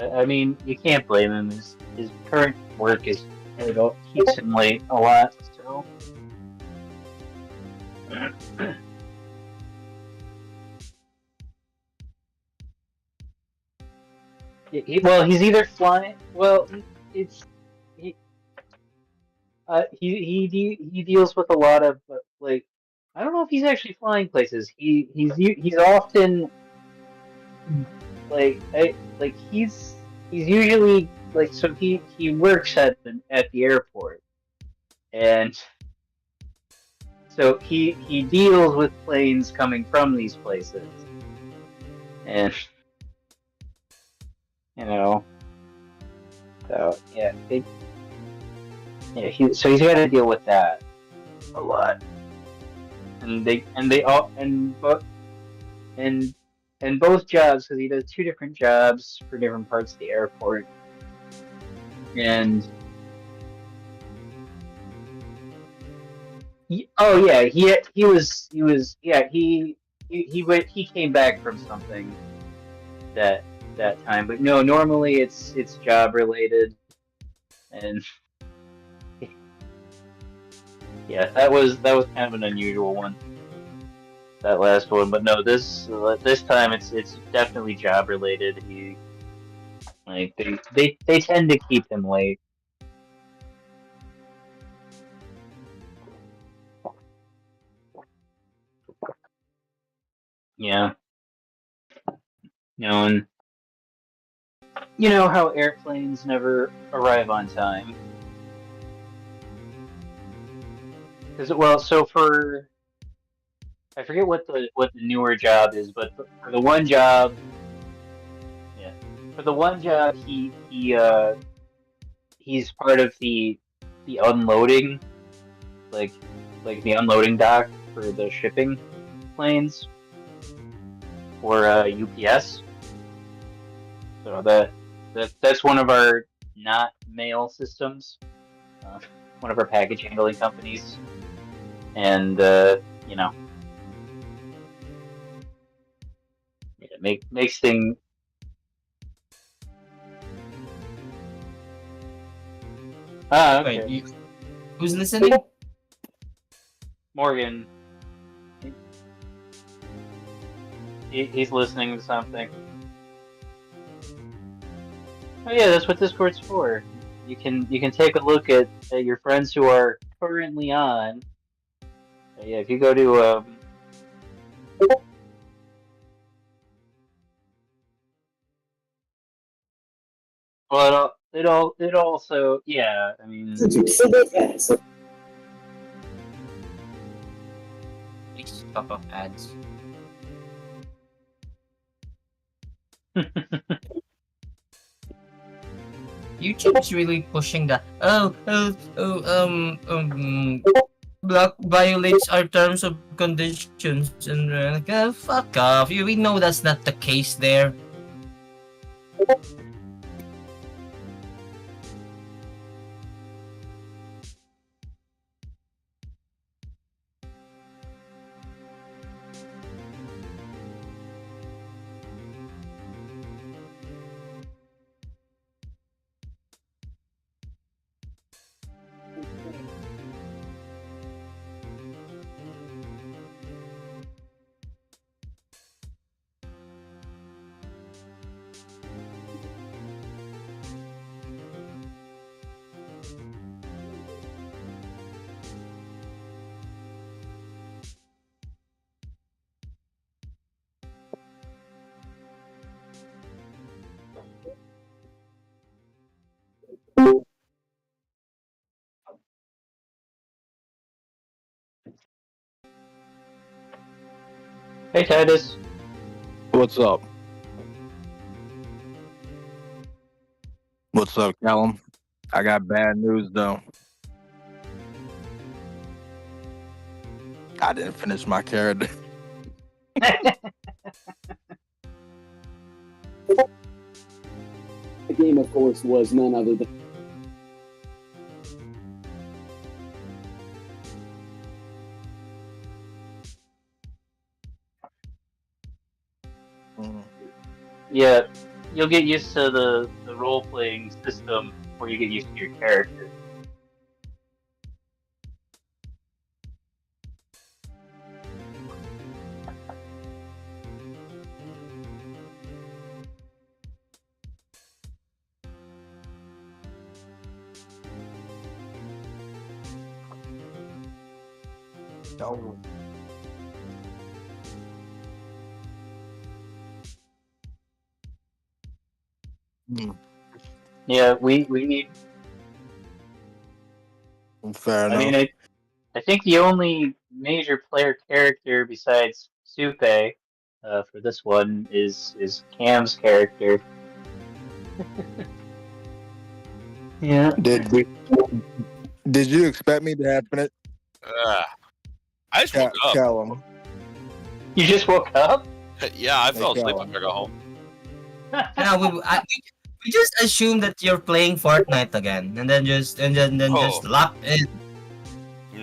I mean, you can't blame him. His current work keeps him late a lot. So, well, he's either flying. Well, it's he he deals with a lot of like I don't know if he's actually flying places. He's often he's usually like so he works at the airport, and so he deals with planes coming from these places, and you know, so yeah, so he's got to deal with that a lot, and they all and and both jobs because he does two different jobs for different parts of the airport, and oh yeah, he came back from something that time, but no, normally it's job related, and yeah, that was kind of an unusual one, that last one, but no, this time it's definitely job related. He like they tend to keep him late. Yeah, and you know how airplanes never arrive on time. Because well, so for I forget what the newer job is, but for the one job, yeah, for the one job, he's part of the unloading, like the unloading dock for the shipping planes for UPS. So that's one of our not mail systems, uh, one of our package handling companies, and you know, it makes things. Ah, Wait, okay. who's listening? Morgan, he's listening to something. Oh yeah, that's what Discord's for. You can take a look at your friends who are currently on. Yeah, if you go to well, it also yeah. I mean, Please stop off ads. YouTube's really pushing that. Block violates our terms of conditions, and like, fuck off. We know that's not the case there. hey Titus. What's up? What's up, Callum? I got bad news though. I didn't finish my character. The game, of course, was none other than Yeah, you'll get used to the role playing system before you get used to your character. No. Yeah, we need. Fair enough. I mean, I think the only major player character besides Supe for this one is Cam's character. Yeah. Did you expect me to have finished I just woke up. Callum? You just woke up? Yeah, I fell Hey, asleep Callum. after I got home. Yeah, we just assume that you're playing Fortnite again, and then just Oh. lock in.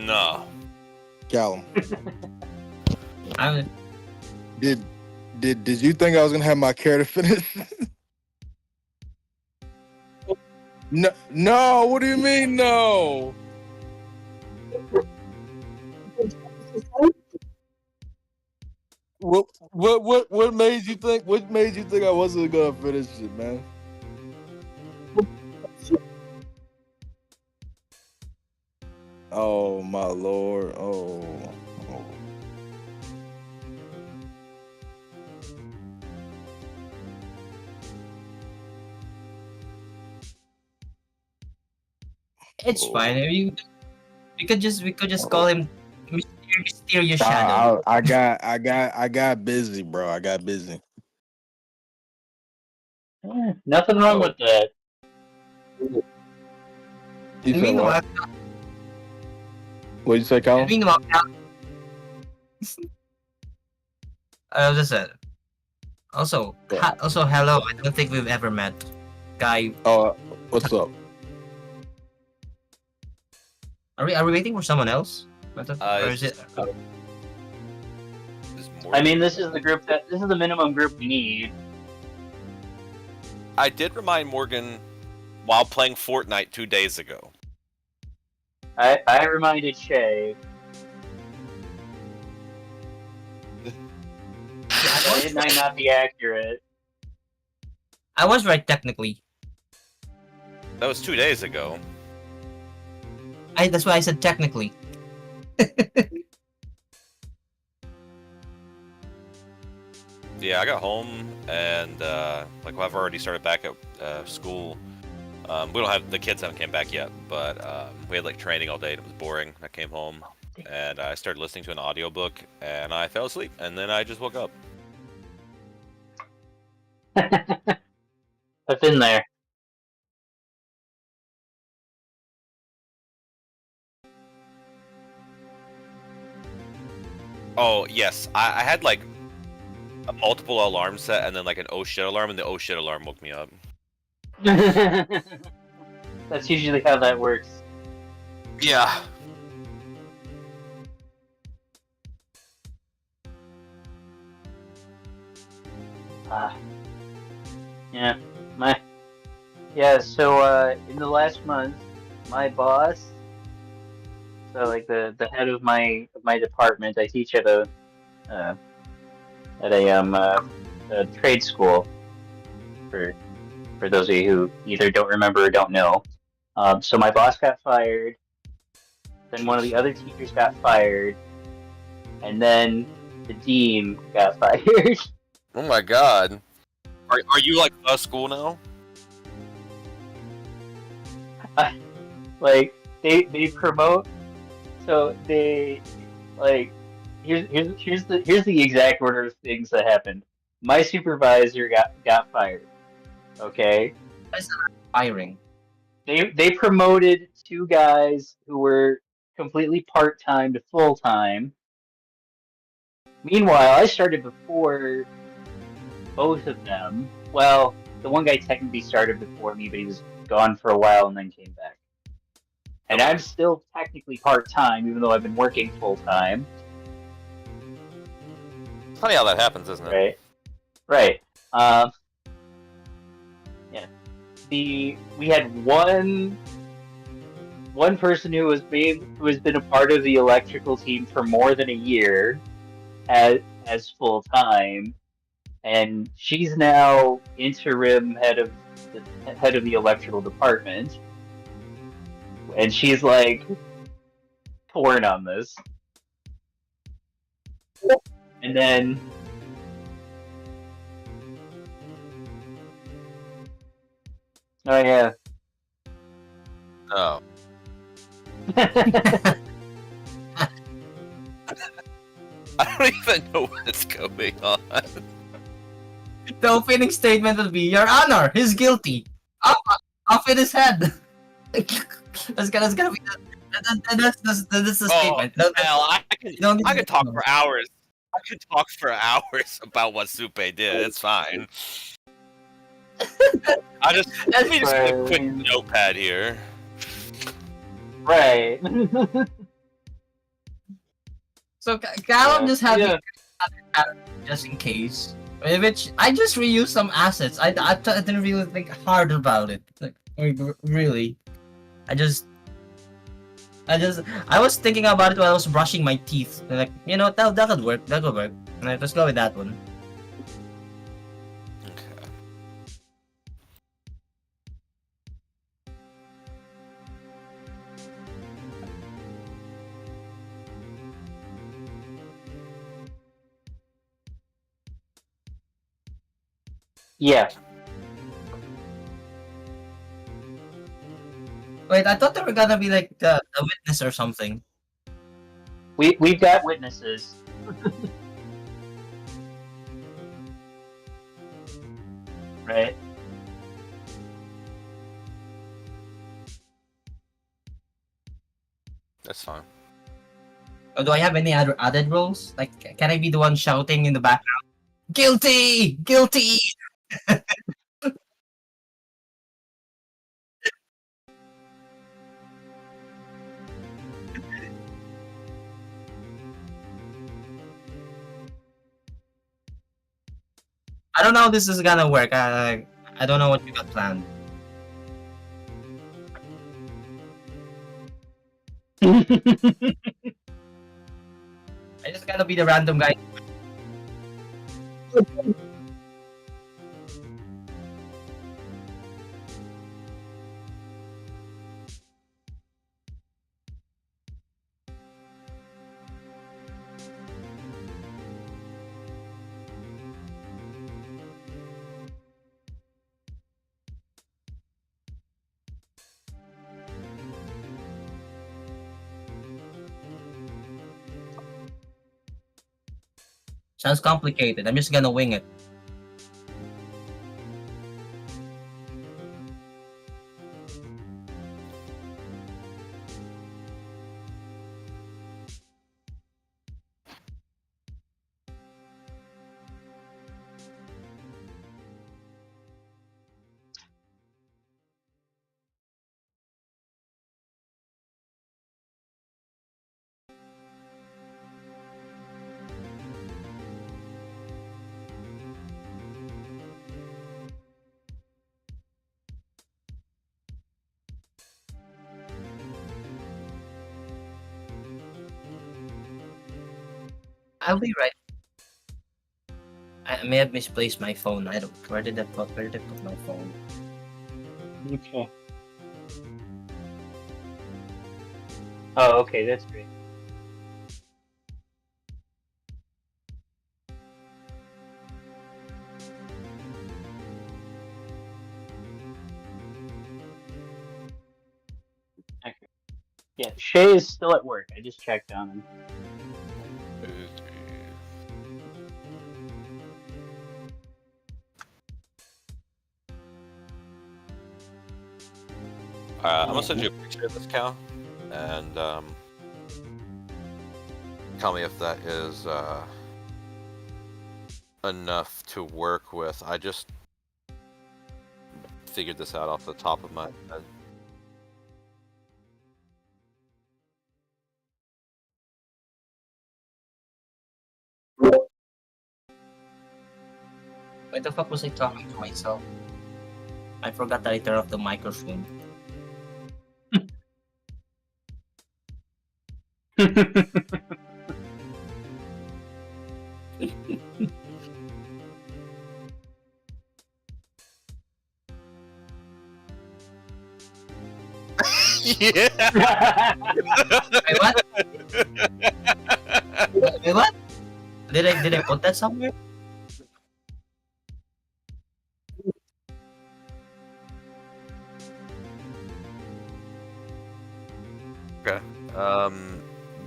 No. Callum, I'm, did you think I was gonna have my character finished? No. What do you mean no? What made you think? What made you think I wasn't gonna finish it, man? Oh my lord! Oh. it's fine. We could just call him Mysterious I, Shadow. I got busy, bro. I got busy. Nothing wrong with that. You said Meanwhile, what you say, Callum? I just said. Also, Yeah. hello. I don't think we've ever met, guy. Oh, what's up? Are we waiting for someone else? Or is it? I mean, this is the minimum group we need. I did remind Morgan while playing Fortnite 2 days ago. I reminded Shay. It might not be accurate. I was right technically. That was 2 days ago. That's why I said technically. Yeah, I got home and I've already started back at school. We don't have the kids haven't came back yet, but we had training all day and it was boring. I came home and I started listening to an audiobook and I fell asleep and then I just woke up. I've been there. Oh yes, I had a multiple alarm set and then an oh shit alarm, and the oh shit alarm woke me up. That's usually how that works. Yeah. Yeah. So in the last month, my boss, so the head of my department, I teach at a trade school. For those of you who either don't remember or don't know, so my boss got fired. Then one of the other teachers got fired, and then the dean got fired. Oh my god. Are you a school now? They promote, so they here's the exact order of things that happened. My supervisor got fired. Okay. That's not firing. They promoted two guys who were completely part-time to full-time. Meanwhile, I started before both of them. Well, the one guy technically started before me, but he was gone for a while and then came back. And I'm still technically part-time, even though I've been working full-time. Funny how that happens, isn't it? Right. we had one person who has been a part of the electrical team for more than a year as full time, and she's now interim head of the electrical department, and she's like torn on this. And then oh yeah. Oh. I don't even know what's going on. The opening statement will be, Your Honor, he's guilty. Off in his head. That's gonna be that's the statement. Hell, I can talk for hours. I could talk for hours about what Supe did. It's fine. Let me just get a quick notepad here. Right. So Callum just had yeah. just in case. Which I just reused some assets. I didn't really think hard about it. Like really, I was thinking about it while I was brushing my teeth. Like, you know, that could work. That could work. Alright, let's go with that one. Okay. Yeah. Wait, I thought they were gonna be like a witness or something. We've got witnesses. Right. That's fine. Oh, do I have any other added roles? Like, can I be the one shouting in the background? Guilty! Guilty! I don't know how this is gonna work. I don't know what you got planned. I just gotta be the random guy. Sounds complicated. I'm just gonna wing it. I'll be right. I may have misplaced my phone. I don't. Where did I put my phone? Okay. Oh, okay, that's great. Okay. Yeah, Shay is still at work. I just checked on him. I'm gonna send you a picture of this cow, and tell me if that is enough to work with. I just figured this out off the top of my head. Why the fuck was I talking to myself? I forgot that I turned off the microphone. Yeah. Wait, what? Wait, what? Did I put that somewhere?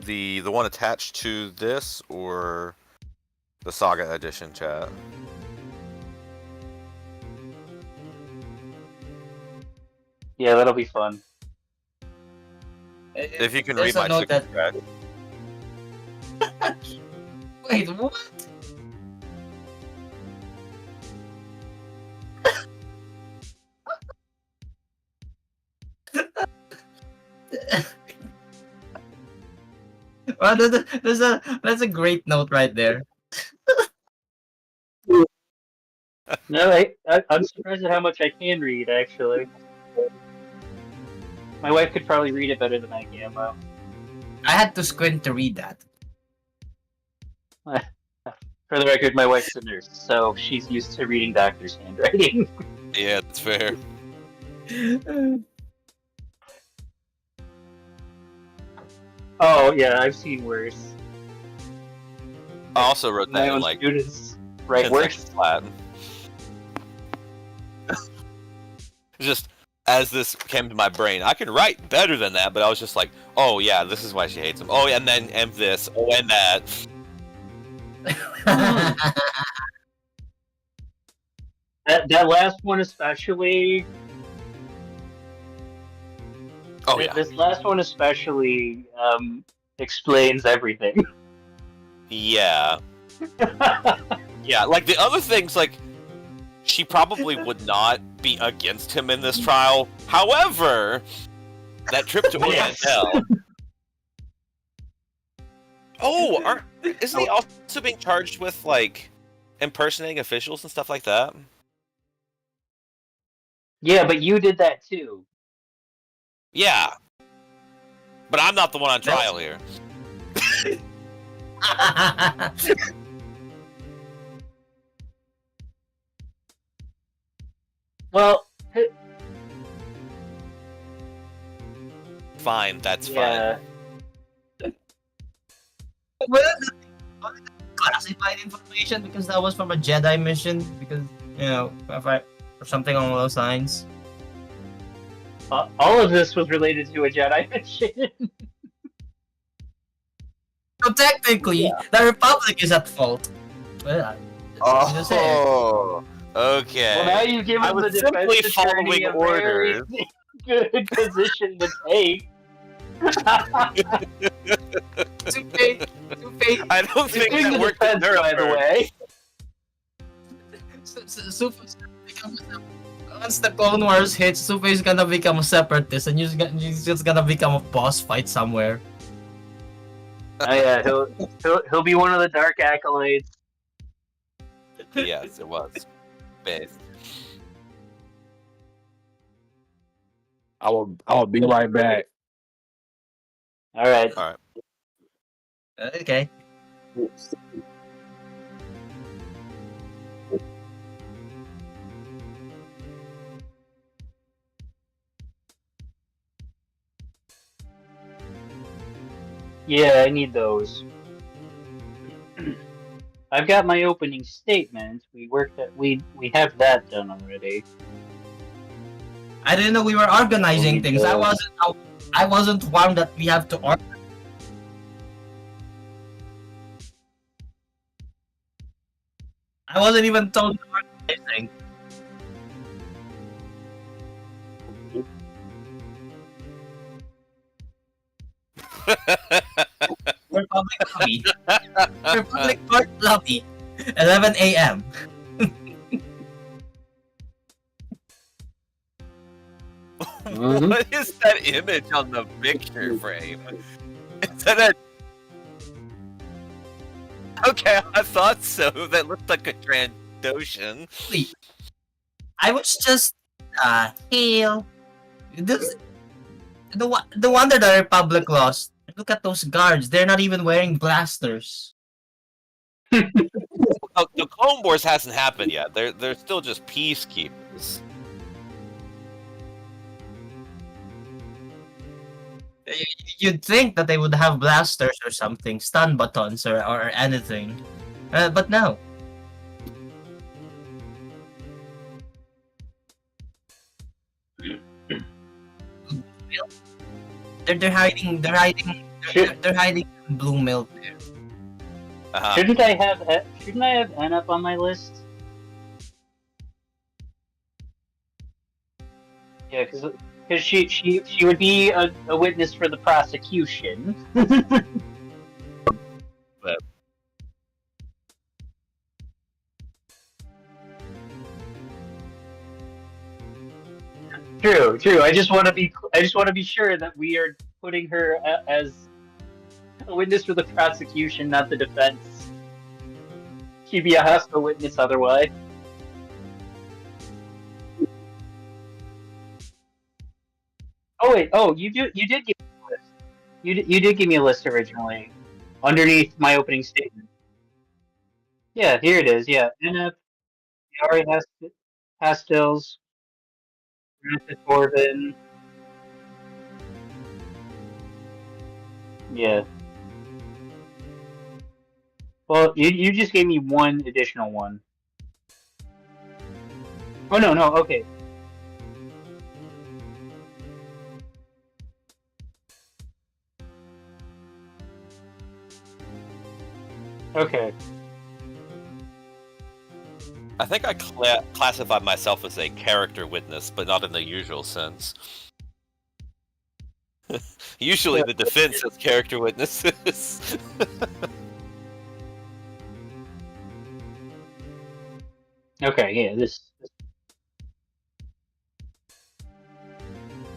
The one attached to this or the Saga Edition chat? Yeah, that'll be fun. If you can There's read a my note super that- chat. Wait, what? Well, that's a great note right there. No, I'm surprised at how much I can read, actually. My wife could probably read it better than I can, though. I had to squint to read that. For the record, my wife's a nurse, so she's used to reading doctors' handwriting. Yeah, that's fair. Oh, yeah, I've seen worse. I also wrote My that in own like students write 10 worse. seconds flat. Just as this came to my brain, I can write better than that, but I was just like, oh yeah, this is why she hates him. Oh, and then and this. Oh, and that. That last one especially. Oh yeah, This last one especially explains everything. yeah, yeah. Like the other things, like she probably would not be against him in this trial. However, that trip to Yes. Oriental. Oh, isn't he also being charged with like impersonating officials and stuff like that? Yeah, but you did that too. Yeah, but I'm not the one on trial here. Well, Fine, that's fine. yeah. Well, classified information because that was from a Jedi mission. Because or something along those lines. All of this was related to a Jedi mission. So technically, the Republic is at fault. Well, just saying. Oh, okay. Well, now you give I him the was defense simply attorney following a very orders. good position to take. Two-Face, I don't think It's in that the worked in defense, by the Nuremberg. way. Once the Clone Wars hits, Sufa is gonna become a separatist, and he's just gonna become a boss fight somewhere. Oh yeah, he'll be one of the dark acolytes. Yes, it was. Based. I will be right back. All right. All right. Okay. Yeah, I need those. I've got my opening statement. We have that done already. I didn't know we were organizing Oh, things. yeah. I wasn't warned that we have to organize. I wasn't even told to organize things. Republic Lobby. Republic Court Lobby. 11 a.m. What is that image on the picture frame? Is that a... Okay, I thought so. That looked like a Trandoshan. I was just hell? This, the wonder the Republic lost. Look at those guards. They're not even wearing blasters. The Clone Wars hasn't happened yet. They're still just peacekeepers. You'd think that they would have blasters or something, stun buttons or anything. But no. They're hiding blue milk there. Shouldn't I have N up on my list? Yeah, because she would be a witness for the prosecution. True. I just want to be sure that we are putting her as a witness for the prosecution, not the defense. She'd be a hostile witness otherwise. Oh wait, you did give me a list. You did give me a list originally, underneath my opening statement. Yeah, here it is. Yeah, Anna, Yari Pastels, Renata Corbin. Yeah. Well, you just gave me one additional one. Oh no, okay. Okay. I think I classified myself as a character witness, but not in the usual sense. Usually the defense is character witnesses. Okay, yeah, this...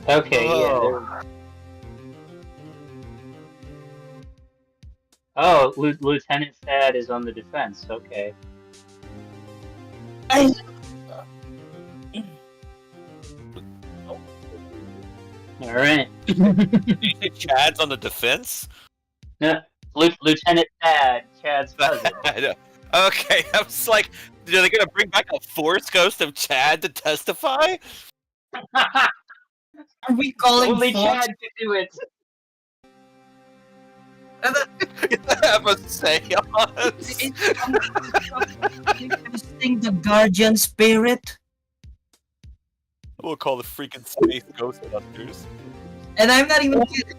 Okay, yeah, there... Oh, Lieutenant Thad is on the defense, okay. Alright. Chad's on the defense? No, Lieutenant Thad, Chad's cousin. I know. Okay, I was like, are they gonna bring back a Force ghost of Chad to testify? Are we calling Only Force? Chad could do it. Have a seance. Sing the guardian spirit? We'll call the freaking space Ghostbusters. And I'm not even kidding.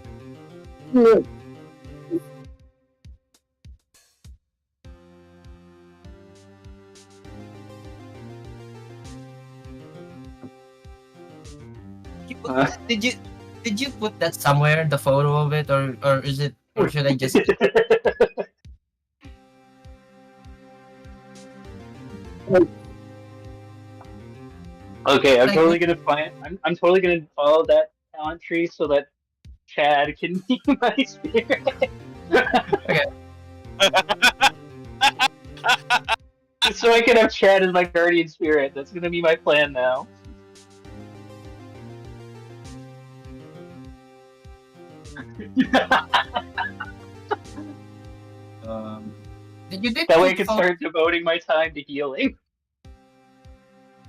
Did you put that somewhere, the photo of it, or is it, or should I just? Okay, I'm totally gonna follow that talent tree so that Chad can be my spirit. Okay. So I can have Chad as my guardian spirit. That's gonna be my plan now. That way I can start devoting my time to healing.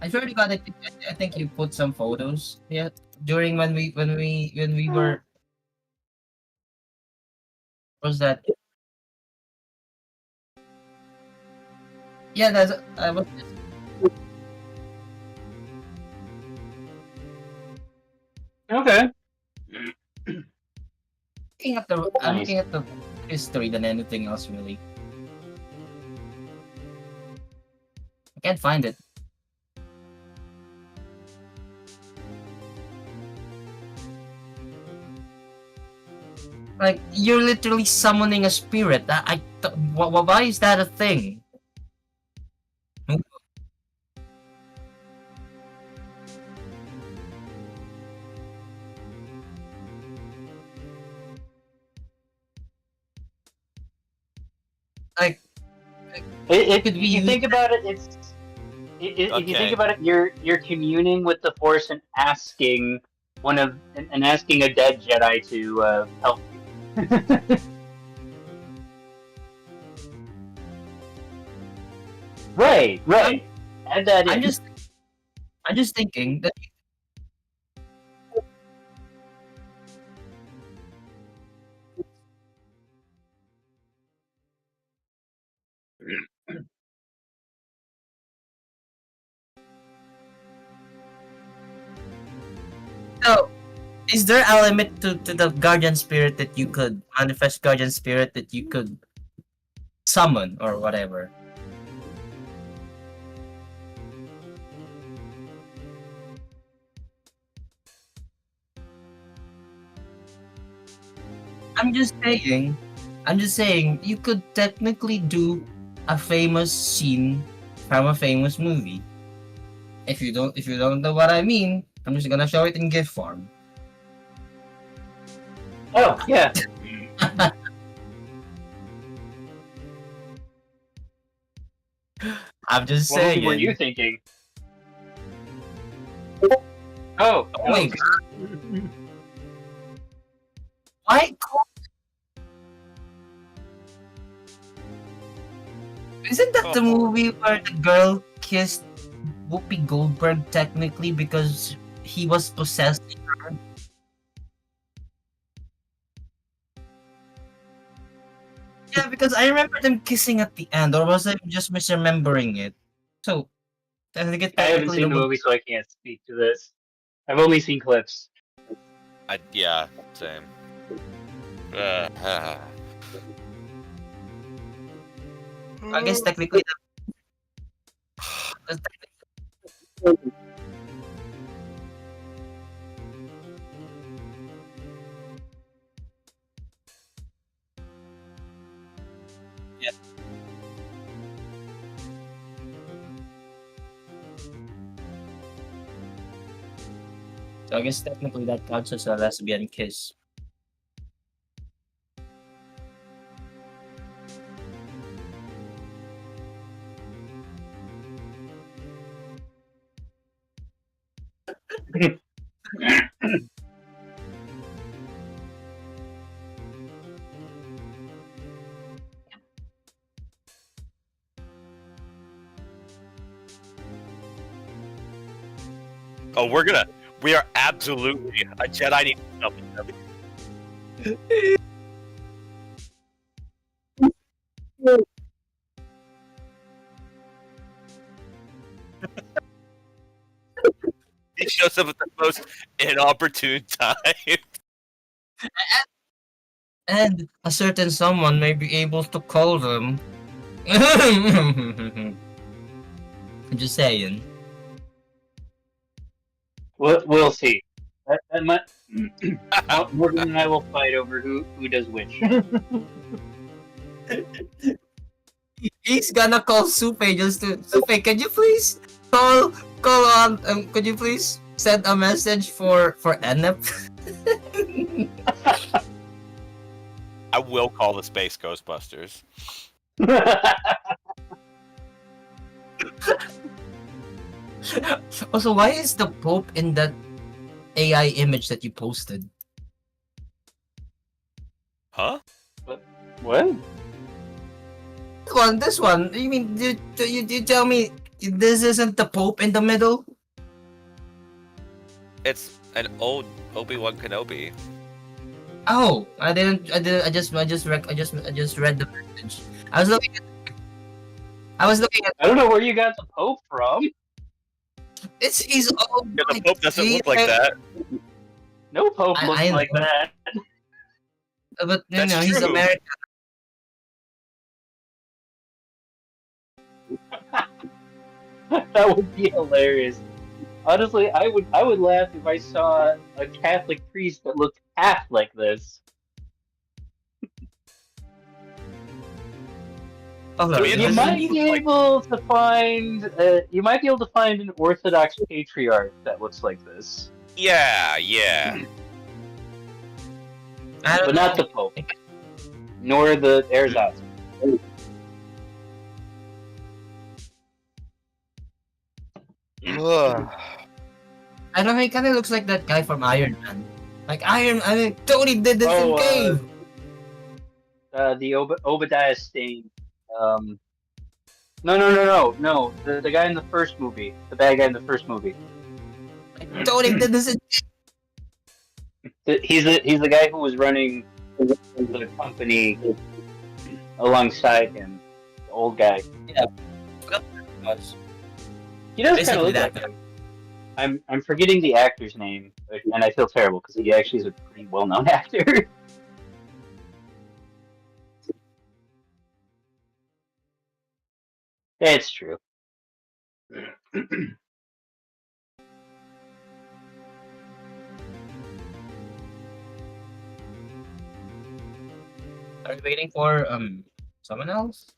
I already got it. I think you put some photos. Yeah, during when we were. What was that? Yeah, that's. I was. Okay. I'm looking at the history than anything else, really. I can't find it. Like, you're literally summoning a spirit. Why is that a thing? Like, If you think about it, If you think Okay. about it, you're communing with the Force and asking asking a dead Jedi to help you. Right. Add that in. I'm just thinking that. So, is there a limit to the guardian spirit that you could manifest guardian spirit that you could summon or whatever? I'm just saying, you could technically do a famous scene from a famous movie. If you don't know what I mean, I'm just gonna show it in GIF form. Oh yeah. I'm just What movie saying. were you thinking? Oh my no. Why? Isn't that the movie where the girl kissed Whoopi Goldberg technically because he was possessing her? Yeah, because I remember them kissing at the end, or was I just misremembering it? So, I think it I haven't technically seen the movie, so I can't speak to this. I've only seen clips. Yeah, same. I guess technically. Yeah. So I guess technically that counts as a lesbian kiss. Oh, we are absolutely a Jedi needs something. He shows up at the most inopportune time. And a certain someone may be able to call them. I'm just saying. We'll see. Morgan and I will fight over who does which. He's gonna call Supe just to Supe. Can you please call on? Could you please send a message for Enep? I will call the Space Ghostbusters. Also, why is the Pope in that AI image that you posted? Huh? What? This one. You mean you tell me this isn't the Pope in the middle? It's an old Obi-Wan Kenobi. Oh, I just read the message. I was looking at. I don't know where you got the Pope from. He's all. Yeah, the Pope doesn't look like that. No Pope looks I like know. that. But you That's know, he's true. American. That would be hilarious. Honestly, I would laugh if I saw a Catholic priest that looked half like this. Oh, So it You doesn't might look be like- able to find an Orthodox patriarch that looks like this, Yeah. I don't but not know. the Pope, nor the ersatz. I don't know, he kind of looks like that guy from Iron Man. Like I mean, Tony did this in Cave. The Obadiah Stane. No. The guy in the first movie, the bad guy in the first movie. Like, Tony did this in. He's the guy who was running the company alongside him, the old guy. Yeah. He does kind Basically of look that like him. I'm forgetting the actor's name, and I feel terrible because he actually is a pretty well-known actor. It's true. Are you waiting for someone else?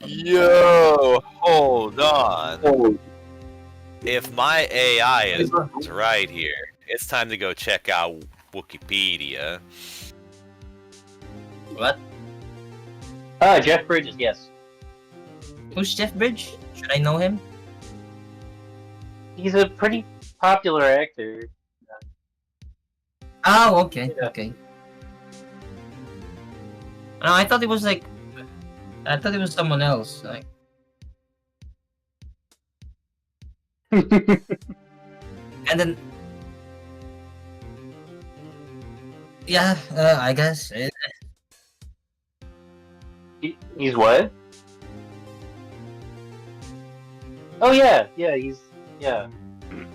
Yo, hold on. Oh, If my AI is right here, it's time to go check out Wikipedia. What? Jeff Bridges, yes. Who's Jeff Bridge? Should I know him? He's a pretty popular actor. Oh, okay, Yeah. okay. No, I thought it was like. I thought it was someone else. Like, and then. Yeah, I guess. He's what? Oh yeah, he's yeah.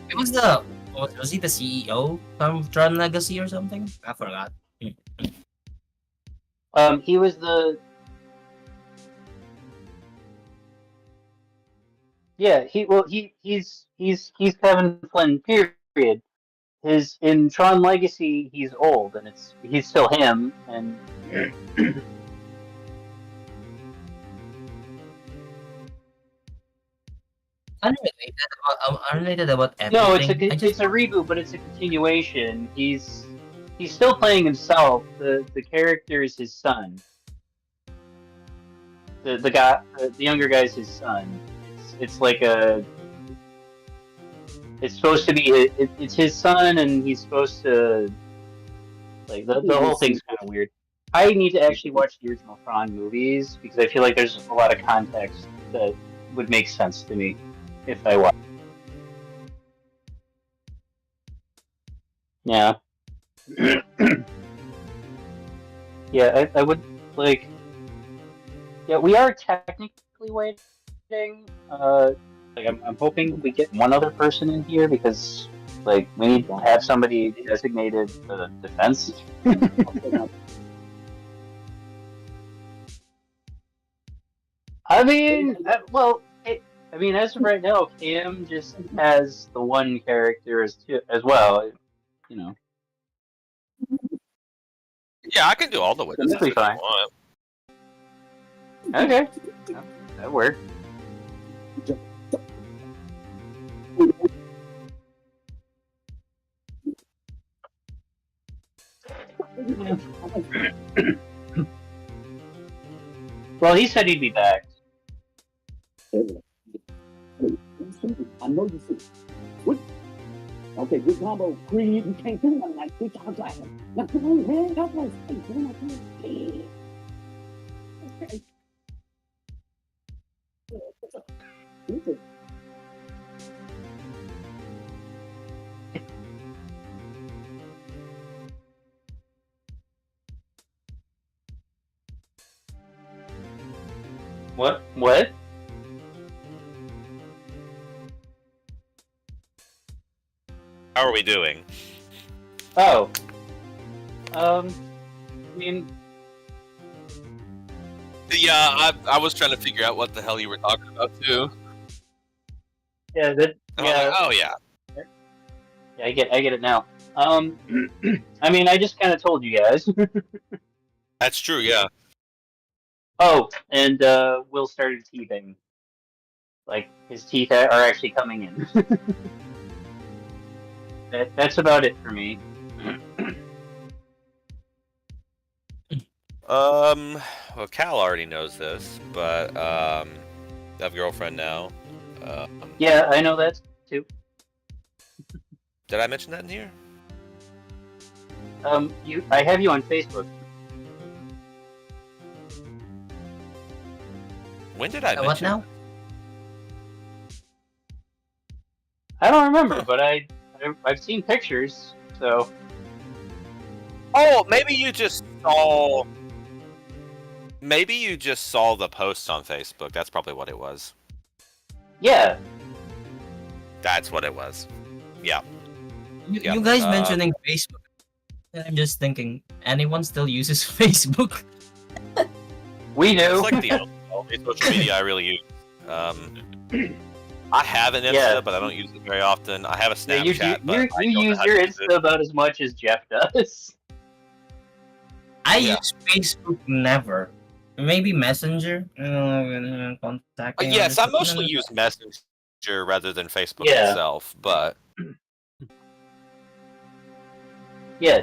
It was the. Was he the CEO from Tron Legacy or something? I forgot. He was the. Yeah, he's Kevin Flynn. Period. In Tron Legacy, he's old, and he's still him, and. Unrelated about everything. No, it's I a reboot, but it's a continuation. He's still playing himself. The character is his son. The guy, the younger guy is his son. It's like a. It's supposed to be it's his son, and he's supposed to. Like the whole thing's kind of weird. I need to actually watch the original Tron movies because I feel like there's a lot of context that would make sense to me if I watch. Yeah. Yeah, I would like. Yeah, we are technically waiting. Like I'm hoping we get one other person in here because like we need to have somebody designated for the defense. I mean, as of right now, Cam just has the one character as well. You know. Yeah, I can do all the witnesses if Perfectly you fine. want. Okay, no, that worked. Well, he said he'd be back. I know you see. What? Okay, good combo. Creed, you can't do nothing like 3 times like him. Now come on, man. That's my space. Get on my team. Okay. What? What? How are we doing? Oh. I mean, Yeah, I was trying to figure out what the hell you were talking about too. yeah, that, I'm yeah, like, oh yeah. yeah, I get it now. I mean, I just kind of told you guys. That's true, yeah. Oh, and Will started teething. Like his teeth are actually coming in. That's about it for me. Well, Cal already knows this, but I have a girlfriend now. Yeah, I know that too. Did I mention that in here? I have you on Facebook. When did I mention? What now? I don't remember, but I've seen pictures. So Oh, maybe you just saw. Maybe you just saw the post on Facebook. That's probably what it was. yeah, That's what it was. Yeah. Yeah, You guys mentioning Facebook, and I'm just thinking, anyone still uses Facebook? we do. It's like the only social media I really use. I have an Insta, Yeah. but I don't use it very often. I have a Yeah, Snapchat, but I you don't know use how your to use Insta about as much as Jeff does. I Yeah. use Facebook never. Maybe Messenger. Contacting. Yes, I others, mostly use Messenger rather than Facebook Yeah. itself, but Yeah,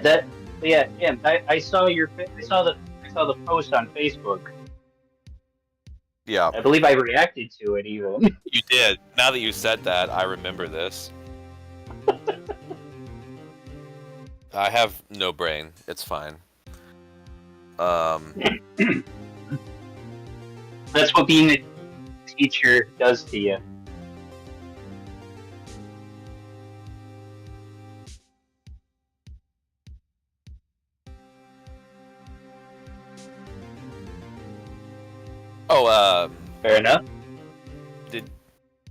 I saw I saw the post on Facebook. yeah, I believe I reacted to it even. you did. Now that you said that, I remember this. I have no brain. It's fine. That's what being a teacher does to you. Oh, Fair enough.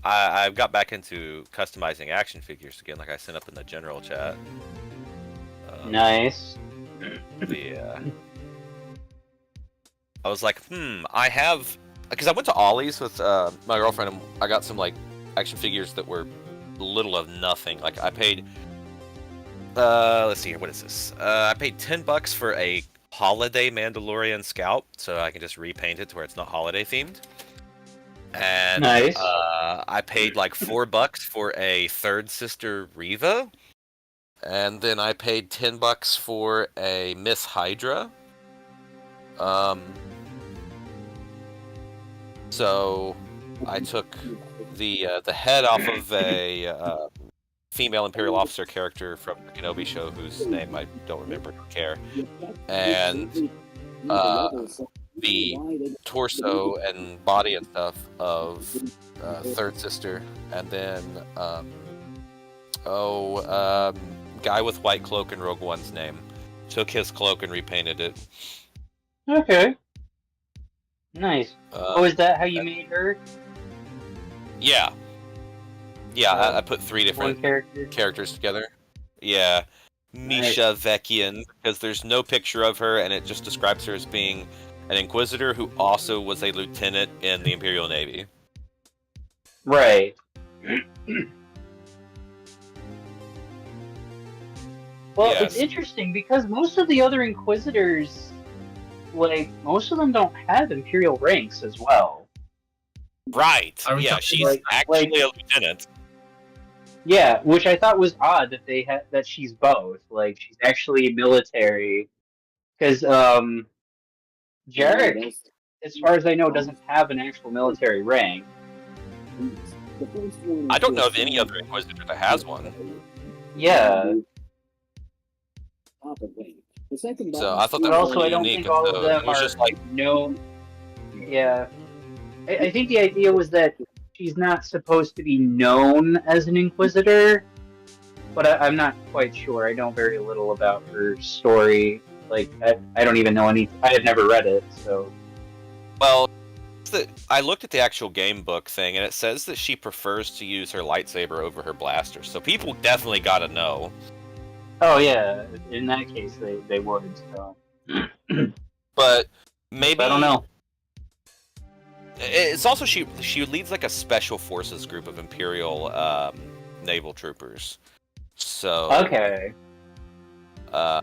I got back into customizing action figures again, like I sent up in the general chat. Nice. I was like, I have, because I went to Ollie's with my girlfriend, and I got some like action figures that were little of nothing. Like I paid, let's see here, what is this? I paid $10 for a holiday Mandalorian Scout, so I can just repaint it to where it's not holiday themed. And Nice. I paid like $4 for a third sister Reva, and then I paid $10 for a Miss Hydra. So I took the head off of a female Imperial officer character from the Kenobi show, whose name I don't remember, don't care, and the torso and body and stuff of third sister, and then guy with white cloak in Rogue One's name. Took his cloak and repainted it. Okay. Nice. Is that how you made her? Yeah. Yeah, I put 3 different One character? characters together. Yeah. Nice. Misha Vekian, because there's no picture of her, and it just describes her as being an Inquisitor who also was a lieutenant in the Imperial Navy. Right. Well, it's Yes. interesting because most of the other Inquisitors, like, most of them don't have Imperial ranks as well. Right. Are we Yeah, talking she's like- actually a lieutenant. Yeah, which I thought was odd that they had that she's both. Like, she's actually military. Because Jarek, as far as I know, doesn't have an actual military rank. I don't know of any other Inquisitor that has one. Yeah. So I thought But that was also, I really don't unique. think all of so them it was are just like, no. Yeah, I think the idea was that she's not supposed to be known as an Inquisitor, but I'm not quite sure. I know very little about her story. Like, I don't even know any. I have never read it, so. well, I looked at the actual game book thing, and it says that she prefers to use her lightsaber over her blaster. So people definitely got to know. Oh yeah, in that case they would. So. But maybe I don't know. It's also she leads like a special forces group of Imperial naval troopers. So Okay. I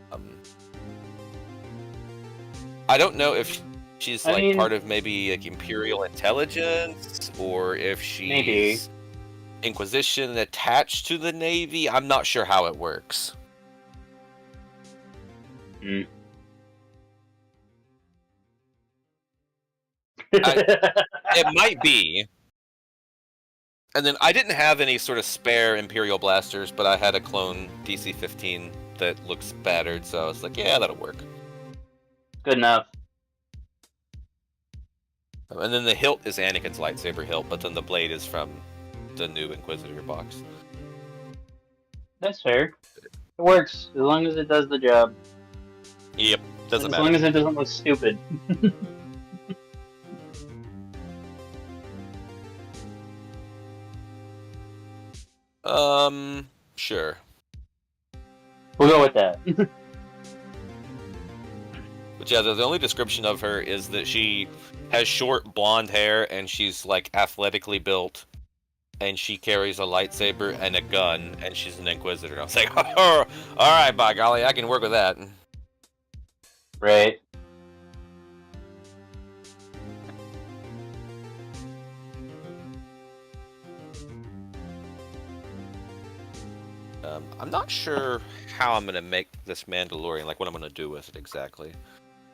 don't know if she's I like mean- part of maybe like Imperial intelligence, or if she's Maybe. Inquisition attached to the Navy. I'm not sure how it works. It might be. And then I didn't have any sort of spare Imperial blasters, but I had a clone DC-15 that looks battered, so I was like, yeah, that'll work. Good enough. And then the hilt is Anakin's lightsaber hilt, but then the blade is from the new Inquisitor box. That's fair. It works as long as it does the job. Yep, doesn't As matter. long as it doesn't look stupid. Sure. We'll go with that. But yeah, the only description of her is that she has short blonde hair and she's like athletically built, and she carries a lightsaber and a gun, and she's an Inquisitor. I was like, oh, all right, by golly, I can work with that. Right. I'm not sure how I'm gonna make this Mandalorian, like what I'm gonna do with it exactly.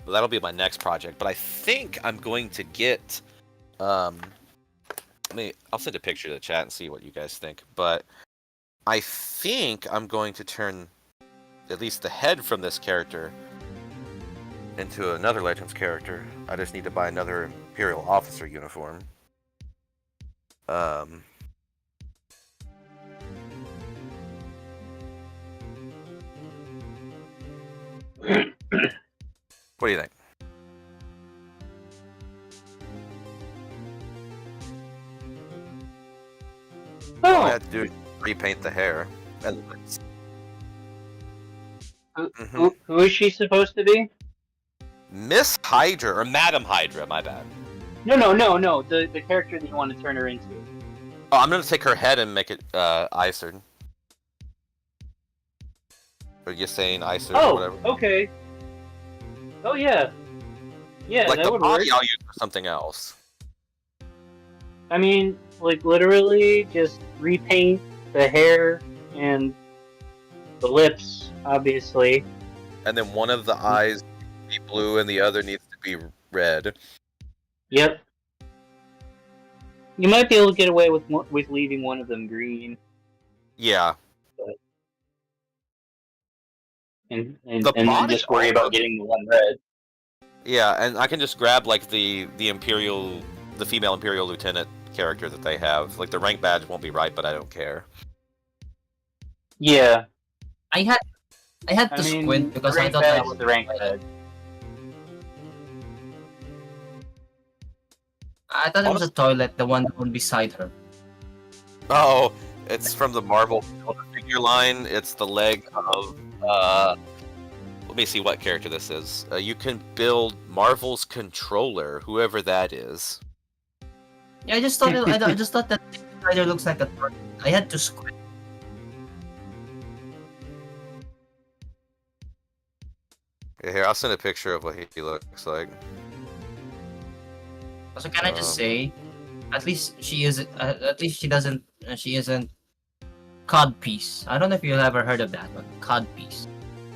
But that'll be my next project. But I think I'm going to get. I'll send a picture to the chat and see what you guys think. But I think I'm going to turn at least the head from this character into another Legends character. I just need to buy another Imperial officer uniform. What do you think? All I Oh, have to do is repaint the hair. And who is she supposed to be? Miss Hydra, or Madam Hydra, my bad. No. The character that you want to turn her into. Oh, I'm gonna take her head and make it Isard. Or Yasane, Isard, or Oh, whatever. okay. Oh yeah. Yeah, Like that the would work. body, I'll use for something else. I mean, like literally just repaint the hair and the lips, obviously. And then one of the eyes needs to be blue and the other needs to be red. Yep. You might be able to get away with leaving one of them green, Yeah. and The then body just worry armor- about getting the one red. Yeah, and I can just grab like the Imperial, the female Imperial Lieutenant character that they have. Like the rank badge won't be right, but I don't care. Yeah, I had I to mean, squint because the I rank thought badge that is was the rank badge. I thought it was a toilet, the one beside her. Oh, it's from the Marvel figure line. It's the leg of let me see what character this is. You can build Marvel's controller, whoever that is. Yeah, I just thought I just thought that spider looks like a toilet. I had to squint. Here, I'll send a picture of what he looks like. So can I just say, at least she is. At least she doesn't. She isn't codpiece. I don't know if you've ever heard of that one. Codpiece.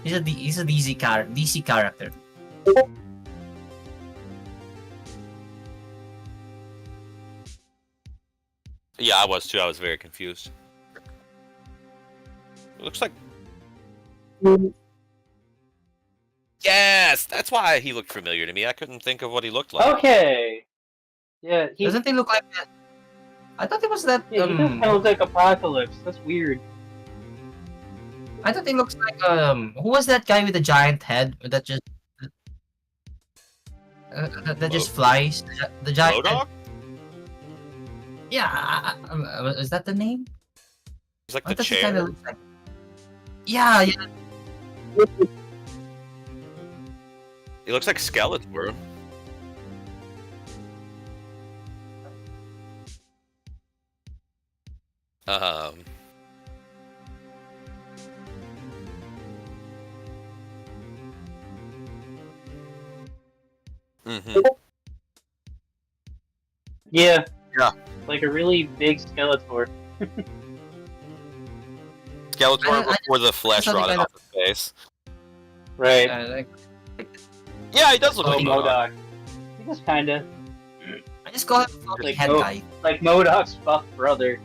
He's a DC character. Yeah, I was too. I was very confused. It looks like. Yes, that's why he looked familiar to me. I couldn't think of what he looked like. Okay. Yeah, Doesn't he look like that? I thought it was that. Yeah, he does kind of look like Apocalypse. That's weird. I thought he looks like Who was that guy with the giant head that just that just flies? The giant. Modok? Yeah, is that the name? He's like I the thought he kind of chair. looks like. Yeah. He looks like Skeletor. Yeah. Yeah. Like a really big Skeletor. Skeletor I- before the flesh something rotted kind off his face. Right. Yeah, he does look Oh, like Modok. MODOK. He just kinda I just call him Like head Mo- guy. like MODOK's buff brother.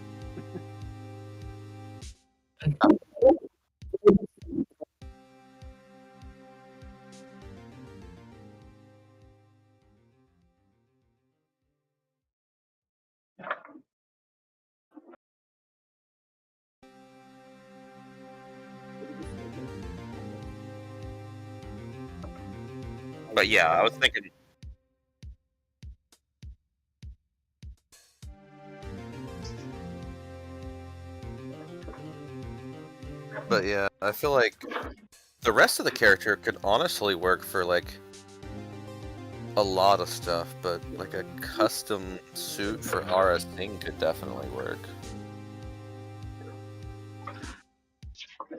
But yeah, I was thinking. But yeah, I feel like the rest of the character could honestly work for like a lot of stuff, but like a custom suit for RS Thing could definitely work.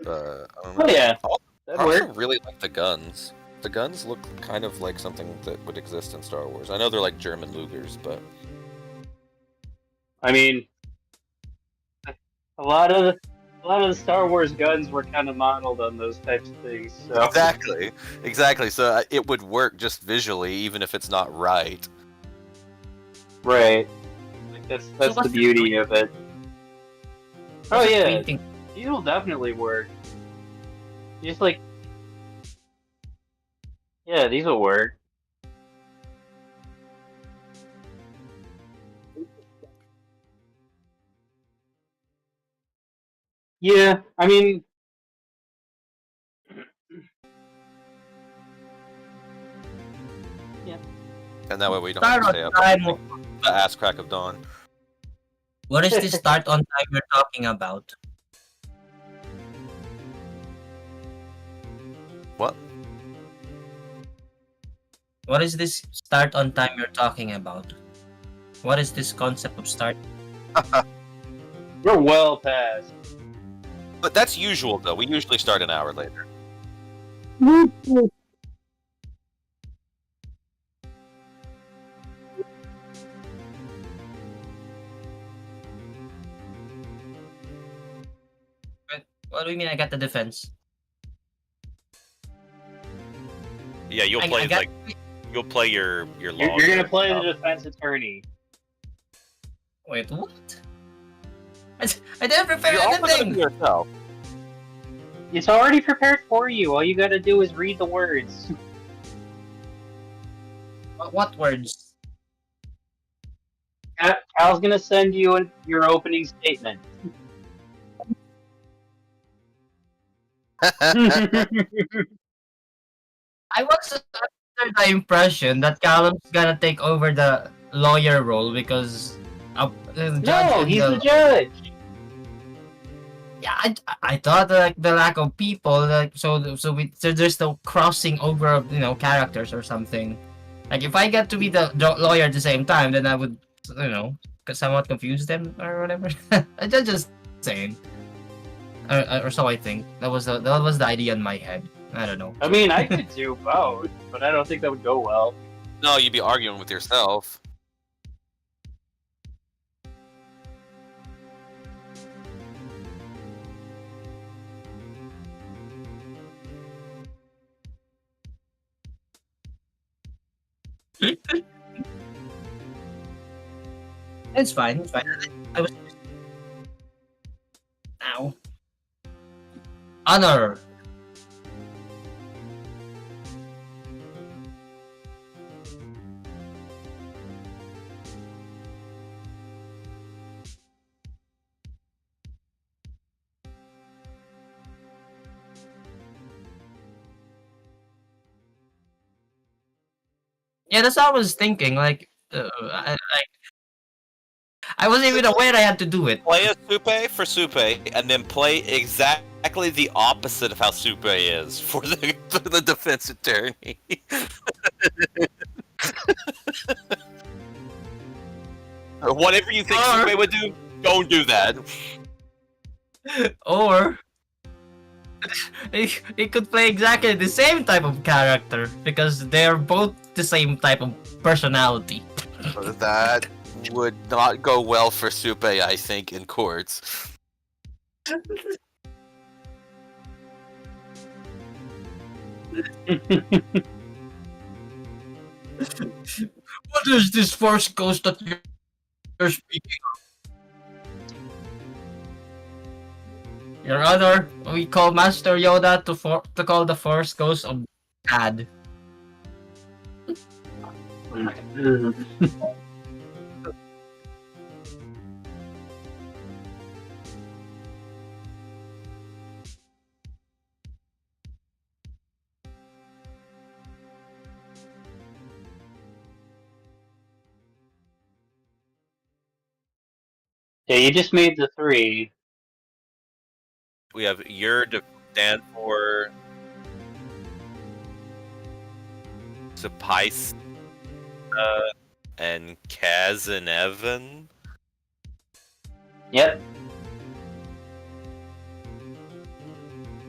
But I don't know. Oh yeah, I that'd also work. really like the guns. The guns look kind of like something that would exist in Star Wars. I know they're like German Lugers, but I mean, a lot of the Star Wars guns were kind of modeled on those types of things. So exactly. So it would work just visually, even if it's not right. right, like that's So the what's beauty of it. Oh what's the yeah, painting? these will definitely work. Just like, yeah, these will work. Yeah, I mean, And that way we don't Start have to stay on up time. until the ass crack of dawn. What is this start on time you're talking about? What? What is this start on time you're talking about? What is this concept of start? we're well past. But that's usual, though. We usually start an hour later. What do you mean I got the defense? Yeah, you'll I play got- like you'll play your You're lawyer. gonna play the defense attorney. Wait, what? I didn't prepare You're also gonna anything! be yourself. It's already prepared for you. All you gotta do is read the words. What words? Cal's gonna send you your opening statement. I was under the impression that Callum's gonna take over the lawyer role because the judge No, and he's the judge. Yeah, I thought like the lack of people, like so there's no crossing over of characters or something. Like if I get to be the lawyer at the same time, then I would somewhat confuse them or whatever. I'm just saying, or so I think. That was the idea in my head. I don't know. I mean, I could do both, but I don't think that would go well. No, you'd be arguing with yourself. It's fine. It's fine. I was. Ow. Honor. Yeah, that's what I was thinking. Like, I wasn't even aware I had to do it. Play a Supe for Supe, and then play exactly the opposite of how Supe is for the defense attorney. Whatever you think Or- Supe would do, don't do that. Or it could play exactly the same type of character because they're both the same type of personality. That would not go well for Supe, I think, in courts. What is this force ghost that you're speaking of? Your Honor, we call Master Yoda to call the Force Ghost of Dad. Yeah, you just made the 3. We have your to stand for Suffice and Kaz and Evan. Yep.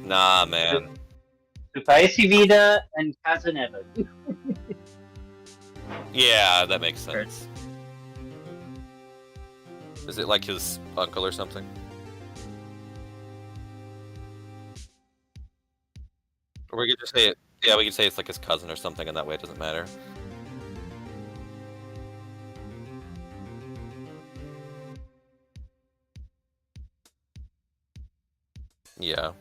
Nah, man. Supaisi Vida and Kazaneva. Yeah, that makes sense. Is it like his uncle or something? Or we could just say it. Yeah, we could say it's like his cousin or something, and that way it doesn't matter. Yeah.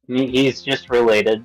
He's just related.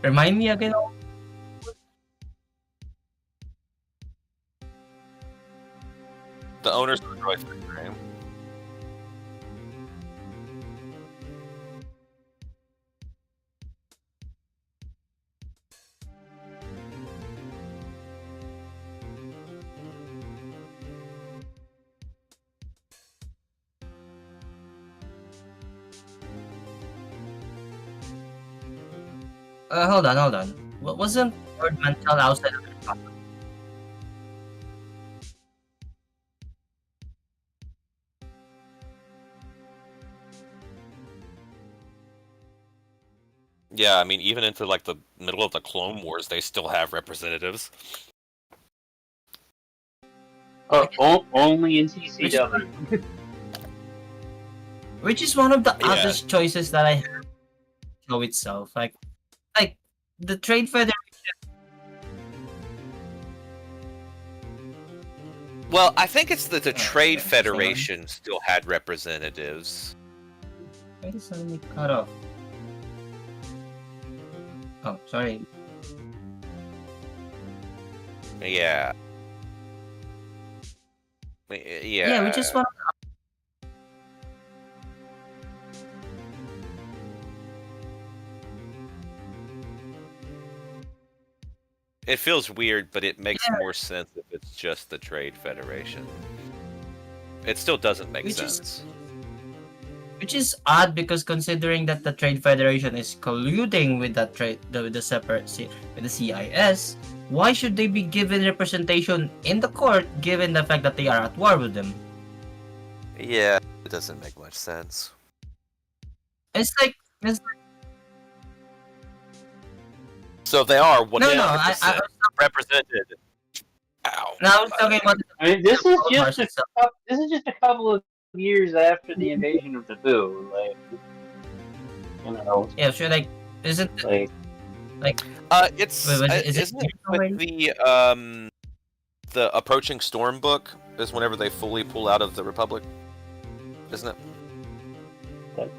Remind me again. The owners of the droid factory. Hold on. Wasn't Lord Mantel outside of the Republic? Yeah, I mean, even into like the middle of the Clone Wars, they still have representatives. Only in TCW. Which is one of the Yeah. oddest choices that I have in the show itself. Like the Trade Federation. Well, I think it's that the Oh, Trade okay, Federation still had representatives. Why did it suddenly cut off? Oh, sorry. Yeah. Yeah, which is one. It feels weird, but it makes more sense if it's just the Trade Federation. It still doesn't make sense. Which is odd because considering that the Trade Federation is colluding with the CIS, why should they be given representation in the court given the fact that they are at war with them? Yeah, it doesn't make much sense. It's like So they are 100% I represented. Ow. no, I was talking about. I mean, this is Mars just itself. a couple of years after the invasion of Naboo. Like, you know, Yeah, sure. Like, isn't like It's Wait, isn't it with the approaching storm book is whenever they fully pull out of the Republic, isn't it?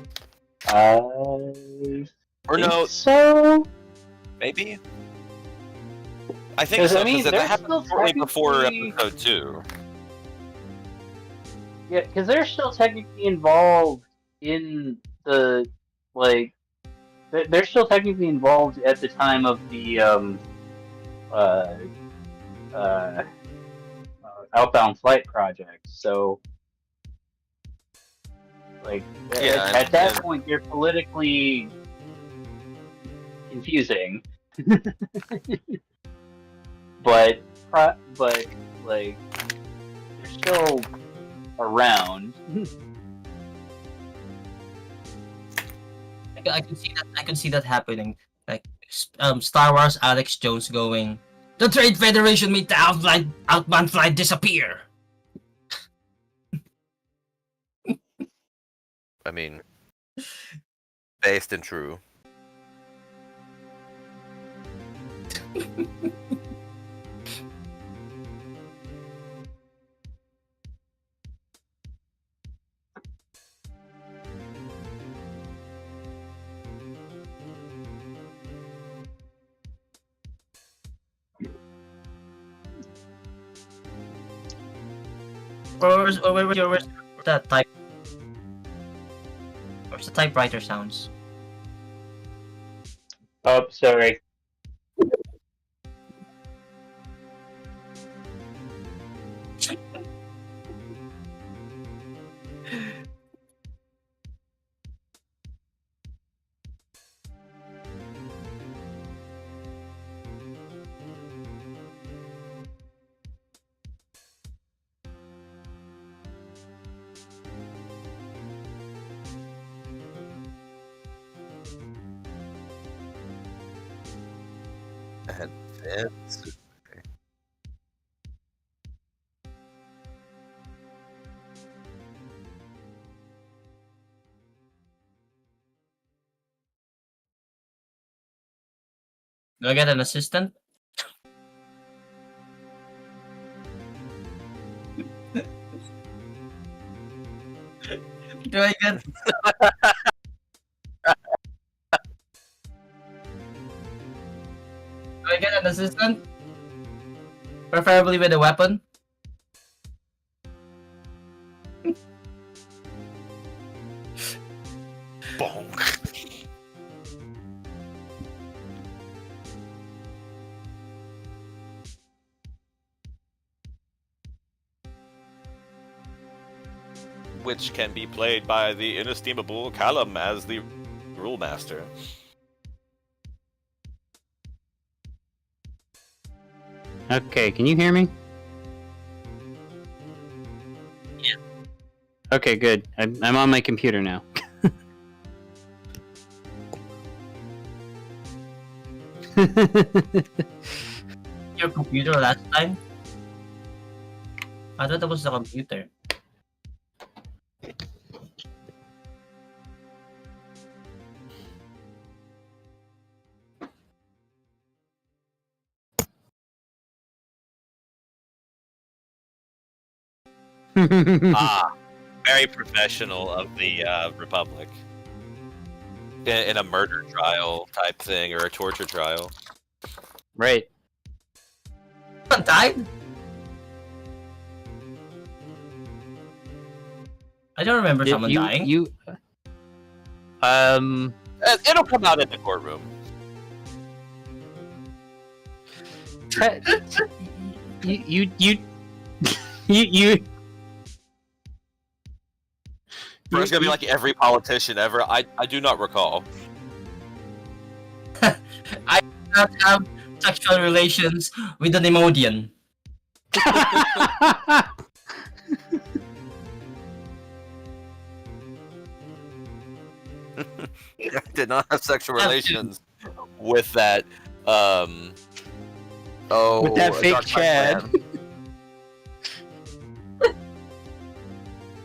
Or no, so. maybe. I think so, I mean, because that they're happened still shortly before technically- episode 2. Yeah, because they're still technically involved in the like they're still technically involved at the time of the uh, outbound flight project. So like at that point, you're politically confusing, but like they're still around. I can see that. I can see that happening. Like Star Wars Alex Jones going, the Trade Federation made the outbound flight disappear. I mean, based and true. Where's that type? Where's the typewriter sounds? Oh, sorry. Advance. Do I get an assistant? Do I get? Do I get an assistant? Preferably with a weapon. Bonk. Which can be played by the inestimable Callum as the rule master. Okay, can you hear me? Yeah. Okay, good. I'm on my computer now. Your computer last time? I thought that was the computer. Very professional of the Republic. In a murder trial type thing, or a torture trial. Right. Someone died? I don't remember someone dying. It'll come out in the courtroom. You It's gonna be like every politician ever. I do not recall. I do not have sexual relations with an Emodian. I did not have sexual relations with that. With that fake Chad.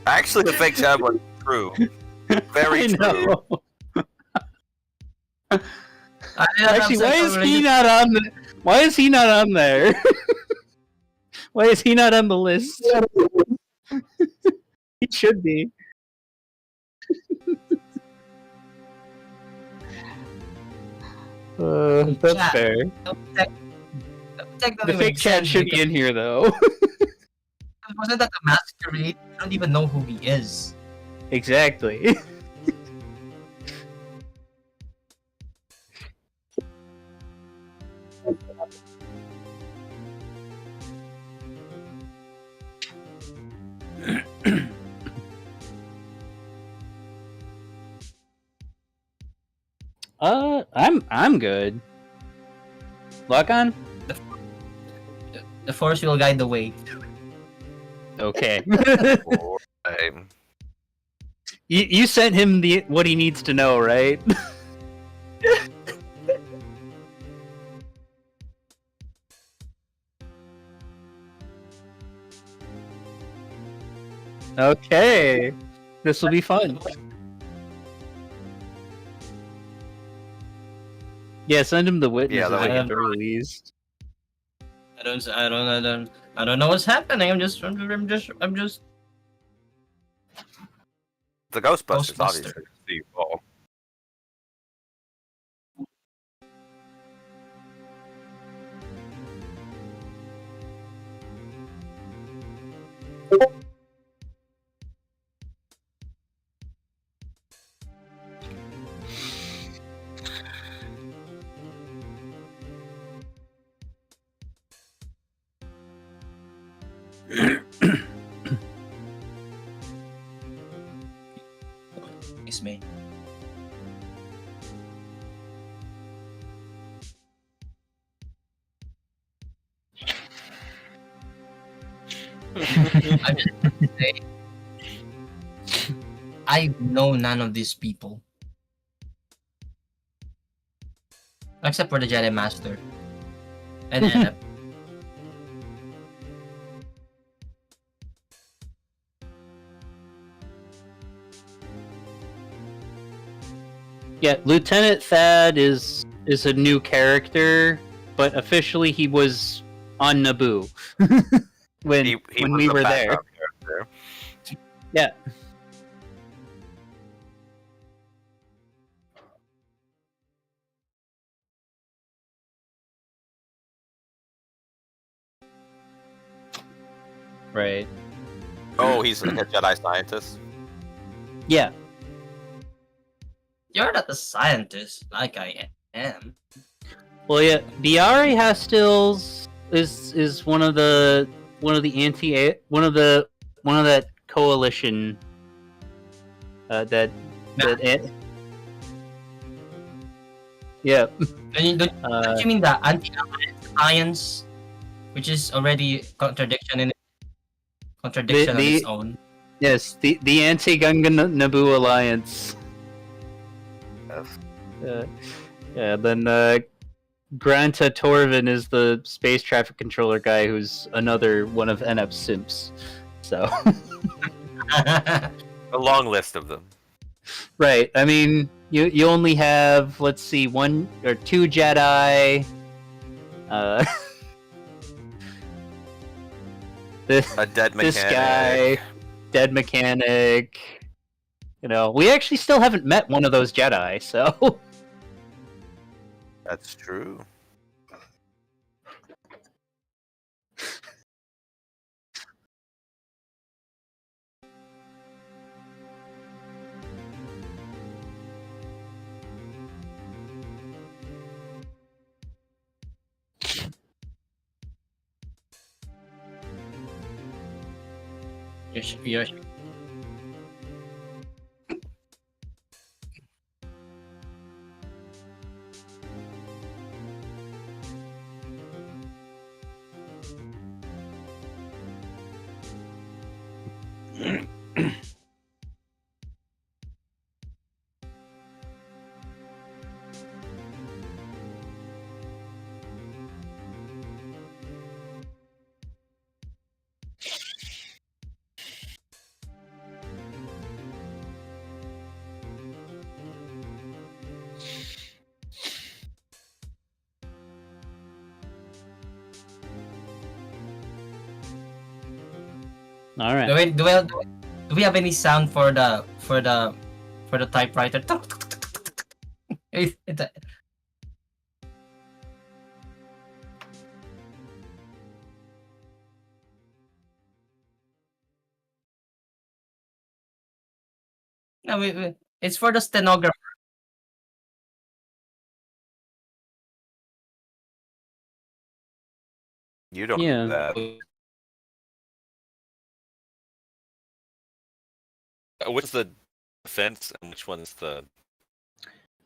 Actually, the fake Chad was true. Very true. Actually, why is he not on the? Why is he not on there? Why is he not on the list? He should be. That's Chat. fair. The fake Chad should be in here, though. Wasn't that a masquerade? I don't even know who he is. Exactly. I'm good. Lock on? The Force will guide the way. Okay. Right. you sent him what he needs to know, right? Okay. This will be fun. Yeah, send him the witnesses that way at he the very least. I don't know what's happening. I'm just. The Ghostbusters, Ghostbuster. obviously. See, oh. It's me. I'm just gonna say, I know none of these people. Except for the Jedi Master. And Ennep. Yeah, Lieutenant Thad is a new character, but officially he was on Naboo when He when was we a were there. background character. Yeah. Right. Oh, he's like a Jedi scientist. Yeah. You're not a scientist like I am. Well, yeah. Biari Hastils is one of that coalition. Yeah. Don't you mean the anti-alliance, which is already contradiction in its own? Yes, the anti-Gungan Naboo alliance. Yes. Yeah, then Granta Torvin is the space traffic controller guy, who's another one of Ennep's simps. So, A long list of them. right. I mean, you only have, let's see, 1 or 2 Jedi. A dead mechanic. This guy, dead mechanic. You know, we actually still haven't met one of those Jedi, so. That's true. You're All right. Do we have any sound for the typewriter? No, it's for the stenographer. You don't Yeah. do that. Which is the defense and which one's the...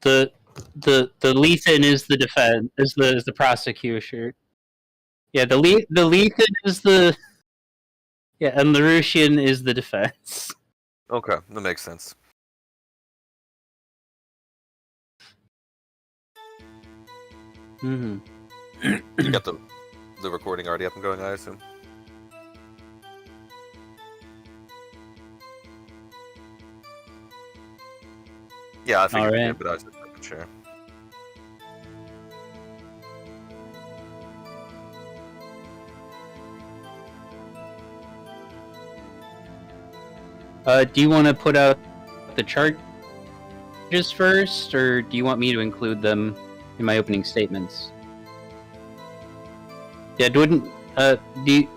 The The Lethan is the defense, is the prosecutor. Yeah, the Lethan is the and the Russian is the defense. Okay, that makes sense. Mm-hmm. You got the recording already up and going, I assume. Yeah, I think All you right. did, but I was just making sure. Do you want to put out the charges first, or do you want me to include them in my opening statements? Yeah, wouldn't do you...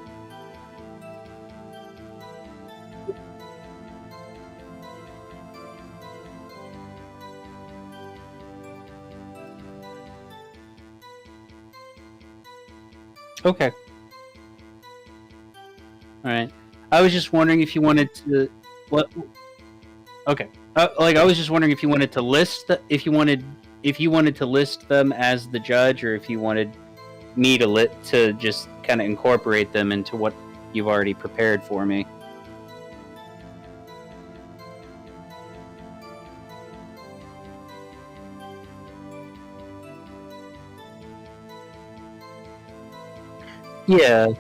Okay. All right. I was just wondering if you wanted to what. Okay. I was just wondering if you wanted to list if you wanted to list them as the judge, or if you wanted me to just kind of incorporate them into what you've already prepared for me. Yeah.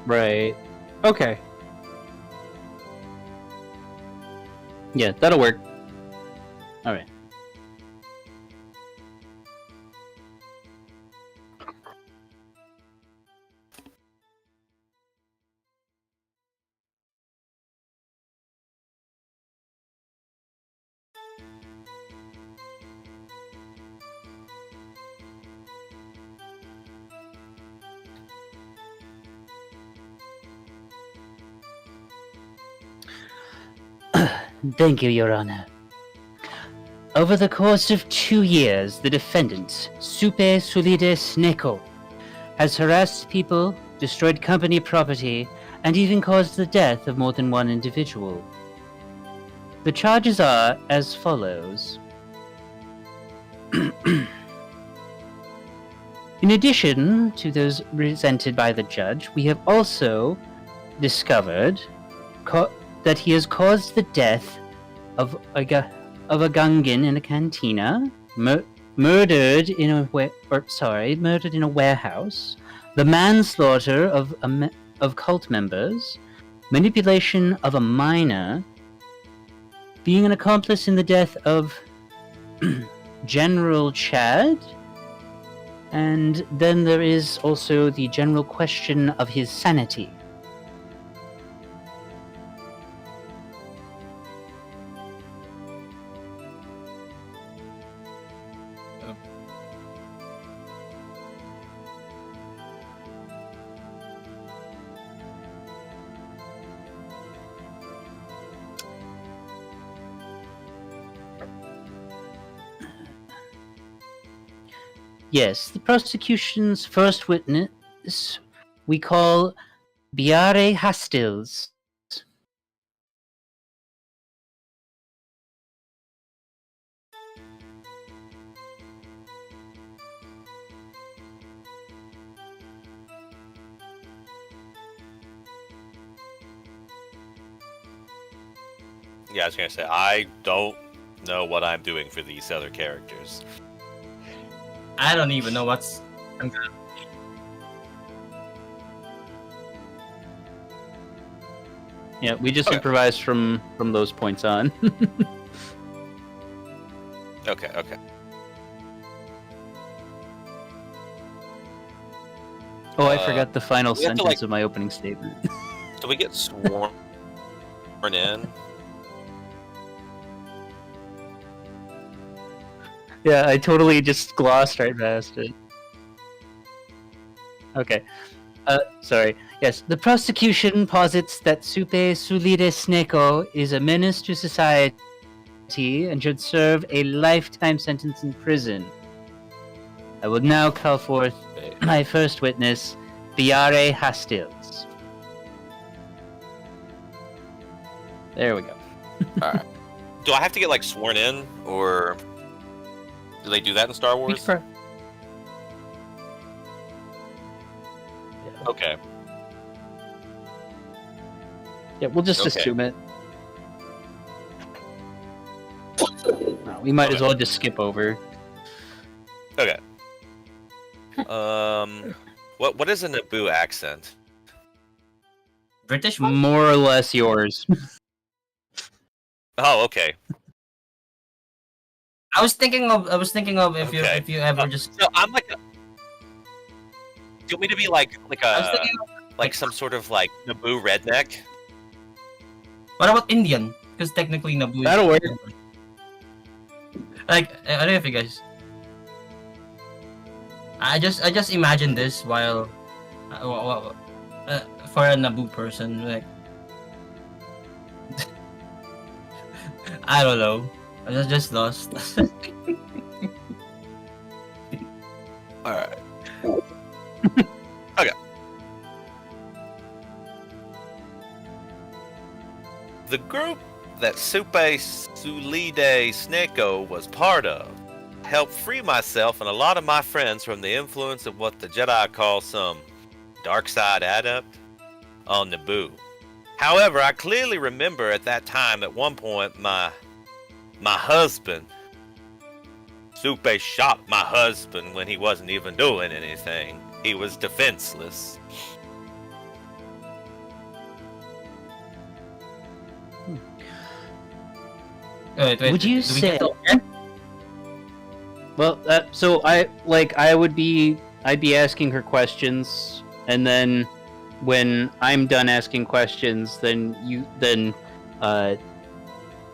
Right. Okay. Yeah, that'll work. All right. Thank you, Your Honor. Over the course of 2 years, the defendant, Supe Sulides Neko, has harassed people, destroyed company property, and even caused the death of more than one individual. The charges are as follows. In addition to those presented by the judge, we have also discovered that he has caused the death of a Gungan in a cantina, murdered in a warehouse, the manslaughter of cult members, manipulation of a minor, being an accomplice in the death of General Chad, and then there is also the general question of his sanity. Yes, the prosecution's first witness we call Biare Hastils. Yeah, I was gonna say, I don't know what I'm doing for these other characters. I don't even know what's. Yeah, we just Okay. improvise from those points on. Okay, okay. Oh, I forgot the final we have to, sentence like- of my opening statement. Do we get sworn in? Yeah, I totally just glossed right past it. Okay. Sorry. Yes, the prosecution posits that Supe Sulides Neko is a menace to society and should serve a lifetime sentence in prison. I will now call forth my first witness, Biare Hastils. There we go. Alright. Do I have to get like sworn in, or do they do that in Star Wars? Okay. Yeah, we'll just Okay. assume it. No, we might as well just skip over. Okay. What is a Naboo accent? British one? More or less yours. Oh, okay. I was thinking of if Okay. you ever just. So I'm like, do you want me to be like I was a thinking of, some sort of like Naboo redneck? what about Indian? Because technically Naboo. is- That'll work. Like I don't know if you guys. I just imagine this while, for a Naboo person, like I don't know. I was just lost. Alright. Okay. The group that Supe Sulide Sneko was part of helped free myself and a lot of my friends from the influence of what the Jedi call some dark side adept on Naboo. However, I clearly remember at that time at one point my husband, Supe shot my husband when he wasn't even doing anything. He was defenseless. Wait, Would you do we say? get to- yeah? Well, so I'd be asking her questions, and then when I'm done asking questions, then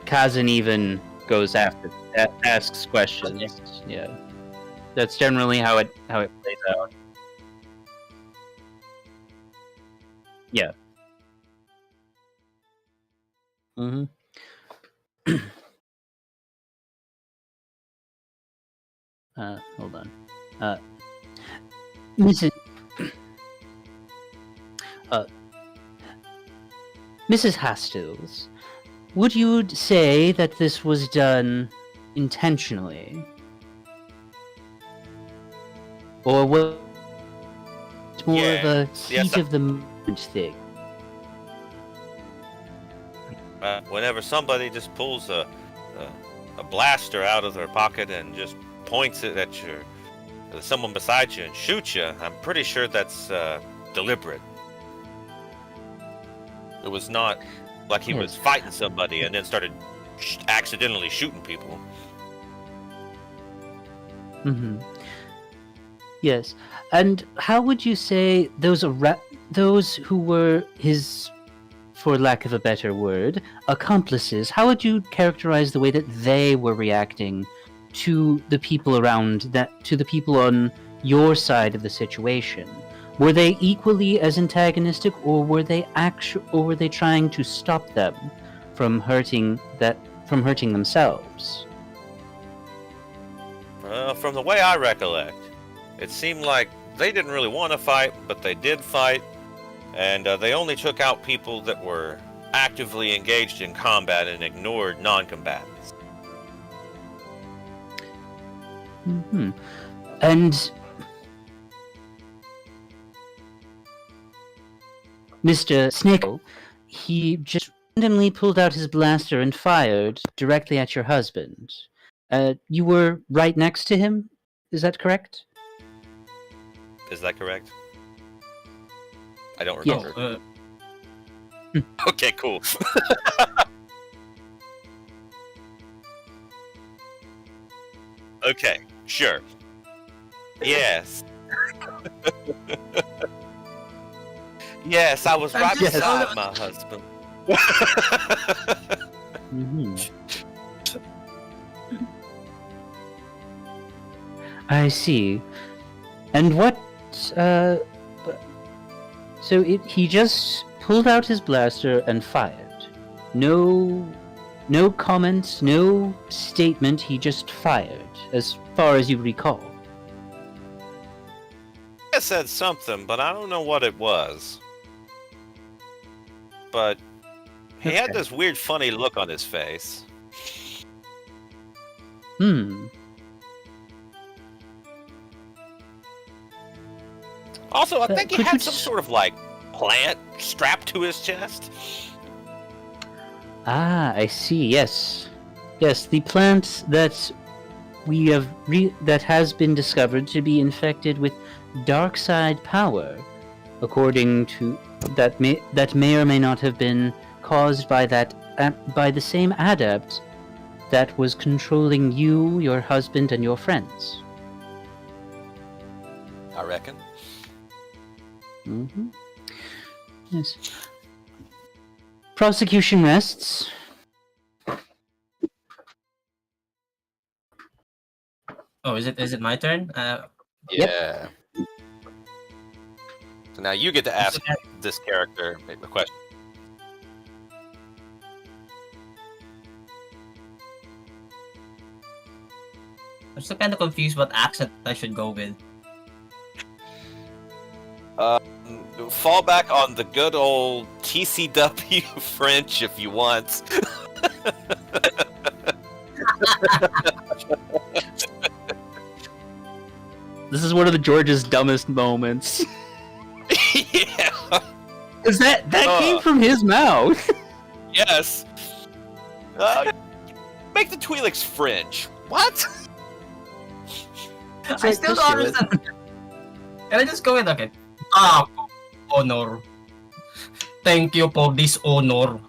Kazan even goes after, asks questions. Okay. Yeah, that's generally how it plays out. Yeah. Mm-hmm. Hold on. Mrs. Mrs. Hastings, would you say that this was done intentionally? Or was it more of a heat of the moment thing? Whenever somebody just pulls a blaster out of their pocket and just points it at someone beside you and shoots you, I'm pretty sure that's deliberate. It was not like he was fighting somebody and then started accidentally shooting people. Mm-hmm. Yes. And how would you say those who were his, for lack of a better word, accomplices, how would you characterize the way that they were reacting to the people to the people on your side of the situation? Were they equally as antagonistic, or were they trying to stop them from hurting themselves? From the way I recollect, it seemed like they didn't really want to fight, but they did fight, and they only took out people that were actively engaged in combat and ignored non-combatants. Mm-hmm. And Mr. Snako, he just randomly pulled out his blaster and fired directly at your husband. You were right next to him? Is that correct? Is that correct? I don't Yes. remember. Okay, cool. Okay, sure. Yes. Yes, I was right Yes. beside my husband. Mm-hmm. I see. And what, so he just pulled out his blaster and fired. No comments, no statement, he just fired, as far as you recall. I said something, but I don't know what it was. But He had this weird, funny look on his face. Also, I think he could had you some s- sort of like plant strapped to his chest. Ah, I see. Yes, yes. The plant that we have that has been discovered to be infected with dark side power, according to that may or may not have been caused by by the same adept that was controlling you, your husband, and your friends. I reckon. Mm-hmm. Yes. Prosecution rests. Oh, is it my turn? Yeah. So now you get to ask this character a question. I'm still kind of confused what accent I should go with. Fall back on the good old TCW French if you want. This is one of the George's dumbest moments. Yeah. Is that came from his mouth? Yes. Make the Twi'leks French. What? I still don't understand. Can I just go with okay? Honor. Thank you for this honor.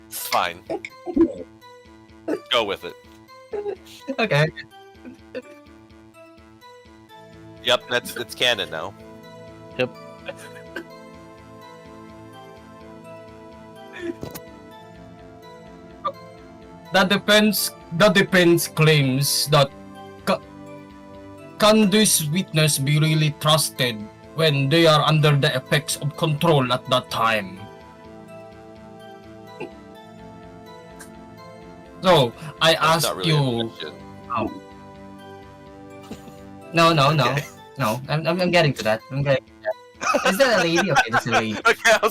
Fine. Go with it. Okay. Yep, it's canon now. Yep. The defense claims that can this witness be really trusted when they are under the effects of control at that time? So I That's ask not really a you. question. No. Okay. No. I'm getting to that. Is that a lady? Okay, that's a lady. Okay, I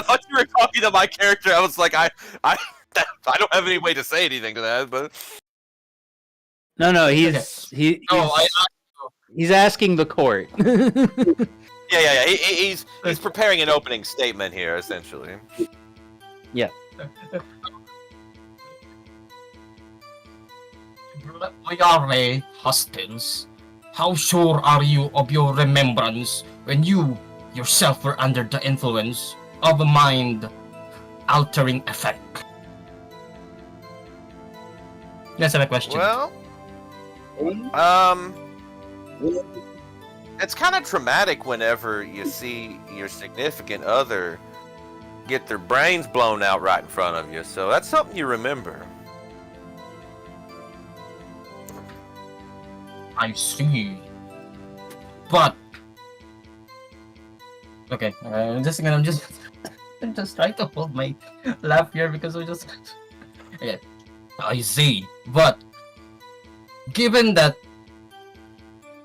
thought you were talking to my character. I was like, I don't have any way to say anything to that, but No, he's asking the court. yeah. He's preparing an opening statement here, essentially. We are hostiles. How sure are you of your remembrance when you yourself were under the influence of a mind-altering effect? That's my question. Well, it's kind of traumatic whenever you see your significant other get their brains blown out right in front of you. So that's something you remember. I see. But okay, I'm just I'm just trying to hold my laugh here because I'm just okay. I see. But given the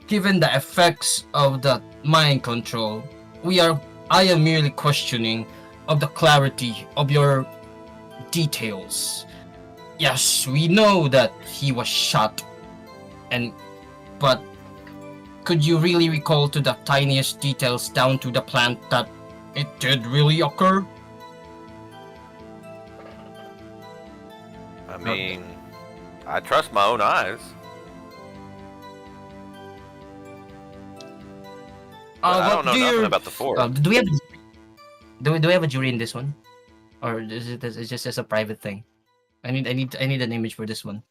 effects of the mind control, I am merely questioning of the clarity of your details. Yes, we know that he was shot, but could you really recall to the tiniest details down to the plant that it did really occur? I mean, I trust my own eyes. But I don't know nothing about the Force. Do we have a jury in this one, or is it just as a private thing? I need an image for this one.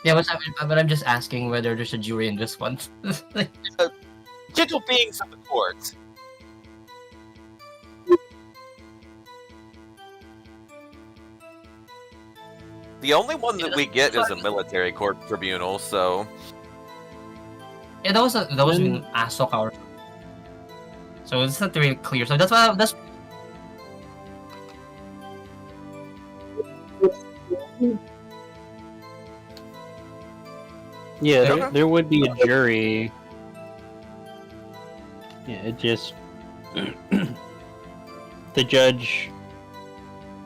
Yeah, but I'm just asking whether there's a jury in this one. Gentle beings of the court. The only one that we get is a military court tribunal, so Yeah, that was in Ahsoka, or so it's not really clear. So that's why Yeah, Okay. there would be a jury. Yeah, it just the judge,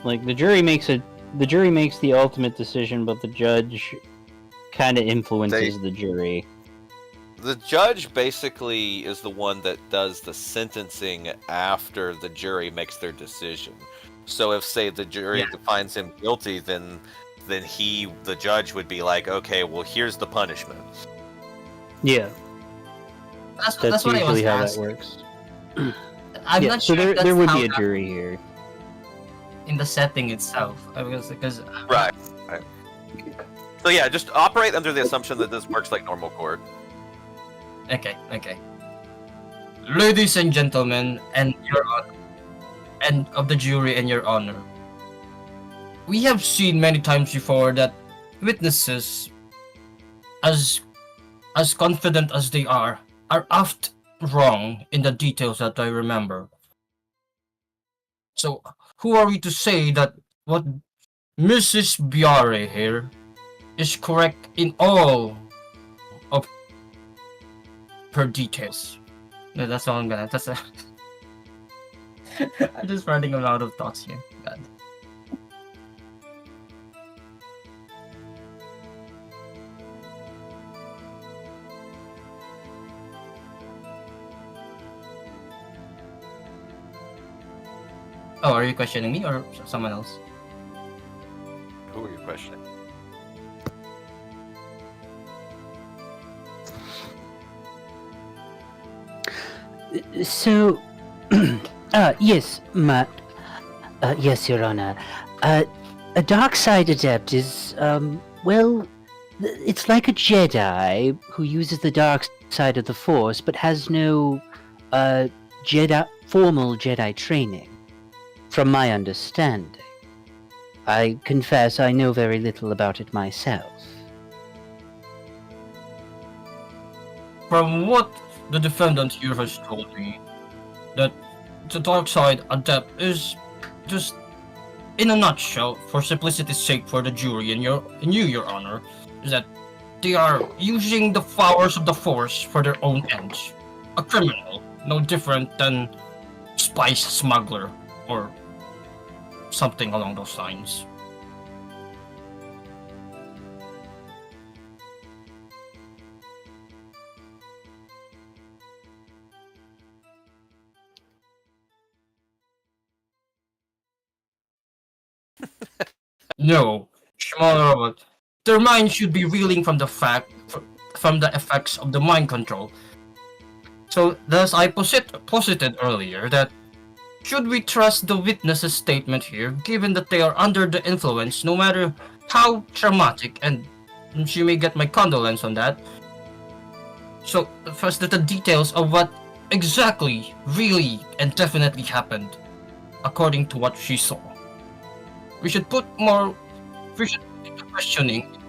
like the jury makes the ultimate decision, but the judge kind of influences the jury. The judge basically is the one that does the sentencing after the jury makes their decision. So if, say, the jury finds him guilty, then the judge would be like, okay, well, here's the punishment. Yeah, That's that's what I was usually how that asking. works. I'm Yeah, not so sure if there would that's be a how jury here. in the setting itself. Because Right. So yeah, just operate under the assumption that this works like normal court. Okay. Ladies and gentlemen, and your honor, and of the jury and your honor, we have seen many times before that witnesses, as confident as they are often wrong in the details that I remember. So, who are we to say that what Mrs. Biare here is correct in all of her details? No, that's all I'm gonna. I'm just running out of thoughts here. God. Oh, are you questioning me or someone else? Who are you questioning? So, yes, yes, Your Honor. A dark side adept is, well, it's like a Jedi who uses the dark side of the Force but has no, formal Jedi training, from my understanding. I confess I know very little about it myself. From what the defendant here has told me, that the dark side adept is just, in a nutshell, for simplicity's sake for the jury and you, Your Honor, is that they are using the powers of the Force for their own ends. A criminal, no different than spice smuggler or something along those lines. No, smaller robot. Their mind should be reeling from the effects of the mind control. So, thus I posited earlier that should we trust the witness's statement here, given that they are under the influence, no matter how traumatic, and she may get my condolence on that. So, first, the details of what exactly, really, and definitely happened, according to what she saw. We should put into questioning.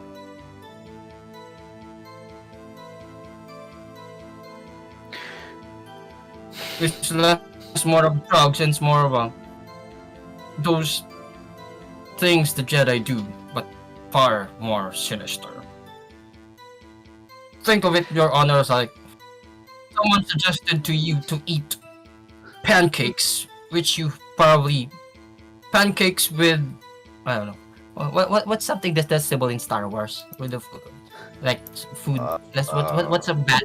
It's less more of drugs and it's more of those things the Jedi do, but far more sinister. Think of it, Your Honor, as like someone suggested to you to eat pancakes, which you probably pancakes with, I don't know, what's something that's testable in Star Wars with the like food. What's a bad?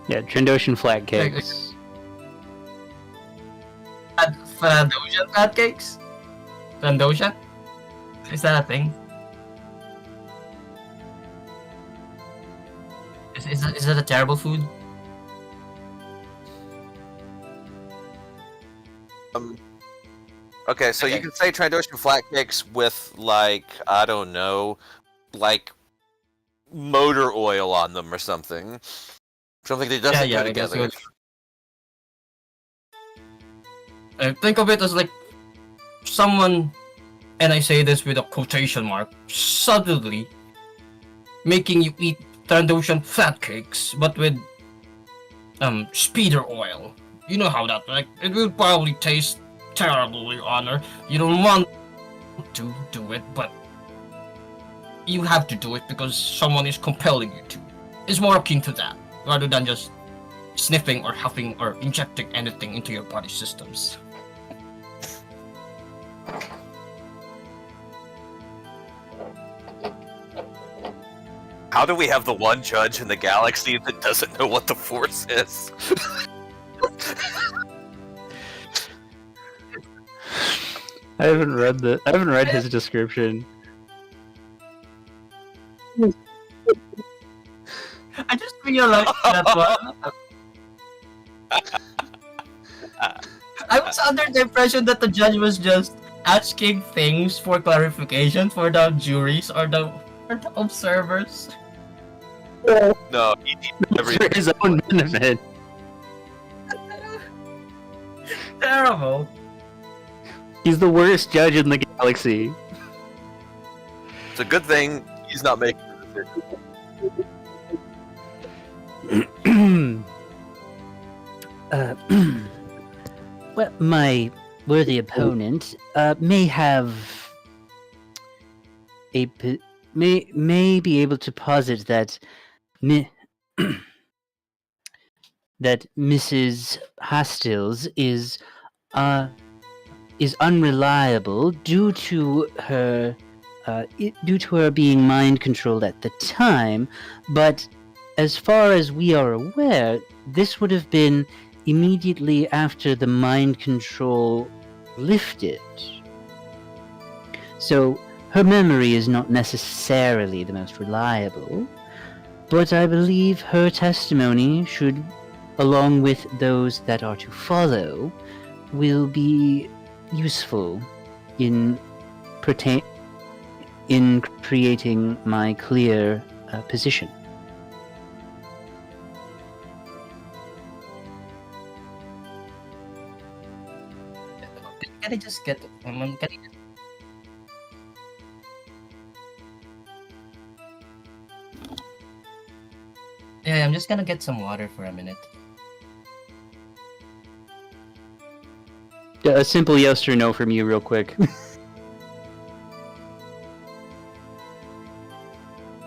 Yeah, Trandoshan flat cakes. Trandoshan pancakes? Trandoshan? Is that a thing? Is that a terrible food? Okay, so you can say Trandoshan flatcakes with, like, I don't know, like motor oil on them or something. Something that doesn't go together. Think of it as like someone, and I say this with a quotation mark, subtly making you eat Trandoshan flatcakes, but with speeder oil You know how that, like, it will probably taste terrible, Your Honor. You don't want to do it, but you have to do it because someone is compelling you to. It's more akin to that, rather than just sniffing or huffing or injecting anything into your body systems. How do we have the one judge in the galaxy that doesn't know what the Force is? I haven't read his description. I just realized that one. I was under the impression that the judge was just asking things for clarification for the juries or the observers. No, he needs For everything. his own benefit. Terrible. He's the worst judge in the galaxy. It's a good thing he's not making the decision. Well, my worthy opponent may have may be able to posit that that Mrs. Hastils is unreliable due to her being mind controlled at the time, but as far as we are aware, this would have been immediately after the mind control lifted. So her memory is not necessarily the most reliable, but I believe her testimony should, along with those that are to follow, will be useful in creating my clear position. Can I just get? Can I just... Yeah, I'm just gonna get some water for a minute. A simple yes or no from you, real quick.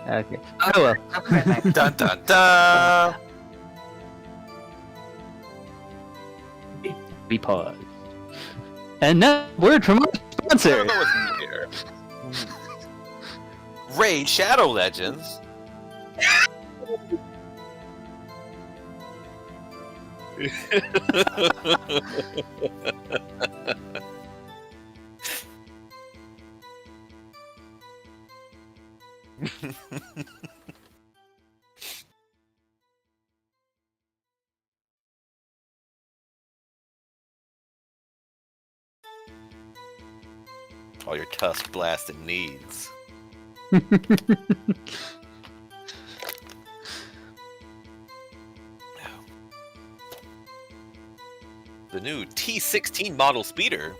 Okay. Oh well. I'll be right back. Dun dun dun! We pause. And now, word from our sponsor. I don't know what's here. Raid Shadow Legends. All your tusk blasting needs. The new T16 model speeder.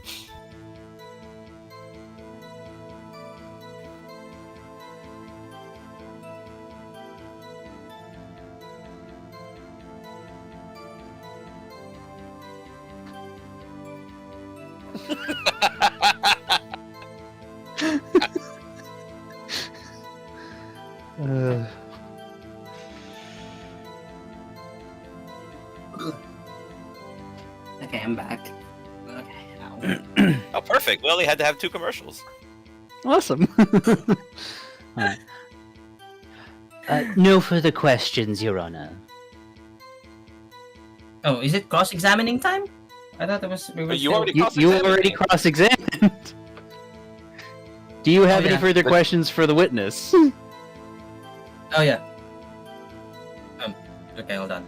Okay, I'm back. Okay. Oh, perfect. We only had to have 2 commercials. Awesome. Alright. No further questions, Your Honor. Oh, is it cross-examining time? I thought it was. We were You still... already You already cross-examined. Do you have Oh, any yeah. further questions for the witness? Oh yeah. Okay, hold on.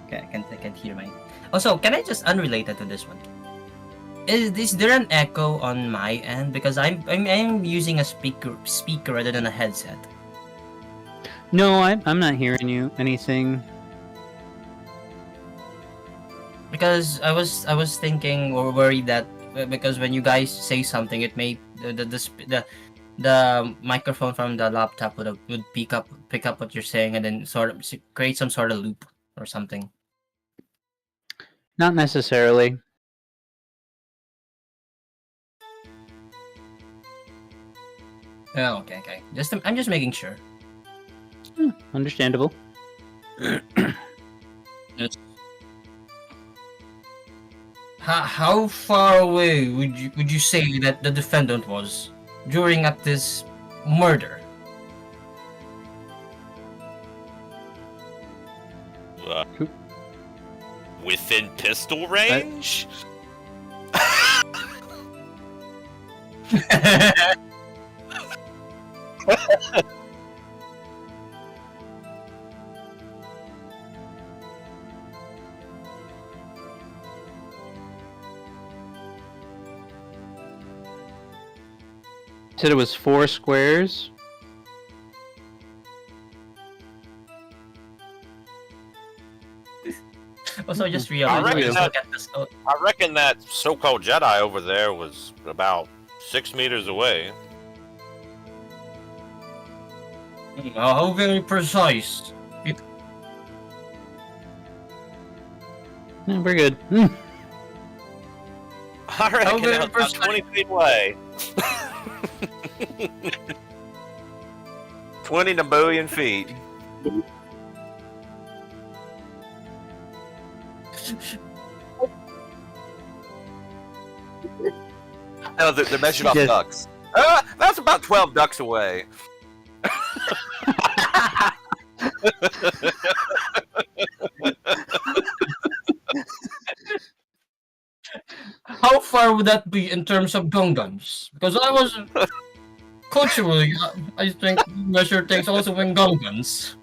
Okay, I can't hear mine. Also, can I just unrelated to this one? Is there an echo on my end because I'm using a speaker rather than a headset? No, I'm not hearing you. Anything? Because I was thinking or worried that because when you guys say something, it may the microphone from the laptop would pick up what you're saying and then sort of create some sort of loop or something. Not necessarily. Oh, okay. I'm just making sure. Understandable. How far away would you say that the defendant was during at this murder? Within pistol range? Said it was 4 squares. Also, I just realized. I reckon that so-called Jedi over there was about 6 meters away. How very precise. Yeah, we're good. I reckon very it was about precise. 20 feet away. 20 to billion feet. No, they're measured off Yes. ducks. That's about 12 ducks away. How far would that be in terms of guns? Because I was culturally, I think measure things also in guns.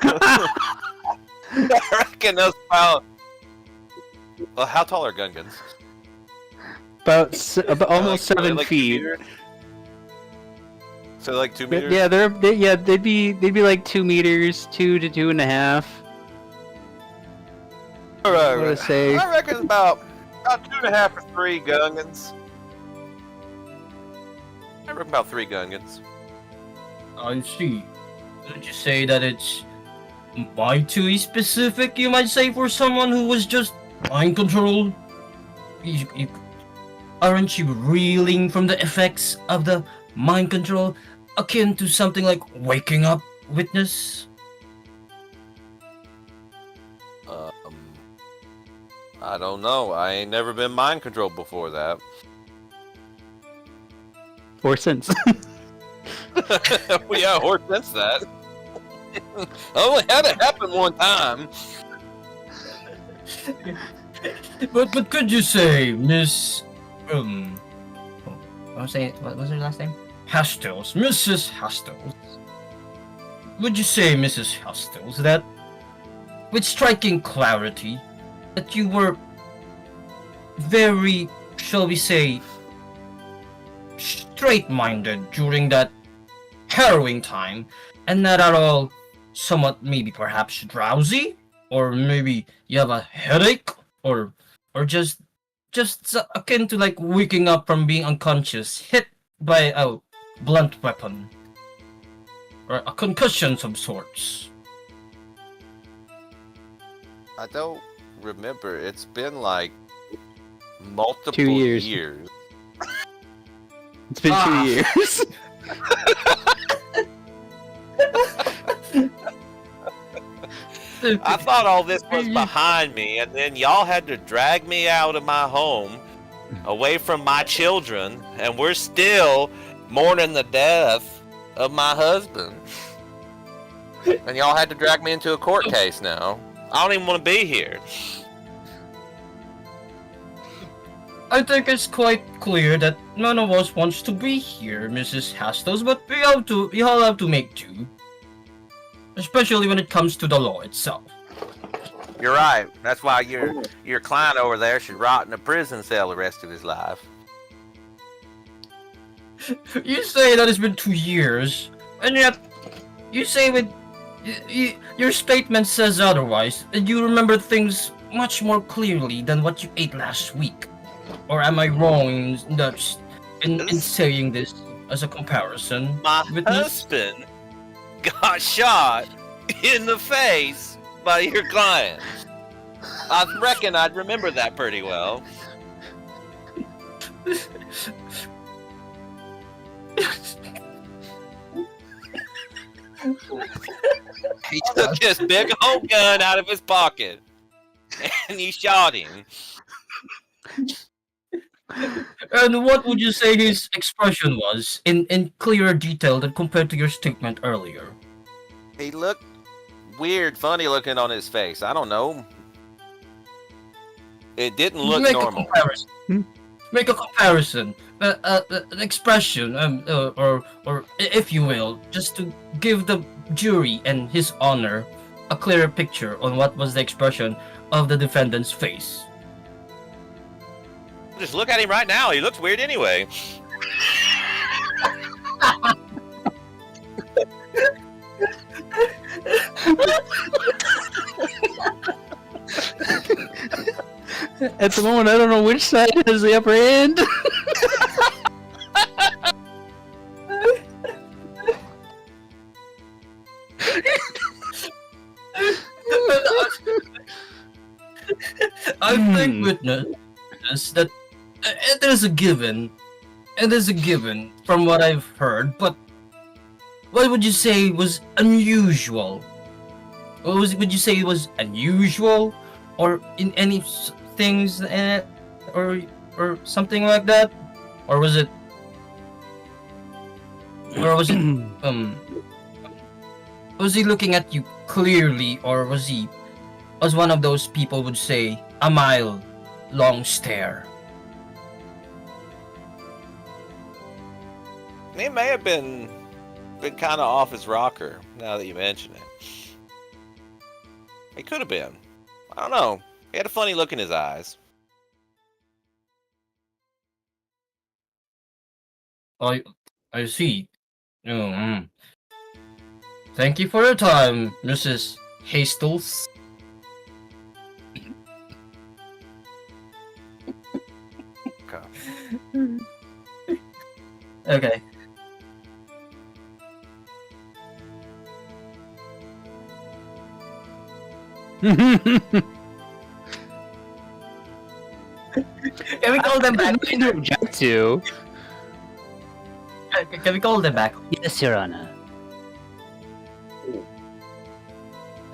I reckon that's about. Well, how tall are Gungans? About almost Like, 7 like 2 feet. meters? So like 2 meters? Yeah, they'd be like 2 meters, 2 to 2.5. Right, What to say? I reckon it's about 2.5 or 3 Gungans. I reckon about 3 Gungans. I see. Would you say that it's too specific, you might say, for someone who was just mind controlled? Aren't you reeling from the effects of the mind control, akin to something like waking up witness? I don't know. I ain't never been mind controlled before that. Or since. Well, yeah, or since that. I only had it happen one time. But could you say, Miss what was her last name? Hastels, Mrs. Hastels. Would you say, Mrs. Hastels, that with striking clarity, that you were very, shall we say, straight-minded during that harrowing time, and not at all somewhat maybe perhaps drowsy, or maybe you have a headache, or just akin to like waking up from being unconscious, hit by a blunt weapon, or a concussion of some sorts? I don't remember. It's been like multiple 2 years. years. It's been 2 years. I thought all this was behind me, and then y'all had to drag me out of my home, away from my children, and we're still mourning the death of my husband. And y'all had to drag me into a court case now. I don't even want to be here. I think it's quite clear that none of us wants to be here, Mrs. Hastels, but we all have to make do. Especially when it comes to the law itself. You're right. That's why your client over there should rot in a prison cell the rest of his life. You say that it's been 2 years, and yet you say with your statement says otherwise, and you remember things much more clearly than what you ate last week. Or am I wrong in saying this as a comparison? My Witness? husband got shot in the face by your client. I reckon I'd remember that pretty well. He took this big old gun out of his pocket and he shot him. And what would you say his expression was in clearer detail than compared to your statement earlier? He looked weird, funny looking on his face. I don't know. It didn't look Make normal. A comparison. Make a comparison. An expression, or if you will, just to give the jury and his honor a clearer picture on what was the expression of the defendant's face. Just look at him right now. He looks weird anyway. At the moment, I don't know which side has the upper hand. I think witness that it is a given. It is a given from what I've heard, but what would you say was unusual? Would you say it was unusual, or in any things, or something like that, or was it was he looking at you clearly, or was he one of those people would say a mile long stare? He may have been kind of off his rocker, now that you mention it. He could have been. I don't know. He had a funny look in his eyes. I see. Thank you for your time, Mrs. Hastles. Okay. Can we call them back? I don't object to. Can we call them back? Yes, Your Honor.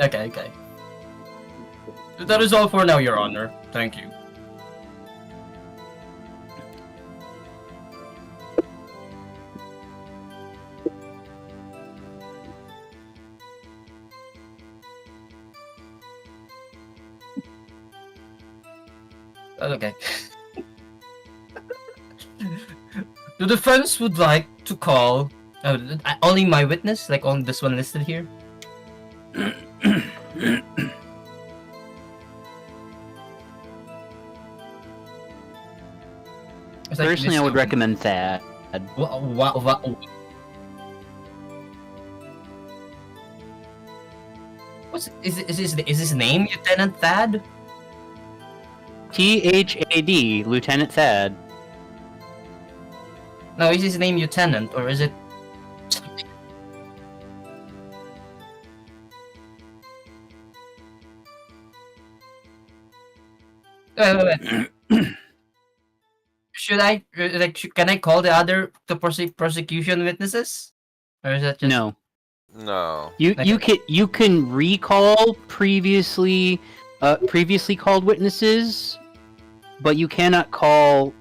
Okay. That is all for now, Your Honor. Thank you. Okay. The defense would like to call only my witness, like on this one listed here. Personally, I would recommend Thad. Is his name Lieutenant Thad? THAD, Lieutenant Thad. No, is his name Lieutenant, or is it? Wait. Should I can I call the prosecution witnesses, or is that just No. No. You can recall previously called witnesses, but you cannot call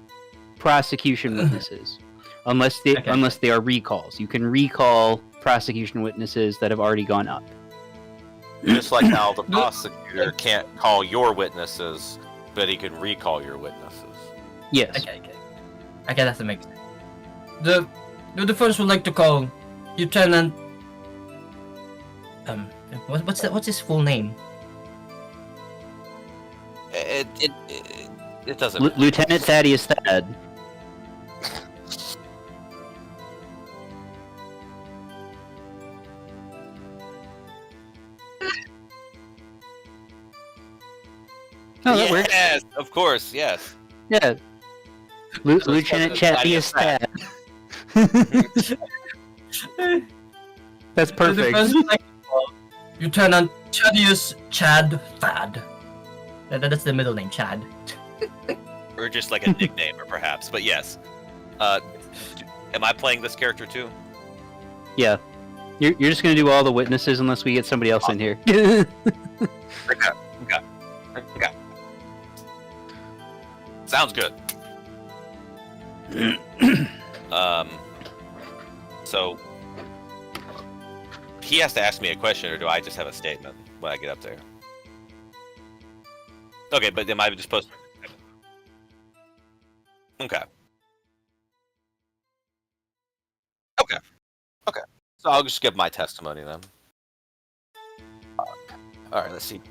prosecution witnesses unless they are recalls. You can recall prosecution witnesses that have already gone up. Just like how the prosecutor can't call your witnesses, but he can recall your witnesses. Yes. Okay, that makes sense. The defense would like to call Lieutenant. What's his full name? It doesn't matter. Lieutenant Thaddeus Thad. Oh, that works. Yes, of course, yes. Yeah. Lieutenant Thaddeus Thad. That's The perfect. defense would like to call Lieutenant Thaddeus Chad Thad. That's the middle name, Chad. Or just like a nickname, or perhaps. But yes. Am I playing this character too? Yeah. You're just gonna do all the witnesses unless we get somebody else in here. Okay. Sounds good. So he has to ask me a question, or do I just have a statement when I get up there? Okay, but am I just supposed to... Okay. So I'll just give my testimony then. Alright, let's see.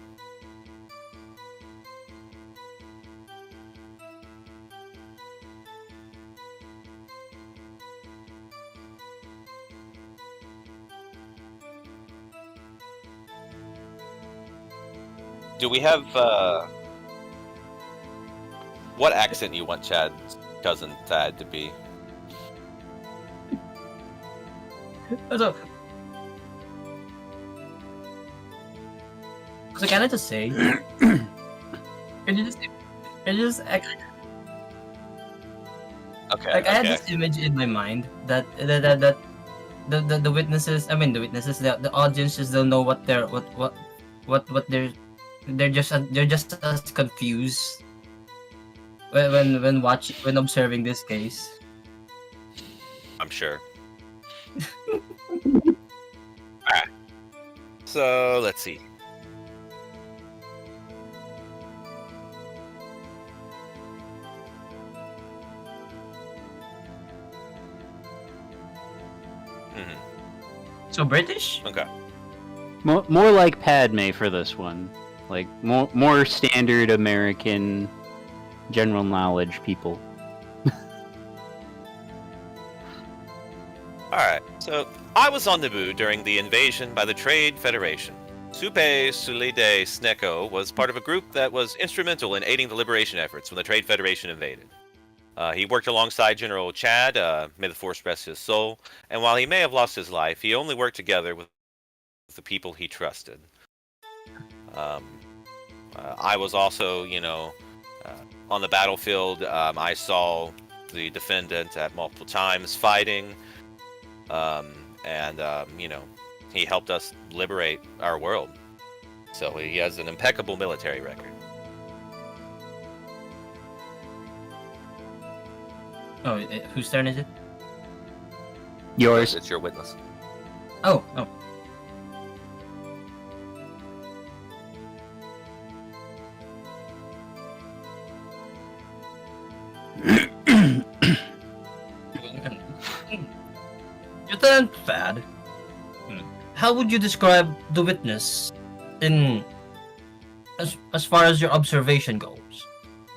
Do we have, what accent you want Chad's cousin Thad to be? So can I just say? Can you just actually, Okay. like, I had this image in my mind that the witnesses, the audience just don't know what they're they're just as confused when observing this case. I'm sure. Alright. So, let's see. So British? Okay. More like Padme for this one. Like more standard American general knowledge people. Alright, so I was on Naboo during the invasion by the Trade Federation. Supe Sulide Sneko was part of a group that was instrumental in aiding the liberation efforts when the Trade Federation invaded. He worked alongside General Chad, may the Force rest his soul, and while he may have lost his life, he only worked together with the people he trusted. I was also, on the battlefield. I saw the defendant at multiple times fighting, and he helped us liberate our world. So he has an impeccable military record. Oh, whose turn is it? Yours. It's your witness. Oh. Lieutenant Fad, how would you describe the witness in as far as your observation goes?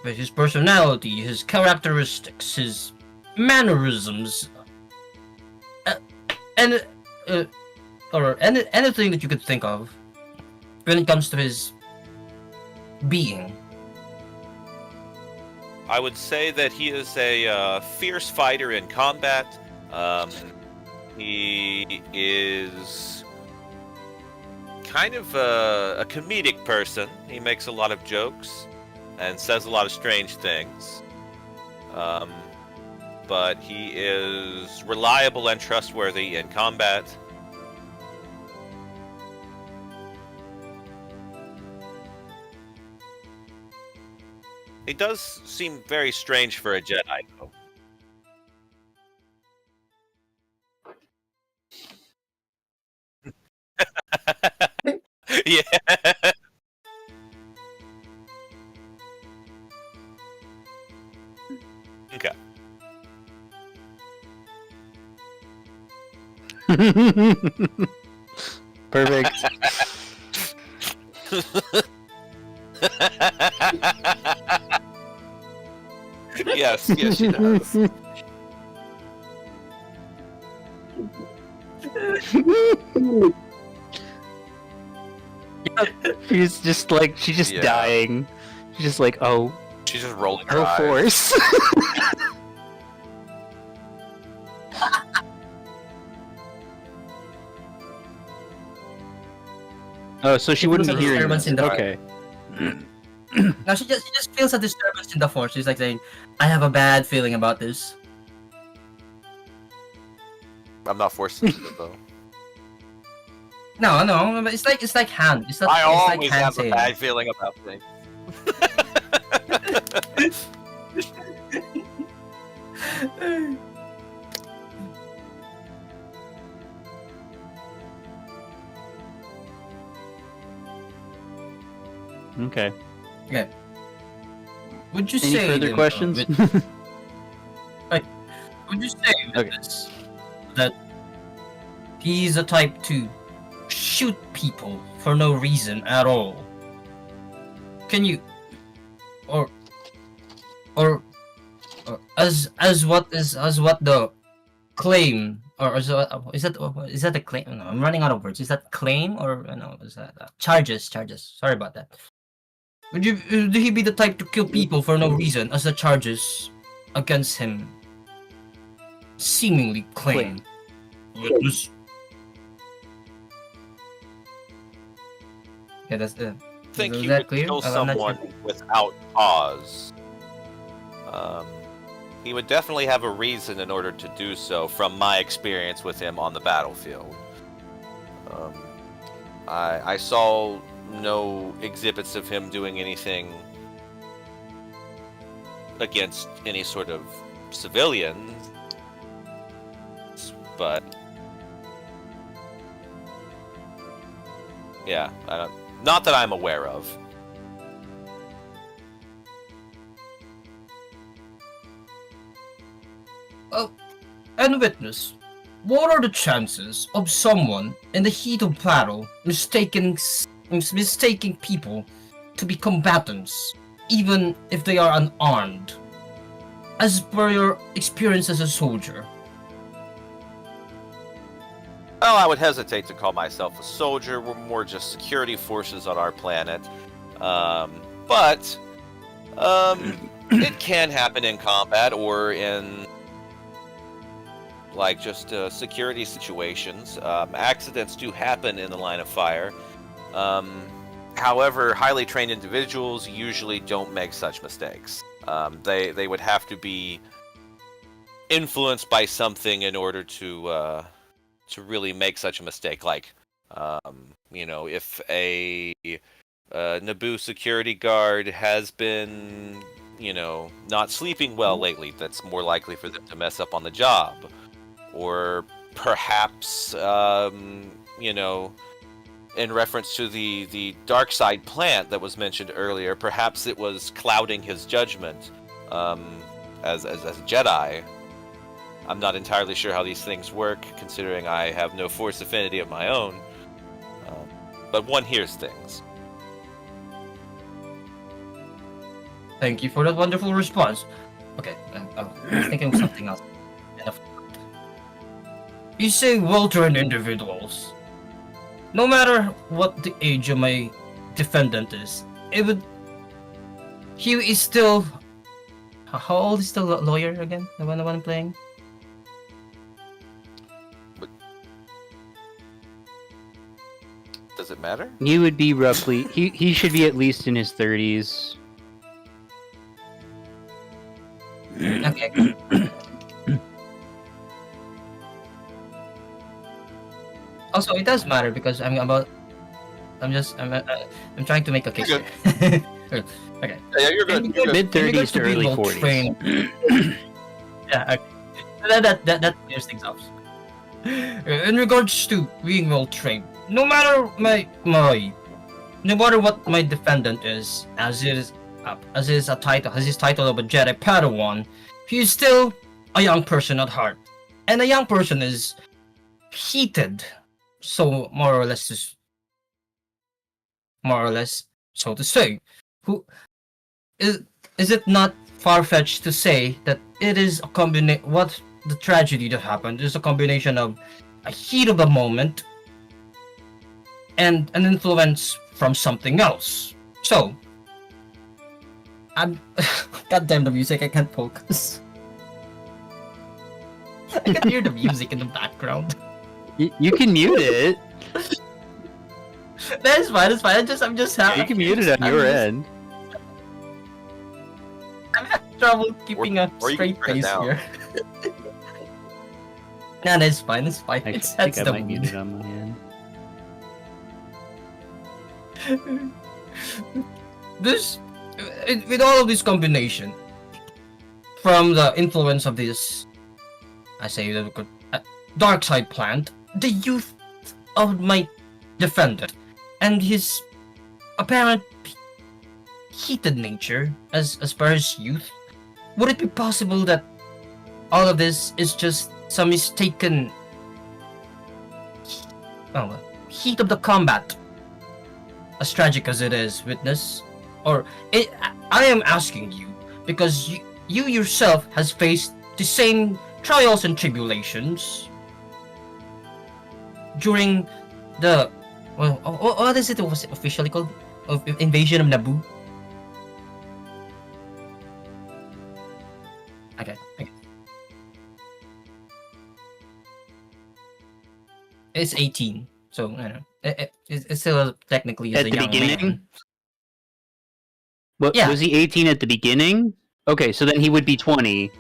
With his personality, his characteristics, his mannerisms, or anything that you could think of when it comes to his being. I would say that he is a fierce fighter in combat. He is kind of a comedic person. He makes a lot of jokes and says a lot of strange things. But he is reliable and trustworthy in combat. He does seem very strange for a Jedi, though. Yeah. Okay. Perfect. Yes, she does. She's just Yeah. dying. She's just like, oh, She's just rolling her oh, eyes. Force. Oh, so she wouldn't be hearing Disturbance this. in the- Okay. Now she just feels a disturbance in the force. She's like saying, "I have a bad feeling about this." I'm not forced into it though. No, but it's like hand. It's not. I it's like always hand have a saying. bad feeling about things. Okay. Would you Any say further then, questions? Would you say Okay. that he's a type to shoot people for no reason at all? Can you, or as what the claim, or is that the claim? No, I'm running out of words. Is that claim or no? Is that charges? Sorry about that. Would he be the type to kill people for no reason, as the charges against him seemingly claim? Witness. Yeah, that's I think is he that would clear? kill I'm not someone sure. without cause. He would definitely have a reason in order to do so, from my experience with him on the battlefield. I saw no exhibits of him doing anything against any sort of civilian, but yeah, not that I'm aware of. Oh, and witness, what are the chances of someone in the heat of battle mistaking people to be combatants, even if they are unarmed, as per your experience as a soldier? Well, I would hesitate to call myself a soldier. We're more just security forces on our planet. But it can happen in combat or in like just security situations. Accidents do happen in the line of fire. However, highly trained individuals usually don't make such mistakes. They would have to be influenced by something in order to really make such a mistake. Like, if a Naboo security guard has been, not sleeping well lately, that's more likely for them to mess up on the job. Or perhaps, in reference to the dark side plant that was mentioned earlier, perhaps it was clouding his judgment as a Jedi. I'm not entirely sure how these things work, considering I have no force affinity of my own. But one hears things. Thank you for that wonderful response. Okay, I was thinking of something else. You say well-trained individuals. No matter what the age of my defendant is, he is still. How old is the lawyer again? The one I'm playing? Does it matter? He would be roughly. He should be at least in his 30s. Okay. Also, it does matter because I'm trying to make a case. You're here. Okay. Yeah, you're good. You're good. Mid 30s to early well 40s. trained- yeah, okay. That clears things up. In regards to being well trained, no matter no matter what my defendant is, as his title of a Jedi Padawan, he is still a young person at heart, and a young person is heated. So more or less, so to say, who is it not far-fetched to say that it is a what the tragedy that happened is a combination of a heat of the moment and an influence from something else. So, God damn the music, I can't focus. I can hear the music in the background. You can mute it. That's fine. I'm just You can mute it on your end. trouble keeping a or you can straight turn it face down. here. Nah, it's fine. It's fine. I It think sets I the might mute mood. it on my end. This, with all of this combination, from the influence of this, I say the dark side plant, the youth of my defendant, and his apparent heated nature as per his youth, would it be possible that all of this is just some mistaken heat of the combat, as tragic as it is, witness? Or I am asking you because you yourself has faced the same trials and tribulations during the what is it officially called? Of invasion of Naboo. Okay. It's 18, so I don't know. It's still technically as At a the young beginning? man. What, Yeah. was he 18 at the beginning? Okay, so then he would be 20.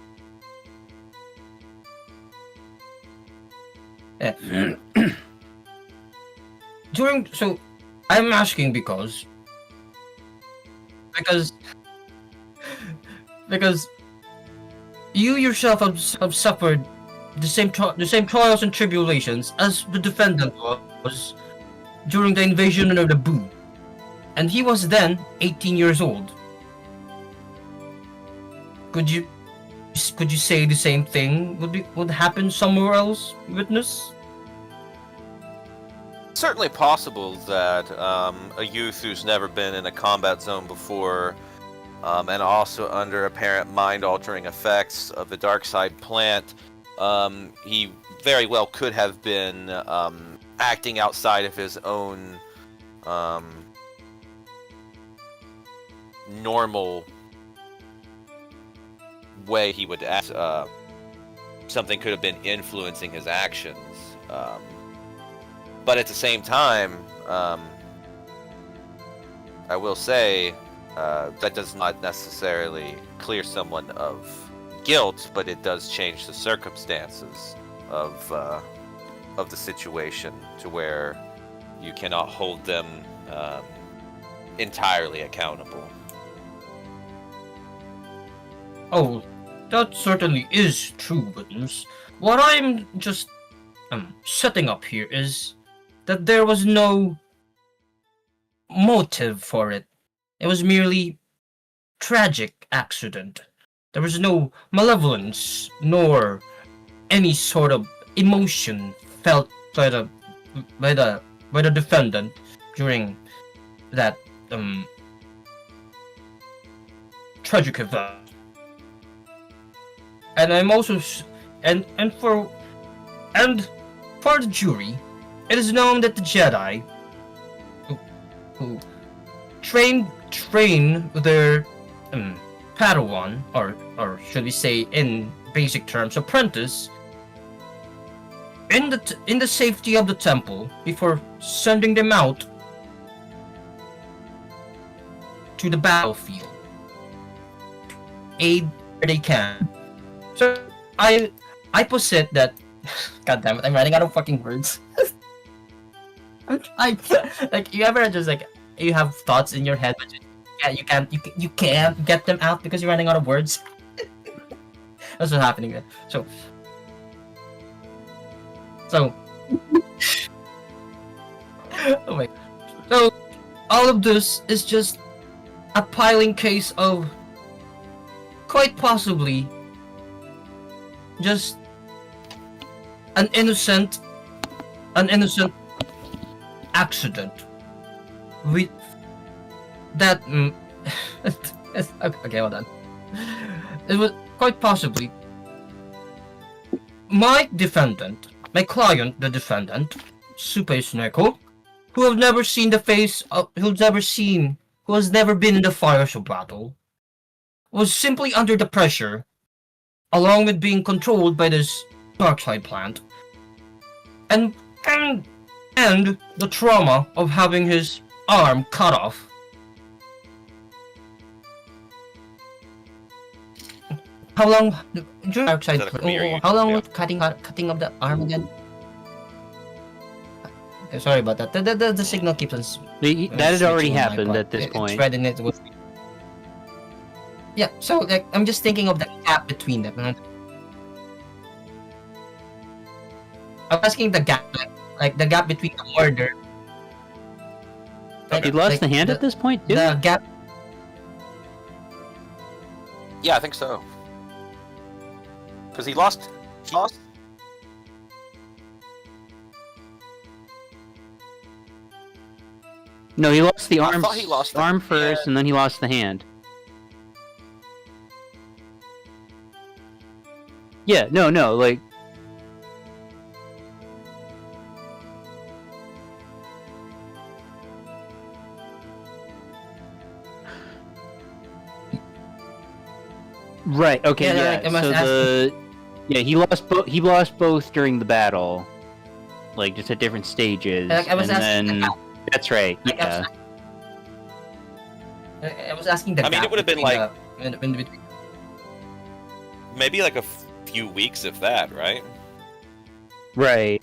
So I'm asking because you yourself have suffered the same trials and tribulations as the defendant was during the invasion of the Boo, and he was then 18 years old. Could you say the same thing would happen somewhere else, witness? Certainly possible that a youth who's never been in a combat zone before, and also under apparent mind-altering effects of the dark side plant, he very well could have been acting outside of his own normal way he would act. Something could have been influencing his actions. But at the same time, I will say that does not necessarily clear someone of guilt, but it does change the circumstances of the situation to where you cannot hold them entirely accountable. Oh, that certainly is true, witness. What I'm just setting up here is that there was no motive for it. It was merely tragic accident. There was no malevolence nor any sort of emotion felt by the defendant during that tragic event. And I'm also and for the jury, it is known that the Jedi who train their Padawan, or should we say in basic terms, apprentice, in the safety of the temple before sending them out to the battlefield, aid where they can. So I posit that. God damn it! I'm running out of fucking words. I like, you ever just like you have thoughts in your head, but you can't get them out because you're running out of words. That's what's happening there. So oh my. So all of this is just a piling case of quite possibly just an innocent accident with that okay, hold on. It was quite possibly my client, the defendant, Super Sneko, who has never been in the fires of battle, was simply under the pressure, along with being controlled by this dark side plant, and the trauma of having his arm cut off. How long? During dark side. Is that for me or you? How long Yeah. was cutting of the arm again? Sorry about that. The signal keeps on. That had already switching on my happened part. at this It's point. red and it was. Yeah, so like I'm just thinking of the gap between them. I'm asking the gap, like the gap between the murder. Okay. He lost Like, the hand at this point, too? The gap. Yeah, I think so. Because he lost. No, he lost the I arm, thought he lost the arm first, and then he lost the hand. Yeah, no, like... Right, okay, Yeah, yeah, like, I must so ask- the... Yeah, he lost both during the battle. Like, just at different stages, Like, I was and asking the then... gap. That's right, Like, yeah. I was asking the I mean, gap it would have been between like- in between. Maybe like a few weeks, if that, right? Right.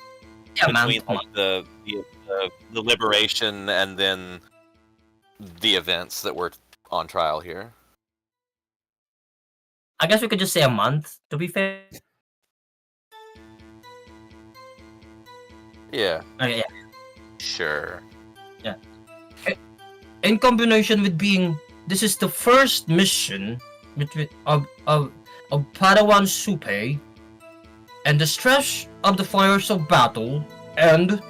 Yeah, man. Between like, the liberation and then the events that were on trial here. I guess we could just say a month, to be fair. Yeah, Okay, yeah. sure. In combination with being this is the first mission between of Padawan Supe and the stress of the fires of battle and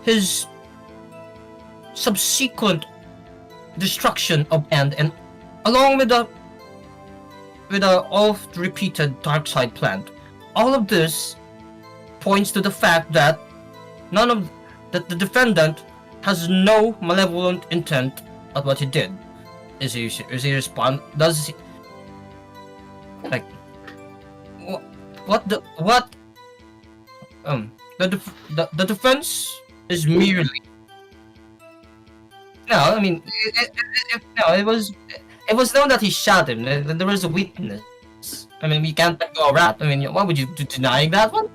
his subsequent destruction of End, and along with the oft repeated dark side plant, all of this points to the fact that the defendant has no malevolent intent at what he did. Is he respond? Does he like what the defense is merely no. I mean, it was known that he shot him. There was a witness. I mean, we can't go around. I mean, why would you denying that one?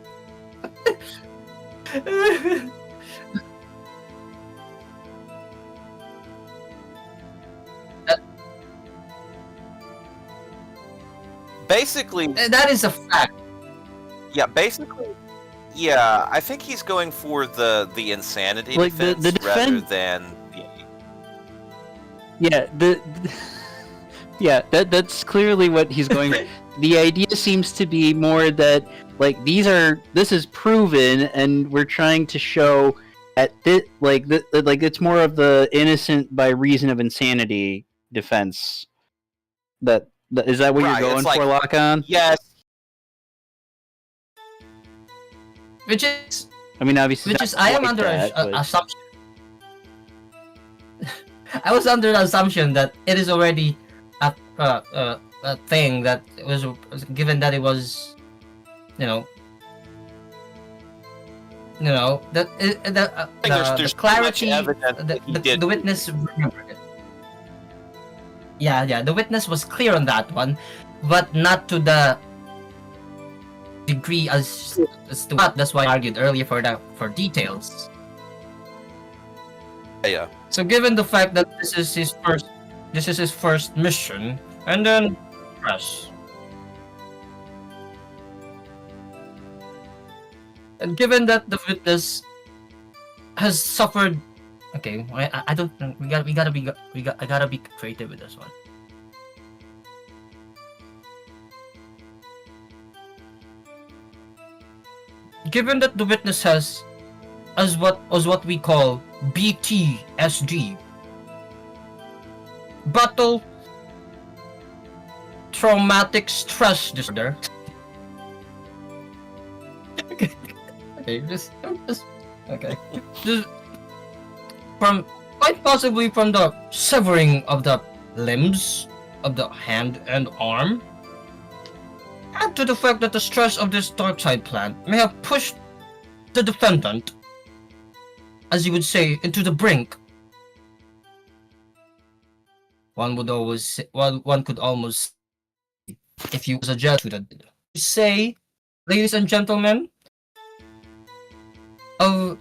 Basically, That is a fact. yeah. Basically, yeah. I think he's going for the insanity Like, the defense rather defend- than. Yeah, yeah, that's clearly what he's going. The idea seems to be more that like this is proven, and we're trying to show at this like it's more of the innocent by reason of insanity defense. Is that what Right, you're going it's like- for, Lock-On? Yes. Which is I mean, obviously, Which not is, I am quite under that, a but- assumption. I was under the assumption that it is already a thing that was given that it was, that There's the too much clarity, evidence that he did. the witness remembered it. Yeah, the witness was clear on that one, but not to the degree as to what. That's why I argued earlier for details. Yeah. So given the fact that this is his first mission, and then press. And given that the witness has suffered, okay, I don't. I gotta be creative with this one. Given that the witness has, as what we call BTSD, battle traumatic stress disorder. Okay, just okay. Just from quite possibly from the severing of the limbs of the hand and arm. Add to the fact that the stress of this dark side plant may have pushed the defendant, as you would say, into the brink. One could almost if you was a judge, say, ladies and gentlemen, of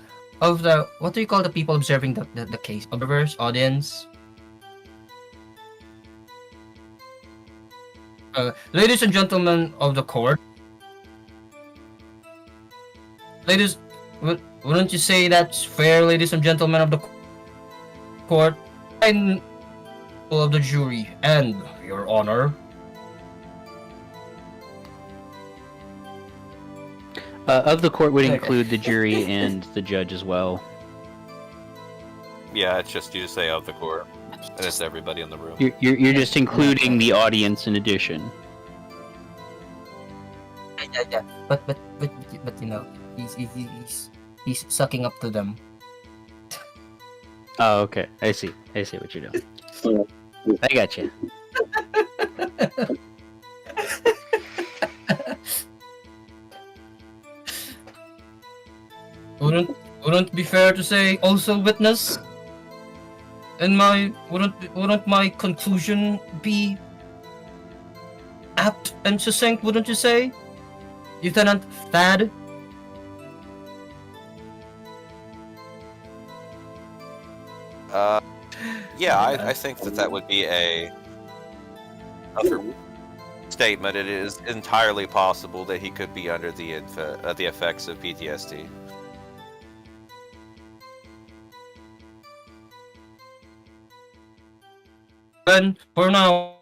the, what do you call the people observing the case? Observers, audience. Ladies and gentlemen of the court. Ladies, wouldn't you say that's fair, ladies and gentlemen of the court and of the jury and your honor? Of the court would Okay. include the jury and the judge as well. Yeah, it's just you say of the court, and it's everybody in the room. You're just including the audience in addition. Yeah. But you know, he's sucking up to them. Oh, okay. I see what you're doing. I got you. Wouldn't it be fair to say also witness? And wouldn't my conclusion be apt and succinct? Wouldn't you say, Lieutenant Thad? Yeah, I think that would be a fair statement. It is entirely possible that he could be under the effects of PTSD. Then for now,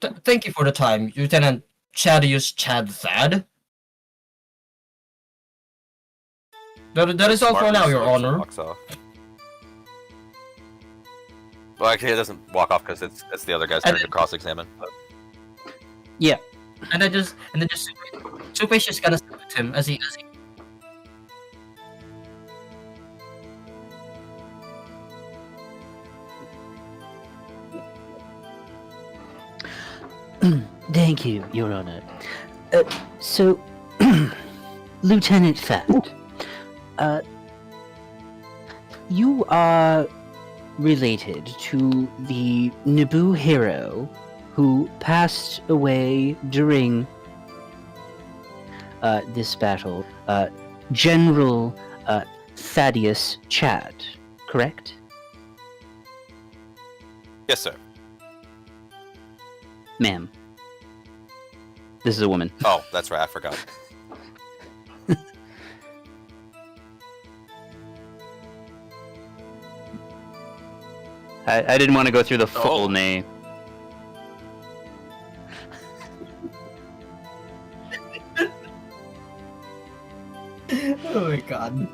thank you for the time, Lieutenant Chadius Chad Thad. That is all for now, Your Honor. Walks off. Well, actually, it doesn't walk off because it's the other guy's turn to cross-examine. But... Yeah. And then just Supei's just gonna sit with him as he Thank you, Your Honor. So, Lieutenant Thad, you are related to the Naboo hero who passed away during this battle, General Thaddeus Chad, correct? Yes, sir. Ma'am. This is a woman. Oh, that's right. I forgot. I didn't want to go through the full name. Oh my god.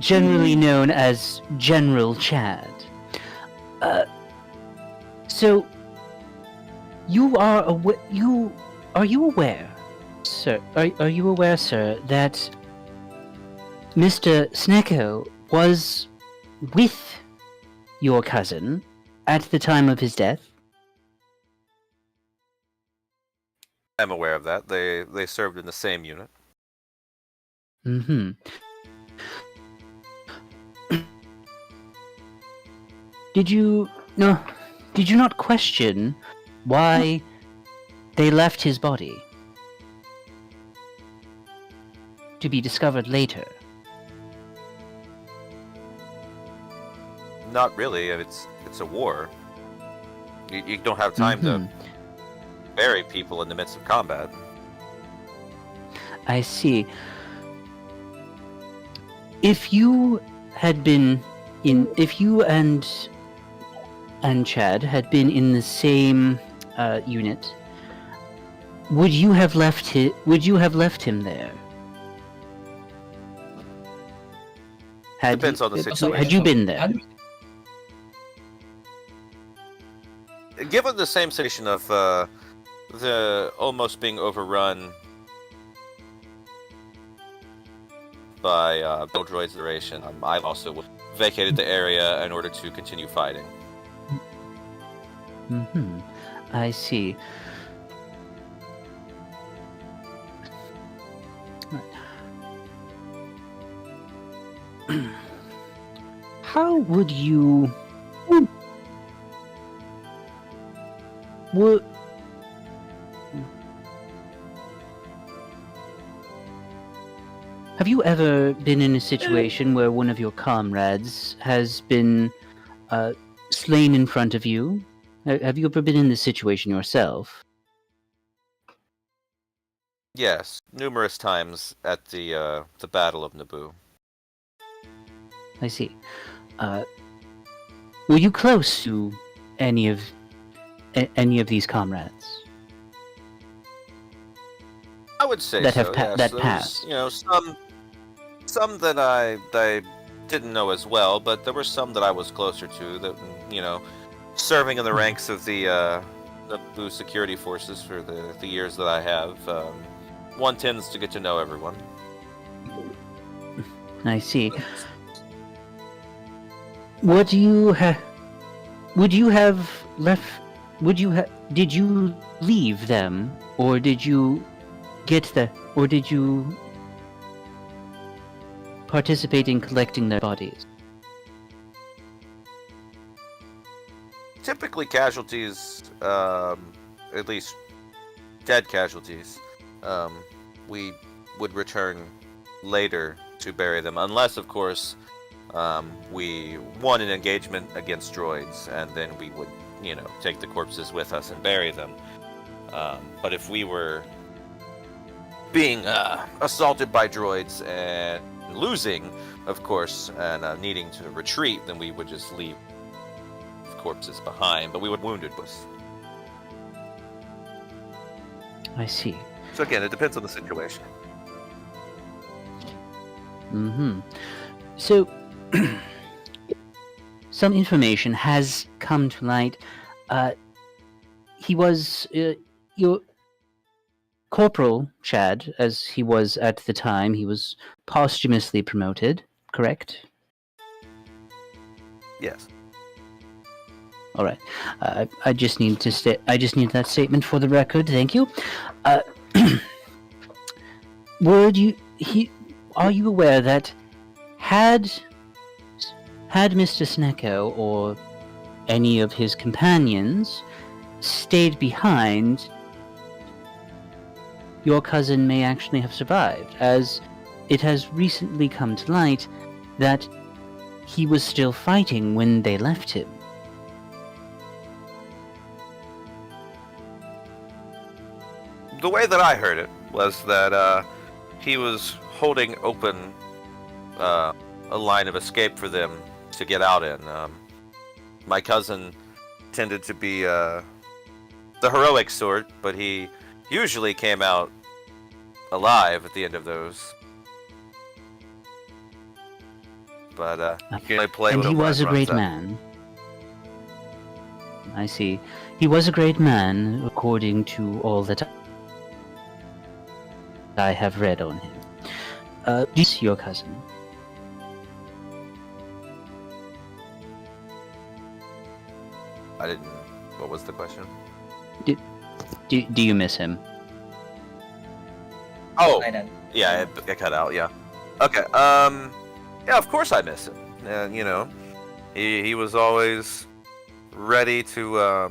Generally known as General Chad. So, are you aware, sir? Are you aware, sir, that Mr. Snecko was with your cousin at the time of his death? I'm aware of that. They served in the same unit. Mm-hmm. Did you not question why they left his body to be discovered later? Not really. It's a war. You don't have time to bury people in the midst of combat. I see. If you and Chad had been in the same unit, would you have left him there? Depends on the situation. Had you been there? Given the same situation of the almost being overrun by Bill Droid's duration, I've also vacated the area in order to continue fighting. I see. How would you... Have you ever been in a situation where one of your comrades has been slain in front of you? Have you ever been in this situation yourself? Yes, numerous times at the Battle of Naboo. I see. Were you close to any of these comrades? I would say That have so. pa- Yes. that There's, passed. some that I didn't know as well, but there were some that I was closer to that serving in the ranks of the Naboo security forces for the years that I have. One tends to get to know everyone. I see. Did you leave them, or did you participate in collecting their bodies? Typically, casualties, at least dead casualties, we would return later to bury them, unless, of course, we won an engagement against droids, and then we would, take the corpses with us and bury them. But if we were being assaulted by droids and losing, of course, and needing to retreat, then we would just leave corpses behind, but we would wounded was. I see. So again, it depends on the situation. Mm-hmm. So, some information has come to light. He was your Corporal Chad, as he was at the time. He was posthumously promoted, correct? Yes. All right. I just need I just need that statement for the record. Thank you. Are you aware that had Mr. Snecko or any of his companions stayed behind, your cousin may actually have survived, as it has recently come to light that he was still fighting when they left him. The way that I heard it was that he was holding open a line of escape for them to get out in. My cousin tended to be the heroic sort, but he usually came out alive at the end of those. But you can only play and with he him when was it a great runs out. man. I see. He was a great man, according to all that I have read on him. This your cousin. I didn't. What was the question? Do you miss him? Oh, I don't. yeah, it cut out. Yeah. Okay. Yeah, of course I miss him. He was always ready to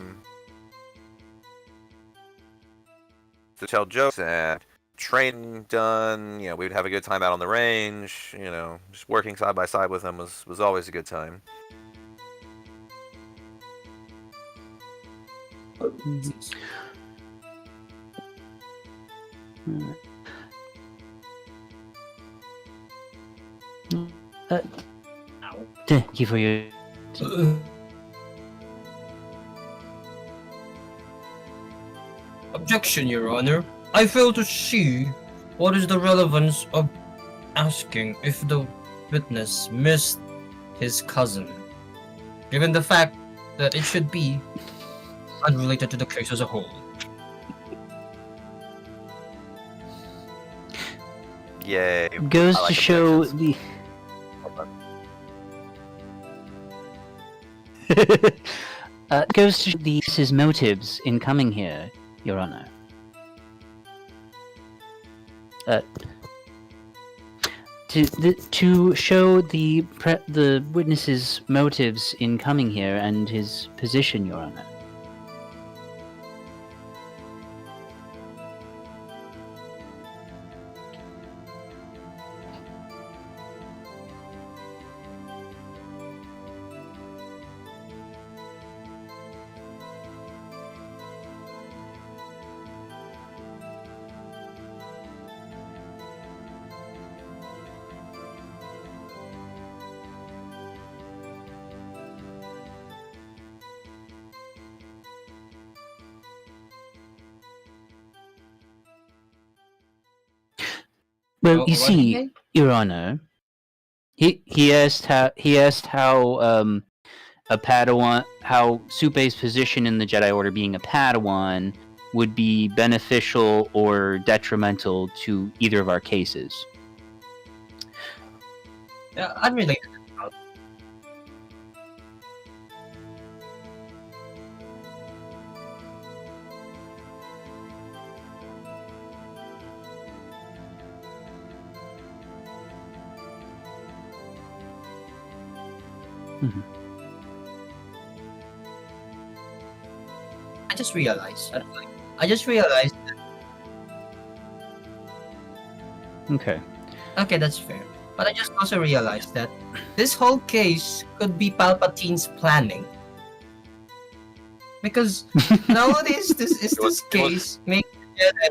tell jokes and training done. We'd have a good time out on the range. Just working side by side with him was always a good time. Thank you for your... Objection, Your Honor. I fail to see what is the relevance of asking if the witness missed his cousin, given the fact that it should be unrelated to the case as a whole. Yay. Goes I like to show objections. goes to show his motives in coming here, Your Honor. To show the witness's motives in coming here and his position, Your Honor. Well, What you did he see, say? Your Honor, he asked how a Padawan, how Supei's position in the Jedi Order being a Padawan would be beneficial or detrimental to either of our cases. Yeah, unrelated. Mhm. I just realized. I just realized. Okay. Okay, that's fair. But I just also realized that this whole case could be Palpatine's planning. Because nowadays, this case make Jedi.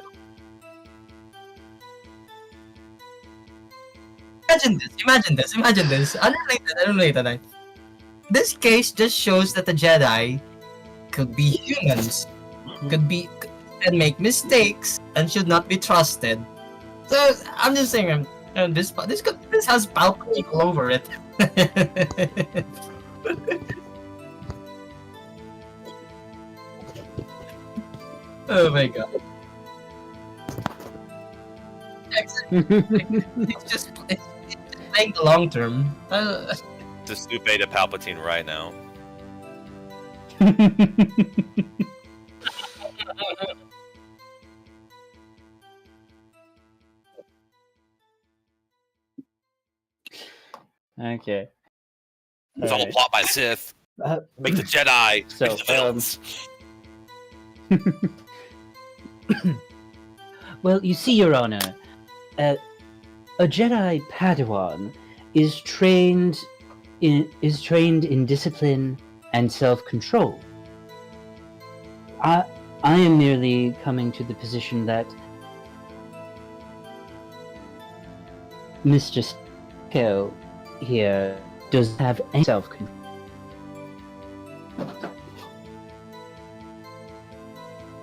Imagine this. Unrelated. This case just shows that the Jedi could be humans, and make mistakes and should not be trusted. So I'm just saying, this has Palpatine all over it. Oh my god! It's just playing the long term. Just Supei to Palpatine right now. Okay. It's all a Alright. plot by Sith. Uh, Make the Jedi. So, make the villains. Well, you see, Your Honor, a Jedi Padawan is trained in discipline and self-control. I am merely coming to the position that Mr. Scale here does have any self-control.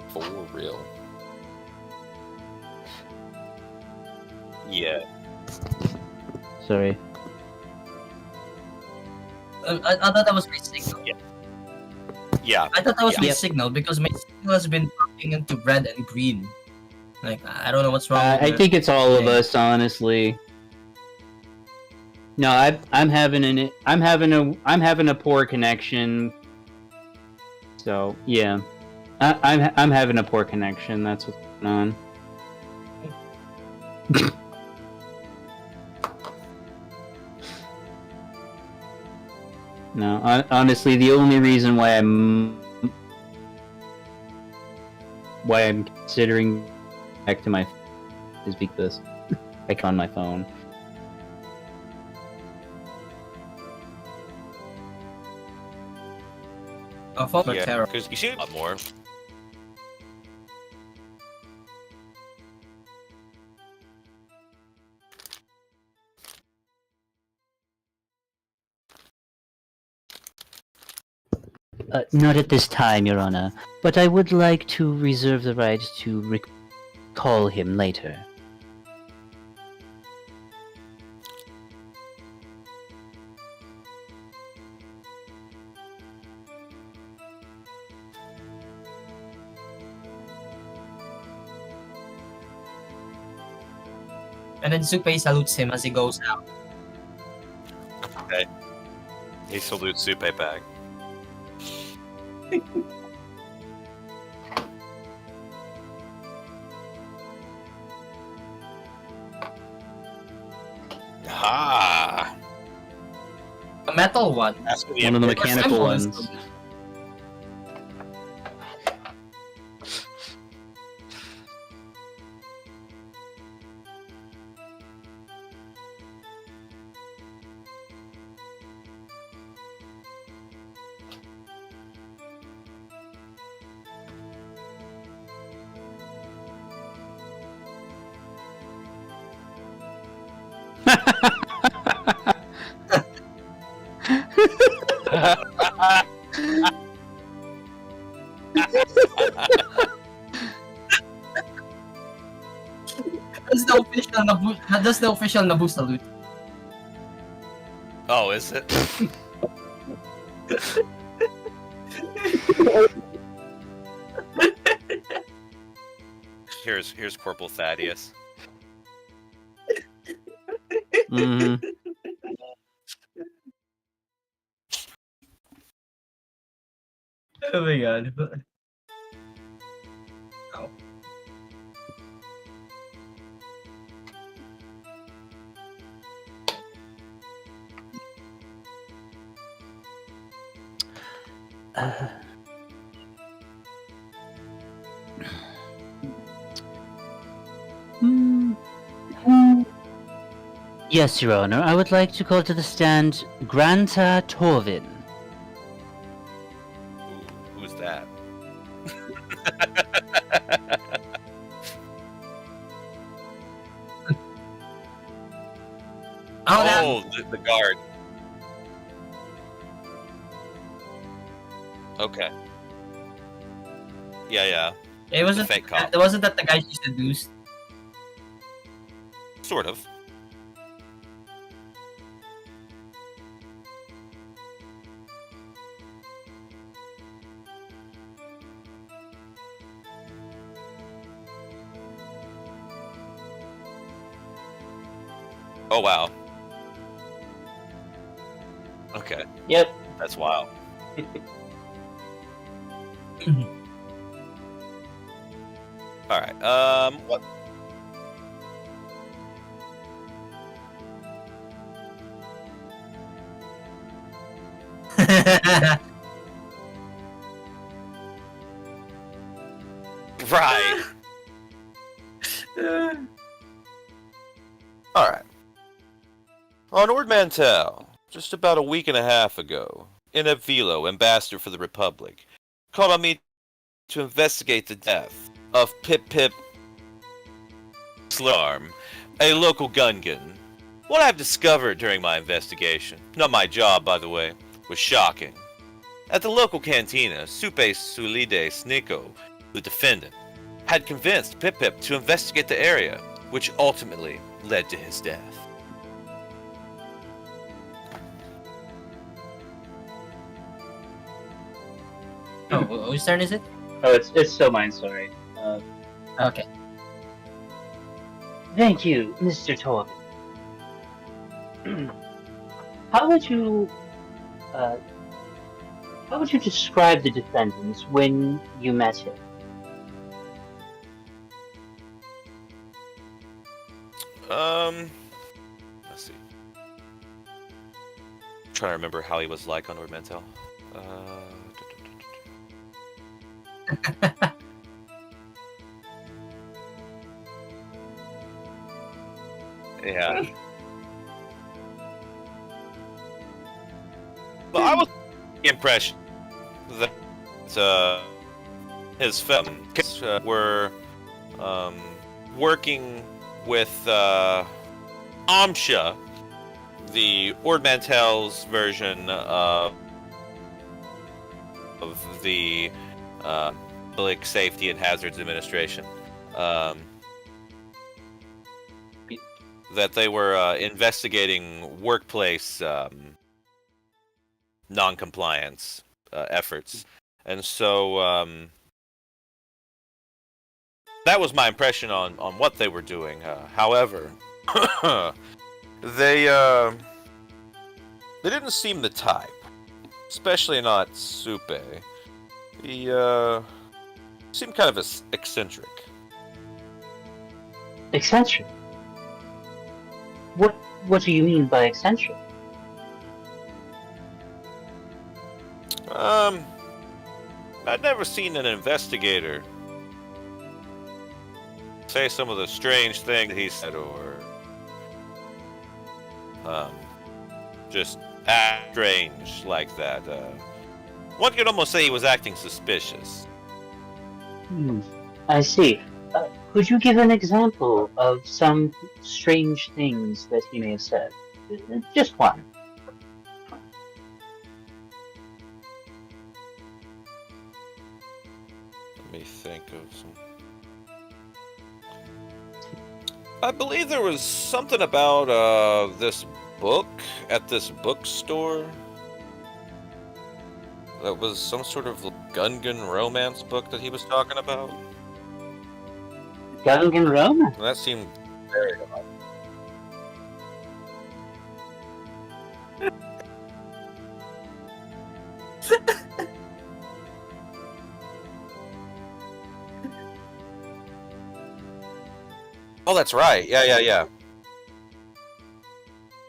For real. Yeah. Sorry. I thought that was my signal. Yeah. I thought that was my Yep. signal because my signal has been popping into red and green. Like I don't know what's wrong. with I it. think it's all of Okay. us, honestly. No, I'm having a poor connection. So yeah, I'm having a poor connection. That's what's going on. No, honestly, the only reason why I'm considering back to my is because I on my phone. Phones are Yeah. terrible. Because you see a lot more. Not at this time, Your Honor, but I would like to reserve the right to recall him later. And then Supei salutes him as he goes out. He salutes Supei back. Ah, A metal one. that's for One of the Emperor. mechanical Symbols. ones. That's the official Naboo salute. Oh, is it? Here's Corporal Thaddeus. Mhm. Oh my god. Oh. Uh, hmm. Yes, Your Honor. I would like to call to the stand Granta Torvin. Who's that? Oh, the guard. Okay. Yeah. it wasn't. fake cop. It wasn't that the guy she seduced. Sort of. Oh wow. Okay, Yep. that's wild. All right. What? Right. All right. On Ord Mantell, just about a week and a half ago, Ineb Velo, ambassador for the Republic, called on me to investigate the death of Pip Slarm, a local Gungan. What I've discovered during my investigation, not my job by the way, was shocking. At the local cantina, Supe Sulide Sniko, the defendant, had convinced Pip to investigate the area, which ultimately led to his death. Oh, whose turn is it? Oh, it's still mine. Sorry. Okay. Thank you, Mr. Torvin. How would you describe the defendant when you met him? Let's see. I'm trying to remember how he was like on Ord Mantell. Yeah. But I was the impression that his films were working with Amsha, the Ord Mantell's version of the Public Safety and Hazards Administration. That they were investigating workplace non-compliance efforts, and so that was my impression on what they were doing. However, they didn't seem the type, especially not Supe. He seemed kind of eccentric. Eccentric? What do you mean by eccentric? I'd never seen an investigator say some of the strange things he said, or just act strange like that. One could almost say he was acting suspicious. I see. Could you give an example of some strange things that he may have said? Just one. Let me think of some. I believe there was something about this book at this bookstore. That was some sort of Gungan romance book that he was talking about. Gungan Roma? That seemed very odd. Oh, that's right. Yeah.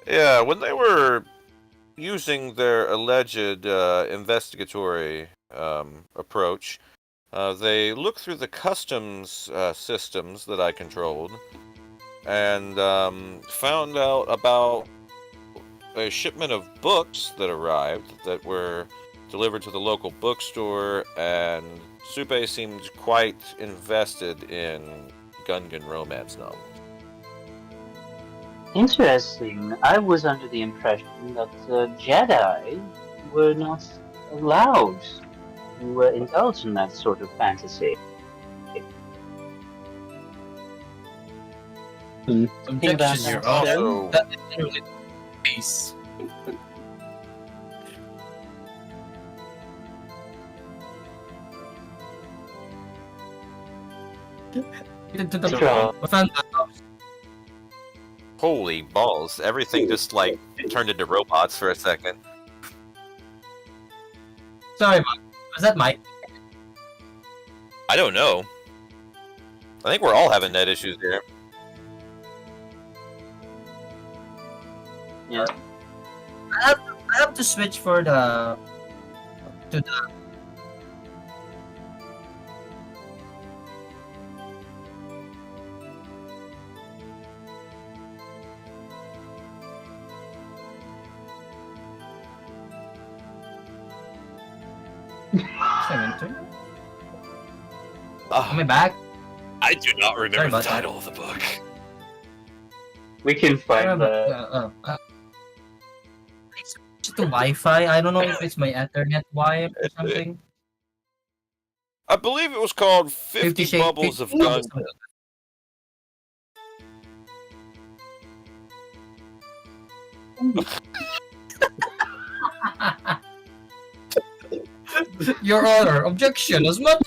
Yeah, when they were using their alleged investigatory approach, they looked through the customs systems that I controlled and found out about a shipment of books that arrived that were delivered to the local bookstore, and Supe seemed quite invested in Gungan romance novels. Interesting. I was under the impression that Jedi were not allowed to indulge in that sort of fantasy. Think about Objection, Your that, Honor. So- That is literally the case. To the Sure. point. I found that out. Holy balls, everything just like turned into robots for a second. Sorry, Mike. Was that Mike? I don't know. I think we're all having net issues here. Yeah. I have to switch for the to the Am I back? I do not Sorry remember the about that. title of the book. We can find the. It's the Wi-Fi. I don't know if it's my Ethernet wire or something. I believe it was called 50 Shades- Bubbles of 50 Gun. Your Honor, objection. As much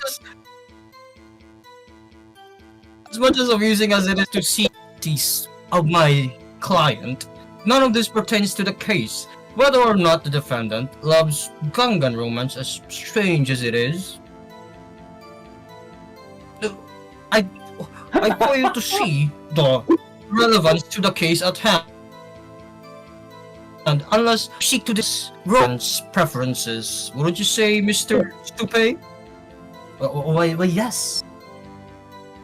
as amusing as it is to see these of my client, none of this pertains to the case. Whether or not the defendant loves Gungan romance, as strange as it is, I fail to see the relevance to the case at hand. And unless you seek to this romance preferences, wouldn't you say, Mr. Stupe? Well, yes.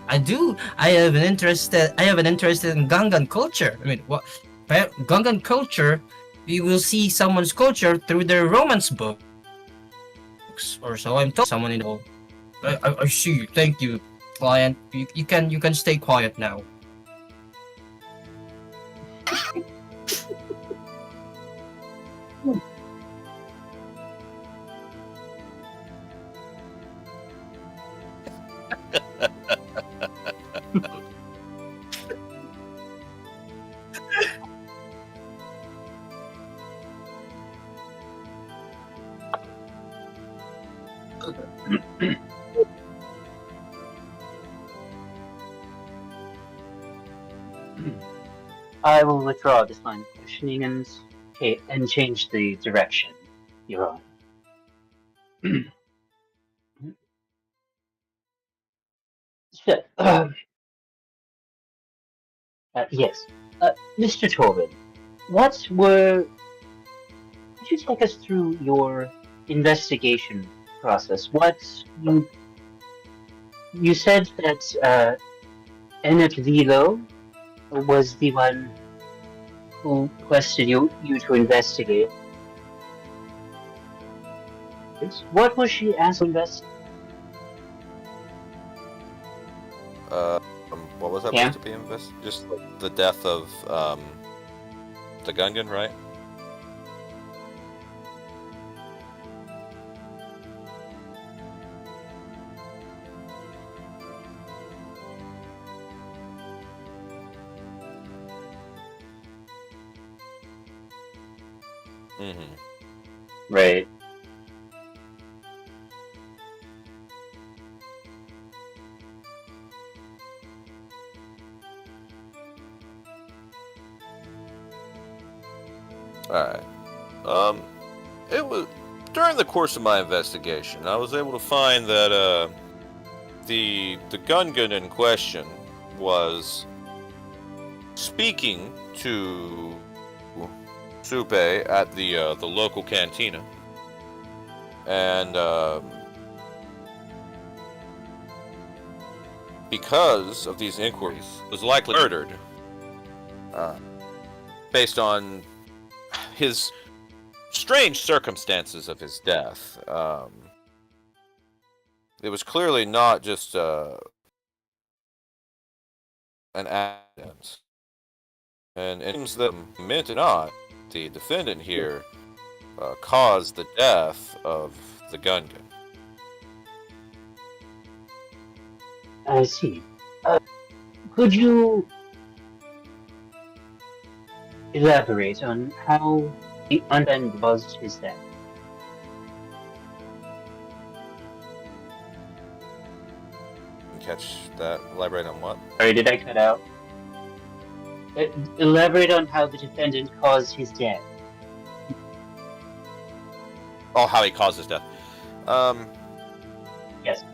I do. I have an interest in Gungan culture. I mean, what Gungan culture? You will see someone's culture through their romance books, or so I'm told. Someone in the I see. Thank you, client. You can stay quiet now. I will withdraw this line of questioning and change the direction, Your Honor. So, yes, Mr. Torben, could you take us through your investigation process? You said that Enoch Vilo was the one who requested you to investigate. What was she asked to investigate? What was that Yeah. supposed to be just like the death of the Gungan, right? Mm-hmm. Right. Alright. It was during the course of my investigation, I was able to find that the Gungan in question was speaking to Supe at the local cantina, and because of these inquiries, was likely murdered, based on his strange circumstances of his death. It was clearly not just an accident. And it seems that, meant or not, the defendant here caused the death of the Gungan. I see. Could you elaborate on how the undead caused his death? Catch that? Elaborate on what? Sorry, did I cut out? Elaborate on how the defendant caused his death. Oh, how he caused his death. Yes.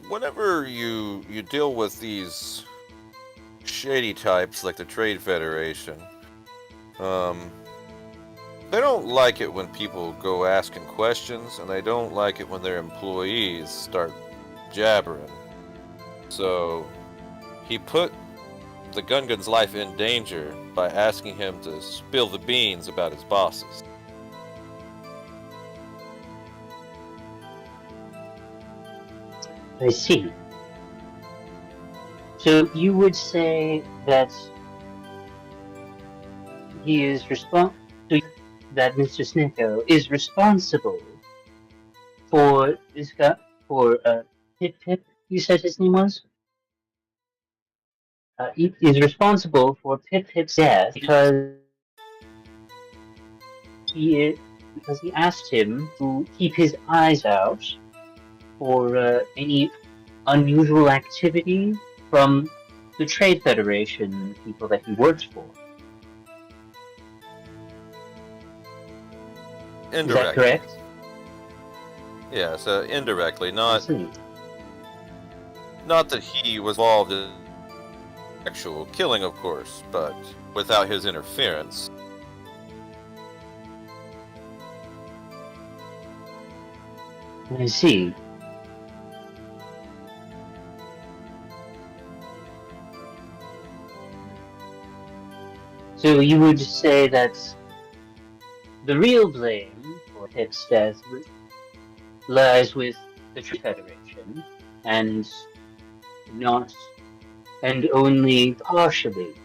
Whenever you deal with these shady types like the Trade Federation, they don't like it when people go asking questions, and they don't like it when their employees start jabbering. So he put the Gungan's life in danger by asking him to spill the beans about his bosses. I see. So you would say that he is that Mr. Snicko is responsible for this guy, for Pip Pip, you said his name was? He is responsible for Pip Pip's death because he asked him to keep his eyes out for any unusual activity from the Trade Federation people that he works for. Indirectly. Is that correct? Yeah, so indirectly, I not see. that he was involved in actual killing, of course, but without his interference. I see. So you would say that the real blame for Pip's death lies with the Trade Federation, and not, and only partially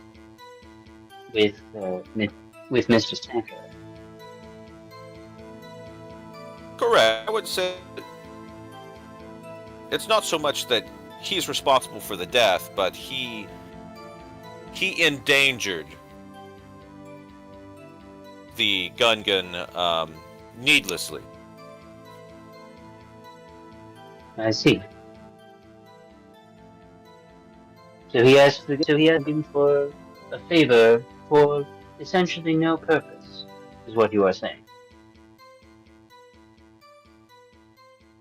with Mr. Stanker. Correct. I would say it's not so much that he's responsible for the death, but he endangered the Gungan needlessly. I see. So he asked him for a favor for essentially no purpose, is what you are saying.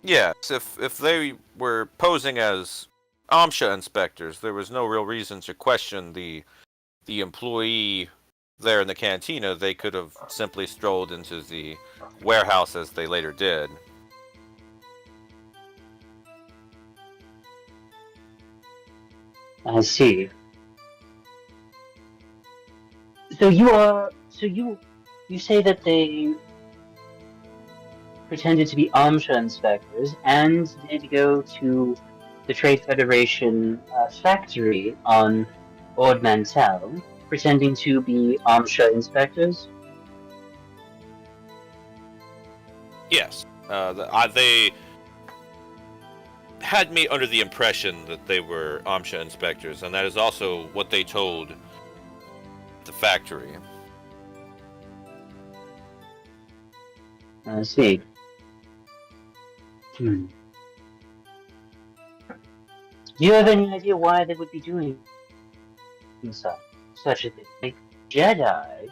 Yes, if they were posing as AMSHA inspectors, there was no real reason to question the employee there in the cantina. They could have simply strolled into the warehouse as they later did. I see. So you say that they pretended to be AMSHA inspectors and did go to the Trade Federation factory on Ord Mantell, pretending to be AMSHA inspectors? Yes. They had me under the impression that they were Amsha inspectors, and that is also what they told the factory. I see. Do you have any idea why they would be doing such a thing? Like, Jedi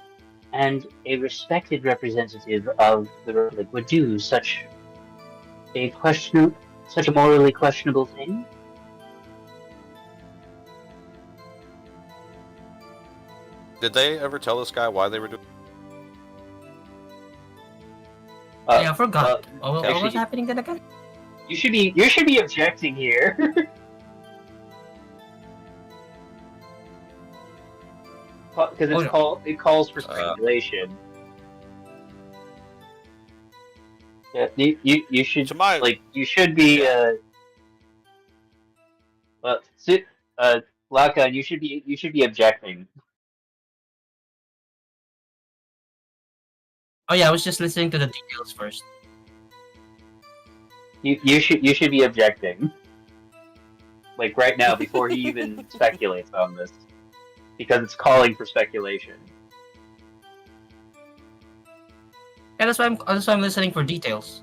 and a respected representative of the Republic would do such a morally questionable thing? Did they ever tell this guy why they were doing? Yeah, I forgot. what was actually- happening then again? You should be objecting here. Because it calls for speculation. Yeah, you should To my- you should be Laka, you should be objecting. Oh yeah, I was just listening to the details first. You should be objecting. Like right now, before he even speculates on this, because it's calling for speculation. Yeah, that's why I'm listening for details.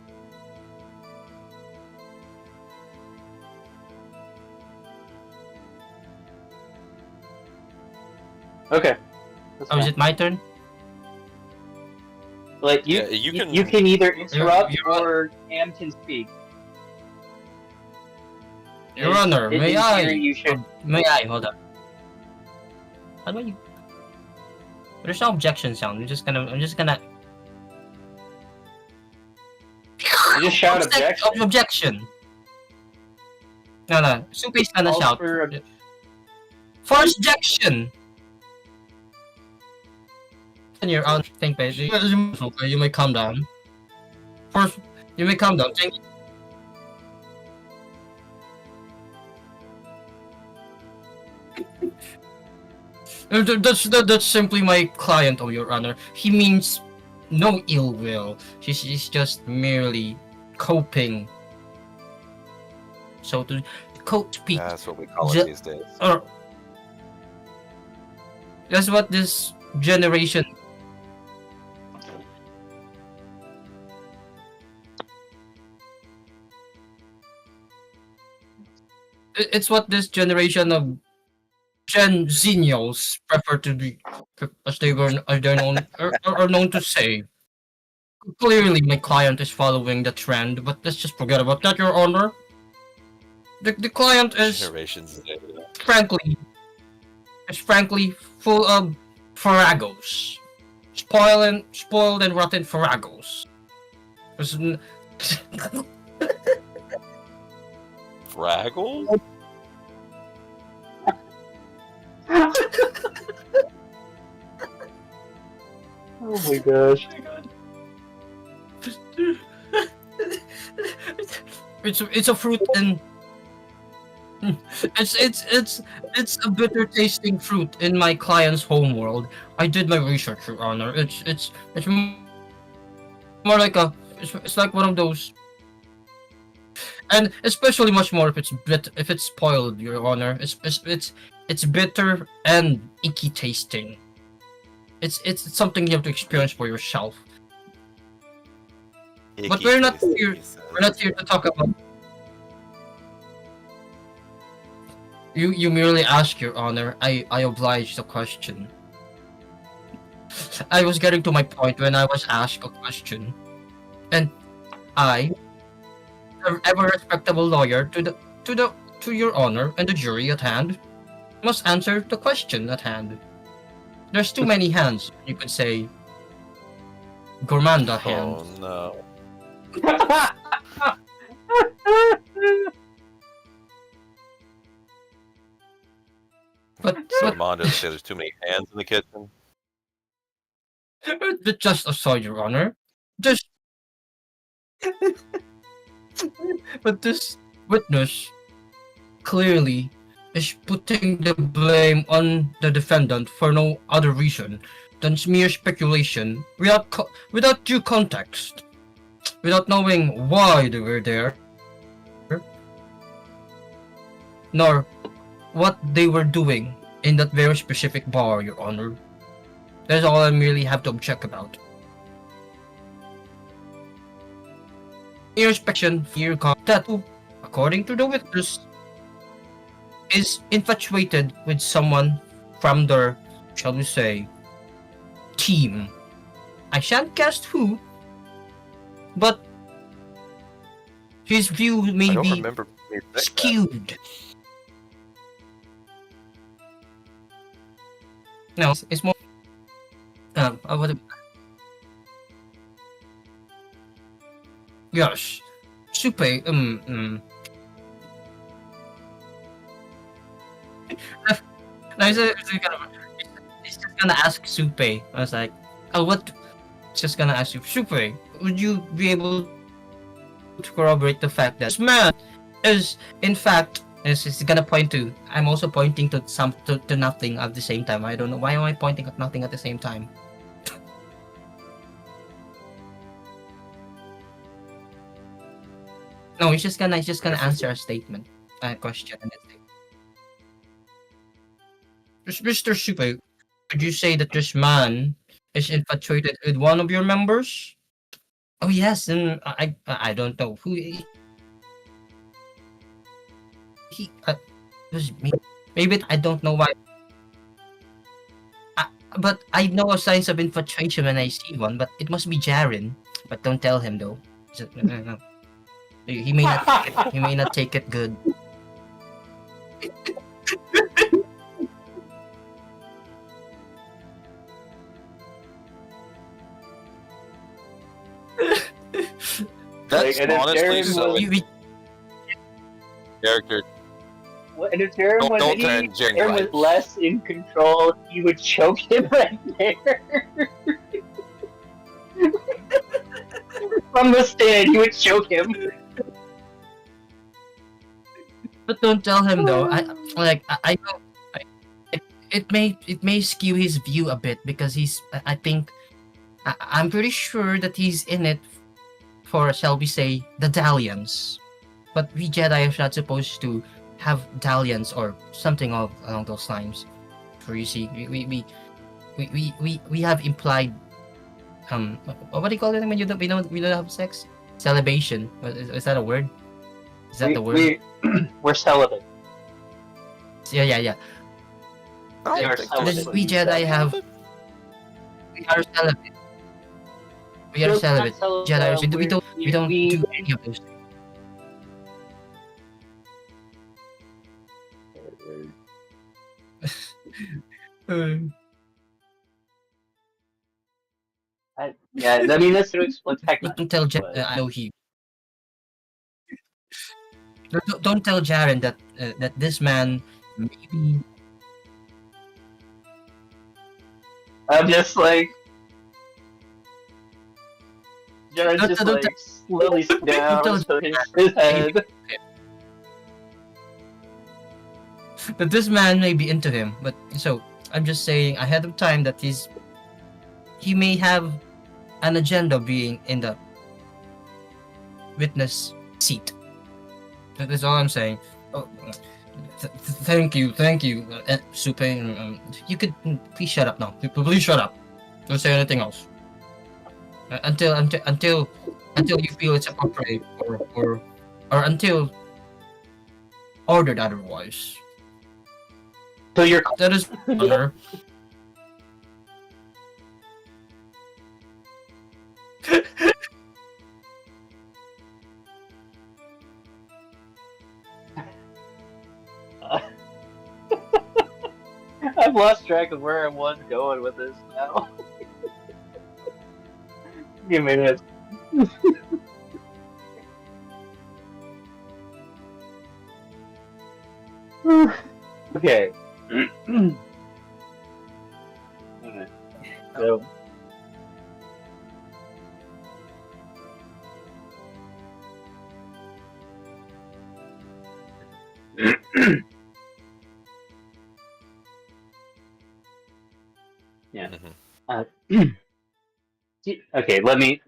Okay. That's Oh, is fine. it my turn? Like Yeah, you can- you can either interrupt You're right. or Cam can speak. Your Honor, In may theory, I? You should. May I? Hold up. How do I? There's no objection sound. I'm just gonna. You just shout objection. Objection. No. Supe's gonna Calls shout. for First objection. And you're on. Think, page. Okay, you may calm down. First, you may calm down. Thank you. That's simply my client, oh your honor. He means no ill will. She's just merely coping. So to speak, That's what we call Ju- it these days. or that's what this generation. It's what this generation of Gen Xenials prefer to be, as they are known to say. Clearly, my client is following the trend, but let's just forget about that, Your Honor. The client is Generations. frankly full of farragos, spoiled and rotten farragos. Fraggle? Oh my gosh. It's a fruit and it's a bitter tasting fruit in my client's homeworld. I did my research, Your Honor. It's more like it's like one of those, and especially much more if it's spoiled, Your Honor. It's bitter and icky tasting. It's something you have to experience for yourself. But we're not here. We're not here to talk about. You merely ask, Your Honor. I oblige the question. I was getting to my point when I was asked a question, and I, an ever respectable lawyer, to Your Honor and the jury at hand, must answer the question at hand. There's too many hands. You could say, Gourmanda hands. Oh no. But Armando said there's too many hands in the kitchen. just aside, Your Honor. Just. But this witness clearly is putting the blame on the defendant for no other reason than mere speculation without due context. without knowing why they were there, nor what they were doing in that very specific bar, Your Honor. That's all I really have to object about. Irrespective here that, according to the witness, is infatuated with someone from their, shall we say, team. I shan't guess who, but his view I may don't be remember me saying that. skewed. No, it's more. What? Yes, Supe. No, he's just gonna ask Supe. I was like, oh, what? Just gonna ask you, Supe. Would you be able to corroborate the fact that this man is, in fact, is gonna point to? I'm also pointing to to nothing at the same time. I don't know why am I pointing at nothing at the same time. No, he's just gonna answer a statement, a question, and that's it. Mr. Supe, would you say that this man is infatuated with one of your members? Oh yes, and I don't know who he was. Maybe I don't know why. But I know signs of infatuation when I see one. But it must be Jaren. But don't tell him though. No. He may not. He may not take it good. That's and if honestly Jaren so was- character. And if Jaren was, Don't turn Jaren Jaren was right. less in control, he would choke him right there. From the stand, he would choke him. But don't tell him though. I know. It may skew his view a bit because I think I'm pretty sure that he's in it for, shall we say, the dalliance. But we Jedi are not supposed to have dalliance or something along those lines. For you see, we have implied what do you call it when we don't have sex? Celebration. Is that a word? Is that the word? We're celibate. Yeah. I We don't are think celibate. that's We Jedi have. We are celibate. We are celibate. Jedi. We don't do any of those things. Yeah, I mean that's to explain But don't tell technically. I know he. Don't tell Jaren that that this man maybe. I'm just like Jared's just Don't like slowly sit down, don't- shaking his head. That this man may be into him, but so I'm just saying ahead of time that he may have an agenda being in the witness seat. That is all I'm saying. Oh, thank you, Supe. You could please shut up now. Please shut up. Don't say anything else. Until you feel it's appropriate, or until ordered otherwise. So you're That is honor. I've lost track of where I was going with this now. Give me a minute. Okay. Alright. So yeah. Mhm. Okay, let me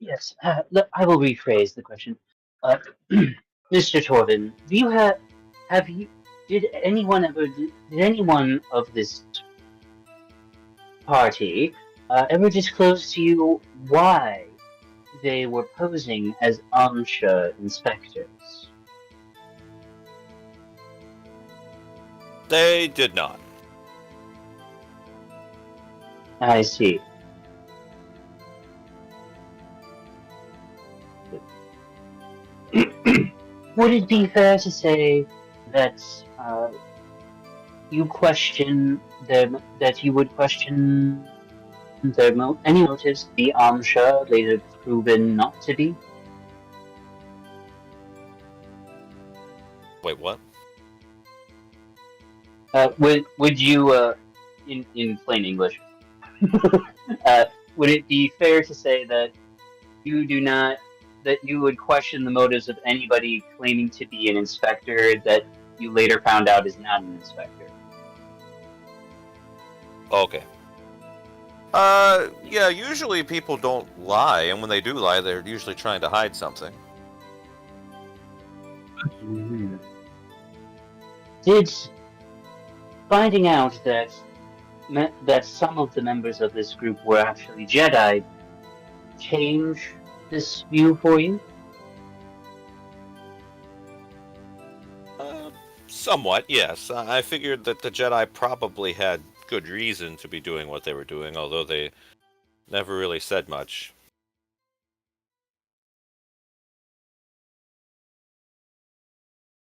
Yes, look, I will rephrase the question. Uh, Mr. Torvin, have you, did anyone ever, did anyone of this party ever disclose to you why they were posing as Amsha inspectors? They did not. I see. Would it be fair to say that you question them, that you would question their any motives the Amsha later proven not to be? Wait, what? Would you, in plain English, would it be fair to say that you do not, that you would question the motives of anybody claiming to be an inspector that you later found out is not an inspector? Okay. Yeah, usually people don't lie, and when they do lie, they're usually trying to hide something. Mhm. Did finding out that that some of the members of this group were actually Jedi change this view for you? Somewhat, yes. I figured that the Jedi probably had good reason to be doing what they were doing, although they never really said much.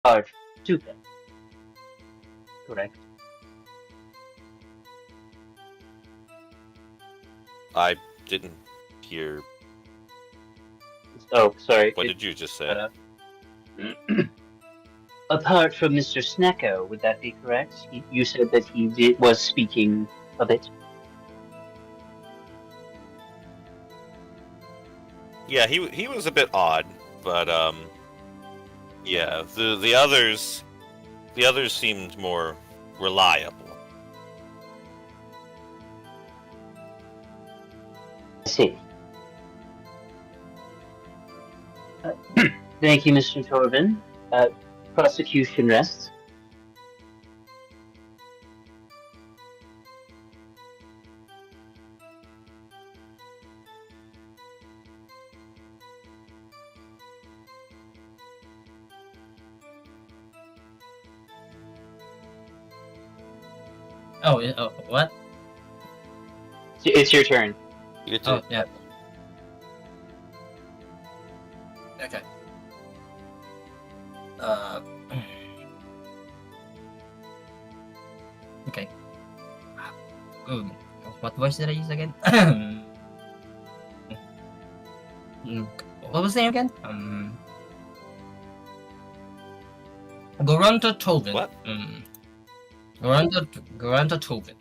Are stupid. Correct. I didn't hear. Oh, sorry. What did you just say? Apart from Mr. Snecko, would that be correct? You said that he was speaking of it. Yeah, he was a bit odd, but yeah, the others seemed more reliable. I see. Thank you, Mr. Torvin. Prosecution rests. Oh, what? It's your turn. You get to, Oh, yeah. Okay. Okay. What voice did I use again? What was the name again? Goranta Tobin. What? Goranta Tobin.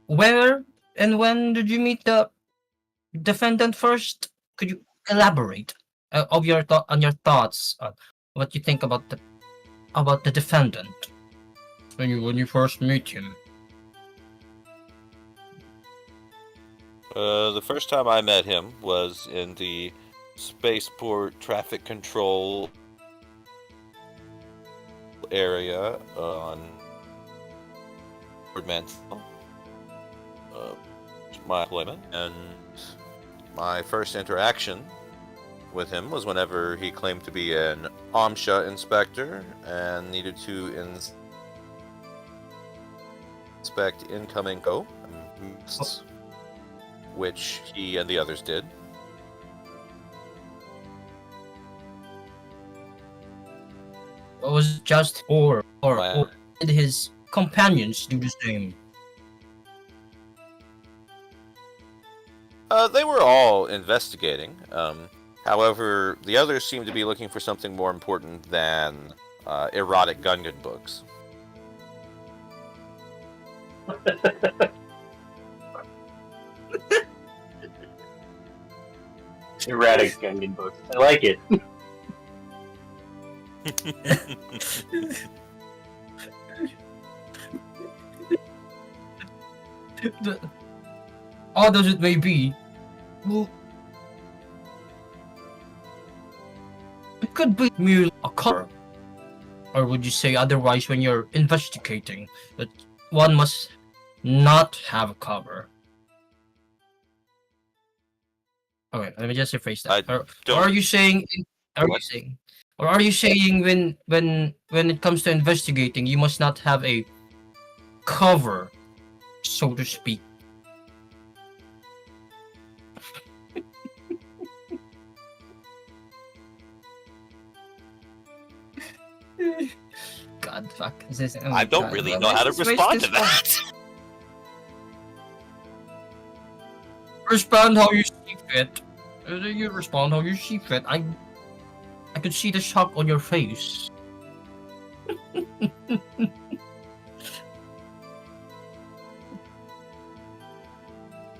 Where and when did you meet the defendant first? Could you elaborate on your thoughts on what you think about the defendant when you first meet him? The first time I met him was in the spaceport traffic control area on Mental. My employment, and my first interaction with him was whenever he claimed to be an Amsha inspector and needed to inspect incoming which he and the others did. Was just or did his companions do the same? They were all investigating. However, the others seemed to be looking for something more important than erotic Gungan books. Erratic Gungan books. I like it. odd as it may be, well, it could be merely a cover. Or would you say otherwise when you're investigating that one must not have a cover? Okay, let me just rephrase that. I Or don't. are you saying? Are you What? saying? Or are you saying when it comes to investigating, you must not have a cover, so to speak? God, fuck. Oh my I don't God. really Why- know why how to is this respond to fun? that. Respond how you see fit. You respond how you see fit. I could see the shock on your face.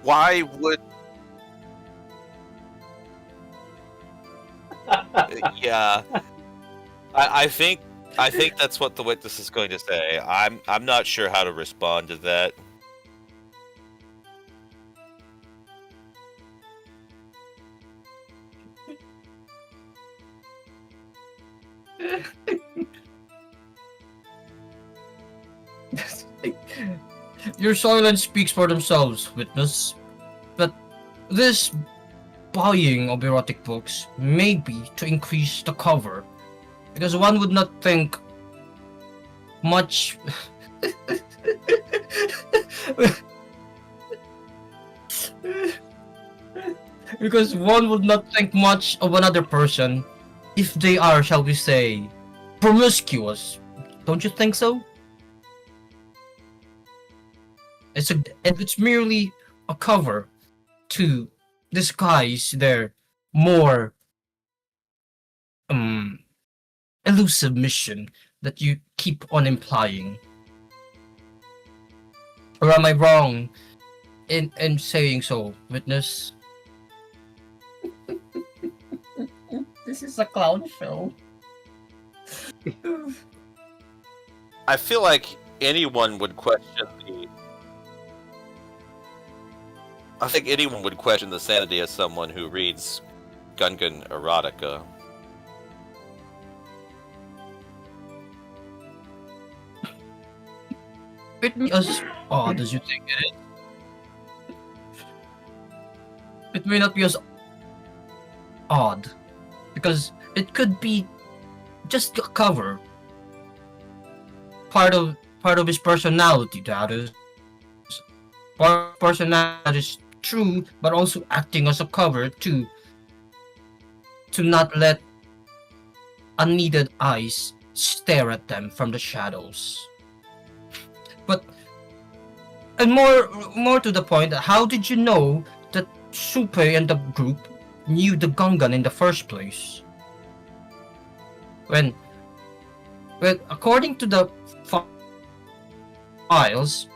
Why would? Yeah, I think that's what the witness is going to say. I'm not sure how to respond to that. Your silence speaks for themselves, witness. But this buying of erotic books may be to increase the cover, because one would not think much. Because one would not think much of another person if they are, shall we say, promiscuous. Don't you think so? It's merely a cover to disguise their more elusive mission that you keep on implying. Or am I wrong in saying so, witness? This is a clown show. I feel like anyone would question the. I think anyone would question the sanity of someone who reads Gungan erotica. It may be as odd as you think it is. It may not be as odd, because it could be just a cover. Part of his personality, that is. Part of personality that is true, but also acting as a cover to not let unneeded eyes stare at them from the shadows. But and more to the point, how did you know that Supe and the group knew the Gungan in the first place? When according to the files,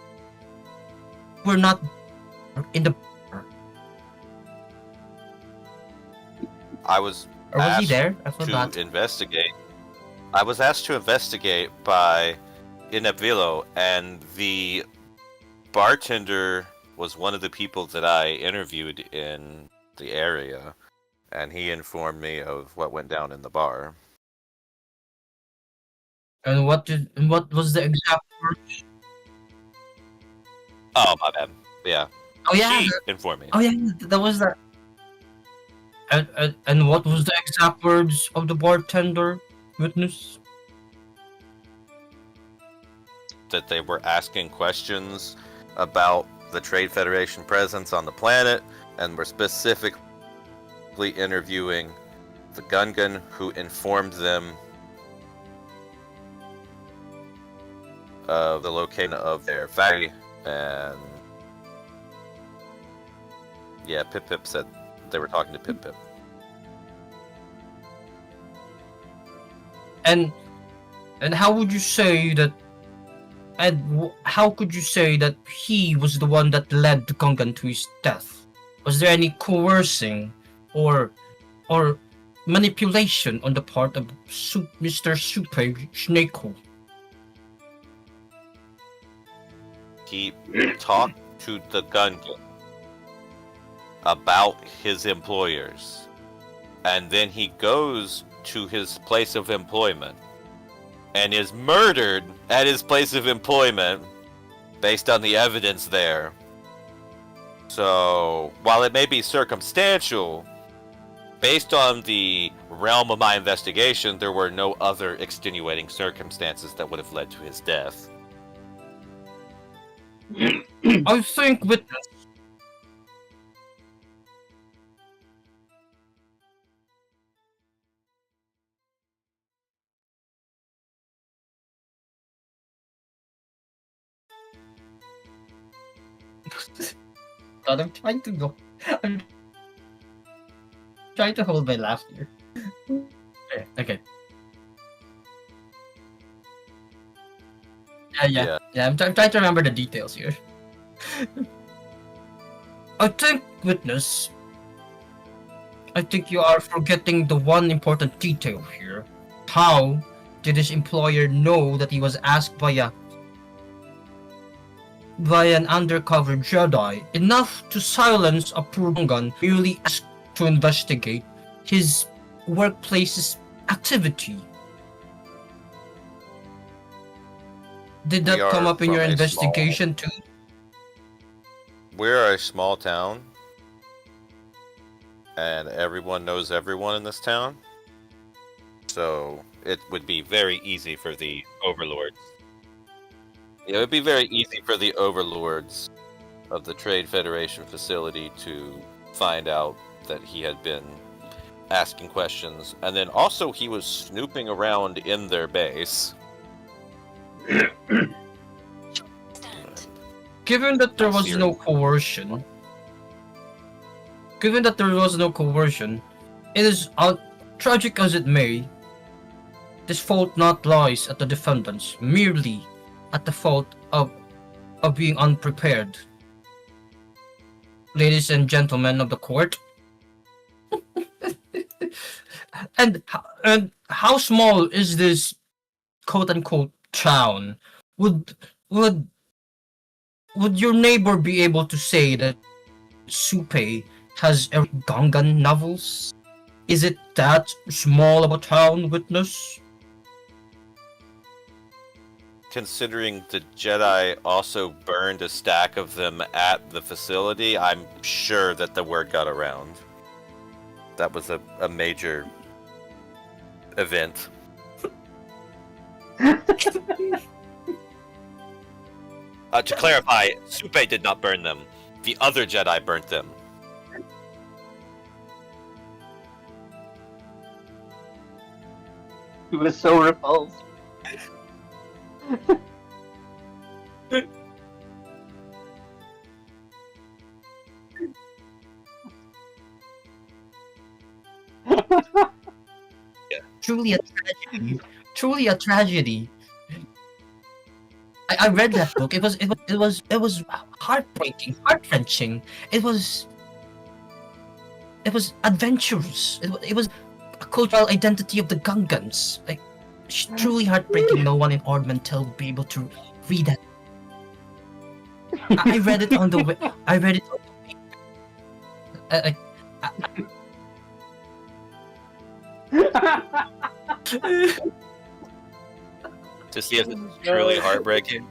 we're not in the bar. I was Or was he asked there? I forgot. to investigate. I was asked to investigate by Inepvilo, and the bartender was one of the people that I interviewed in the area, and he informed me of what went down in the bar. And what was the exact words? Oh, my bad. Yeah. Oh yeah, He informed me. oh yeah, that was that. And what was the exact words of the bartender, witness? That they were asking questions about the Trade Federation presence on the planet, and were specifically interviewing the Gungan, who informed them of the location of their factory. And yeah, Pip Pip said they were talking to Pip Pip. And how would you say that? And how could you say that he was the one that led the Gungan to his death? Was there any coercing or manipulation on the part of Mr. Supe Snakehole? He talked to the Gungan about his employers, and then he goes to his place of employment and is murdered at his place of employment based on the evidence there. So, while it may be circumstantial, based on the realm of my investigation, there were no other extenuating circumstances that would have led to his death. I think witness. God, I'm trying to go. I'm trying to hold my laugh here. Okay. Yeah. I'm trying to remember the details here. I think, witness. I think you are forgetting the one important detail here. How did his employer know that he was asked by an undercover Jedi enough to silence a poor gun merely asked to investigate his workplace's activity? Did We that come are up in your from a investigation too? We're a small town, and everyone knows everyone in this town. So it would be very easy for the overlords. It would be very easy for the overlords of the Trade Federation facility to find out that he had been asking questions, and then also he was snooping around in their base. Given that there was no coercion, it is tragic as it may, this fault not lies at the defendants, merely at the fault of being unprepared. Ladies and gentlemen of the court, and how small is this quote-unquote town? Would your neighbor be able to say that Supe has Gungan novels? Is it that small of a town, witness? Considering the Jedi also burned a stack of them at the facility, I'm sure that the word got around. That was a major event. To clarify, Supe did not burn them. The other Jedi burnt them. He was so repulsed. Truly a tragedy. Truly a tragedy. I read that book. It was heartbreaking, heart-wrenching. It was adventurous. It was a cultural identity of the Gungans. Like, truly heartbreaking. No one in Ordmantel would be able to read that. I read it on the way. I read it. To see if it's truly heartbreaking.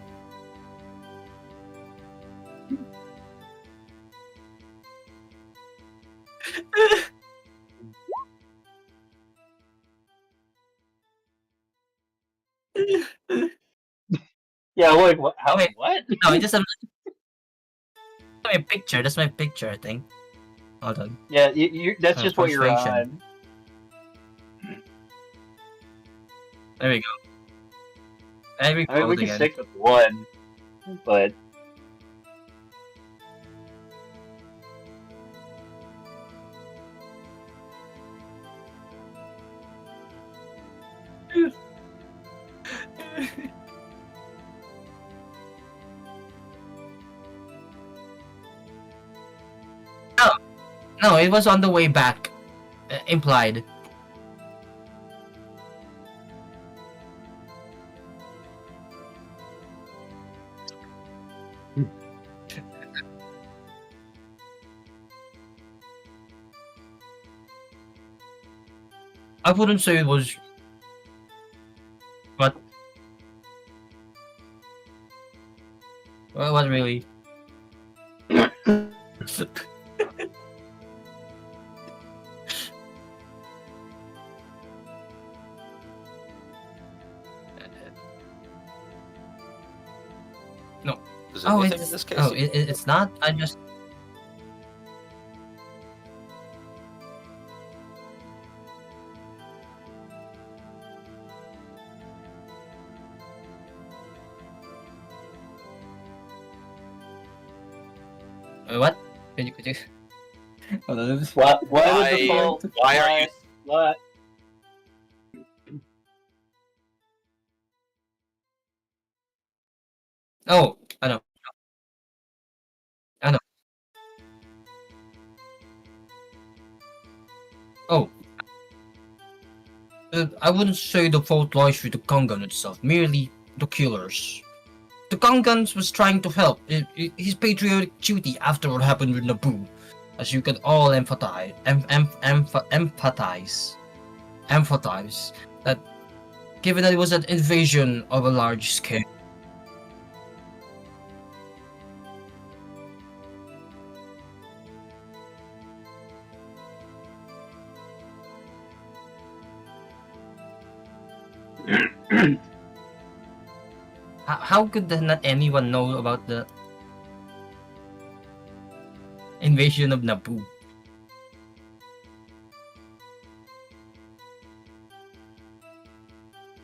Yeah, like what? How? Wait. What? No, I just have my picture. That's my picture, I think. Hold on. Yeah, that's just what you're Frustration. on. There we go. I I mean, we recalled can again. stick with one, but No, it was on the way back. Implied. I wouldn't say it was. But well, what really? Is it Oh, anything it's in this case? it's not. I just. What? Could you? Hold on. Why would the fault? Why are you? What? Oh, I know. I know. Oh. I wouldn't say the fault lies with the Gungan itself, merely the killers. The Gungans was trying to help. His patriotic duty after what happened with Naboo, as you can all empathize that given that it was an invasion of a large scale. How could not anyone know about the invasion of Naboo?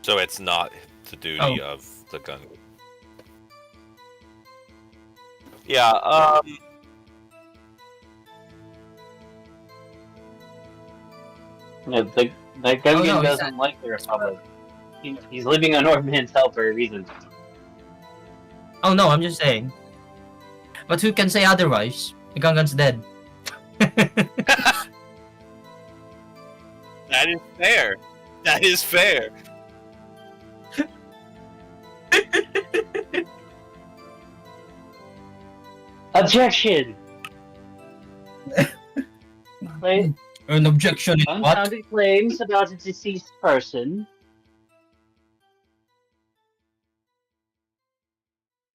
So it's not the duty of the gun. Yeah. No, the Gungan doesn't like the Republic. He's living on Orman's hell for a reason. Oh no, I'm just saying. But who can say otherwise? The Gungan's dead. That is fair. That is fair. Objection! An objection is what? Unfounded claims about a deceased person.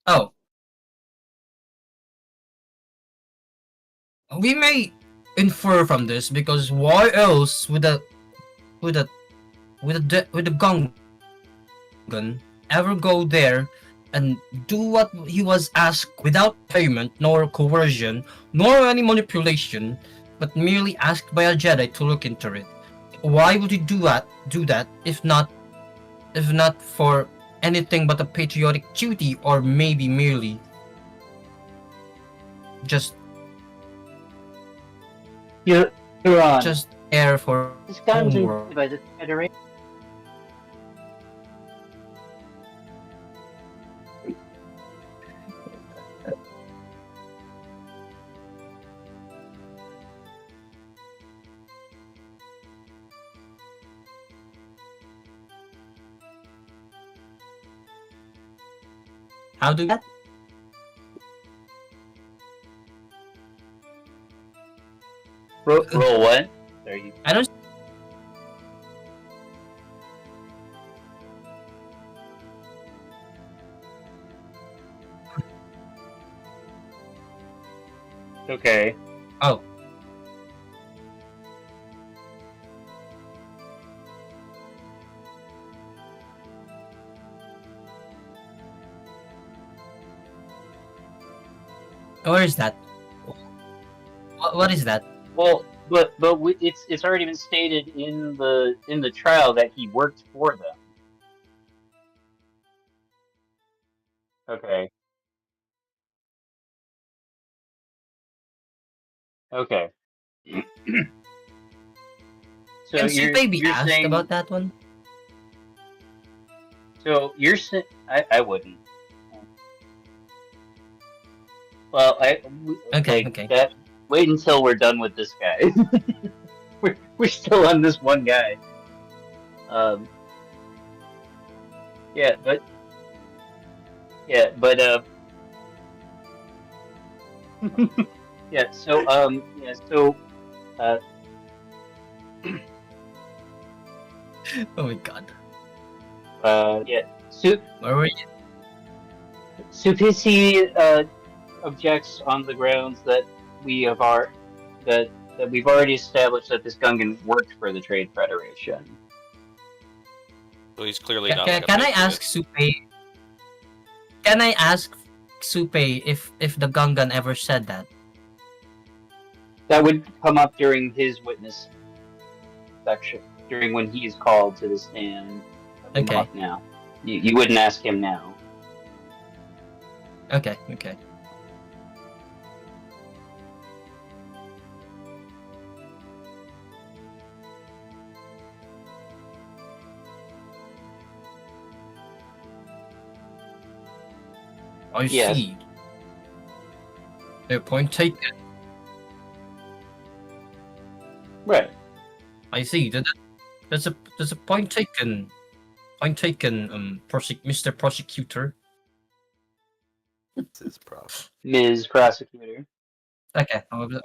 Oh. We may infer from this because why else would the Gungan ever go there and do what he was asked without payment nor coercion nor any manipulation, but merely asked by a Jedi to look into it? Why would he do that if not for anything but a patriotic duty, or maybe merely just You're on. just there for This gun's homework? by the Federation. How do that? Roll what? Are you? I don't. Okay. Oh. Where is that? What is that? Well, but it's already been stated in the trial that he worked for them. Okay. Okay. So Can Supe asked saying, about that one? So you're saying I wouldn't. Well, Okay, like, okay. That, wait until we're done with this guy. we're still on this one guy. Yeah, but yeah. So Oh my god. Yeah. Where were you? Supisi objects on the grounds that we have that we've already established that this Gungan worked for the Trade Federation. So he's clearly Can, not. can, Like a can I patriot. ask Supe? Can I ask Supe if the Gungan ever said that? That would come up during his witness section, during when he is called to the stand. Come Okay. up now. You wouldn't ask him now. Okay. I Yes. see. Their point taken. Right. I see. There's a point taken. Point taken, Mr. Prosecutor. This is prob- Ms. Prosecutor. Okay. What was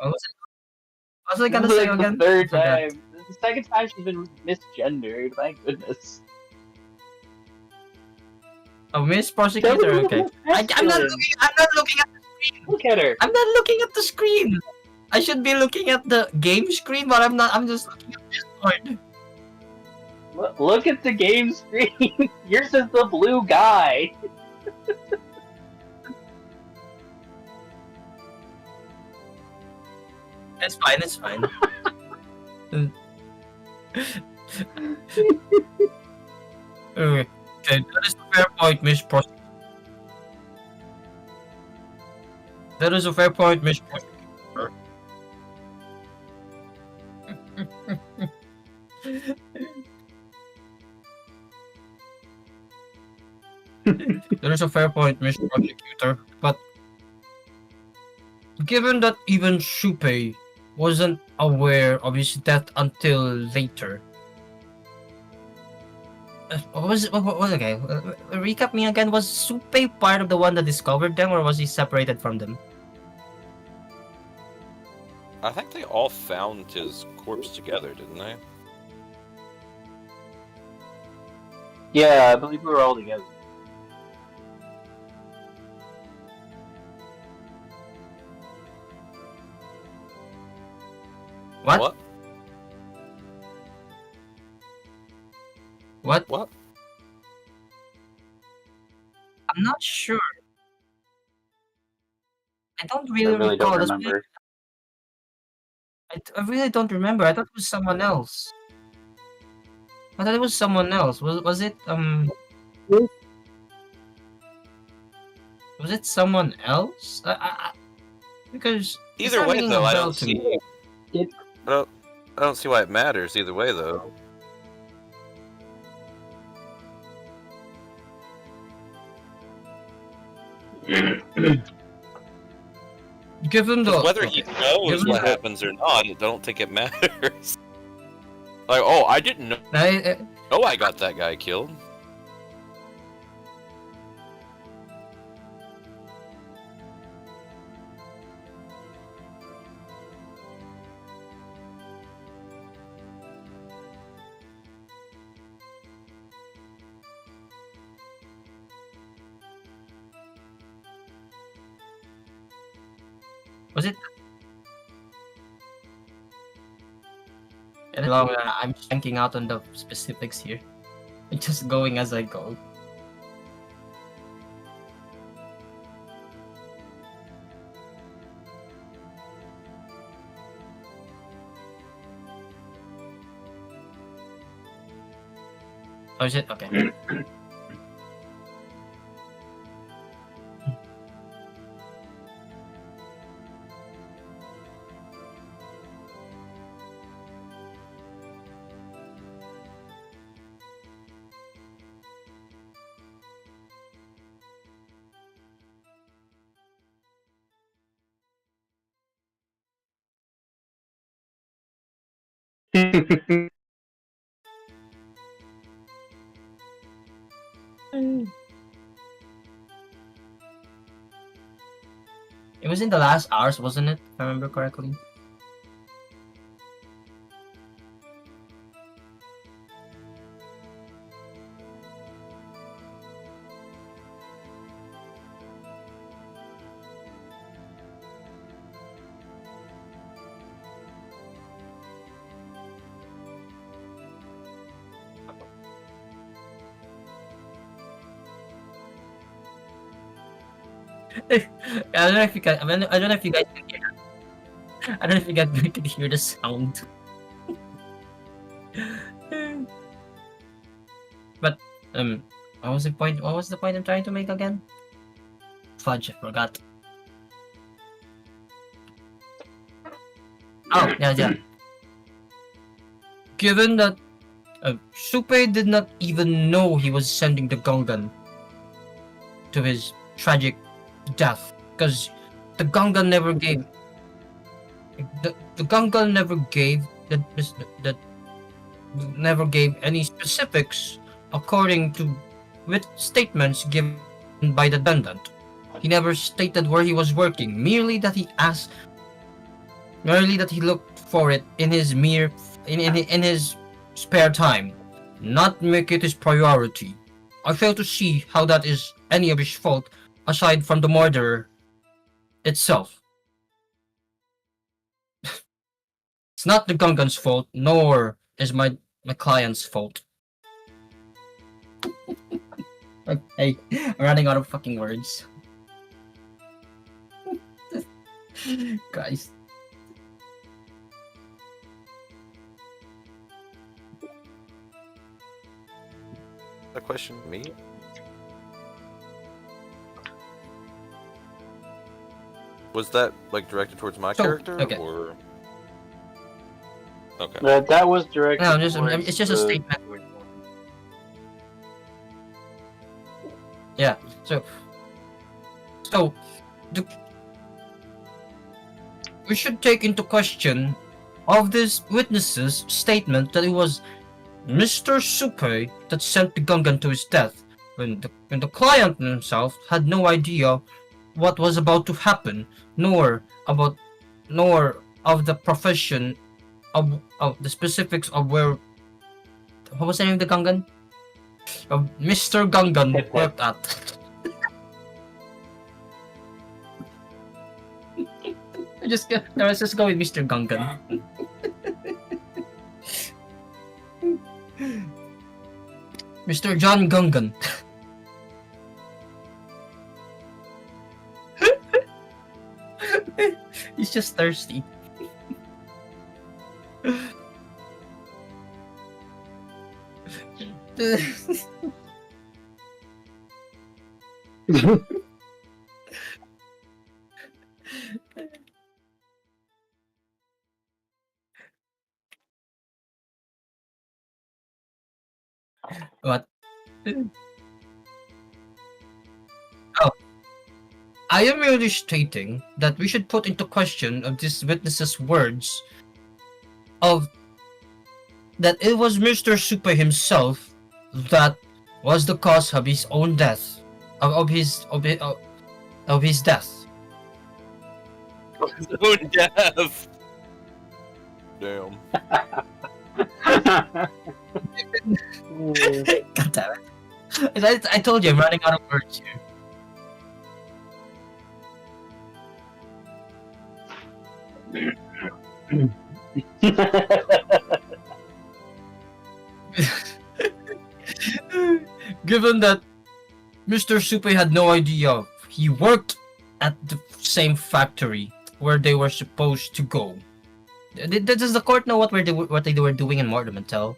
I This gonna is say like again? the third I forgot. time. This is the second time she's been misgendered. My goodness. Oh, Miss Prosecutor. Okay. I'm not Excellent. looking. I'm not looking at the screen. Look at her. I'm not looking at the screen. I should be looking at the game screen, but I'm not. I'm just looking at Discord. Look at the game screen. Yours is the blue guy. It's fine. It's fine. Okay, that is a fair point, Miss Prosecutor. That is a fair point, Miss Prosecutor. That is a fair point, Miss Prosecutor. But given that even Shupei wasn't aware of his death until later. What was it? Okay, recap me again. Was Shupei part of the one that discovered them, or was he separated from them? I think they all found his corpse together, didn't they? Yeah, I believe we were all together. What? What? What? What? I'm not sure. I don't I really, really recall. don't That's remember. I really don't remember. I thought it was someone else. I thought it was someone else. Was it Was it someone else? Because it's Either not way, ringing though, a I bell don't to see. me. I don't see why it matters either way, though. Given the Whether he knows Given what that- happens or not, I don't think it matters. Like, oh, I didn't know. Oh, I got that guy killed. Was it? Long, I'm checking out on the specifics here. I'm just going as I go. Oh shit, okay. It was in the last hours, wasn't it? If I remember correctly. I don't know if you guys. I don't know if you guys can hear. I don't know if you guys can hear the sound. But what was the point? What was the point I'm trying to make again? Fudge, I forgot. Oh, yeah. Given that Supe did not even know he was sending the Gungan to his tragic death, because the Gungan never gave the Gungan never gave that never gave any specifics according to with statements given by the defendant. He never stated where he was working, merely that he looked for it in his in his spare time, not make it his priority. I fail to see how that is any of his fault aside from the murder itself. It's not the Gungan's fault, nor is my client's fault. Okay, I'm running out of fucking words. Guys. A question me? Was that like directed towards my character okay. or? Okay. That was directed. No, towards it's just a the- statement. Yeah. So we should take into question of this witness's statement that it was Mr. Supe that sent the Gungan to his death, when the client himself had no idea what was about to happen, nor of the profession of the specifics of where what was the name of the Gungan? Of Mr. Gungan worked at. Let's just go with Mr. Gungan. Mr. John Gungan. He's just thirsty. What? Oh. I am merely stating that we should put into question of this witness's words of that it was Mr. Supe himself that was the cause of his own death, of his death. His own death. Damn. God damn it! I told you I'm running out of words here. Given that Mr. Supe had no idea he worked at the same factory where they were supposed to go. Does the court know what they were doing in Mortementel?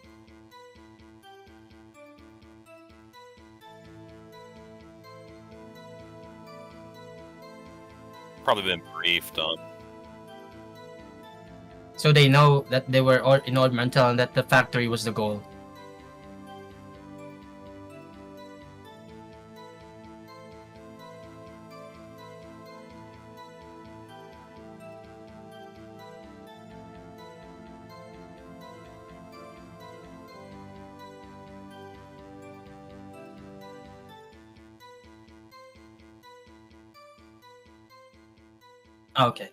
Probably been briefed on. So they know that they were in Mortementel and that the factory was the goal. Okay.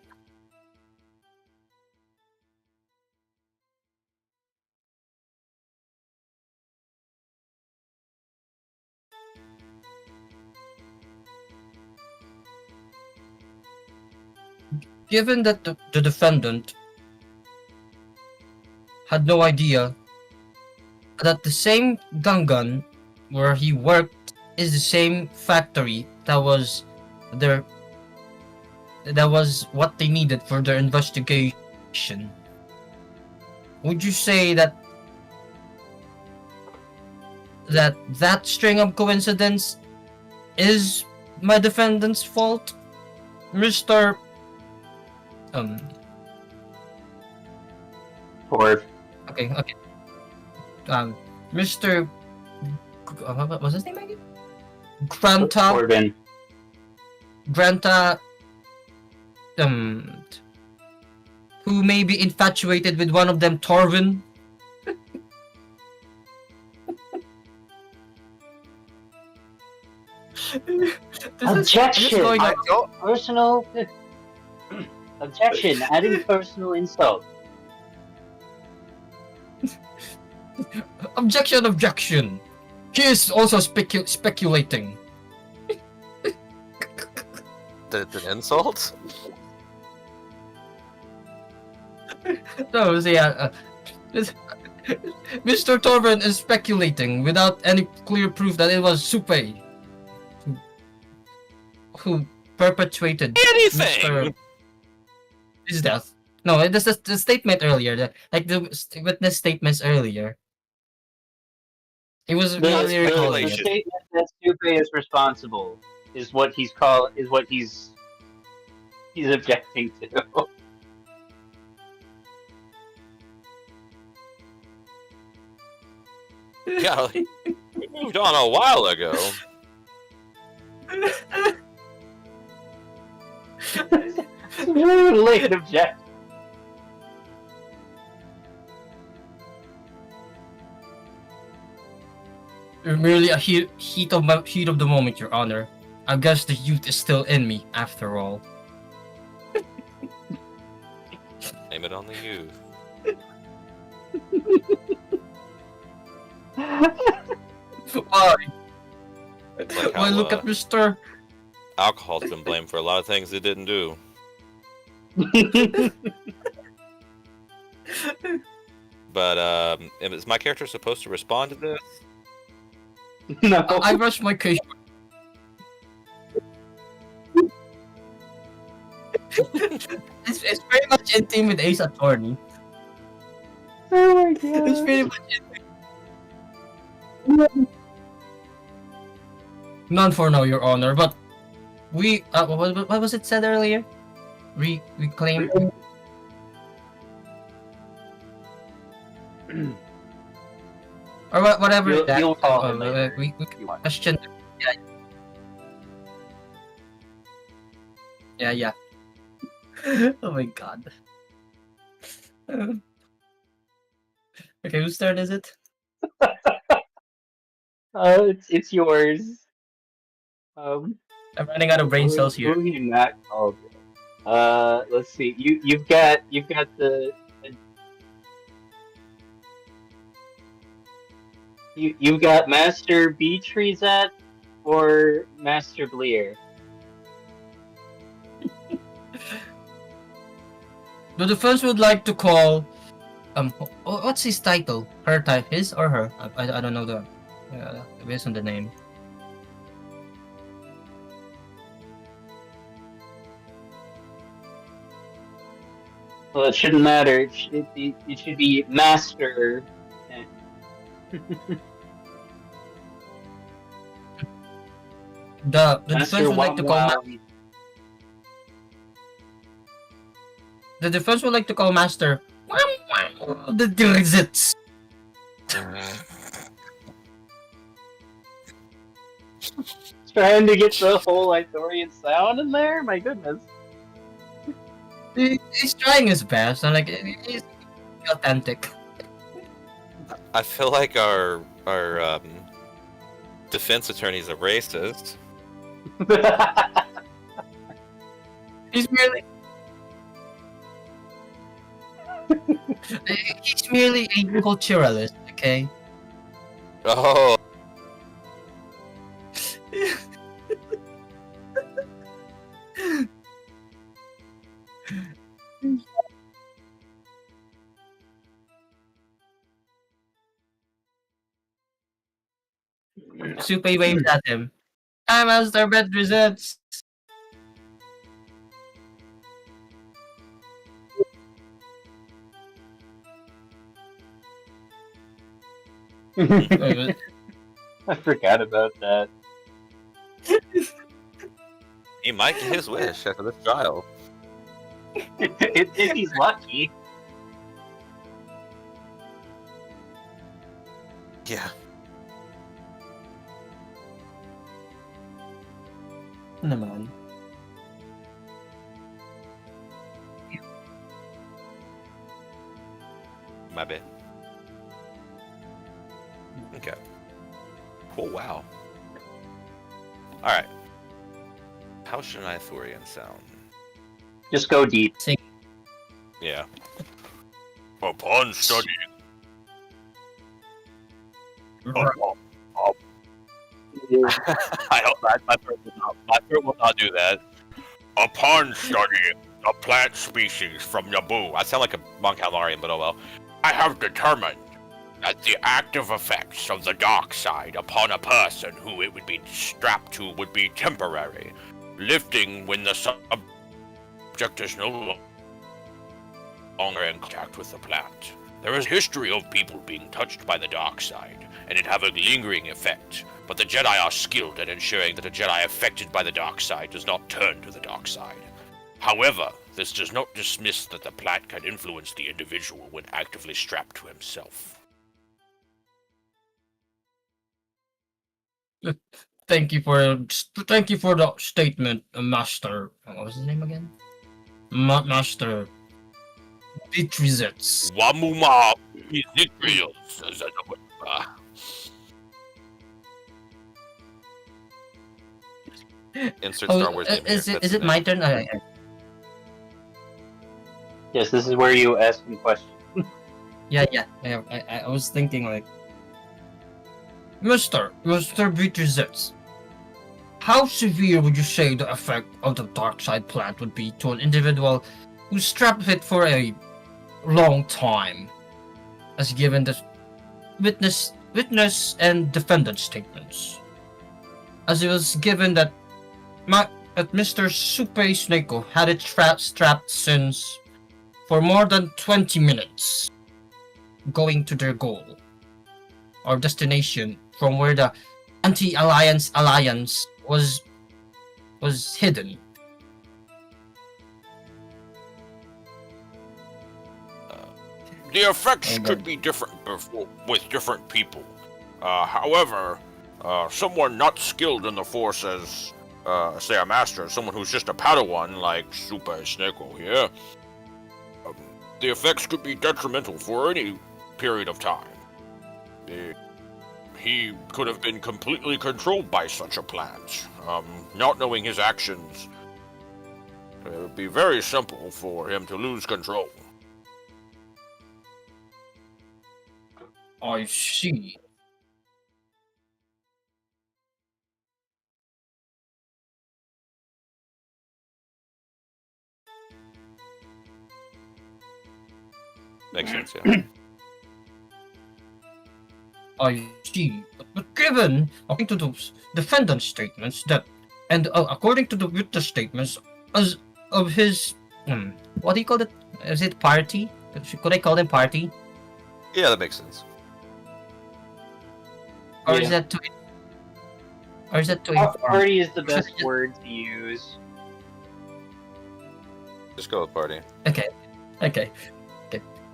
Given that the defendant had no idea that the same Gungan where he worked is the same factory that was their that was what they needed for their investigation. Would you say that that string of coincidence is my defendant's fault, Mr. Or Okay. Mr. What was his name again? Granta, Corbin. Granta, who may be infatuated with one of them, Torvin. Objection! going on. Personal. Objection! Adding personal insult. Objection! He is also speculating. It's an insult? No, yeah. Mr. Torvin is speculating without any clear proof that it was Supe who perpetrated Anything! his death. No, it is the statement earlier, the witness statements earlier. It was really The recalling it. statement that Stupe is responsible is what he's objecting to. Yeah, he moved on a while ago. It's really late objection. Merely a heat of the moment, Your Honor. I guess the youth is still in me, after all. Blame it on the youth. Why? It's like Why how look at Mr. alcohol's been blamed for a lot of things it didn't do. But is my character supposed to respond to this? No. I rushed my case. It's very much in team with Ace Attorney. Oh my god. It's very much in None for now, Your Honor, but we what was it said earlier? We claim or whatever You'll call him later we if you want. question. Yeah. Oh my god. Okay, whose turn is it? It's yours. I'm running out of brain cells here. Who are you not called? Let's see. You've got the. You've got Master Beatrizet or Master Bleer. The defense would like to call what's his title? Her title, his or her? I don't know based on the name. Well, it shouldn't matter. It should be Master. The Master defense would like to call Wamwa. the defense would like to call Master the Drizits. Trying to get the whole Ithorian sound in there? My goodness. He's trying his best. I'm like, he's authentic. I feel like our defense attorney's a racist. He's merely a culturalist, okay? Oh, Supe waves at him. Hi, Master Bedrizets. Wait, I forgot about that. He might get his wish after this trial. If he's lucky. Yeah. naman. My bad. Okay. Oh, wow. Alright. How should an Ithorian sound? Just go deep. Yeah. Upon study. I hope my throat will not do that. Upon studying the plant species from Naboo. I sound like a Mon Calamarian, but oh well. I have determined that the active effects of the dark side upon a person who it would be strapped to would be temporary, lifting when the subject is no longer in contact with the plant. There is history of people being touched by the dark side, and it have a lingering effect, but the Jedi are skilled at ensuring that a Jedi affected by the dark side does not turn to the dark side. However, this does not dismiss that the plant can influence the individual when actively strapped to himself. Thank you for the statement, Master. What was his name again? Master Beatrice. Wamuma Ezekiel. Insert Star Wars name is here. it my turn? Yes, this is where you ask him questions. Yeah. I was thinking like, Mister Beatrice, how severe would you say the effect of the dark side plant would be to an individual who's strapped with it for a long time, as given the witness and defendant statements? As it was given that Mr. Supe Snako had it strapped since for more than 20 minutes, going to their goal or destination from where the anti-alliance was hidden. The effects could be different with different people. However, someone not skilled in the Force as, say, a master, someone who's just a Padawan like Super Sneko here, the effects could be detrimental for any period of time. He could have been completely controlled by such a plant. Not knowing his actions, it would be very simple for him to lose control. I see. Makes sense, yeah. I see. But given, according to the defendant statements that, and according to the witness statements, as of his, what do you call it? Is it party? Could I call them party? Yeah, that makes sense. Or Yeah. is that to? Or is that to inform? Party is the best word to use. Just go with party. Okay.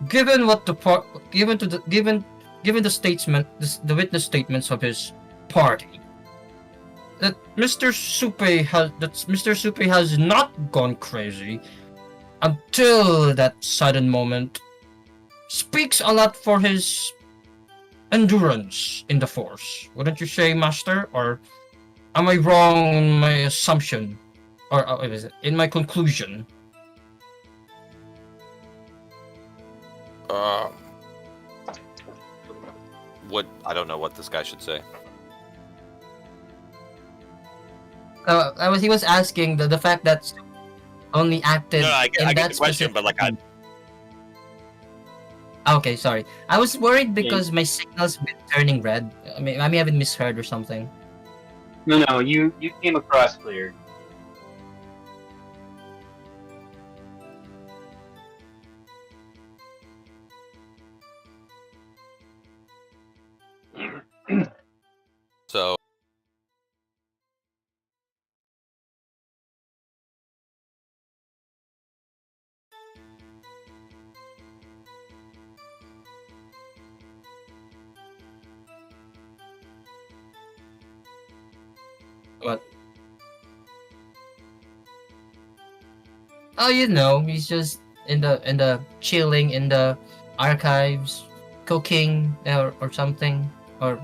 Given what the given the statement, the witness statements of his party, that Mr. Supe has not gone crazy until that sudden moment, speaks a lot for his endurance in the Force. Wouldn't you say, Master? Or am I wrong in my assumption, or in my conclusion? I don't know what this guy should say. He was asking the fact that only acted No, I in get that the question, but like Okay, sorry. I was worried because my signal's been turning red. I may have misheard or something. No, you came across clear. What? Oh, you know, he's just in the chilling in the archives, cooking or something, or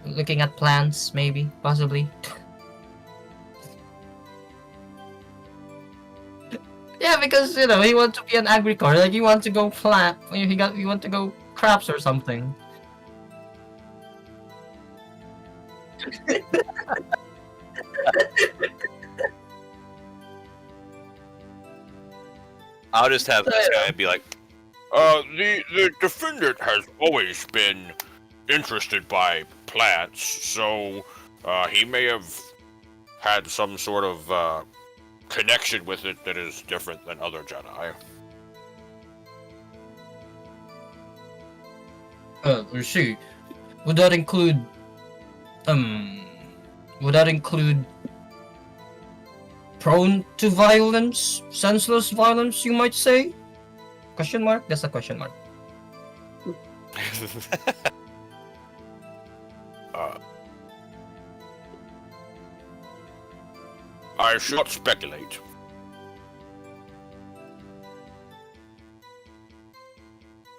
looking at plants, maybe, possibly. Yeah, because you know he wants to be an agriculture, like he wants to go plant, he want to go crops or something. I'll just have this guy be like, the defendant has always been interested by plants, so he may have had some sort of connection with it that is different than other Jedi. Let's see. Would that include prone to violence, senseless violence, you might say? Question mark? That's a question mark. I should not speculate.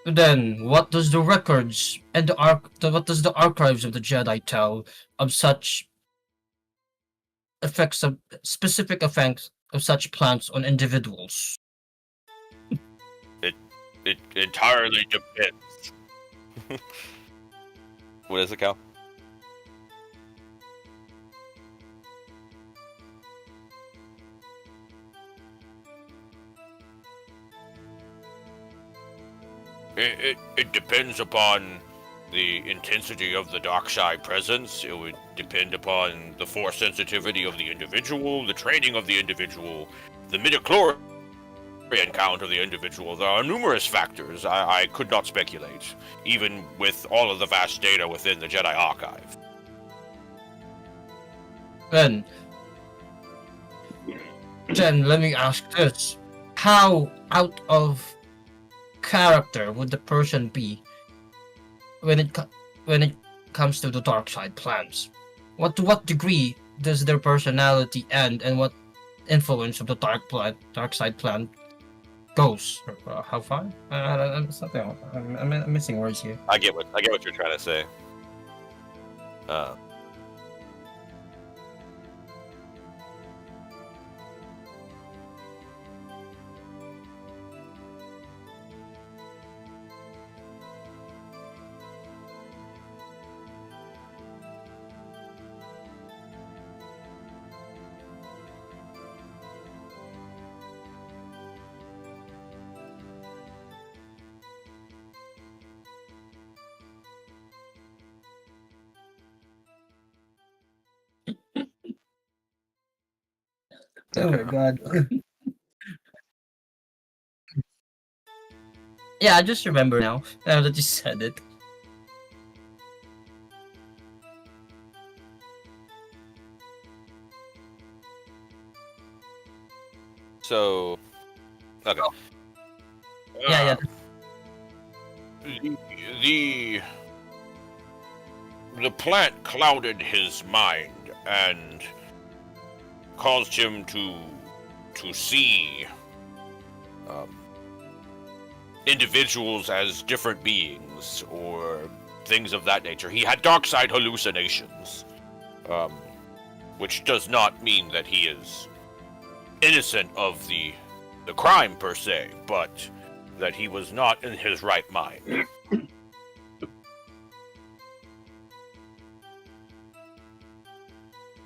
Then, what does the records and what does the archives of the Jedi tell of such effects of specific effects of such plants on individuals? It entirely depends. What is it, Cal? It depends upon the intensity of the dark side presence. It would depend upon the force sensitivity of the individual, the training of the individual, the midichlorian count of the individual. There are numerous factors. I could not speculate, even with all of the vast data within the Jedi Archive. Then, let me ask this. How out of character would the person be when it comes to the dark side plans? To what degree does their personality end, and what influence of the dark side plan goes? How far? I'm missing words here. I get what you're trying to say. Oh my god. Yeah, I just remember now that you said it. So, okay. Yeah. The plant clouded his mind and caused him to see individuals as different beings or things of that nature. He had dark side hallucinations, which does not mean that he is innocent of the crime per se, but that he was not in his right mind.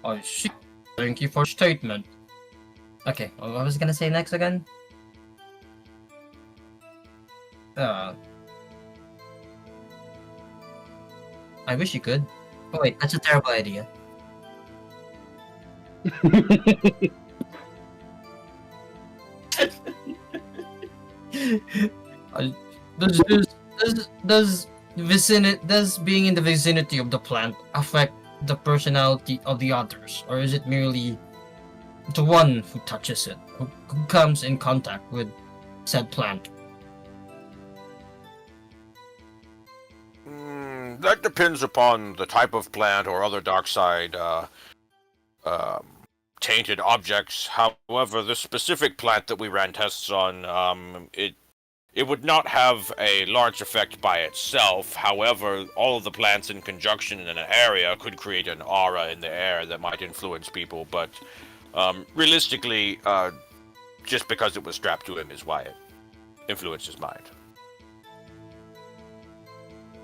I see. Thank you for statement. Okay, what was I gonna say next again? I wish you could. Oh wait, that's a terrible idea. Does being in the vicinity of the plant affect the personality of the others, or is it merely the one who touches it, who comes in contact with said plant? that depends upon the type of plant or other dark side tainted objects. However, the specific plant that we ran tests on, it would not have a large effect by itself. However, all of the plants in conjunction in an area could create an aura in the air that might influence people. But realistically, just because it was strapped to him is why it influenced his mind.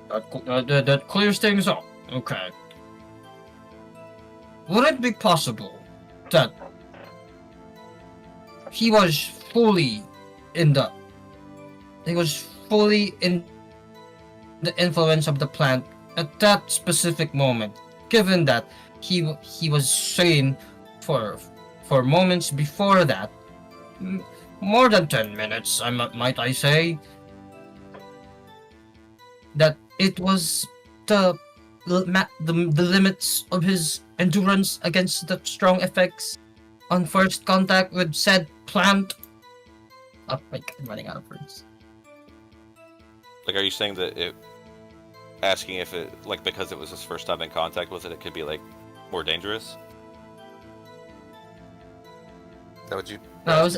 That clears things up. Okay. Would it be possible that he was fully in the influence of the plant at that specific moment, given that he was sane for moments before that, more than 10 minutes, might I say, that it was the limits of his endurance against the strong effects on first contact with said plant. Oh my god, I'm running out of words. Like, are you saying that asking if it, like, because it was his first time in contact with it, it could be, like, more dangerous? Is that what you... No, I was,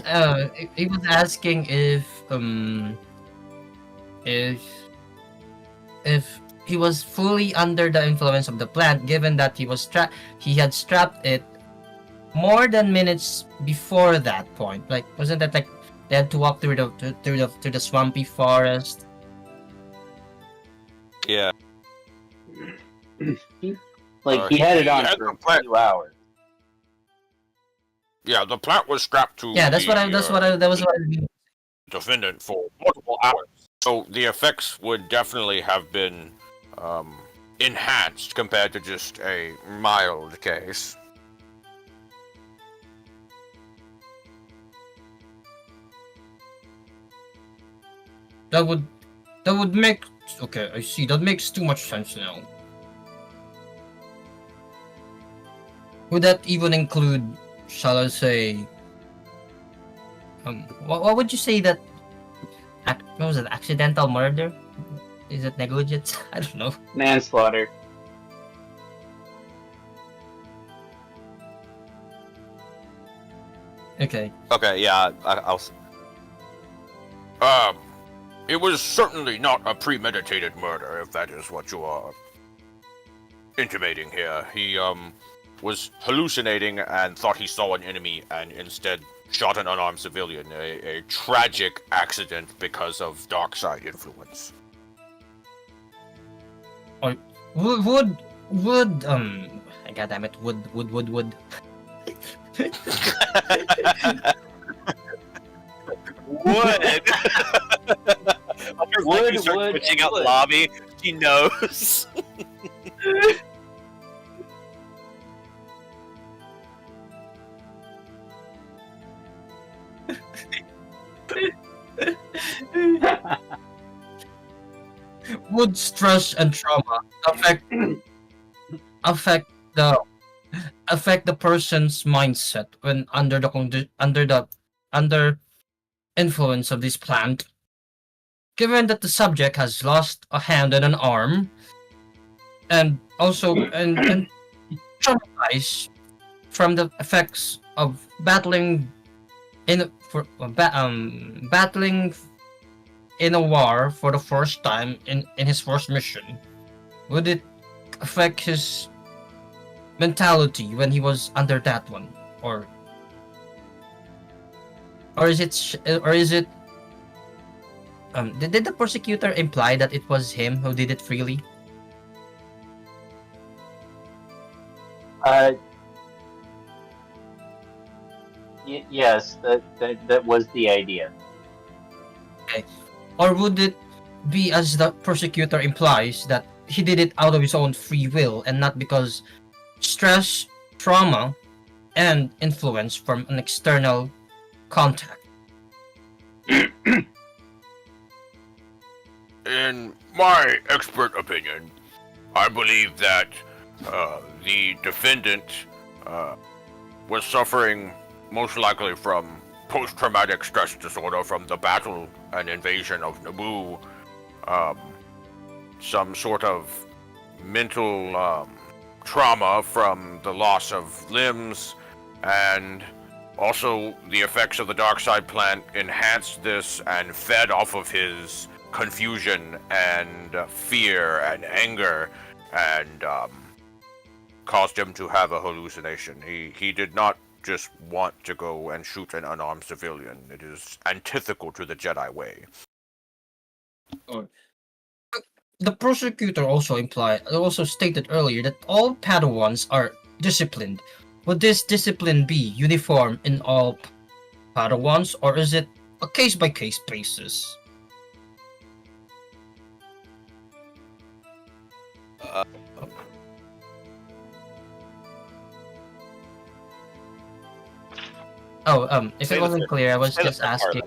he was asking if he was fully under the influence of the plant, given that he had strapped it more than minutes before that point. Like, wasn't that like they had to walk through the swampy forest? Yeah. Like, he had it on for a few hours. Yeah, the plant was strapped to Yeah, that was what I mean. defendant for multiple hours. So the effects would definitely have been enhanced compared to just a mild case. That would make, okay, I see. That makes too much sense now. Would that even include, shall I say, what would you say that? What was it? Accidental murder? Is it negligence? I don't know. Manslaughter. Okay. Okay, yeah, I'll. It was certainly not a premeditated murder, if that is what you are intimating here. He was hallucinating and thought he saw an enemy, and instead shot an unarmed civilian. A tragic accident because of dark side influence. Would God damn it, would. Would switching out lobby. He knows. Would stress and trauma affect the person's mindset when under influence of this plant? Given that the subject has lost a hand and an arm, and also and traumatized from the effects of battling in a war for the first time in his first mission, would it affect his mentality when he was under that one, or is it did the prosecutor imply that it was him who did it freely? Yes, that was the idea. Okay. Or would it be, as the prosecutor implies, that he did it out of his own free will and not because stress, trauma, and influence from an external contact? In my expert opinion, I believe that the defendant was suffering most likely from post-traumatic stress disorder from the battle and invasion of Naboo, some sort of mental trauma from the loss of limbs, and also the effects of the dark side plant enhanced this and fed off of his confusion and fear and anger, and caused him to have a hallucination. He did not just want to go and shoot an unarmed civilian. It is antithetical to the Jedi way. The prosecutor also stated earlier that all Padawans are disciplined. Would this discipline be uniform in all Padawans, or is it a case-by-case basis? If it wasn't clear, I was just asking.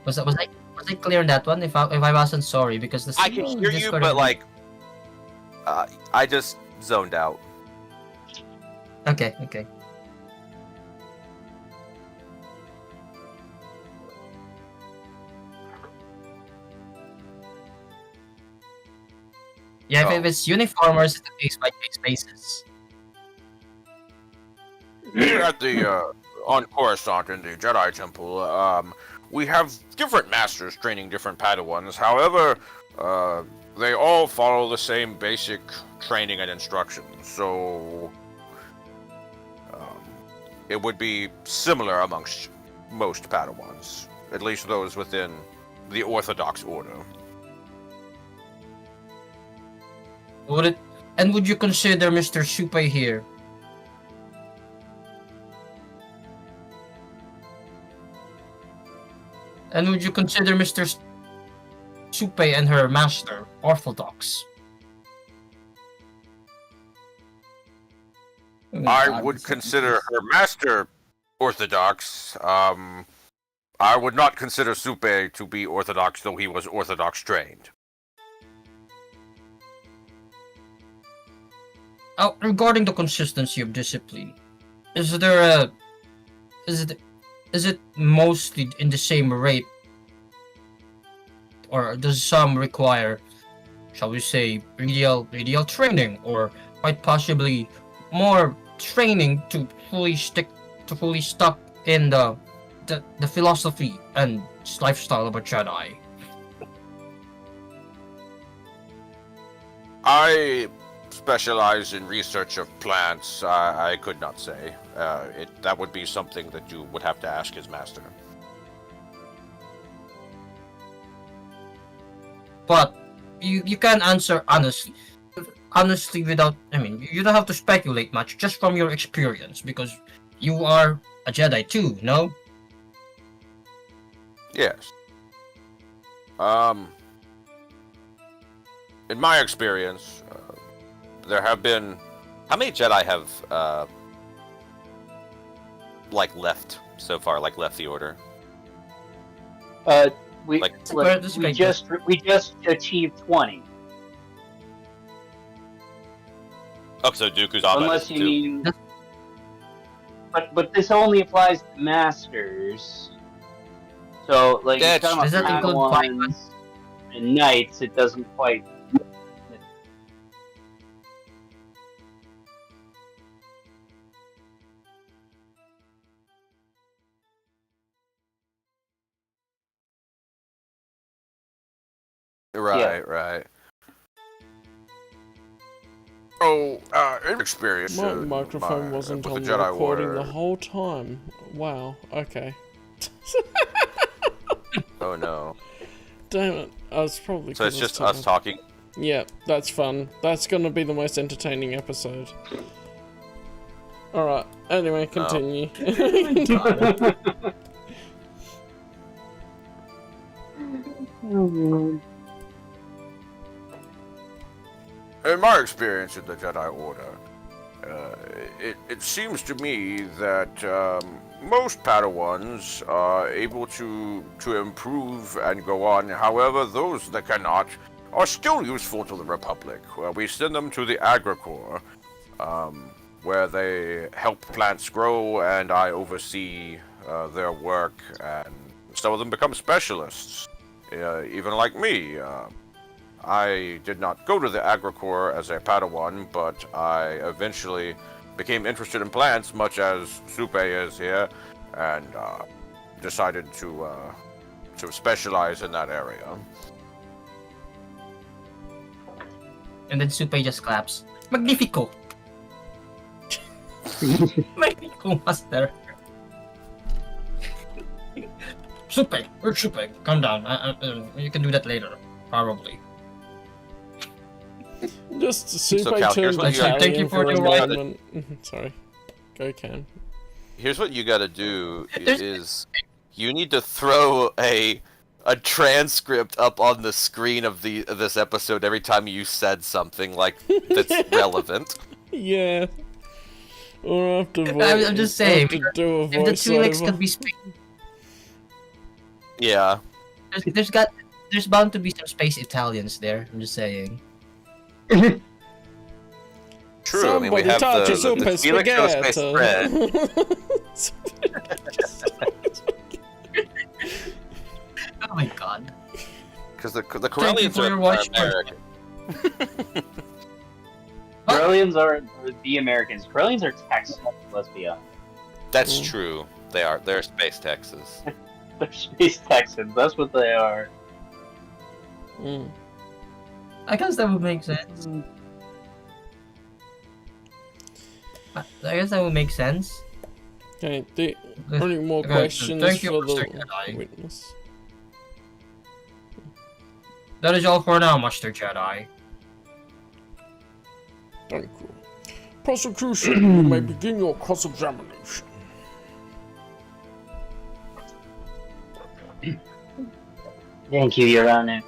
Was I clear on that one? If I wasn't, sorry, because the I can hear you, but like, I just zoned out. Okay. Yeah, if it's uniform or is it a case-by-case basis? Here at the on Coruscant in the Jedi Temple, we have different masters training different Padawans. However, they all follow the same basic training and instructions. So it would be similar amongst most Padawans, at least those within the Orthodox order. Would you consider Mr. Supe here? And would you consider Mr. Supe and her master Orthodox? I would consider her master Orthodox. I would not consider Supe to be Orthodox, though he was Orthodox trained. Regarding the consistency of discipline, is it mostly in the same rate, or does some require, shall we say, remedial training, or quite possibly more training to fully stuck in the philosophy and lifestyle of a Jedi? I specialize in research of plants. I could not say. That would be something that you would have to ask his master. But you can answer honestly without, you don't have to speculate much, just from your experience, because you are a Jedi too, no? Yes. In my experience, there have been... How many Jedi have left so far? Left the order? We we just achieved 20. Oh, so Dooku's on Unless you too. mean, but this only applies to masters. So Does that include Padawans and knights, it doesn't quite. Right. Oh, in experience, My microphone wasn't with on the the Jedi recording Order. the whole time. Wow, okay. Oh no. Damn it. I was probably... So it's just us talking? Yeah, that's fun. That's gonna be the most entertaining episode. Alright, anyway, continue. In my experience in the Jedi Order, it seems to me that most Padawans are able to improve and go on. However, those that cannot are still useful to the Republic. We send them to the Agricorps, where they help plants grow, and I oversee their work, and some of them become specialists even like me. I did not go to the Agri Corps as a Padawan, but I eventually became interested in plants, much as Supe is here, and decided to specialize in that area. And then Supe just claps. Magnifico! Magnifico, master! Supe! Where's Supe? Calm down. You can do that later. Probably. Just super So, Cal, here's turned what you- Thank you for a the moment. Sorry. Go, Cam. Here's what you gotta do is you need to throw a transcript up on the screen of this episode every time you said something like that's relevant. Yeah. Or after I'm just saying, to do a if the Twi'leks voiceover. can be space, Yeah. there's bound to be some space Italians there. I'm just saying. True. I mean, we Somebody have touch the a super Felix Aerospace spread. Oh my god. Because the Thank you Corellians for your are watch. American. Corellians are the Americans. Corellians are Texans, let's be honest. That's true. They are. They're space Texas. They're space Texans, that's what they are. Mm. I guess that would make sense. I guess that would make sense. Okay, any more Okay, questions thank you, for the Mr. Jedi. witness? That is all for now, Master Jedi. Thank you. Prosecution, you may begin your cross-examination. Thank you, Your Honor.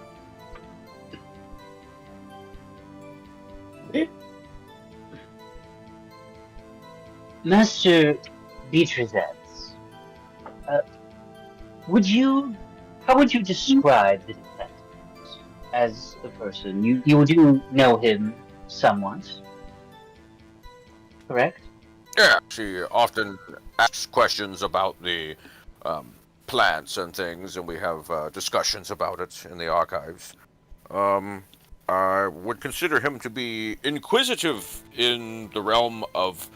Master Beatrice, how would you describe the defendant as a person? You do know him somewhat, correct? Yeah, she often asks questions about the plants and things, and we have discussions about it in the archives. I would consider him to be inquisitive in the realm of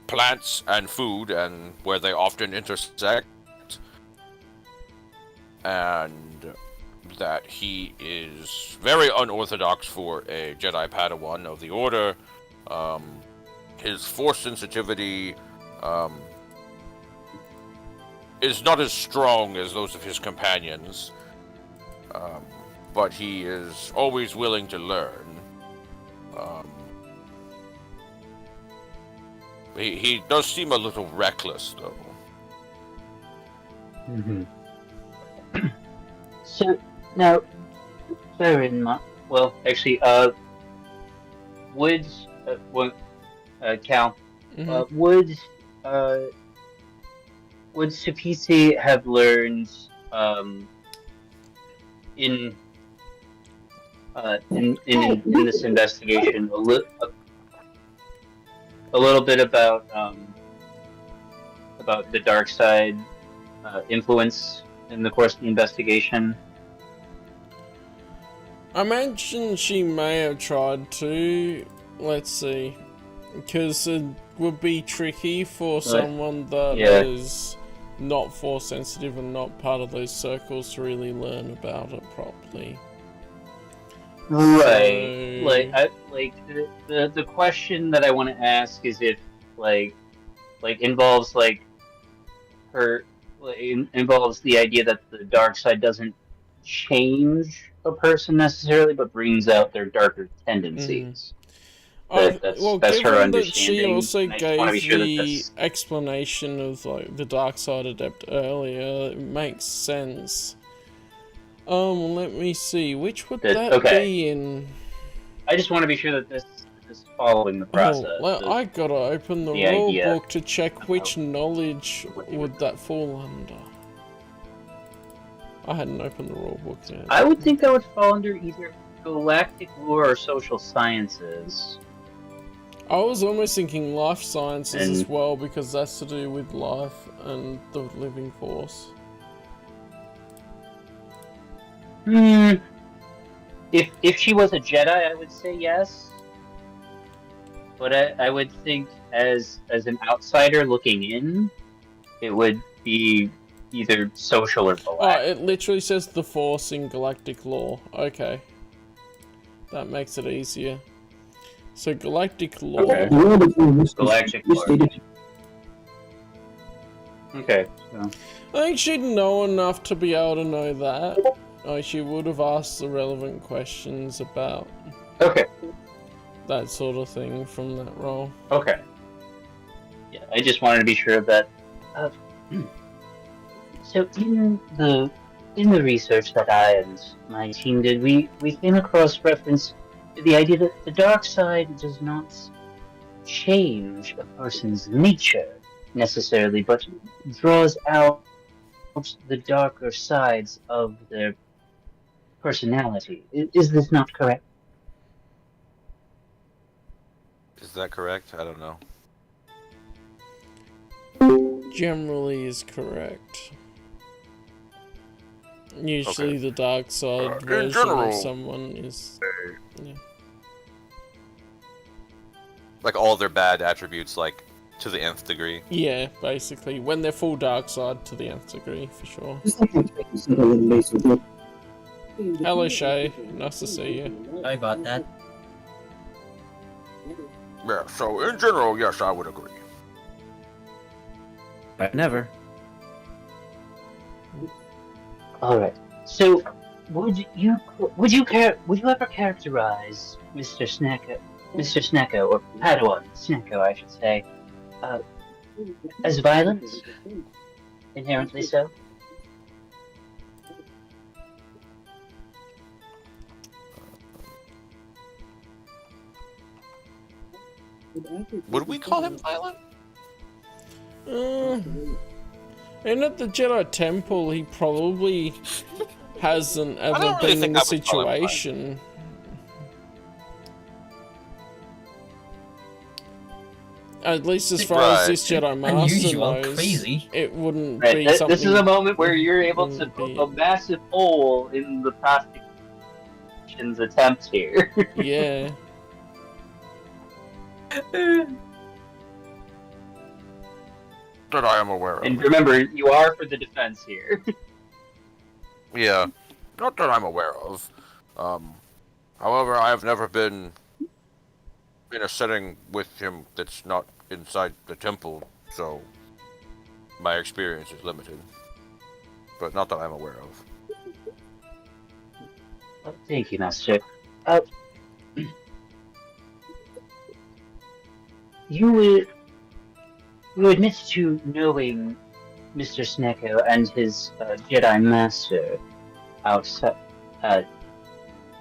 plants and food, and where they often intersect, and that he is very unorthodox for a Jedi Padawan of the Order. His force sensitivity is not as strong as those of his companions, but he is always willing to learn. He does seem a little reckless, though. Mm-hmm. So now, bear in mind. Well, actually, would Cal, would Supisi have learned in this investigation a little bit about the dark side influence in the course of the investigation? I imagine she may have tried to. Let's see. Because it would be tricky for someone that is not force sensitive and not part of those circles to really learn about it properly. Right. So... The question that I want to ask is if involves involves the idea that the dark side doesn't change a person necessarily, but brings out their darker tendencies. That's her given understanding. that she also and I just wanna be gave sure that the that's... explanation of the dark side adept earlier, it makes sense. Let me see, which would that be in? I just want to be sure that this is following the process. I gotta open the rule book to check which knowledge would that fall under. I hadn't opened the rule book yet. I would think that would fall under either galactic lore or social sciences. I was almost thinking life sciences as well, because that's to do with life and the living force. If she was a Jedi, I would say yes. But I would think as an outsider looking in, it would be either social or Oh, black. it literally says the Force in galactic lore. Okay. That makes it easier. So galactic lore. Okay. Galactic lore. Okay. So. I think she'd know enough to be able to know that. Like, she would have asked the relevant questions about Okay. that sort of thing from that role. Okay. Yeah, I just wanted to be sure of that. So in the research that I and my team did, we came across reference to the idea that the dark side does not change a person's nature necessarily, but draws out the darker sides of their personality. Is this not correct? Is that correct? I don't know. Generally is correct. Usually the dark side version general, of someone is... Yeah. Like all their bad attributes, like to the nth degree. Yeah, basically. When they're full dark side to the nth degree, for sure. Hello, Shay. Nice to see you. Sorry about that. Yeah, so in general, yes, I would agree. But never. All right. So, would you ever characterize Mr. Snecko, or Padawan Snecko, I should say, as violent? Inherently so. Would we call him violent? And at the Jedi Temple, he probably hasn't ever don't really been in think the I would call him situation. At least as far as this Jedi Master Unusual, knows, crazy. it wouldn't Right. be This something... is a moment where you're able to wouldn't poke be- a massive hole in the prosecution's attempt here. Yeah. That I am aware of. And remember, you are for the defense here. Yeah. Not that I'm aware of. However, I have never been in a setting with him that's not inside the temple, so my experience is limited. But not that I'm aware of. Oh, thank you, Master. You admit to knowing Mr. Snecko and his Jedi Master outside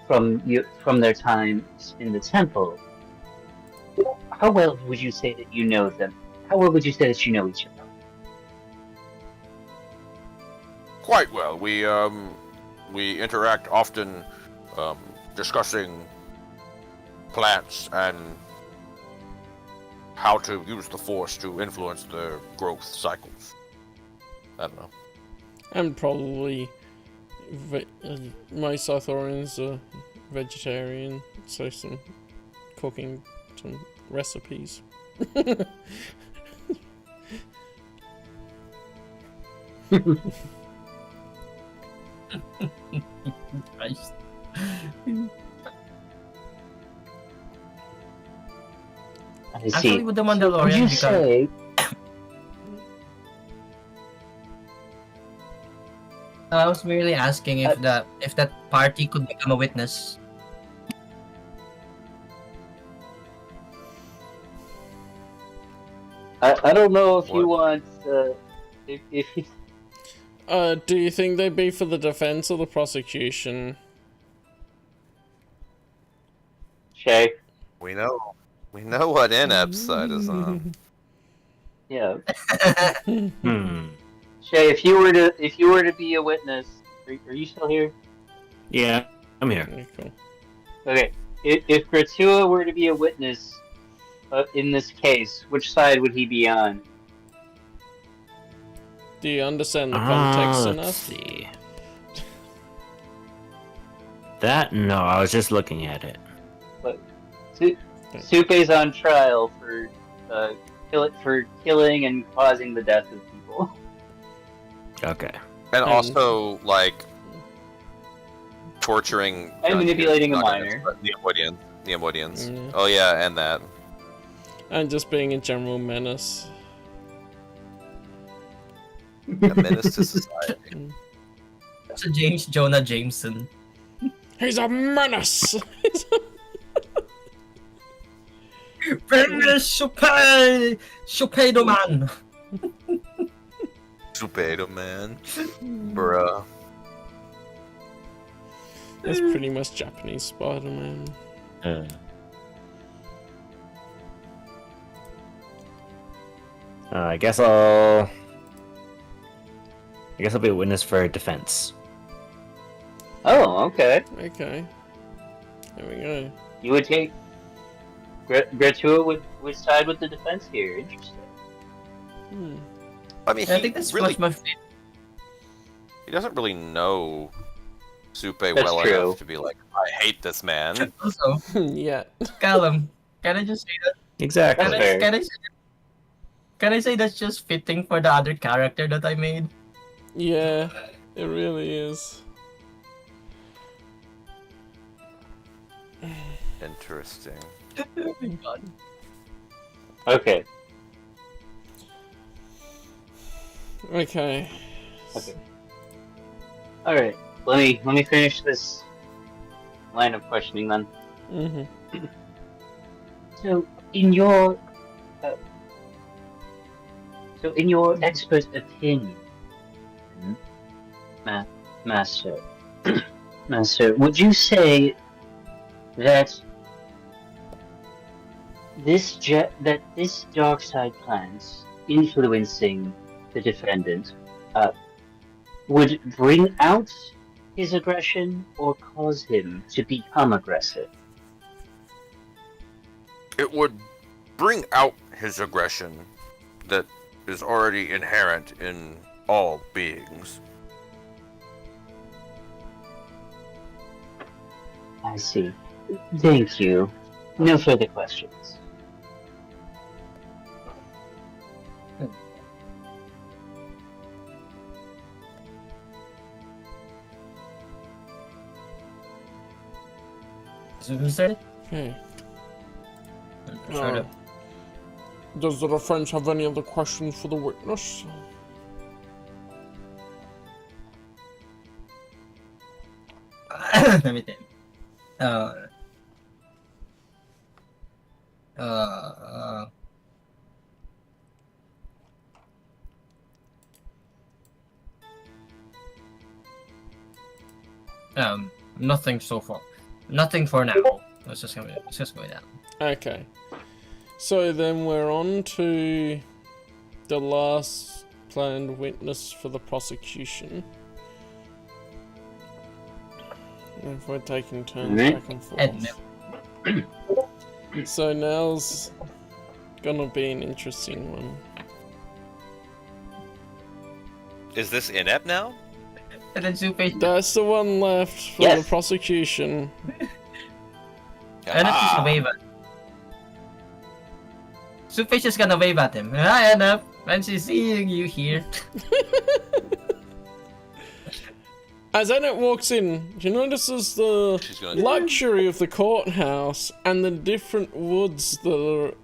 from their time in the temple. How well would you say that you know them? How well would you say that you know each other? Quite well. We interact often, discussing plants and how to use the Force to influence their growth cycles. I don't know. And probably most Ithorians are vegetarian, so some cooking some recipes. Christ. I see. Actually, with the Would Mandalorian, you because say? I was merely asking if that party could become a witness. I don't know if you What? want if Do you think they'd be for the defense or the prosecution? Shay. We know what inept side is on. Yeah. Hmm. Shay, if you were to be a witness, are you still here? Yeah, I'm here. Okay, cool. Okay. If Gratua were to be a witness in this case, which side would he be on? Do you understand the context Let's enough? see. That? No, I was just looking at it. But Supe's on trial for killing and causing the death of people. Okay. And also, like, torturing... And manipulating a minor. The Avoidians. Mm. Oh yeah, and that. And just being a general menace. A menace to society. That's a James Jonah Jameson. He's a menace! Chupedo man! Supedo man. Bruh. That's pretty much Japanese Spider-Man. I guess I'll be a witness for defense. Oh, okay. Okay. There we go. You would take... Gratua would side with the defense here. Interesting. I mean, I think that's really, much my favorite. he doesn't really know Supe That's well true. enough to be like, I hate this man. Also, Yeah. Callum, can I just say that? Exactly. Fair. Can I say that's just fitting for the other character that I made? Yeah, it really is. Interesting. Oh my god. Okay. Okay. Okay. All right. Let me finish this line of questioning then. Mm-hmm. So, in your expert opinion, Master, would you say that this dark side plans influencing the defendant would bring out his aggression or cause him to become aggressive? It would bring out his aggression that is already inherent in all beings. I see. Thank you. No further questions. Who said it? Okay. Sort of. Does the defense have any other questions for the witness? Let me think. Nothing so far. Nothing for now. Let's just go down. Okay. So then we're on to the last planned witness for the prosecution. If we're taking turns back and forth. So now's gonna be an interesting one. Is this inept now? And then Supe. That's the one left for Yes. the prosecution. And it's just wave at. Supe's just gonna wave at him. Hi, Anna. Fancy seeing you here. As Annette walks in, she notices the She's gonna- luxury of the courthouse and the different woods that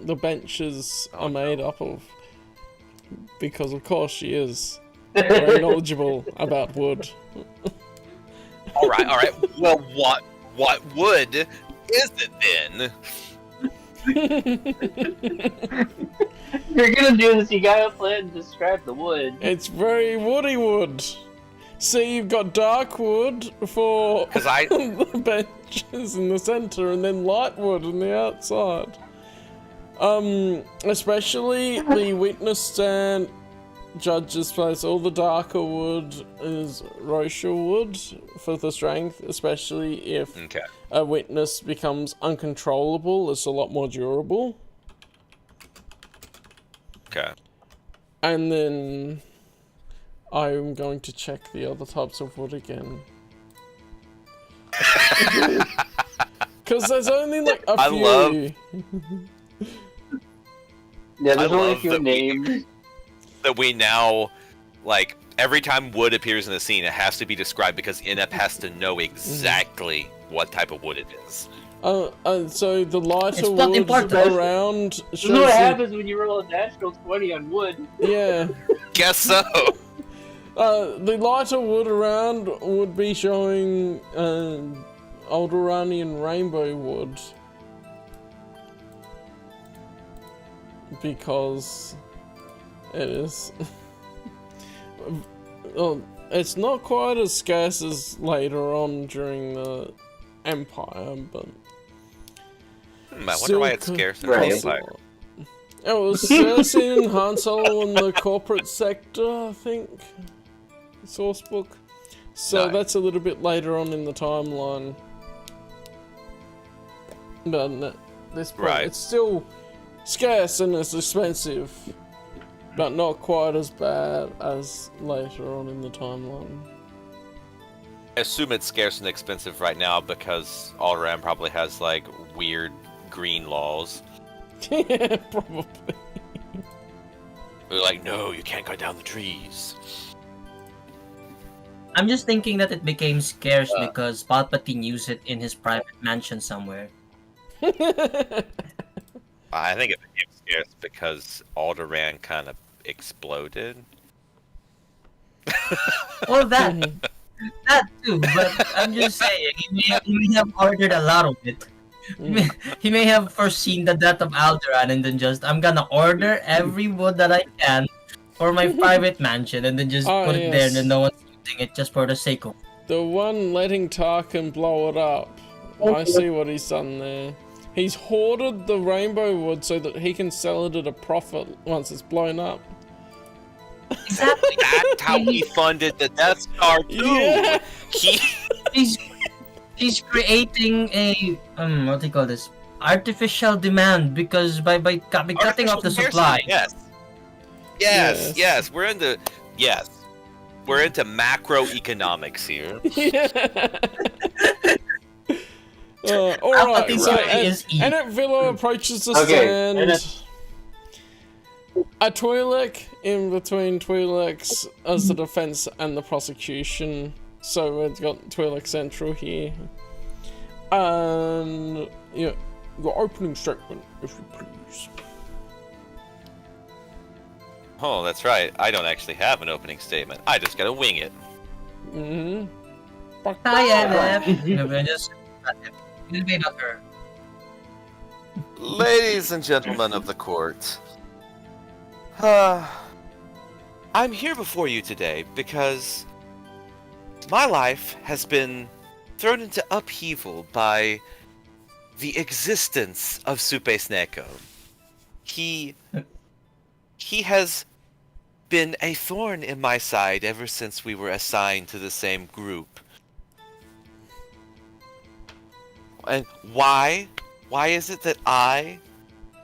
the benches are made up of. Because of course she is very knowledgeable about wood. All right. Well, what wood is it then? You're gonna do this, you gotta plan to describe the wood. It's very woody wood. See, you've got dark wood for the benches in the center, and then light wood on the outside. Especially the witness stand, judge's place, all the darker wood is Rocher wood for the strength, especially if a witness becomes uncontrollable, it's a lot more durable. Okay. And then I'm going to check the other types of wood again. Because there's only like a I few. love- Yeah, there's I only a love few that names. that we now, like, every time wood appears in the scene, it has to be described because Inep has to know exactly what type of wood it is. So the lighter It's not wood important. around This shows is what the- happens when you roll a natural 20 on wood. Yeah. Guess so. The lighter wood around would be showing Alderaanian rainbow wood. Because it is. Well, it's not quite as scarce as later on during the Empire, but. I wonder still why it's could- scarce in Right. the Empire. It was Cersei and Han Solo in the corporate sector, I think. Source book. So Nice. that's a little bit later on in the timeline. But at this point, Right. it's still scarce and it's expensive, but not quite as bad as later on in the timeline. I assume it's scarce and expensive right now because Alderaan probably has, like, weird green laws. Yeah, probably. They're like, no, you can't cut down the trees. I'm just thinking that it became scarce because Palpatine used it in his private mansion somewhere. I think it became scarce because Alderaan kind of exploded. Or that. That too, but I'm just saying, he may have ordered a lot of it. He may have foreseen the death of Alderaan and then just, I'm gonna order every wood that I can for my private mansion and then just put it there and then no one's using it just for the sake of it. The one letting Tarkin blow it up. I see what he's done there. He's hoarded the rainbow wood so that he can sell it at a profit once it's blown up. Exactly. That's how he funded the Death Star too. Yeah. He's creating a what do you call this? Artificial demand because by cutting off the Artificial supply. scarcity, Yes. Yes. We're into macroeconomics here. Alright, Palpatine's so theory is E. Annette Villa approaches the Okay, stand. Annette. A Twi'lek in between Twi'leks as the defense and the prosecution. So we've got Twi'lek Central here. And yeah, your opening statement, if you please. Oh, that's right. I don't actually have an opening statement. I just gotta wing it. Mm-hmm. Hi, Annette. No, we're just it'll be about her. Ladies and gentlemen of the court, I'm here before you today because my life has been thrown into upheaval by the existence of Supe Sneko. He has been a thorn in my side ever since we were assigned to the same group. And why? Why is it that I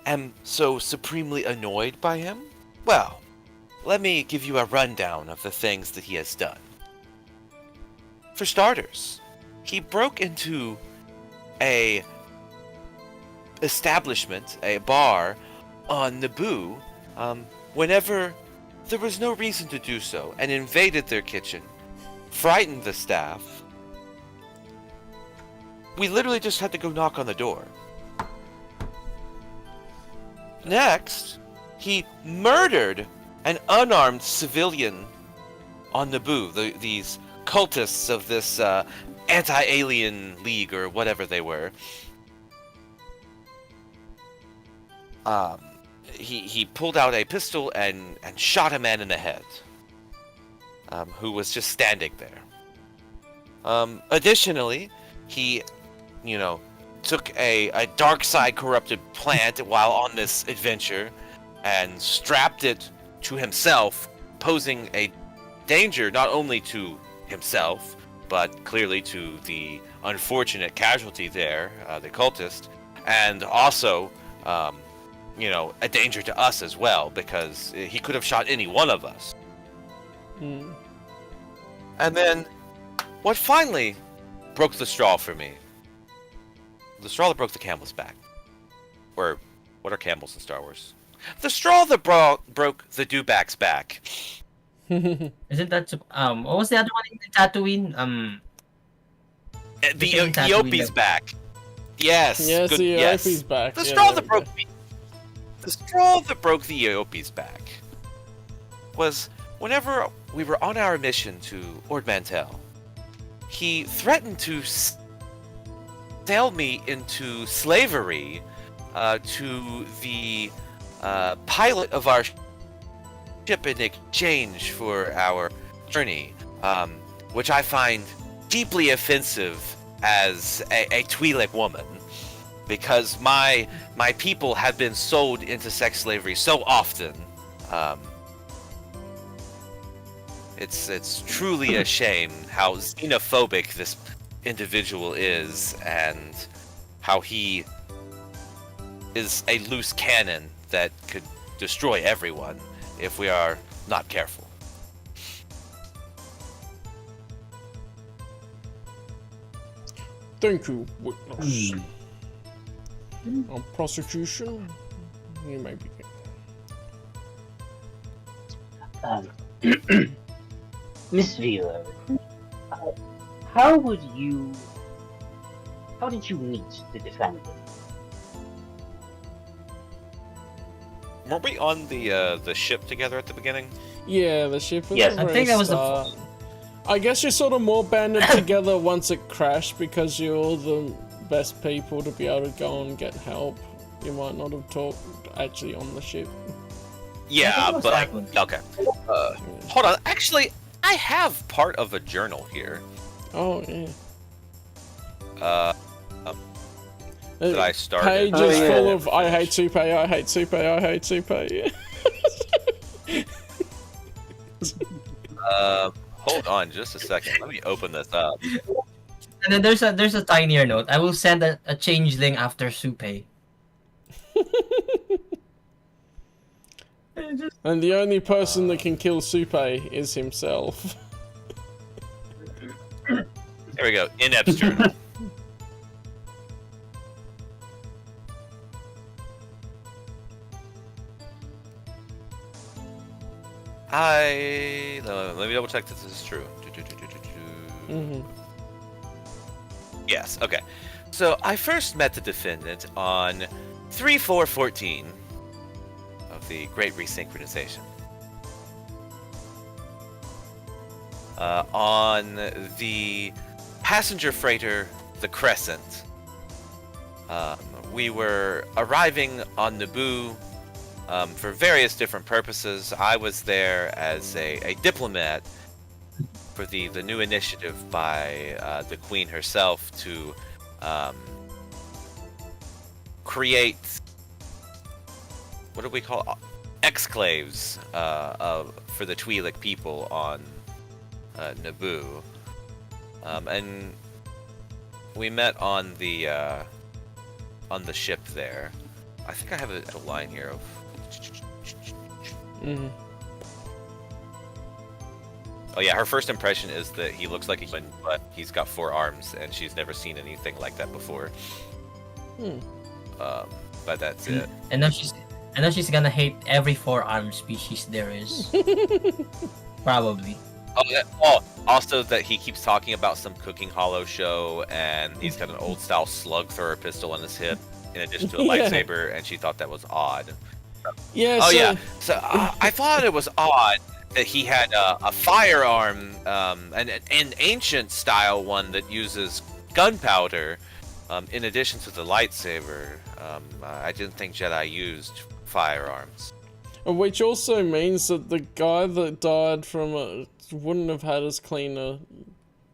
am so supremely annoyed by him? Well, let me give you a rundown of the things that he has done. For starters, he broke into a establishment, a bar, on Naboo, whenever there was no reason to do so, and invaded their kitchen, frightened the staff. We literally just had to go knock on the door. Next, he murdered an unarmed civilian on Naboo, these cultists of this anti-alien league or whatever they were. He pulled out a pistol and shot a man in the head, who was just standing there. Additionally, he, took a dark side corrupted plant while on this adventure and strapped it to himself, posing a danger not only to himself, but clearly to the unfortunate casualty there, the cultist, and also, a danger to us as well, because he could have shot any one of us. And then, what finally broke the straw for me the straw that broke the camel's back. Or, what are camels in Star Wars? The straw that broke the Dewback's back. Isn't that what was the other one in Tatooine? The thing in Tatooine Eopie's that- back. Yes. Yes, good, the yes. Eopie's back. The Yeah, straw there that we broke go. the straw that broke the Eopie's back was whenever we were on our mission to Ord Mantell, he threatened to sell me into slavery to the pilot of our ship in exchange for our journey, which I find deeply offensive as a Twi'lek woman, because my people have been sold into sex slavery so often. It's truly a shame how xenophobic this individual is, and how he is a loose cannon that could destroy everyone if we are not careful. Thank you, witness. On prosecution, you may begin. Miss Vila, how did you meet the defendant? Weren't we on the ship together at the beginning? Yeah, the ship was Yes, the I very think that was the start. I guess you're sort of more banded together once it crashed because you're all the best people to be able to go and get help. You might not have talked actually on the ship. Yeah, it was but that one. okay. Hold on. Actually, I have part of a journal here. Oh yeah. That I started. Pages yeah. full of I hate Supe, I hate Supe, I hate Supe. Yeah. Hold on just a second. Let me open this up. And then there's a tinier note. I will send a changeling after Supe. And the only person that can kill Supe is himself. There we go. Inept's journal. Let me double check that this is true. Mm-hmm. Yes, okay. So I first met the defendant on 3/4/14 of the Great Resynchronization. On the passenger freighter, the Crescent. We were arriving on Naboo for various different purposes. I was there as a diplomat for the new initiative by the Queen herself to create, what do we call exclaves for the Twi'lek people on Naboo, and we met on the ship there. I think I have a line here of. Mm-hmm. Oh yeah, her first impression is that he looks like a human, but he's got 4 arms, and she's never seen anything like that before. But that's it. And now she's gonna hate every 4-armed species there is. Probably. Also that he keeps talking about some Cooking Hollow show, and he's got an old style slug thrower pistol on his hip, in addition to a Yeah. lightsaber, and she thought that was odd. Yeah. Oh so, yeah, so I thought it was odd that he had a firearm, an ancient style one that uses gunpowder, in addition to the lightsaber. I didn't think Jedi used firearms. Which also means that the guy that died from it wouldn't have had as clean a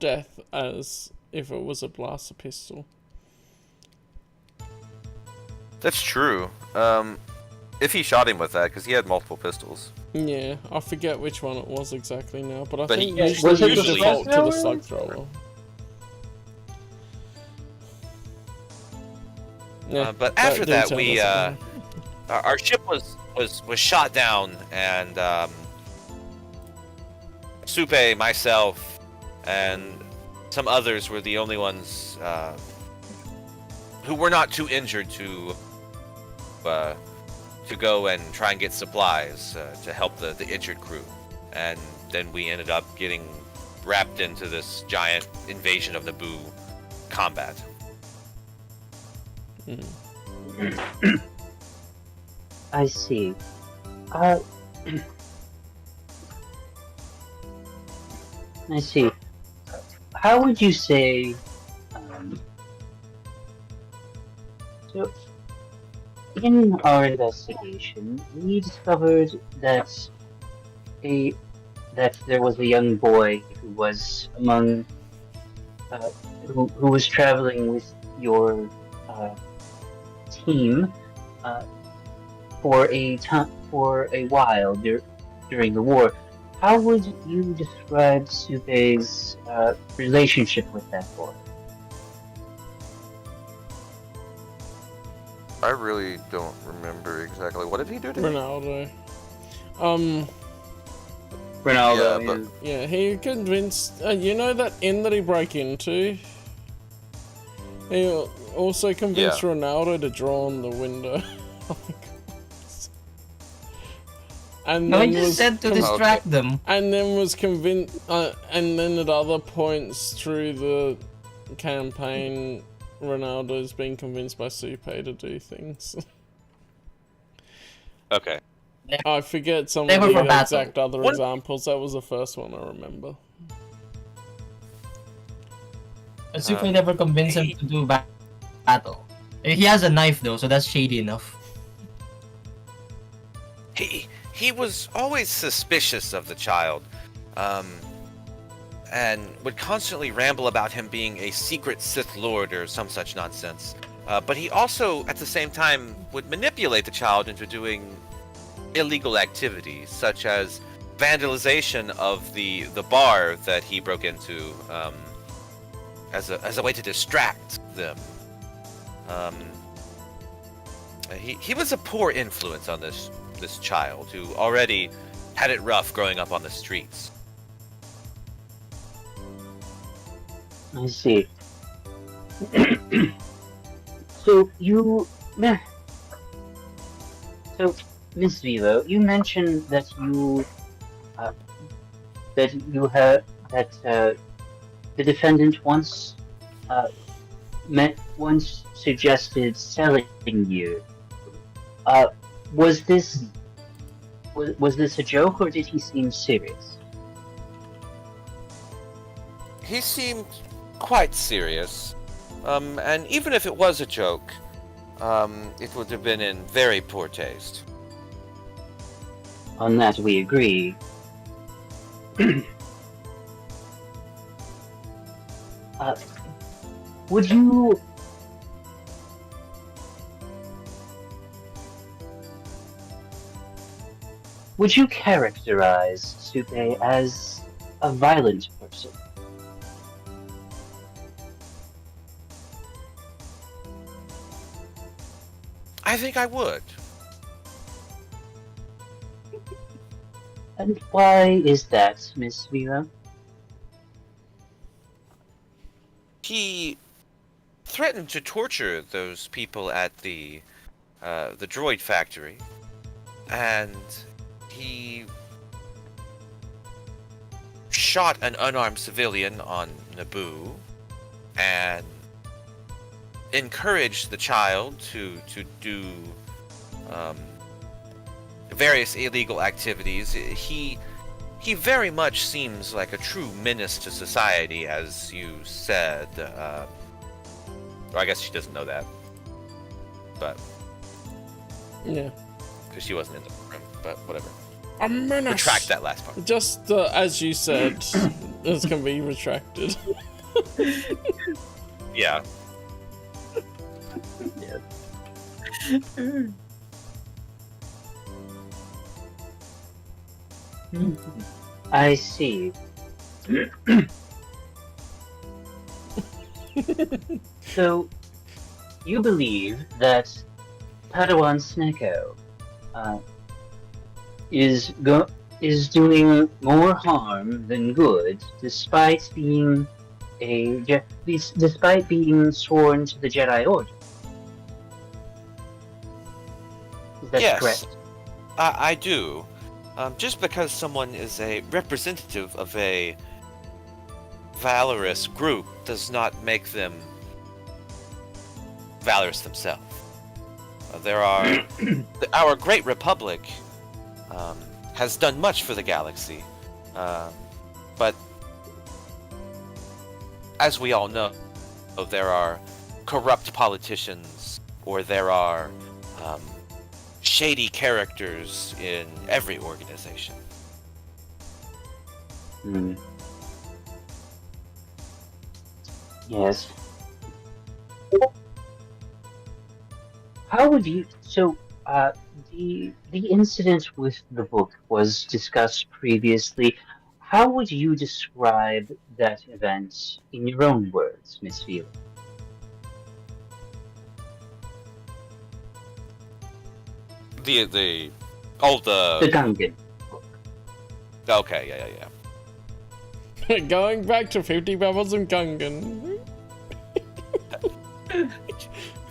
death as if it was a blaster pistol. That's true. If he shot him with that, because he had multiple pistols. Yeah, I forget which one it was exactly now, but I But think he- usually was it you the default to the flamethrower? slug thrower. Yeah, But after that, detail we doesn't matter. our ship was shot down, and Supe, myself, and some others were the only ones who were not too injured to go and try and get supplies to help the injured crew. And then we ended up getting wrapped into this giant invasion of Naboo combat. I see. I see. How would you say? So, in our investigation, we discovered that there was a young boy who was among who was traveling with your team for a while during the war. How would you describe Supe's relationship with that boy? I really don't remember exactly. What did he do to him? Ronaldo. Ronaldo. Yeah, he convinced. You know that inn that he broke into? He also convinced Ronaldo to draw on the window. Oh my God. And No, then he just said to distract them. And then was convinced. And then at other points through the campaign, Ronaldo's been convinced by Supe to do things. Okay. I forget some They of were for the battle. exact other examples. That was the first one I remember. But Supe never convinced him to do battle. He has a knife though, so that's shady enough. He was always suspicious of the child, and would constantly ramble about him being a secret Sith Lord or some such nonsense. But he also, at the same time, would manipulate the child into doing illegal activities, such as vandalization of the bar that he broke into, as a way to distract them. He was a poor influence on this child who already had it rough growing up on the streets. I see. So Miss Vivo, you mentioned that the defendant once suggested selling you. Was this a joke, or did he seem serious? He seemed quite serious, and even if it was a joke, it would have been in very poor taste. On that we agree. Would you characterize Supe as a violent person? I think I would. And why is that, Miss Vivo? He threatened to torture those people at the droid factory, and he shot an unarmed civilian on Naboo, and encouraged the child to do various illegal activities. He very much seems like a true menace to society, as you said. Or I guess she doesn't know that, but yeah, because she wasn't in the room. But whatever. A menace. Retract that last part. Just as you said, it's gonna be retracted. Yeah. I see. So, you believe that Padawan Sneko is doing more harm than good, despite being sworn to the Jedi Order? That's Yes. correct. I do. Just because someone is a representative of a valorous group does not make them valorous themselves. There are our great republic has done much for the galaxy, but as we all know, there are corrupt politicians, or there are shady characters in every organization. Hmm. Yes. How would you? So, the incident with the book was discussed previously. How would you describe that event in your own words, Miss Field? The The Gungan. Okay, yeah. Going back to 50 Pebbles and Gungan.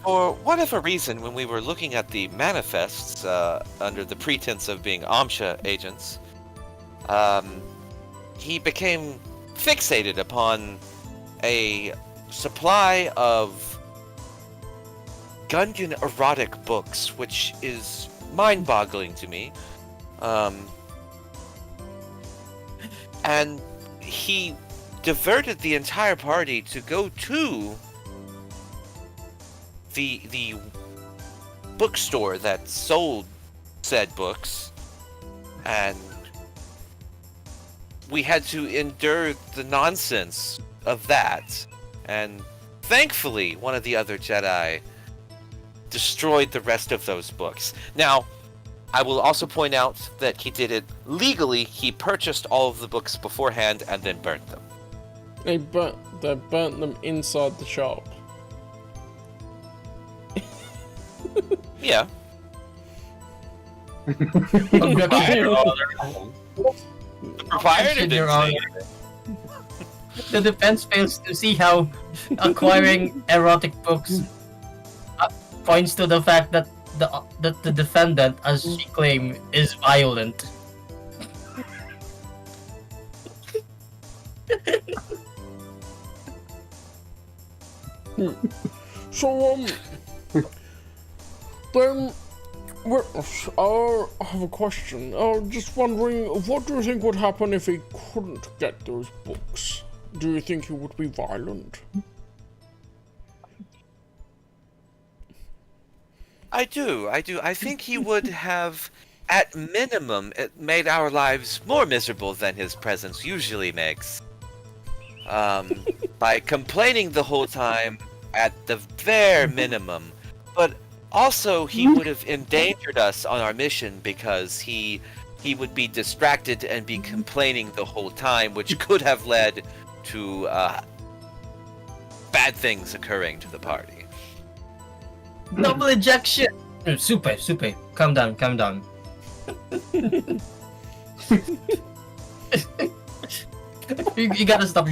For whatever reason, when we were looking at the manifests under the pretense of being Amsha agents, he became fixated upon a supply of Gungan erotic books, which is mind-boggling to me. And he diverted the entire party to go to the bookstore that sold said books, and we had to endure the nonsense of that, and thankfully one of the other Jedi destroyed the rest of those books. Now, I will also point out that he did it legally. He purchased all of the books beforehand and then burnt them. They burnt them inside the shop. Yeah. The proprietor Your didn't Honor. say anything. The defense fails to see how acquiring erotic books points to the fact that the defendant, as she claimed, is violent. So, then, witness, I have a question. Just wondering, what do you think would happen if he couldn't get those books? Do you think he would be violent? I do. I think he would have, at minimum, it made our lives more miserable than his presence usually makes. By complaining the whole time, at the bare minimum. But also, he would have endangered us on our mission because he would be distracted and be complaining the whole time, which could have led to bad things occurring to the party. Double ejection! Super, calm down. you gotta stop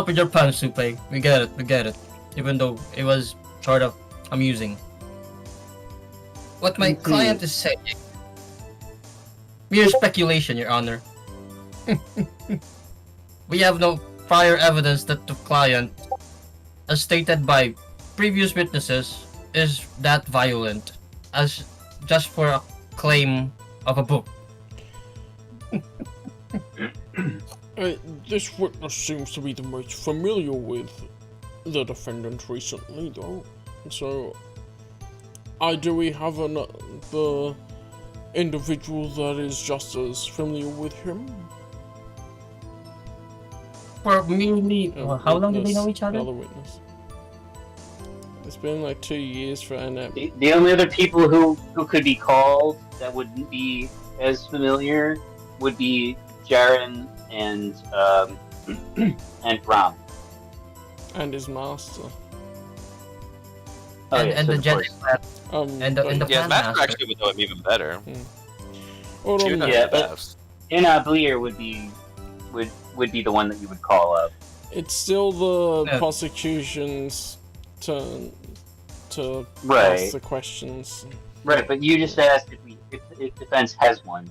with your puns, Super. We get it. Even though it was sort of amusing. What my client is saying, mere speculation, Your Honor. We have no prior evidence that the client, as stated by previous witnesses, is that violent, as just for a claim of a book. This witness seems to be the most familiar with the defendant recently, though. So, do we have the individual that is just as familiar with him? For merely, how long do they know each other? Another witness. It's been like 2 years for Annette. The only other people who could be called that wouldn't be as familiar would be Jaren and Ram. And his master. Oh, and the Jedi and the Yeah, Plan Master Master. actually would know him even better. Or She would know Yeah, him but- best. Bleer would be the one that you would call up. it's still the Yeah. prosecution's turn to Right. ask the questions. Right, but you just asked if defense has one.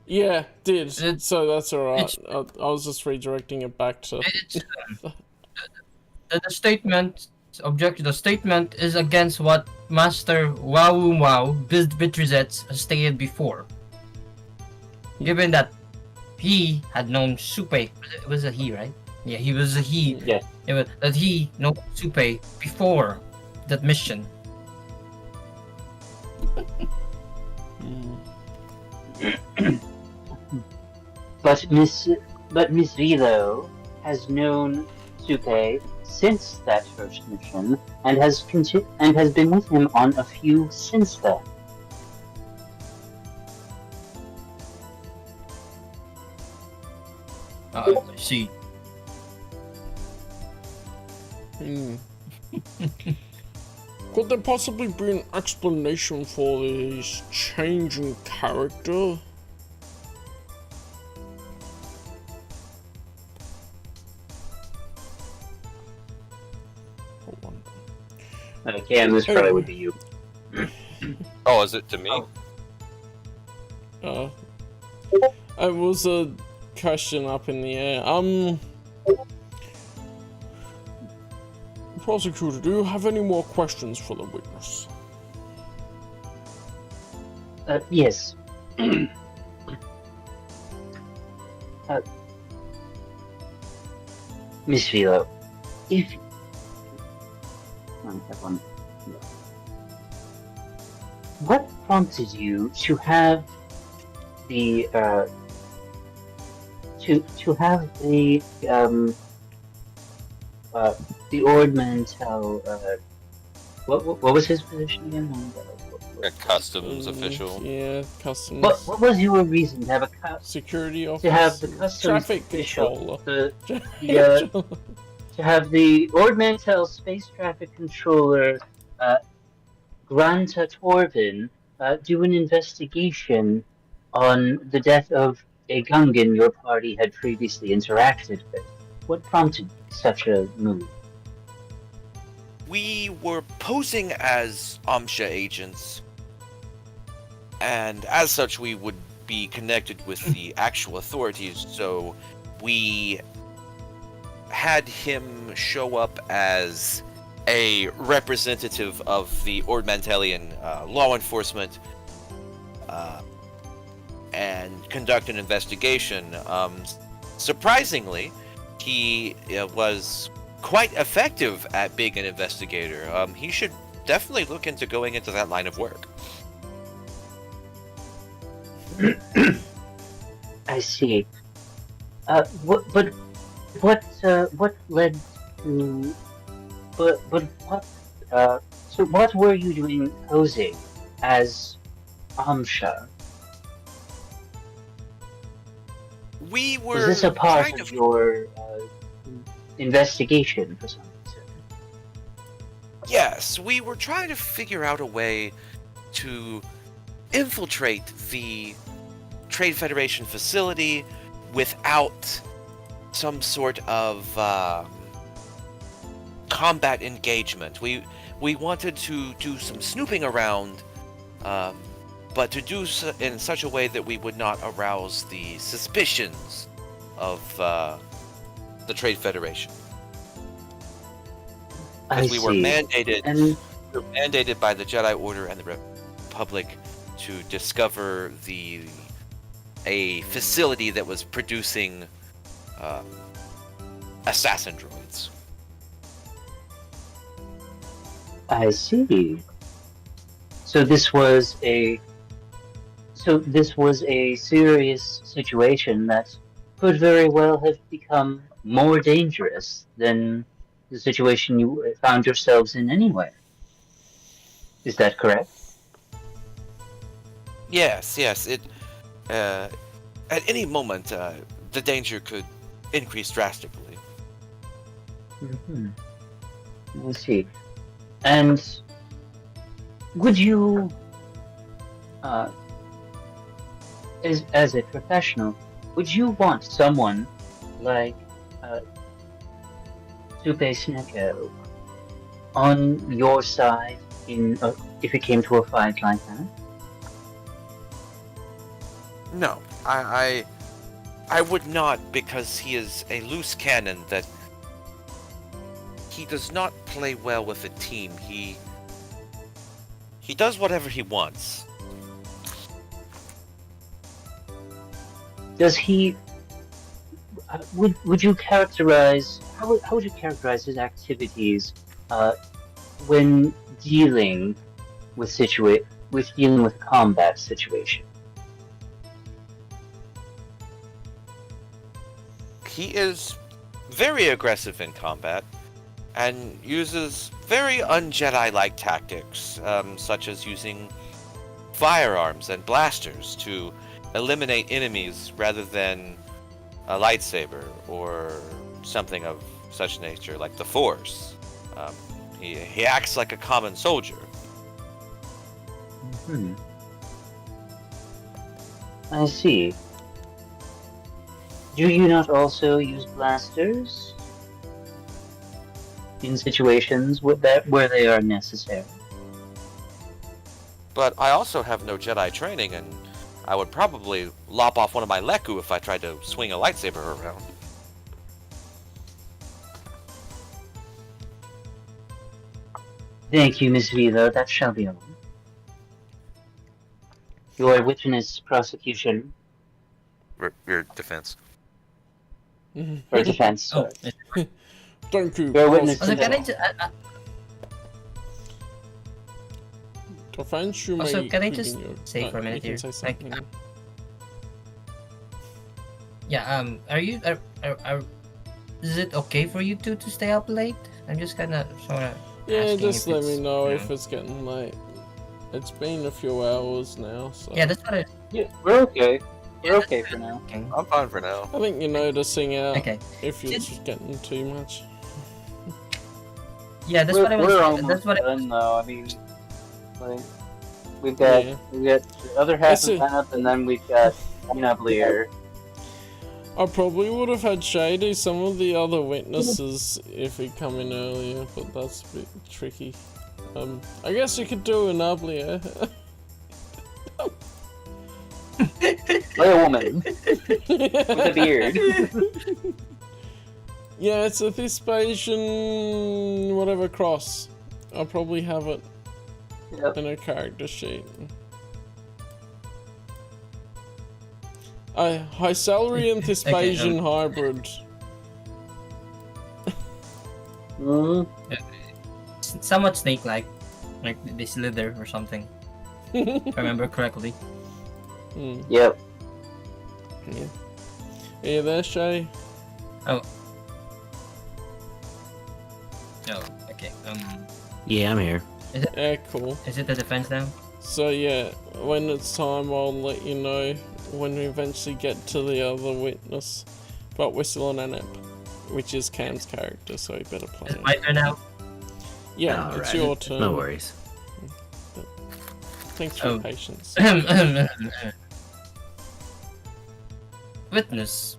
Yeah, did. It's- So that's alright. it's- I was just redirecting it back to. It's the statement. The statement is against what Master Wow Bitrizets stated before. Given that he had known Supe, was it he, right? Yeah, he was a he. Yeah. That he known Supe before that mission. But Miss Vilo has known Supe since that first mission and has been with him on a few since then. I see. Could there possibly be an explanation for this change in character? Hold on. Cam, this probably would be you. Oh, is it to me? It was a question up in the air. Prosecutor, do you have any more questions for the witness? Yes. Miss Vilo, if what prompted you to have the the Ord Mantell, what was his position again? A customs official. Yeah, customs. What was your reason to have security officer. to have the customs traffic official, controller. to have the Ord Mantell space traffic controller, Granta Torvin, do an investigation on the death of a Gungan your party had previously interacted with? What prompted such a move? We were posing as Amsha agents, and as such we would be connected with the actual authorities, so we had him show up as a representative of the Ord Mantellian law enforcement and conduct an investigation. Surprisingly, he was quite effective at being an investigator. He should definitely look into going into that line of work. I see. What led to? So what were you doing posing as Amsha? We were Was this a part kind of your investigation for some reason? Yes, we were trying to figure out a way to infiltrate the Trade Federation facility without some sort of combat engagement. We wanted to do some snooping around, but to do so in such a way that we would not arouse the suspicions of the Trade Federation. Because we were mandated by the Jedi Order and the Republic to discover a facility that was producing assassin droids. I see. So this was a serious situation that could very well have become more dangerous than the situation you found yourselves in anyway. Is that correct? Yes. It at any moment the danger could increase drastically. Mm-hmm. I see. And would you, as a professional, would you want someone like Supe Sneko on your side in if it came to a fight like that? No, I would not, because he is a loose cannon that he does not play well with a team. He does whatever he wants. Does he? Would you characterize? How would you characterize his activities when dealing with dealing with combat situation? He is very aggressive in combat and uses very un-Jedi-like tactics, such as using firearms and blasters to eliminate enemies rather than a lightsaber or something of such nature, like the Force. He acts like a common soldier. I see. Do you not also use blasters in situations where they are necessary? But I also have no Jedi training, and I would probably lop off one of my Leku if I tried to swing a lightsaber around. Thank you, Miss Vila. That shall be all. Your witness prosecution Your defense. or defense. Oh, Thank you. Your witness. also, can I just, Defense, you also, may can I just continue. say for a minute you here? can say Like, something. yeah. Is it okay for you two to stay up late? I'm just kind of sort of. Yeah, just let me know you if it's getting late. It's been a few hours now, so... Yeah, that's what I. Yeah, we're okay. We're okay for now. Okay. I'm fine for now. I think you're noticing out Okay. if you're just getting too much. Yeah, that's what I was. We're almost That's what I. done though. I mean, like we've got the other half That's of it. that, and then we've got Nublier. I probably would have had Shay do some of the other witnesses if he'd come in earlier, but that's a bit tricky. I guess you could do an uglier. Play a woman with a beard. Yeah, it's a Thespasian whatever cross. I'll probably have it Yep. in a character sheet. High salary and Thespasian hybrid. Somewhat snake-like, like they slither or something. If I remember correctly. Yep. Yeah. Are you there, Shay? Oh, okay. Yeah, I'm here. Yeah, cool. Is it the defense now? So yeah, when it's time, I'll let you know when we eventually get to the other witness. But we're still on Anep, which is Cam's character, so you better play Is it. it my turn now? Yeah, it's Alright. your turn. No worries. Thanks for your Oh. patience. Witness,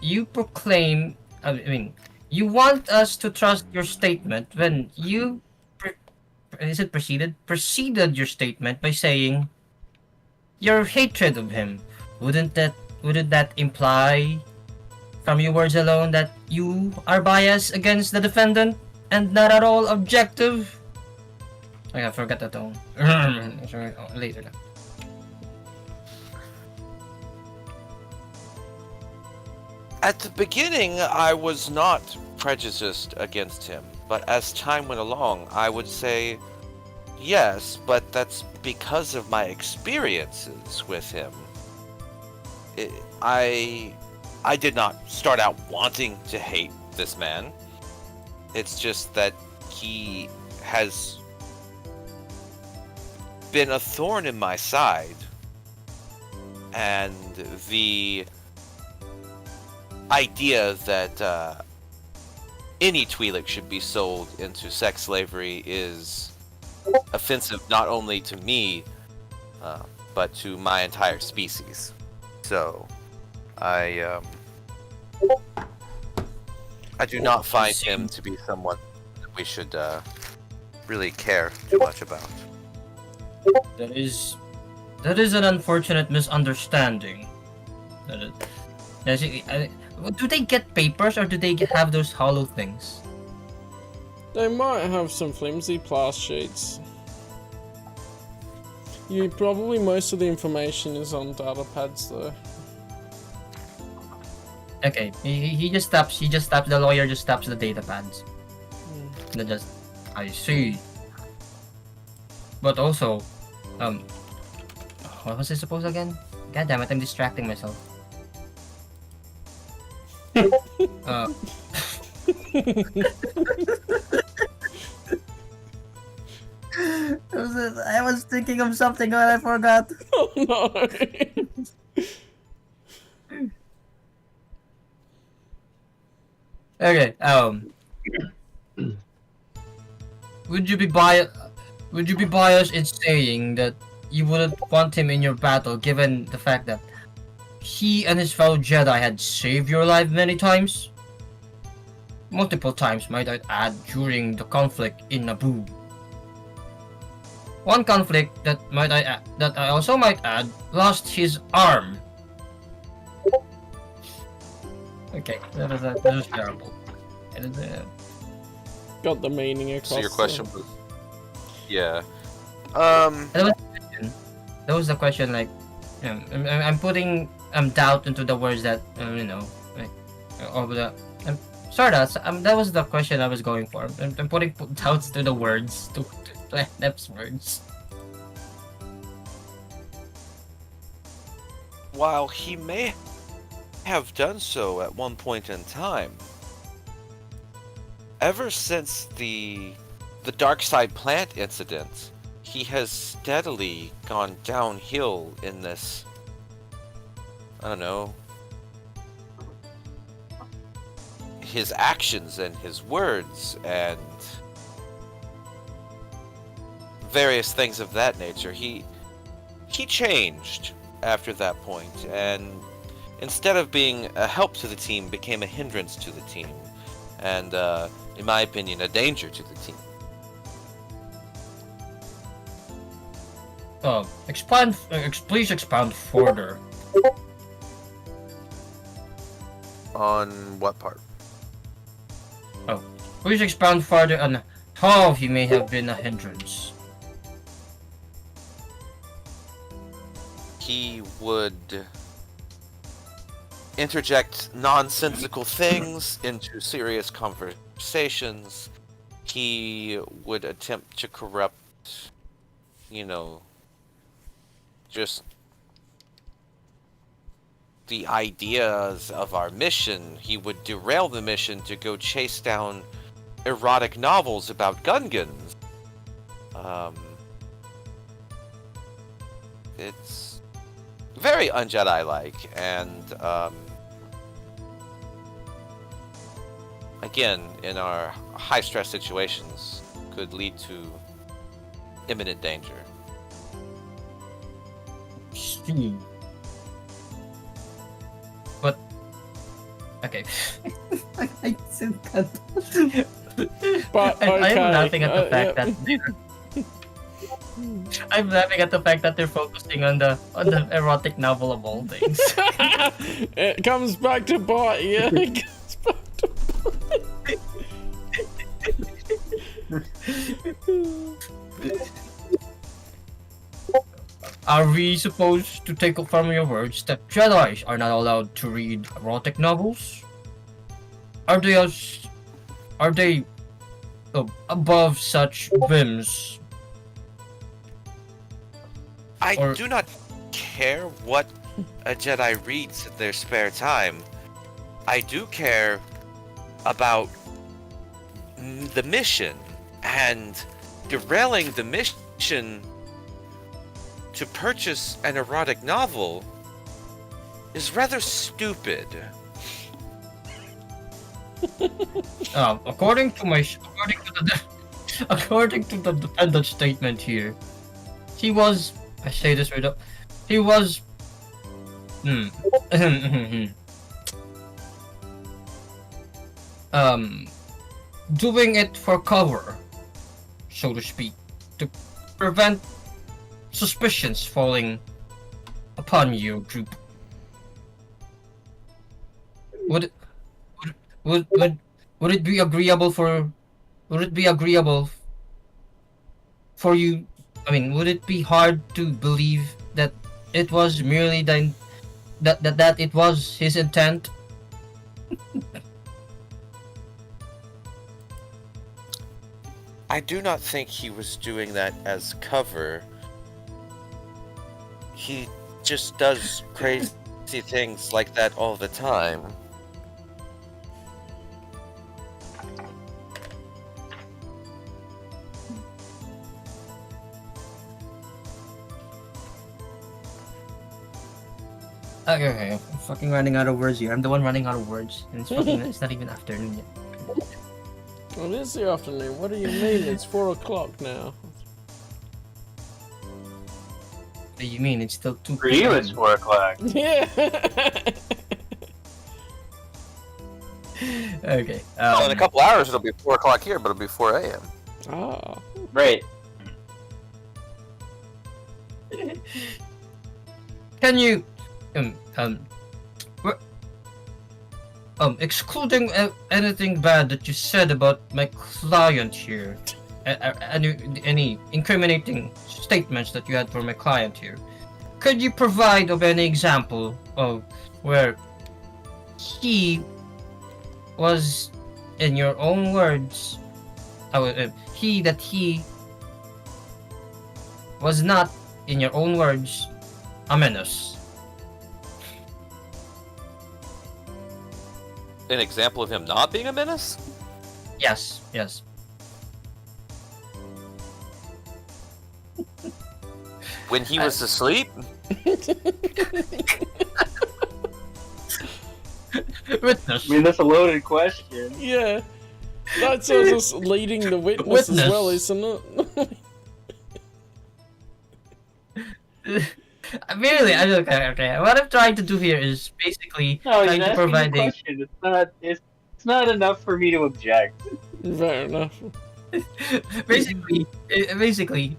you proclaim. I mean, you want us to trust your statement when you preceded your statement by saying your hatred of him. Wouldn't that imply from your words alone that you are biased against the defendant and not at all objective? I forgot that tone. Sorry, later now. At the beginning, I was not prejudiced against him, but as time went along, I would say yes, but that's because of my experiences with him. I did not start out wanting to hate this man. It's just that he has been a thorn in my side, and the idea that any Twi'lek should be sold into sex slavery is offensive not only to me, but to my entire species. So, I do not find him to be someone that we should really care too much about. That is an unfortunate misunderstanding. Do they get papers or do they have those hollow things? They might have some flimsy blast sheets. Probably most of the information is on data pads though. Okay, he just taps. The lawyer just taps the data pads. Then just, I see. But also, what was I supposed again? God damn it! I'm distracting myself. I was thinking of something and I forgot. Oh no! Okay. Would you be biased in saying that you wouldn't want him in your battle, given the fact that he and his fellow Jedi had saved your life many times? Multiple times, might I add, during the conflict in Naboo. One conflict that I also might add, lost his arm. Okay, that was terrible. Got the meaning across. So your question was, yeah. That was the question. Like, I'm putting doubt into the words that like over the. That was the question I was going for. I'm putting doubts to the words to Nep's words. While he may have done so at one point in time, ever since the dark side plant incident, he has steadily gone downhill in this, I don't know, his actions and his words and various things of that nature. He changed after that point, and instead of being a help to the team, became a hindrance to the team, and in my opinion, a danger to the team. Please expound further. On what part? Please expound further on how he may have been a hindrance. He would interject nonsensical things into serious conversations. He would attempt to corrupt, just the ideas of our mission. He would derail the mission to go chase down erotic novels about Gungans. It's very un-Jedi-like, and again, in our high-stress situations, could lead to imminent danger. But okay, I still can't. But okay. I'm laughing at the fact that I'm laughing at the fact that they're focusing on the erotic novel of all things. It comes back to bite you. It comes back to bite. Are we supposed to take from your words that Jedi are not allowed to read erotic novels? Are they above such whims? I do not care what a Jedi reads in their spare time. I do care about the mission, and derailing the mission to purchase an erotic novel is rather stupid. According to the defendant's statement here, he was. I say this right up. He was. Doing it for cover. so to speak, to prevent suspicions falling upon your group. Would it be agreeable for you? I mean, would it be hard to believe that it was merely that it was his intent? I do not think he was doing that as cover. He just does crazy things like that all the time. Okay, I'm fucking running out of words here. I'm the one running out of words, and it's not even afternoon yet. Well, it is the afternoon. What do you mean? It's 4 o'clock now. What do you mean? It's still 2 For you, it's 4 o'clock. Yeah. Okay. Well, in a couple hours it'll be 4 o'clock here, but it'll be 4 a.m. Ah. Right. Can you, excluding anything bad that you said about my client here, any incriminating statements that you had for my client here, could you provide of any example of where he was, in your own words, he was not, in your own words, a menace? An example of him not being a menace? Yes. When he was asleep? Witness. I mean, that's a loaded question. Yeah. That's just leading the witness as well, isn't it? Really, okay. What I'm trying to do here is basically trying to provide a... It's not enough for me to object. Fair enough. basically,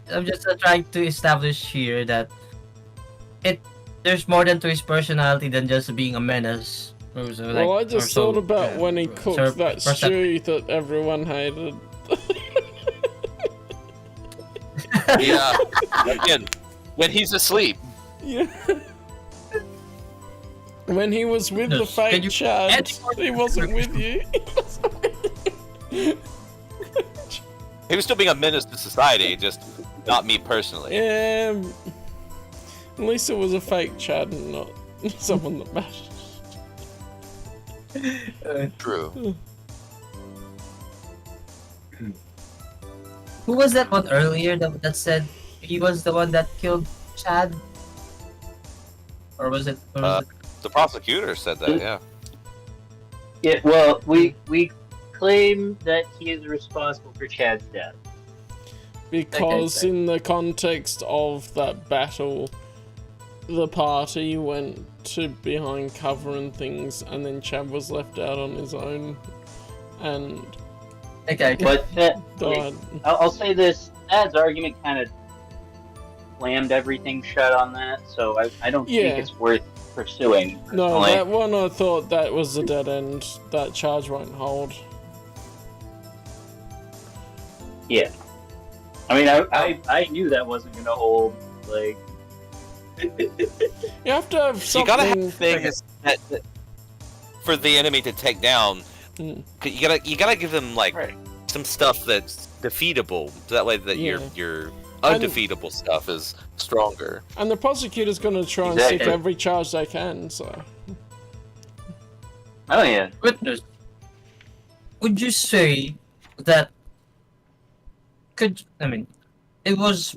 I'm just trying to establish here that there's more than to his personality than just being a menace. Well, I just thought about when he cooked that stew that everyone hated. Yeah. Again, when he's asleep. Yeah. When he was with the fake Chad, he wasn't with you. He was still being a menace to society, just not me personally. Yeah. At least it was a fake Chad and not someone that mattered. True. Who was that one earlier that said he was the one that killed Chad? Or was it? The prosecutor said that, yeah. Yeah, well, we claim that he is responsible for Chad's death. Because in the context of that battle, the party went to behind cover and things, and then Chad was left out on his own, and But died. I'll say this: Chad's argument kind of slammed everything shut on that, so I don't think it's worth pursuing. No, that one I thought that was a dead end. That charge won't hold. Yeah. I mean, I knew that wasn't gonna hold. Like, you have to have something. You gotta have things that for the enemy to take down. You gotta give them like some stuff that's defeatable, so that way that your undefeatable stuff is stronger. And the prosecutor's gonna try and stick every charge they can. So. Oh yeah. Witness, would you say that it was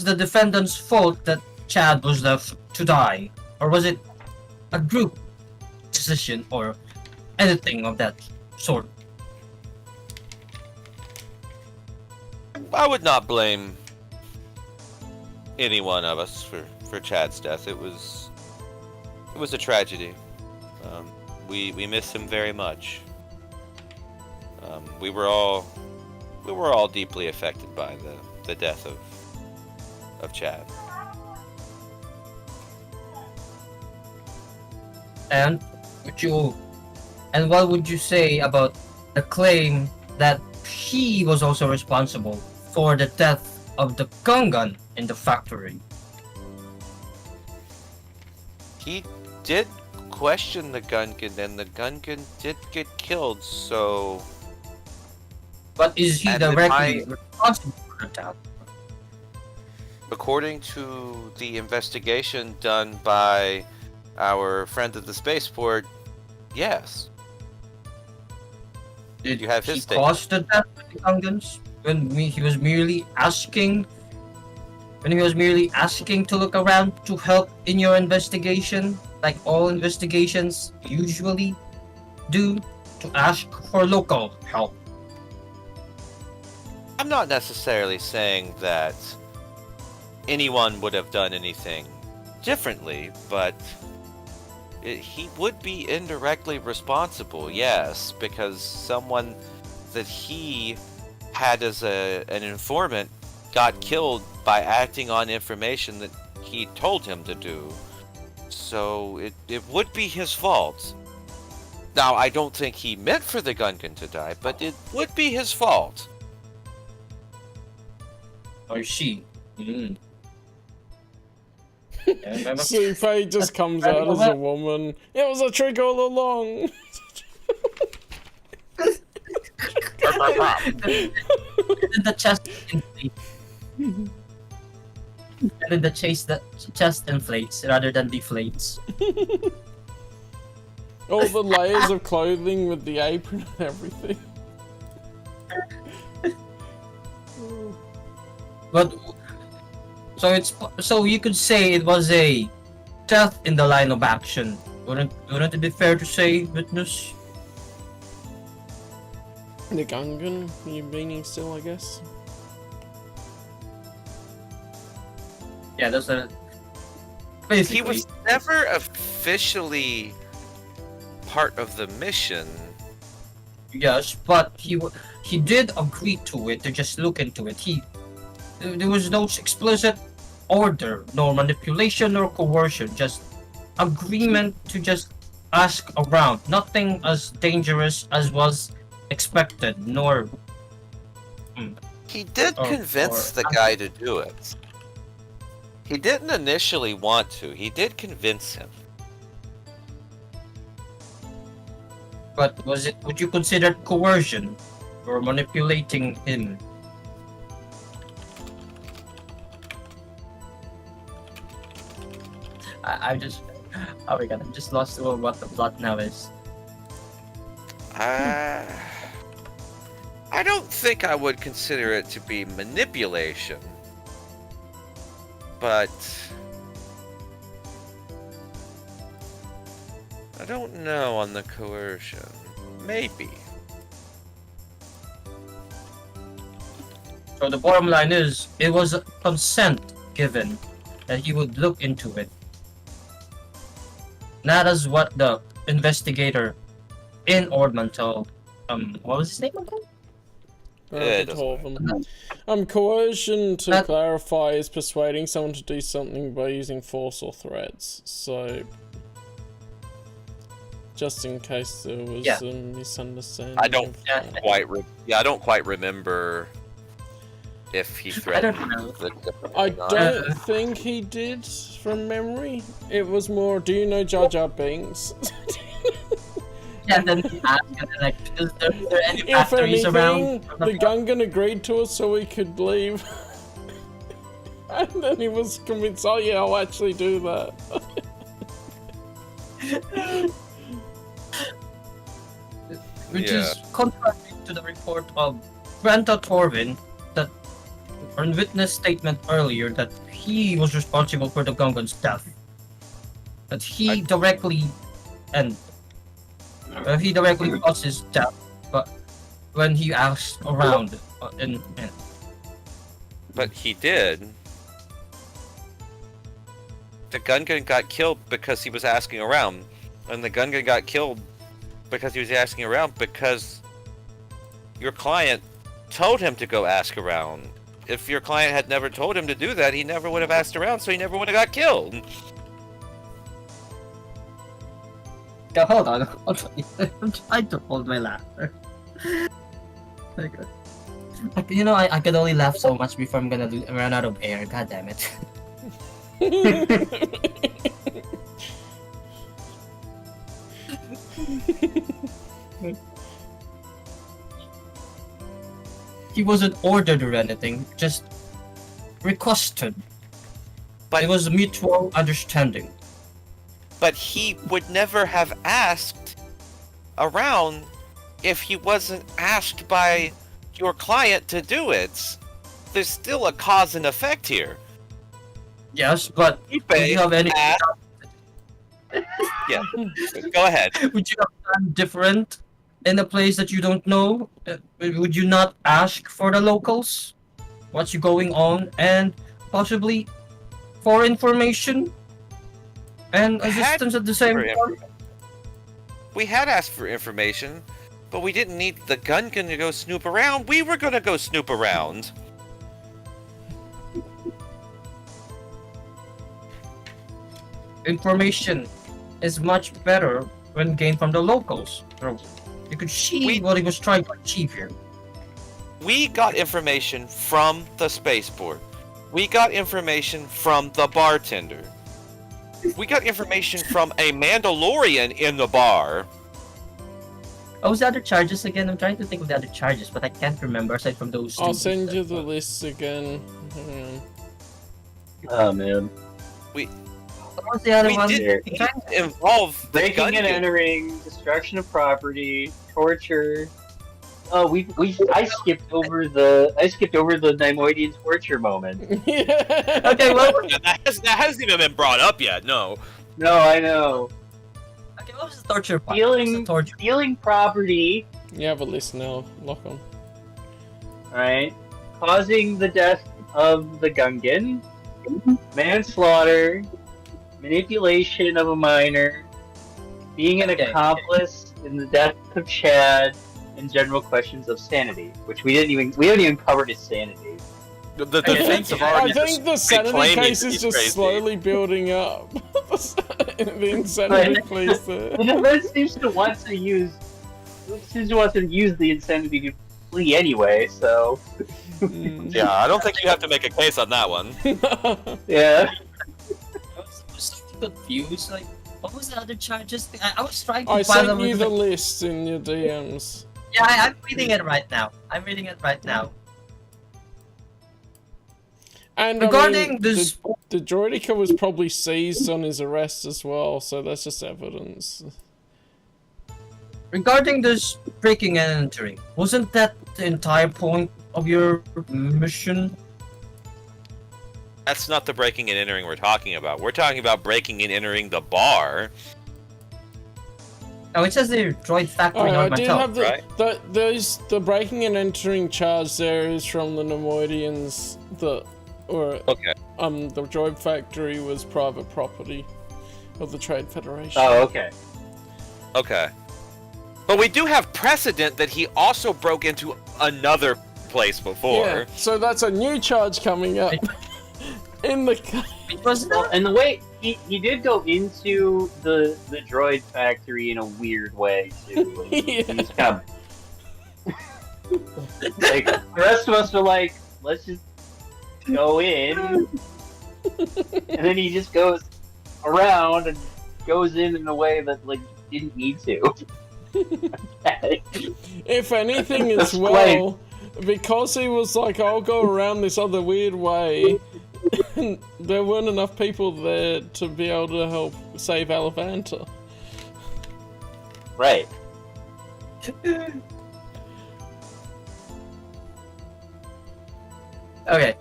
the defendant's fault that Chad was left to die, or was it a group decision or anything of that sort? I would not blame any one of us for Chad's death. It was a tragedy. We miss him very much. We were all we were all deeply affected by the death of Chad. And what would you say about the claim that he was also responsible for the death of the Gungan in the factory? He did question the Gungan, and the Gungan did get killed, so... But is he And directly responsible for the death? According to the investigation done by our friend at the spaceport, yes. Did You have his he statement. cause the death of the Gungans when he was merely asking? When he was merely asking to look around to help in your investigation, like all investigations usually do, to ask for local help. I'm not necessarily saying that anyone would have done anything differently, but he would be indirectly responsible, yes, because someone that he had as an informant got killed by acting on information that he told him to do. So it would be his fault. Now, I don't think he meant for the Gungan to die, but it would be his fault. Or she. Supe just comes out as a woman. It was a trick all along. The chest inflates. And then the chest inflates rather than deflates. All the layers of clothing with the apron and everything. But so you could say it was a death in the line of action. Wouldn't it be fair to say, witness? The Gungan, you meaning still, I guess? Yeah, that's a. He Basically, was never officially part of the mission. yes, but he did agree to it to just look into it. There was no explicit order, nor manipulation, nor coercion. Just agreement to just ask around. Nothing as dangerous as was expected, nor. He did convince the guy to do it. He didn't initially want to. He did convince him. But would you consider coercion or manipulating him? I just, oh my god, I'm just lost over what the plot now is. I don't think I would consider it to be manipulation, but I don't know on the coercion. Maybe. So the bottom line is, it was a consent given that he would look into it. Not as what the investigator in Ordman told. What was his name again? Coercion, to clarify, is persuading someone to do something by using force or threats. So, just in case there was a misunderstanding. I don't quite remember if he threatened. I don't think he did from memory. It was more, do you know Jar Jar Binks? Yeah, then he asked, like, is there any If factories around? anything, the Gungan agreed to it so we could leave. And then he was convinced, oh yeah, I'll actually do that. Which is contrary to the report of Granta Torvin, that on witness statement earlier that he was responsible for the Gungan's death. That he directly caused his death, but when he asked around, But he did. The Gungan got killed because he was asking around, and the Gungan got killed because he was asking around because your client told him to go ask around. If your client had never told him to do that, he never would have asked around, so he never would have got killed. Yeah, hold on. I'm trying to hold my laughter. You know, I could only laugh so much before I'm gonna run out of air. God damn it. He wasn't ordered or anything, just requested. But it was a mutual understanding. But he would never have asked around if he wasn't asked by your client to do it. There's still a cause and effect here. Yes, but Would you have any? Yeah, go ahead. Would you have done different in a place that you don't know? Would you not ask for the locals what's going on and possibly for information and assistance at the same time? We had asked for information, but we didn't need the Gungan to go snoop around. We were gonna go snoop around. Information is much better when gained from the locals. You could see what he was trying to achieve here. We got information from the spaceport. We got information from the bartender. We got information from a Mandalorian in the bar. What was the other charges again? I'm trying to think of the other charges, but I can't remember aside from those two. I'll send you the list again. Oh man. What was the other one? Didn't involve breaking and entering, destruction of property, torture. Oh, I skipped over the Neimoidian torture moment. Okay, well, that hasn't even been brought up yet. No. No, I know. Okay, what was the torture part? Stealing property. You have a list now. Lock on. Alright. Causing the death of the Gungan. Manslaughter. Manipulation of a minor. Being an accomplice in the death of Chad. And general questions of sanity, which we haven't even covered his sanity. The defense of already. I think the sanity case is just slowly building up. The insanity plays there. The defense seems to want to use the insanity to flee anyway. So. Yeah, I don't think you have to make a case on that one. Yeah. I was so confused. Like, what was the other charges? I was trying to. I sent you the list in your DMs. Yeah, I'm reading it right now. And regarding this, the droideka was probably seized on his arrest as well, so that's just evidence. Regarding this breaking and entering, wasn't that the entire point of your mission? That's not the breaking and entering we're talking about. We're talking about breaking and entering the bar. Oh, it says the droid factory on my top, right? The breaking and entering charge there is from the Neimoidians. The droid factory was private property of the Trade Federation. Oh, okay. Okay. But we do have precedent that he also broke into another place before. Yeah, so that's a new charge coming up. In the and the way he did go into the droid factory in a weird way too. He's kind of like the rest of us are like, let's just go in, and then he just goes around and goes in a way that like didn't need to. If anything as well, because he was like, I'll go around this other weird way. There weren't enough people there to be able to help save Alavanta. Right. Okay.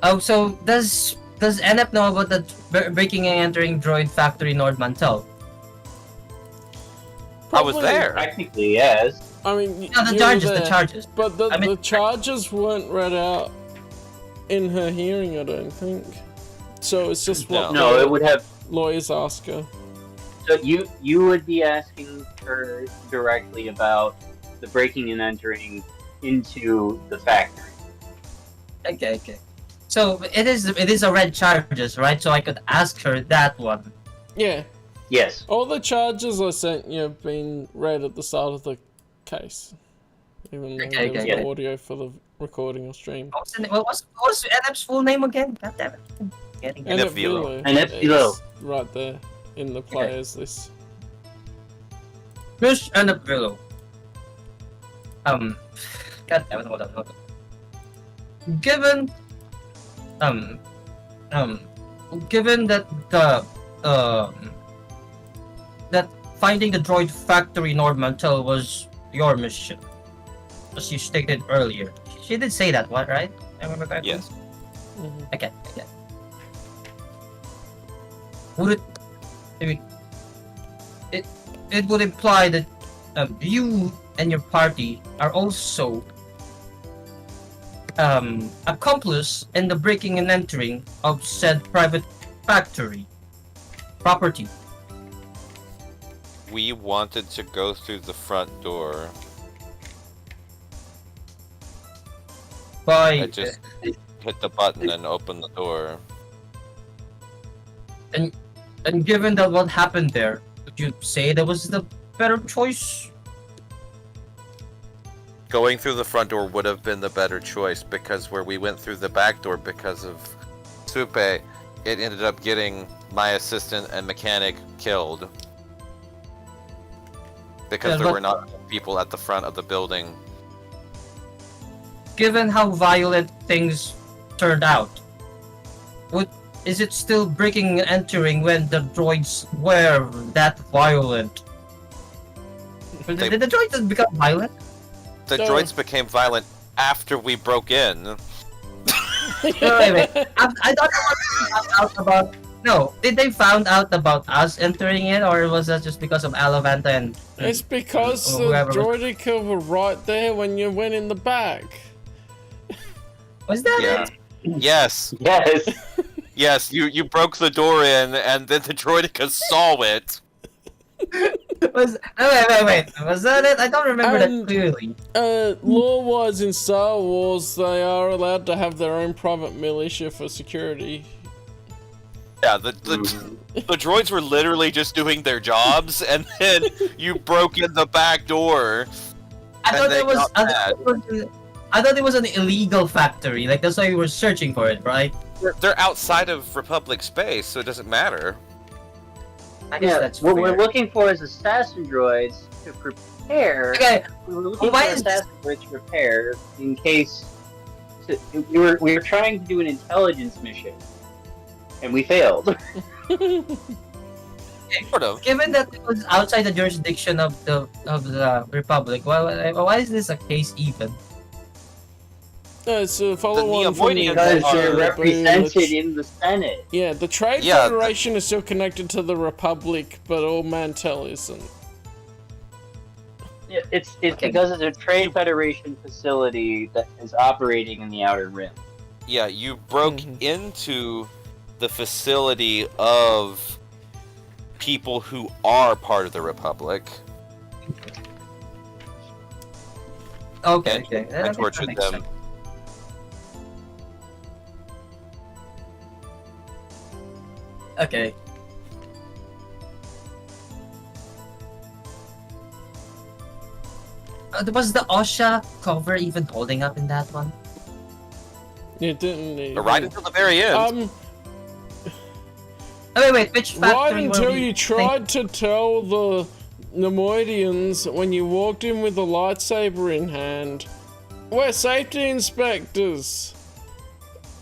Oh, so does NF know about the breaking and entering droid factory Nord Mantel? I was there. Technically, yes. I mean, no, the charges. But the charges weren't read out in her hearing, I don't think. So it's just what it would have lawyers ask her. So you would be asking her directly about the breaking and entering into the factory. Okay. So it is a red charges, right? So I could ask her that one. Yeah. Yes. All the charges I sent you have been read at the start of the case. Even though there was no audio for the recording or stream. What was NF's full name again? God damn it. NF Vilo. NF Vilo. Right there in the players list. Who's NF Vilo? God damn it, hold on. Given that that finding the droid factory in Normantel was your mission, as you stated earlier. She did say that, what, right? I remember correctly? Yes. Okay. Would it would imply that you and your party are also accomplice in the breaking and entering of said private factory property. We wanted to go through the front door. I just hit the button and opened the door. And given that what happened there, would you say that was the better choice? Going through the front door would have been the better choice, because where we went through the back door because of Supe, it ended up getting my assistant and mechanic killed. Because there were not people at the front of the building. Given how violent things turned out, is it still breaking and entering when the droids were that violent? Did the droids become violent? The droids became violent after we broke in. Wait. I thought they found out about. No, did they found out about us entering it, or was that just because of Alavanta and? It's because the droidica were right there when you went in the back. Was that it? Yes. Yes, you broke the door in, and then the droidica saw it. Wait. Was that it? I don't remember that clearly. Law-wise in Star Wars, they are allowed to have their own private militia for security. Yeah, the droids were literally just doing their jobs, and then you broke in the back door. I thought it was an illegal factory. Like that's why we were searching for it, right? They're outside of Republic space, so it doesn't matter. I guess that's what fair. we're looking for is assassin droids to prepare. Okay. We were looking for assassin droids to prepare in case we were trying to do an intelligence mission, and we failed. Sort of. Given that it was outside the jurisdiction of the Republic, why is this a case even? It's a follow-on from the because you're represented in the Senate. Yeah, the Trade Federation is still connected to the Republic, but all Mantel isn't. Yeah, it's because it's a Trade Federation facility that is operating in the Outer Rim. Yeah, you broke into the facility of people who are part of the Republic. Okay. And tortured them. Sense. Okay. Was the OSHA cover even holding up in that one? It didn't. Right until the very end. Wait, which factory right until you tried to tell the Nemoidians when you walked in with a lightsaber in hand, we're safety inspectors.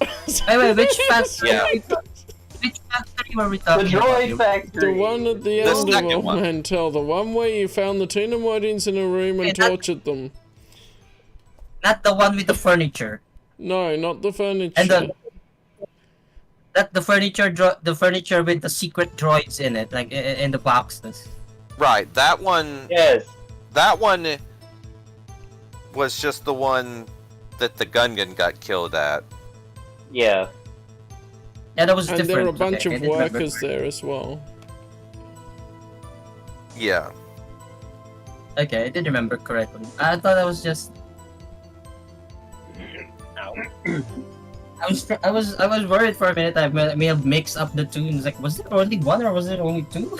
Wait, which factory? Which factory were we talking about? The droid about? factory. The one at the end of Old Mantel, the one where you found the two Nemoidians in a room and tortured them. Not the one with the furniture. No, not the furniture. And the furniture with the secret droids in it, like in the boxes. Right, that one. Yes. That one was just the one that the Gungan got killed at. Yeah. Yeah, that was and different. there were a bunch of workers there as well. Yeah. Okay, I did remember correctly. I thought that was just I was worried for a minute. I may have mixed up the two. And it's like, was there only one or was there only two?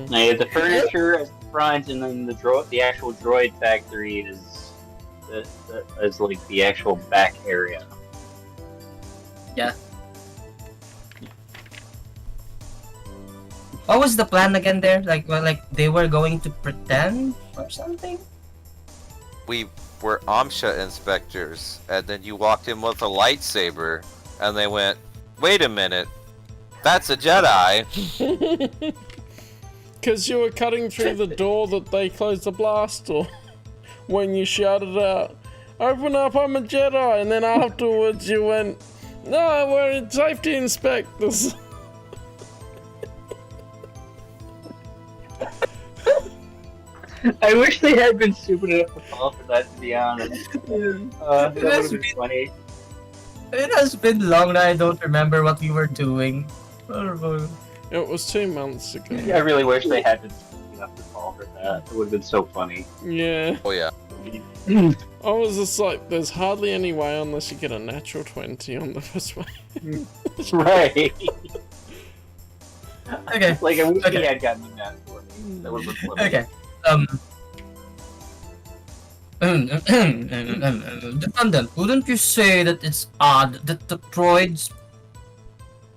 Yeah, the furniture is front, and then the actual droid factory is like the actual back area. Yeah. What was the plan again there? Like they were going to pretend or something? We were Amsha inspectors, and then you walked in with a lightsaber, and they went, "Wait a minute, that's a Jedi." Because you were cutting through the door that they closed the blast door when you shouted out, "Open up, I'm a Jedi!" And then afterwards you went, "No, we're safety inspectors." I wish they had been stupid enough to fall for that, to be honest. That would have been funny. It has been long that I don't remember what we were doing. It was 2 months ago. I really wish they had been stupid enough to fall for that. It would have been so funny. Yeah. Oh yeah. I was just like, there's hardly any way unless you get a natural 20 on the first one. Right. Okay. Like, I wish he had gotten that for me. That would have been funny. Okay. Defendant, wouldn't you say that it's odd that the droids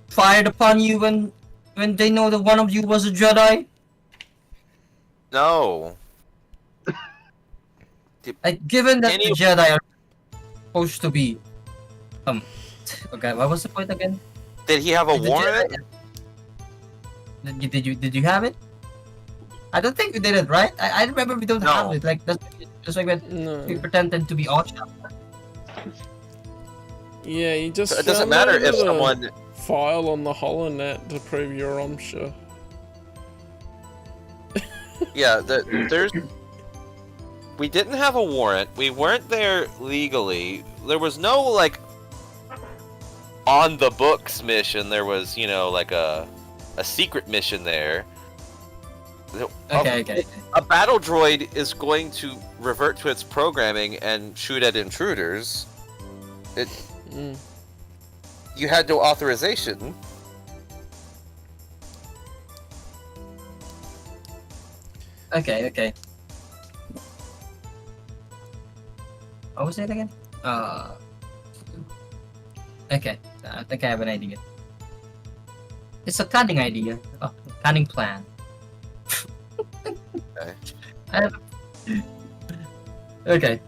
fired upon you when they know that one of you was a Jedi? No. Given that the Jedi are supposed to be, okay, what was the point again? Did he have a warrant? Did you have it? I don't think we did it, right? I remember we don't have it. Like that's like when we pretended to be Amsha. Yeah, you just. It doesn't matter if someone file on the holonet to prove you're Amsha. Yeah, there's. We didn't have a warrant. We weren't there legally. There was no like on the books mission. There was, like a secret mission there. Okay. A battle droid is going to revert to its programming and shoot at intruders. You had no authorization. Okay. What was it again? Okay. I think I have an idea. It's a cunning idea. Oh, cunning plan. Okay.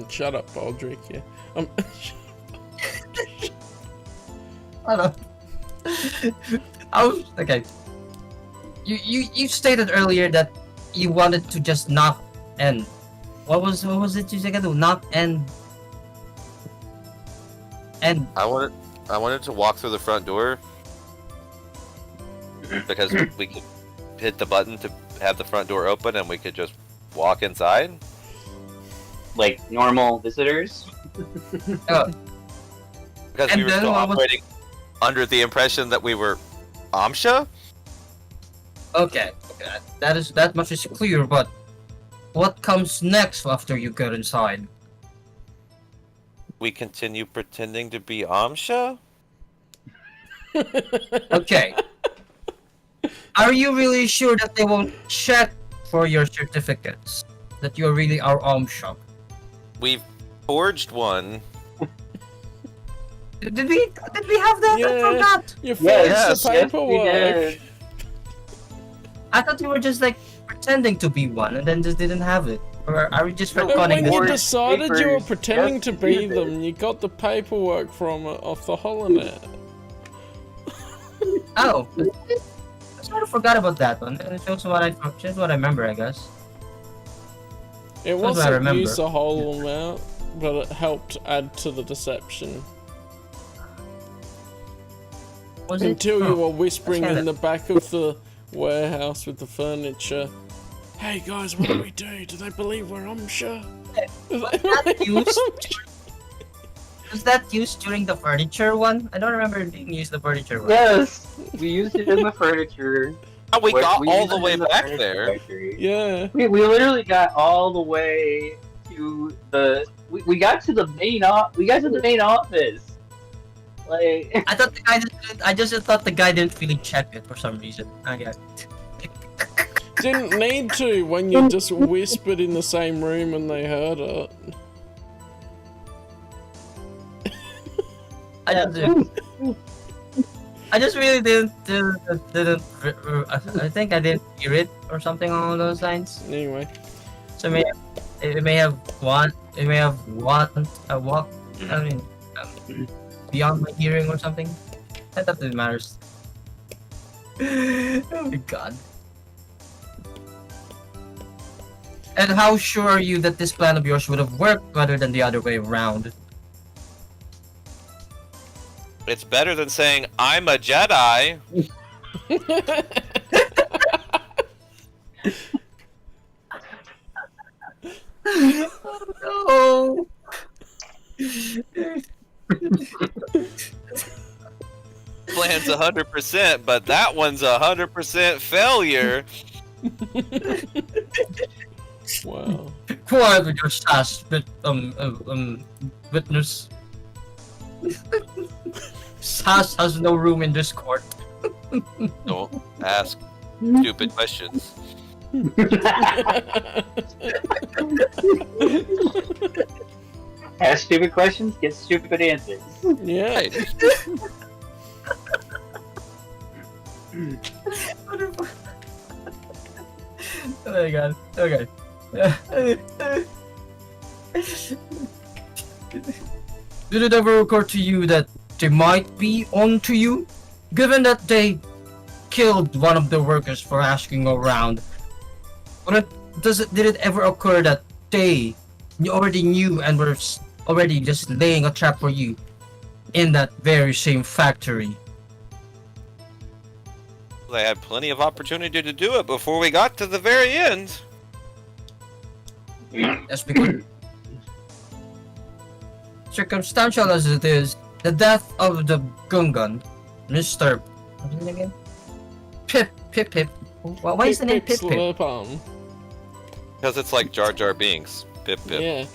Shut up, Baldric. Yeah. Hello. Okay. You stated earlier that you wanted to just knock and what was it you said again? Knock and I wanted to walk through the front door because we could hit the button to have the front door open and we could just walk inside like normal visitors. Oh. Because we were still operating under the impression that we were Amsha. Okay. That much is clear, but what comes next after you get inside? We continue pretending to be Amsha? Okay. Are you really sure that they won't check for your certificates? That you really are Amsha? We've forged one. Did we have that? Yeah, I forgot. You forged the paperwork. Yes, I thought you were just like pretending to be one and then just didn't have it. Or are we just retconning When you this? decided you were pretending Yes, to you be did. them, you got the paperwork off the holonet. Oh, I sort of forgot about that one. It's also what I remember, I guess. It That's what I wasn't remember. used a whole amount, but it helped add to the deception. Was it? Until you were whispering That's in the back of the warehouse with the furniture. Hey guys, what do we do? Do they believe we're Amsha? Was that used during the furniture one? I don't remember being used the furniture one. Yes, we used it in the furniture. We got all used the it way in back furniture there. factory. Yeah. We literally got all the way to to the we got to the main office. Like I thought the guy didn't, I just thought the guy didn't really check it for some reason. Okay. Didn't need to when you just whispered in the same room and they heard it. I just really didn't. I think I didn't hear it or something along those lines. Anyway. So it may have walked. I mean, beyond my hearing or something. I thought it matters. Oh my god. And how sure are you that this plan of yours would have worked rather than the other way around? It's better than saying, I'm a Jedi. Oh Plan's 100%, but that one's 100% failure. Wow. Quiet with your sass, witness. Sass has no room in this court. Don't ask stupid questions. ask stupid questions, get stupid answers. Yeah. Oh my god. Okay. Did it ever occur to you that they might be onto you? Given that they killed one of the workers for asking around, did it ever occur that they already knew and were already just laying a trap for you in that very same factory? They had plenty of opportunity to do it before we got to the very end. That's because, circumstantial as it is, the death of the Gungan, Mr. What's his name again? Pip. Why is the name Pip? Slurp-on. Because it's like Jar Jar Binks. Pip. Yeah.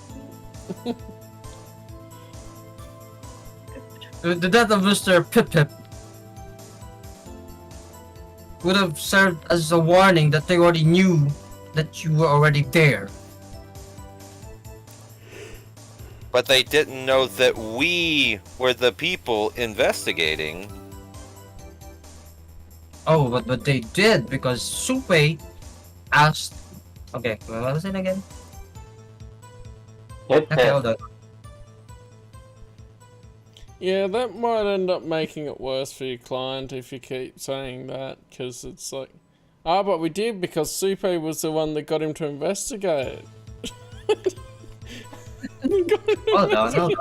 The death of Mr. Pip would have served as a warning that they already knew that you were already there. But they didn't know that we were the people investigating. Oh, but they did because Supe asked. Okay, what was it again? Okay, hold on. Yeah, that might end up making it worse for your client if you keep saying that, because it's like, but we did because Supe was the one that got him to investigate. Hold on.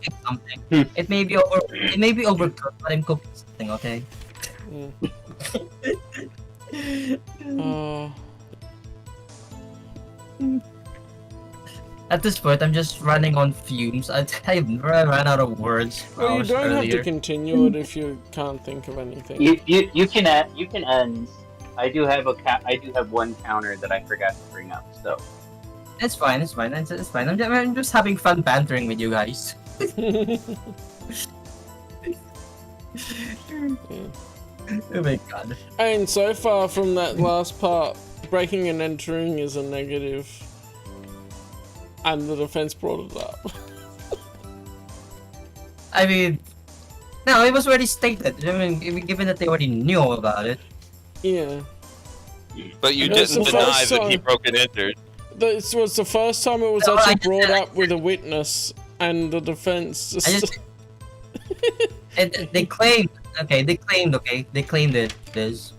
It's something. It may be overcooked, but I'm cooking something, okay? At this point, I'm just running on fumes. I ran out of words. Well, you don't have to continue it if you can't think of anything. You can end. I do have one counter that I forgot to bring up. So it's fine. It's fine. I'm just having fun bantering with you guys. Oh my god. And so far from that last part, breaking and entering is a negative. And the defense brought it up. I mean, no, it was already stated. I mean, given that they already knew about it. Yeah. But you didn't deny that he broke and entered. This was the first time it was actually brought up with a witness, and the defense just... and they claimed, they claimed it, Liz.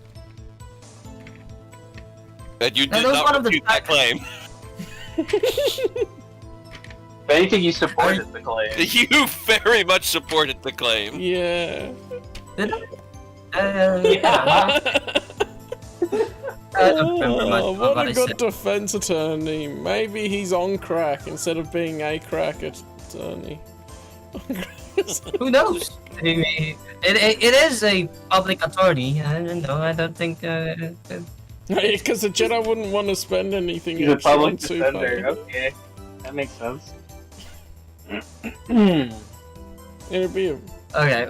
But you did not refute that claim. If anything, you supported the claim. You very much supported the claim. Yeah. Did I? I don't remember much what what a I good said. defense attorney. Maybe he's on crack instead of being a crack attorney. Who knows? I mean, it is a public attorney. I don't think. Because the Jedi wouldn't want to spend anything He's a extra public on defender. Super. Okay. That makes sense. It'll be a Okay.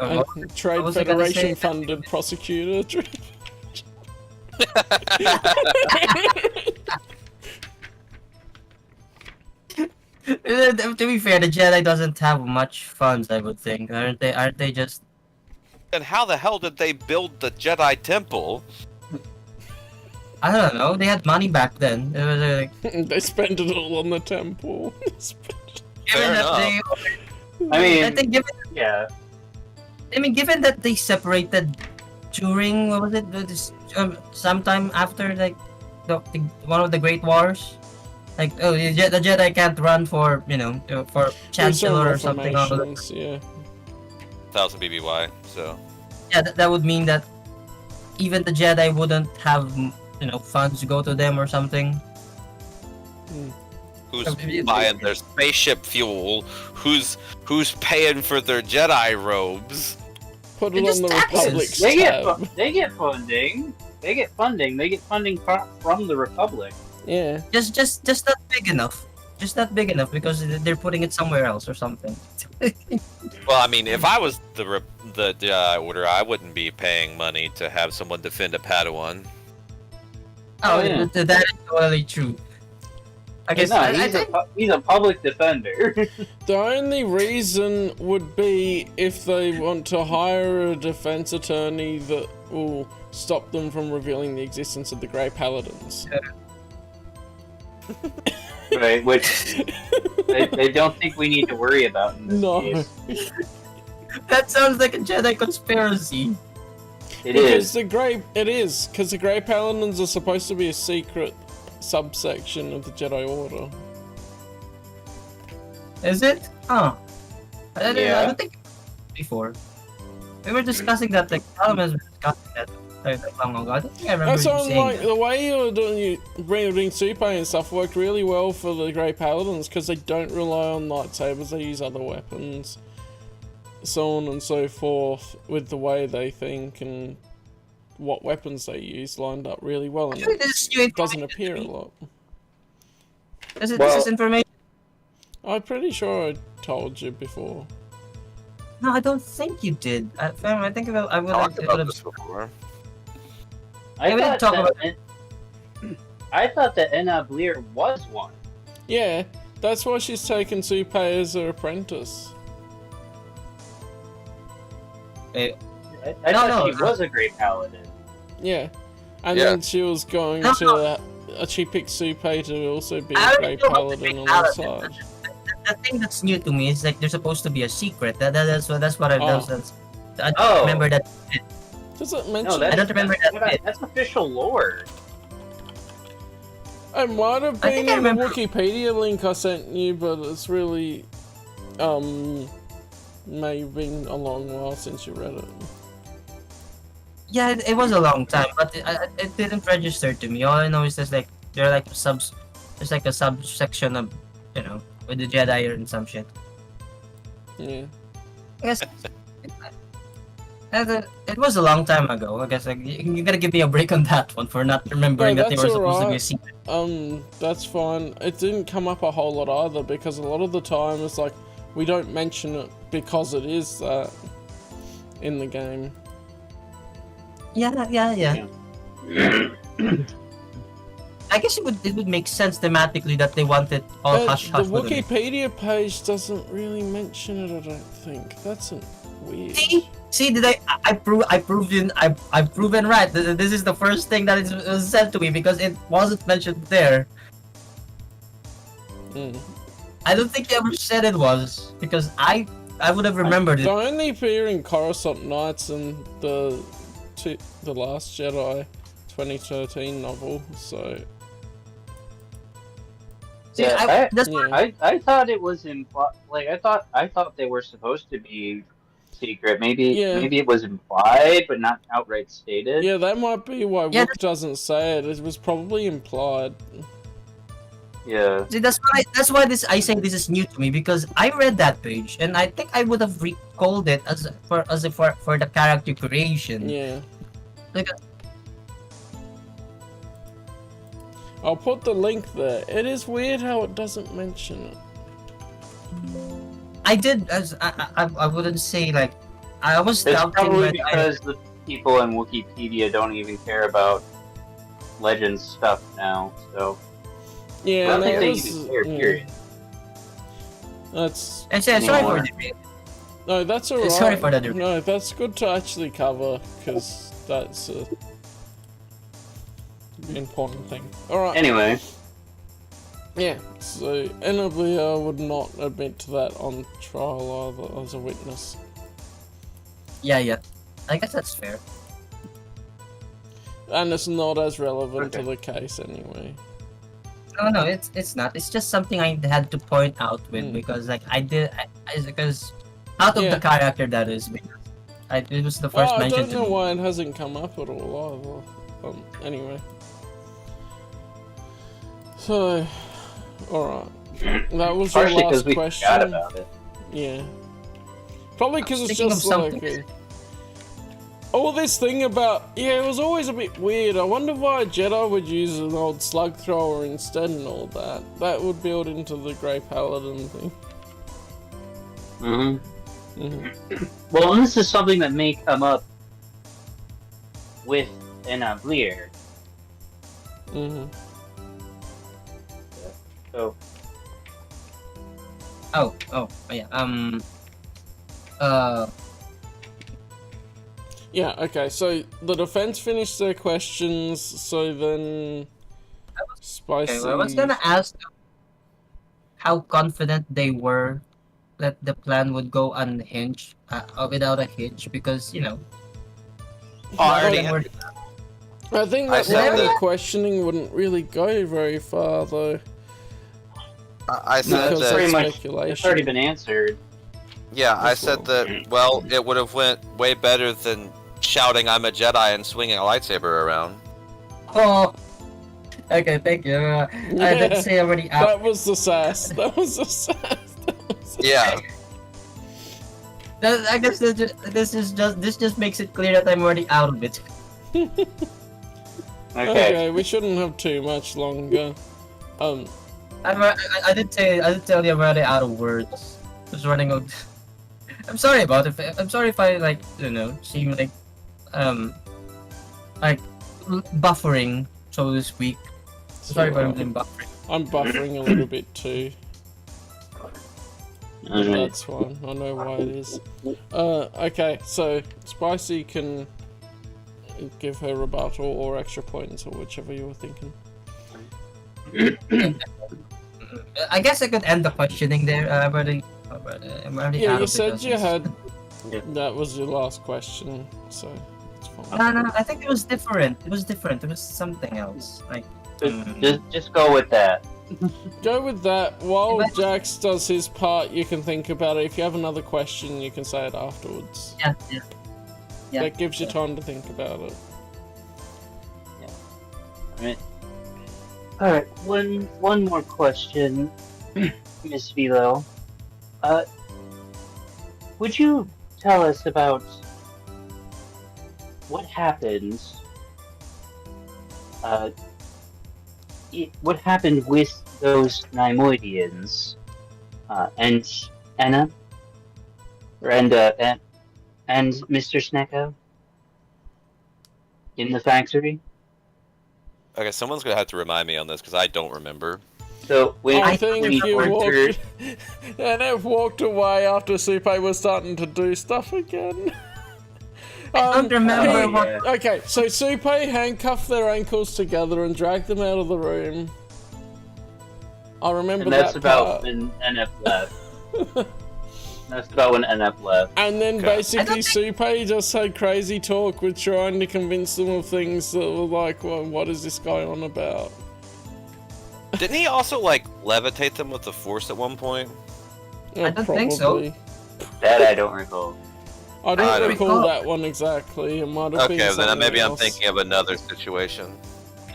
Trade was I gonna say? Federation funded prosecutor. To be fair, the Jedi doesn't have much funds, I would think. Aren't they? Aren't they just? And how the hell did they build the Jedi Temple? I don't know. They had money back then. It was like. They spent it all on the temple. Given that they, I mean, I think yeah. I mean, given that they separated during what was it? Sometime after like the one of the Great Wars. Like the Jedi can't run for for Chancellor or something. Yeah. 1000 BBY. So. Yeah, that would mean that even the Jedi wouldn't have funds to go to them or something. Who's buying their spaceship fuel? Who's paying for their Jedi robes? Put it on the taxes. Republic's They tab. get funding. They get funding from the Republic. Yeah. Just not big enough. Just not big enough because they're putting it somewhere else or something. Well, I mean, if I was the Jedi Order, I wouldn't be paying money to have someone defend a Padawan. Oh, yeah. That is totally true. I guess No, he's a public defender. The only reason would be if they want to hire a defense attorney that will stop them from revealing the existence of the Grey Paladins. Right, which they don't think we need to worry about in this No. case. that sounds like a Jedi conspiracy. Because the Grey Paladins are supposed to be a secret subsection of the Jedi Order. Is it? Huh. I don't think before. We were discussing that, like, Callum has been discussing that long ago. I don't think I remember That's you why, saying like, that. the way you were doing Super and stuff worked really well for the Grey Paladins because they don't rely on lightsabers, they use other weapons. So on and so forth, with the way they think and what weapons they use lined up really well, and Actually, this is new it doesn't information appear to a me. lot. This is information. I'm pretty sure I told you before. No, I don't think you did. I think I would Talked about have. this before. Yeah, we didn't talk about I thought that Enna Bleer was one. Yeah, that's why she's taken Supe as her apprentice. Eh, I No, thought no, she was a Great Paladin. Yeah, and Yeah. then she was going No, to. She picked Supe to also be I a already Grey know about the Paladin Great alongside. Paladin. The thing that's new to me is like there's supposed to be a secret. That's what I've done. I don't remember that. Does it No, mention? that's, I don't remember that bit. that's official lore. It might have I been think I in the remember- Wikipedia link I sent you, but it's really, may have been a long while since you read it. Yeah, it was a long time, but it didn't register to me. All I know is there's like there's like a subsection of with the Jedi and some shit. Yeah. I guess it was a long time ago. I guess like you gotta give me a break on that one for not remembering No, that they were that's supposed to be a alright. secret. That's fine. It didn't come up a whole lot either because a lot of the time it's like we don't mention it because it is that in the game. Yeah. I guess it would make sense thematically that they wanted all But hush the hush. with it. Wikipedia page doesn't really mention it. I don't think that's weird. See, did I I've proven right. This is the first thing that was said to me because it wasn't mentioned there. Mm. I don't think you ever said it was because I would have remembered The it. only appear in Coruscant Nights and the Last Jedi 2013 novel. So See, Yeah, that's yeah. I thought it was implied. Like I thought they were supposed to be secret. Maybe Yeah. maybe it was implied, but not outright stated. yeah, that might be why Yeah, WotC doesn't say it. It was probably implied. Yeah. See, that's why I say this is new to me because I read that page and I think I would have recalled it as for the character creation. Yeah. Like, I'll put the link there. It is weird how it doesn't mention it. I did, as I wouldn't say like I was It's doubting probably whether because the people in Wikipedia don't even care about Legends stuff now, so Yeah, I don't that think they was, even care, period. That's And sorry for Anymore. the debate. no, that's alright. Sorry for the debate. No, that's good to actually cover because that's a important thing. All right. Anyway, Yeah. So NWR would not admit to that on trial either as a witness. Yeah. I guess that's fair. And it's not as relevant to Okay. the case anyway. No, it's not. It's just something I had to point out with because like because out of Yeah. the character that is because it was the first I mention don't to know me. why it hasn't come up at all either. Anyway. So, alright. That was your partially because last we question. forgot about it. Yeah. Probably because it's Thinking of just like... something. all this thing about... Yeah, it was always a bit weird. I wonder why a Jedi would use an old slug thrower instead and all that. That would build into the Grey Paladin thing. Well, and this is something that may come up with an Bleer. So, Oh yeah. Yeah, okay, so the defense finished their questions, so then... Spicy... Okay, well, I was gonna ask how confident they were that the plan would go unhinged without a hitch because Already. I think I that said line of that- questioning wouldn't really go very far, though. I no, said Because that's pretty that's much. It's speculation. already been answered. Yeah, I said that. Well, it would have went way better than shouting "I'm a Jedi" and swinging a lightsaber around. Oh, okay, thank you. I did say already out. That was the sass. That was the sass. Yeah. I guess this just makes it clear that I'm already out of it. Okay. Okay, we shouldn't have too much longer. I did tell you I'm already out of words. Just running out. I'm sorry about it. I'm sorry if I seem like buffering, so to speak. Sorry if I'm buffering. I'm buffering a little bit too. That's fine. I know why it is. Okay, so Spicy can give her rebuttal or extra points or whichever you were thinking. I guess I could end the questioning there. I'm already Yeah, out you of said it. you had. That was your last question, so it's fine. No, I think it was different. It was something else. Like, Just go with that. Go with that. While Jax does his part, you can think about it. If you have another question, you can say it afterwards. yeah. That gives you time to think about it. Alright. Alright, one more question, Miss Velo. Would you tell us about what happens what happened with those Neimoidians, and Anna, and Mr. Snecko in the factory? Okay, someone's gonna have to remind me on this because I don't remember. So when I think we you entered, walked, and it walked away after Supe was starting to do stuff again. I don't remember oh, what. yeah. Okay, so Supe handcuffed their ankles together and dragged them out of the room. I remember and that's that about part. when NF left. That's about when NF left. And then Okay. basically Supe just had crazy talk with trying to convince them of things that were like, well, what is this guy on about? Didn't he also like levitate them with the Force at one point? Yeah, I don't think so. probably. That I don't recall. I I don't don't recall recall. that one exactly. It might have been Okay, then maybe I'm something else. thinking of another situation.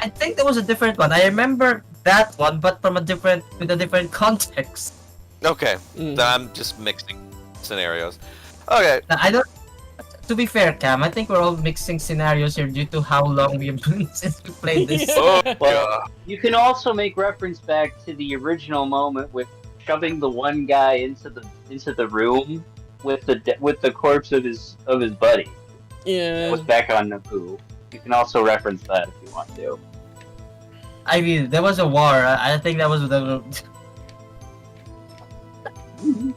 I think there was a different one. I remember that one, but from with a different context. Okay, Mm. then I'm just mixing scenarios. Okay, I don't. to be fair, Cam, I think we're all mixing scenarios here due to how long we've been since we played this. Yeah. Oh, Well, you can also make reference back to the original moment with shoving the one guy into the room with the corpse of his buddy. That Yeah. was back on Naboo. You can also reference that if you want to. I mean, there was a war. I think that was the.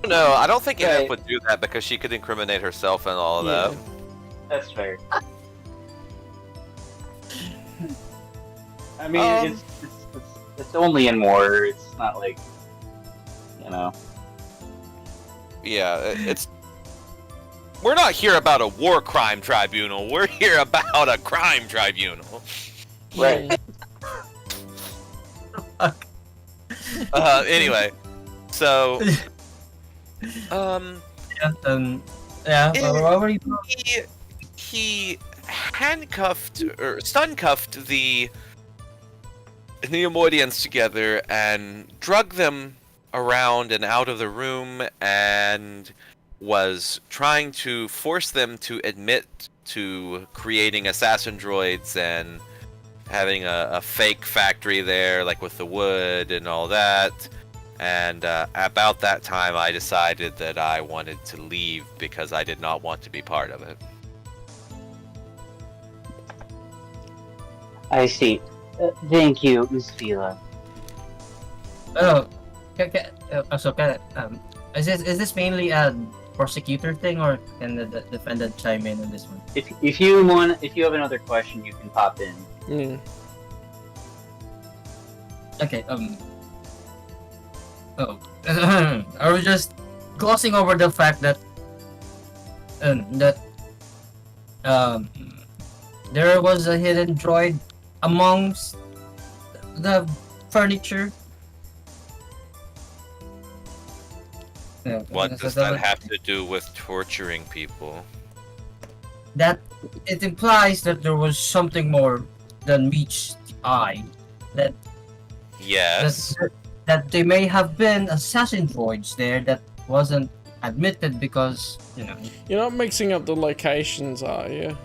No, I don't think Enif Right. would do that because she could incriminate herself and all of Yeah. that. That's fair. I mean, Um, it's only in war. It's not like, you know. Yeah, it's. We're not here about a war crime tribunal. We're here about a crime tribunal. Right. Anyway, so Yeah. What were you? he handcuffed or stun cuffed the Neomoidians together and drug them around and out of the room and was trying to force them to admit to creating assassin droids and having a fake factory there, like with the wood and all that. And about that time, I decided that I wanted to leave because I did not want to be part of it. I see. Thank you, Miss Vila. Oh, is this mainly a prosecutor thing, or can the defendant chime in on this one? If you have another question, you can pop in. Yeah. Okay. Are we just glossing over the fact that there was a hidden droid amongst the furniture? Yeah, What does that have to do with torturing people? That it implies that there was something more than meets the eye. That Yes. that they may have been assassin droids there that wasn't admitted because, you know. You're not mixing up the locations, are you?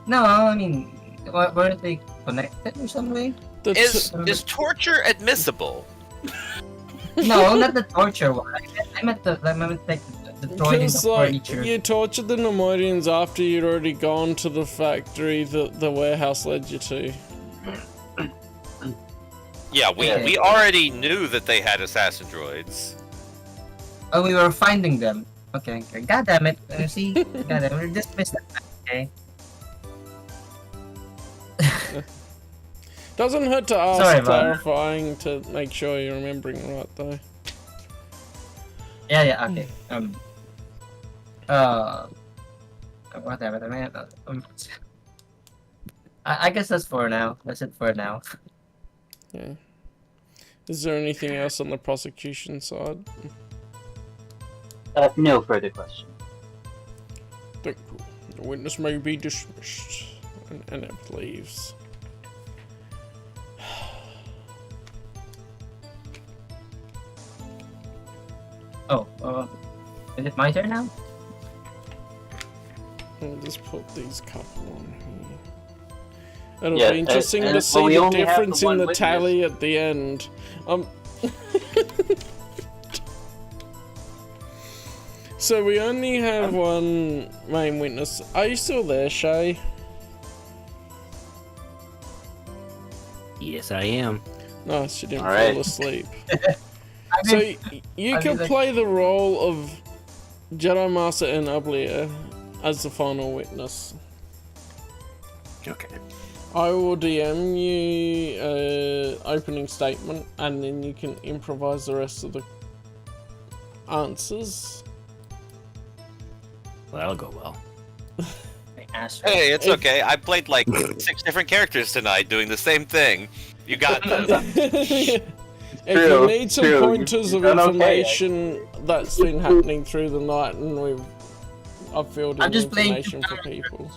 No, I mean, weren't they connected in some way? Is torture admissible? No, not the torture one. I meant the droid in Because, the like, furniture. you tortured the Nemoidians after you'd already gone to the factory that the warehouse led you to. Yeah, we already knew that they had assassin droids. Oh, we were finding them. Okay. God damn it. See? God damn it. We dismissed that. Okay. Doesn't hurt to ask, Sorry, man. clarifying to make sure you're remembering right, though. Yeah, okay. Whatever, man. I guess that's for now. That's it for now. Yeah. Is there anything else on the prosecution side? No further question. The witness may be dismissed. And it leaves. Oh, is it my turn now? I'll just put these couple on here. It'll Yeah, be interesting to well, see we the only have the difference in one the witness. tally at the end. So we only have one main witness. Are you still there, Shay? Yes, I am. Nice, you didn't All right. fall asleep. I So mean, you I can mean, like- play the role of Jedi Master and Ublia as the final witness. Okay. I will DM you opening statement, and then you can improvise the rest of the answers. Well, that'll go well. Hey, it's okay. I played like 6 different characters tonight doing the same thing. You got this. If you True, need some true. pointers of You've done okay, information that's been happening through the night, and I've filled in I'm just playing information for people.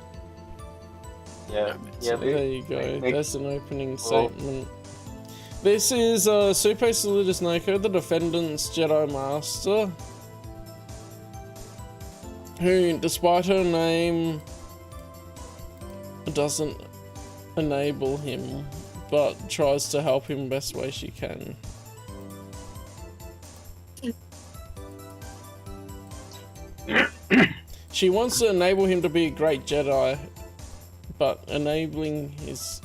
Yeah, So we- there you go. make- There's an opening Cool. statement. This is Super Solidus Nako, the defendant's Jedi Master, who, despite her name, doesn't enable him, but tries to help him best way she can. She wants to enable him to be a great Jedi, but enabling his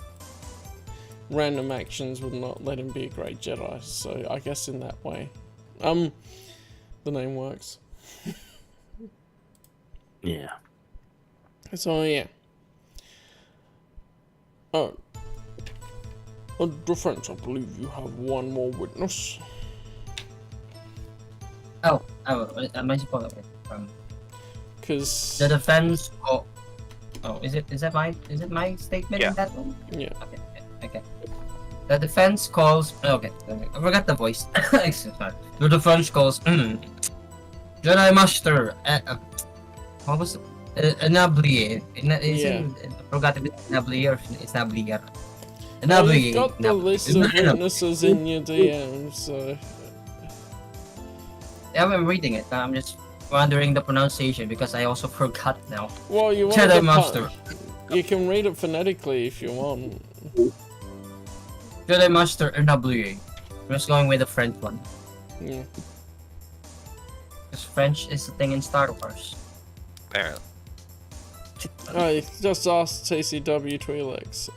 random actions would not let him be a great Jedi, so I guess in that way. The name works. Yeah. So yeah. Oh. Defense, I believe you have one more witness. Oh, am I supposed to? Because The defense. Oh, is it my statement Yeah. in that one? yeah. Okay. The defense calls. Okay, I forgot the voice. The defense calls. Jedi Master. What was it? Enablier. Yeah. I forgot if it's Enablier or it's Enablier. Well, you've got the list of witnesses in your DM, so Yeah, I'm reading it. I'm just wondering the pronunciation because I also forgot now. well, you want Jedi the Master. You can read it phonetically if you want. Jedi Master Enablier. I'm just going with the French one. Yeah. Because French is a thing in Star Wars. Apparently. I just asked TCW Twi'leks.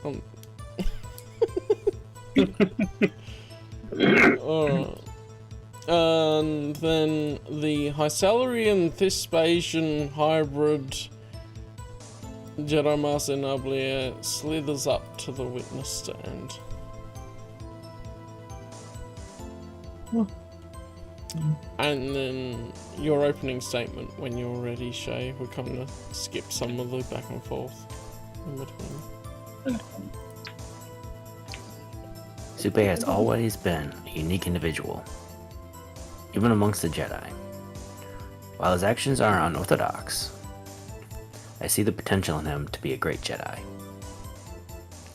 And then the Hysalarian Thespasian hybrid Jedi Master Enablier slithers up to the witness stand. And then your opening statement when you're ready, Shay. We kind of skipped some of the back and forth in between. Supe has always been a unique individual, even amongst the Jedi. While his actions are unorthodox, I see the potential in him to be a great Jedi.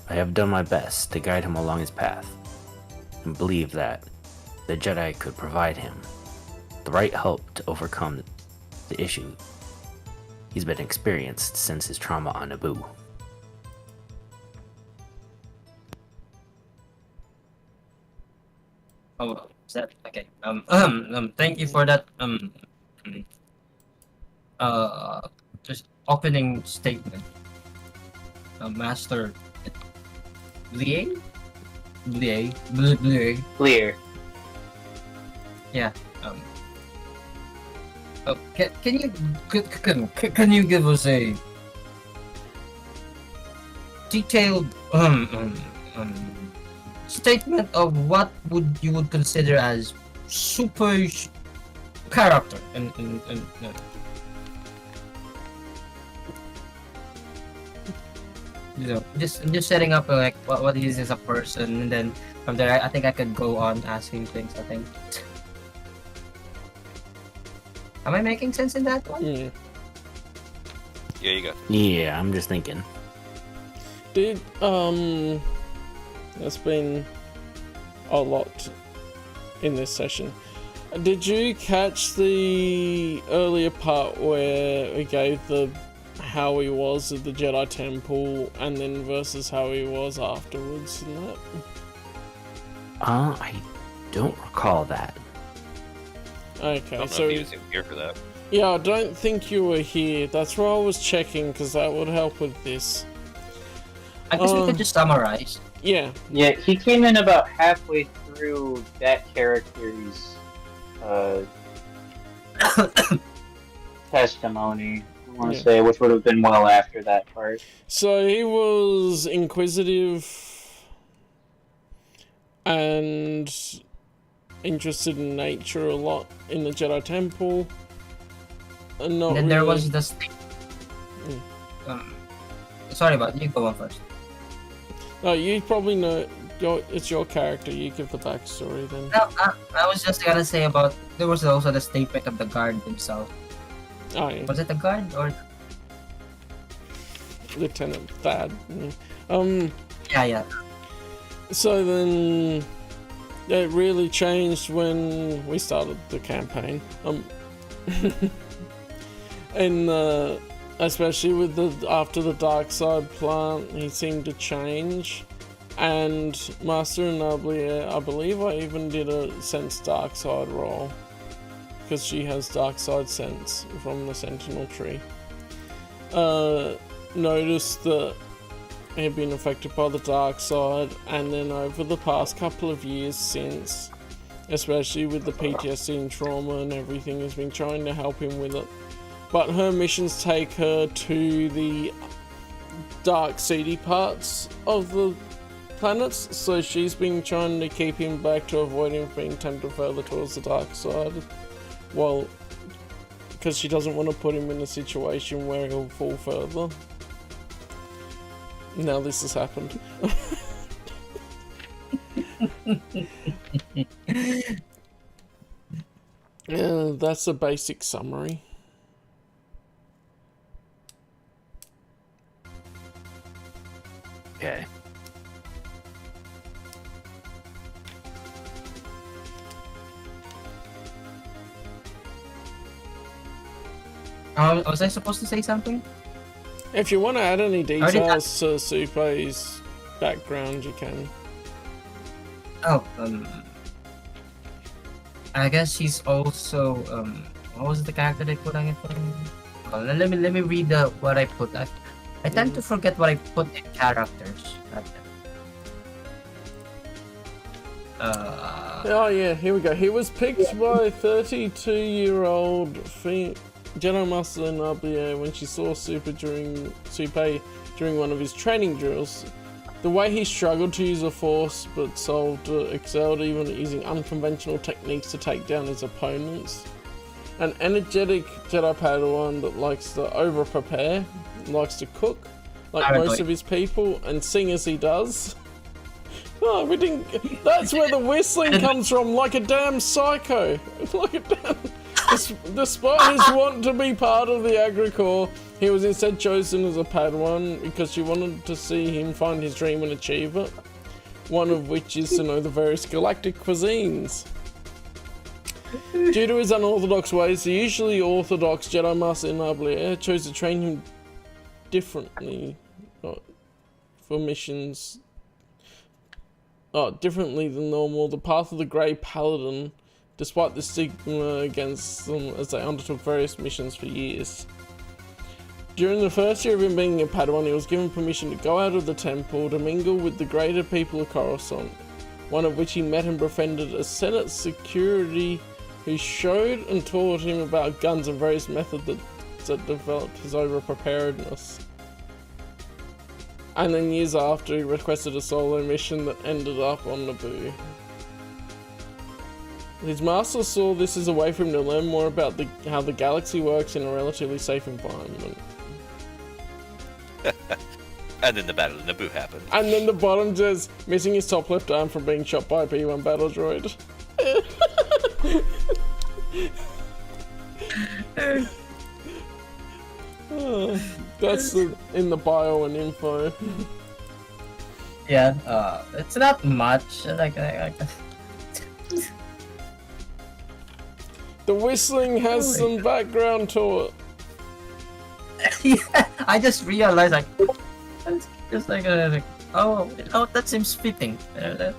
I have done my best to guide him along his path, and believe that the Jedi could provide him the right help to overcome the issue he's been experienced since his trauma on Naboo. Oh, is that okay? Thank you for that. Just opening statement. Master. Blier. Clear. Yeah. Can you give us a detailed statement of what you would consider as super character and you know, just setting up like what he is as a person, and then from there I think I could go on asking things. I think. Am I making sense in that one? Yeah. Yeah, you got. Yeah, I'm just thinking. Did there's been a lot in this session. Did you catch the earlier part where we gave the how he was at the Jedi Temple and then versus how he was afterwards and that? I don't recall that. Okay, I don't know so if he was even here for that. yeah, I don't think you were here. That's why I was checking because that would help with this. I guess we could just summarize. Yeah. Yeah, he came in about halfway through that character's testimony, I want to say, which would have been well after that part. So he was inquisitive and interested in nature a lot in the Jedi Temple. And not then there really- was the sorry about you. Go on first. Oh, you probably know. It's your character. You give the backstory then. No, I was just gonna say about there was also the statement of the guard himself. Oh yeah. Was it the guard or? Lieutenant Thad. Yeah. So then, it really changed when we started the campaign. And especially with after the dark side plant, he seemed to change. And Master Nablier, I believe I even did a sense dark side roll, because she has dark side sense from the Sentinel tree. Noticed that he had been affected by the dark side, and then over the past couple of years since, especially with the PTSD and trauma and everything, has been trying to help him with it. But her missions take her to the dark, seedy parts of the planets, so she's been trying to keep him back to avoid him being tempted further towards the dark side. Well, because she doesn't want to put him in a situation where he'll fall further. Now this has happened. Yeah, that's a basic summary. Okay. Was I supposed to say something? If you want to add any details to Supai's background, you can. Oh, I guess he's also what was the character they put on it? Let me read what I put. I tend to forget what I put in characters. Oh yeah, here we go. He was picked by 32-year-old Jedi Master Nablier when she saw Supai during one of his training drills. The way he struggled to use the Force but excelled even at using unconventional techniques to take down his opponents. An energetic Jedi Padawan that likes to over-prepare, likes to cook, like most of his people, and sing as he does. Oh, we didn't. That's where the whistling comes from, like a damn psycho. Like a damn. Despite his want to be part of the Agri-Corps, he was instead chosen as a Padawan because she wanted to see him find his dream and achieve it. One of which is to know the various galactic cuisines. Due to his unorthodox ways, the usually orthodox Jedi Master Nablier chose to train him differently for missions. Differently than normal. The path of the Grey Paladin, despite the stigma against them as they undertook various missions for years. During the first year of him being a Padawan, he was given permission to go out of the temple to mingle with the greater people of Coruscant, one of which he met and befriended a Senate security who showed and taught him about guns and various methods that developed his over-preparedness. And then years after, he requested a solo mission that ended up on Naboo. His master saw this as a way for him to learn more about how the galaxy works in a relatively safe environment. And then the Battle of Naboo happened. And then the bottom says, missing his top left arm from being shot by a B-1 battle droid. That's in the bio and info. Yeah, it's not much. The whistling has some background to it. Yeah, I just realized just oh, that seems fitting. I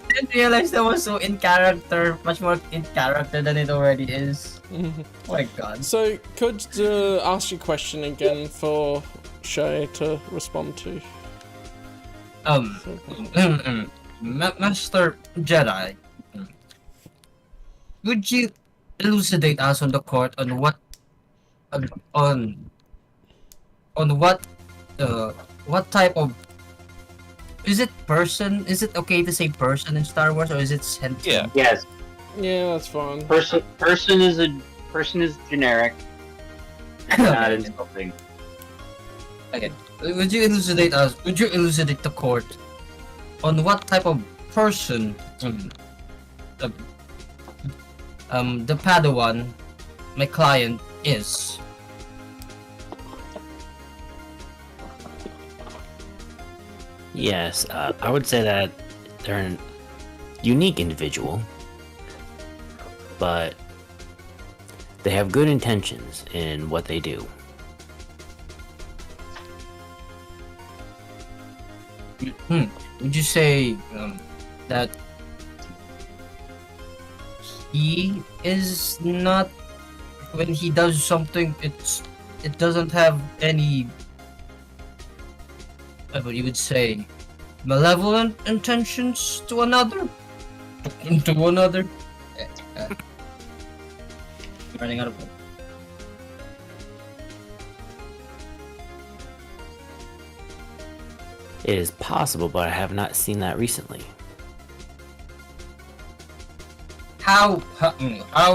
didn't realize that was so in character, much more in character than it already is. Oh my god. So, could ask your question again for Shay to respond to? Master Jedi, would you elucidate us on the court on what what type of, is it person? Is it okay to say person in Star Wars, or is it sentient? Yeah. Yes. Yeah, that's fine. Person is generic. Not insulting. Okay. Would you elucidate us? Would you elucidate the court on what type of person the Padawan, my client, is? Yes, I would say that they're a unique individual, but They have good intentions in what they do. Would you say that he is not, when he does something, it doesn't have any, what you would say, malevolent intentions to another? To another? Running out of words. It is possible, but I have not seen that recently. How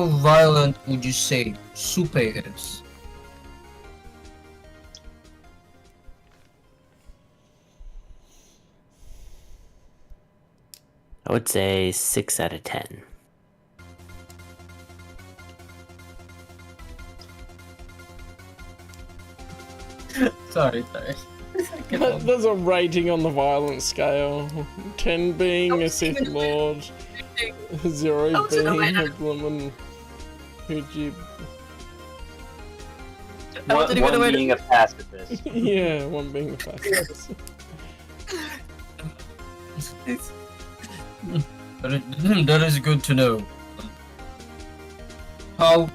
violent would you say Supe is? I would say 6 out of 10. Sorry. There's a rating on the violence scale. 10 being a Sith Lord, 0 being a blooming Hujib. One being a pacifist. Yeah, 1 being a pacifist. That is good to know. How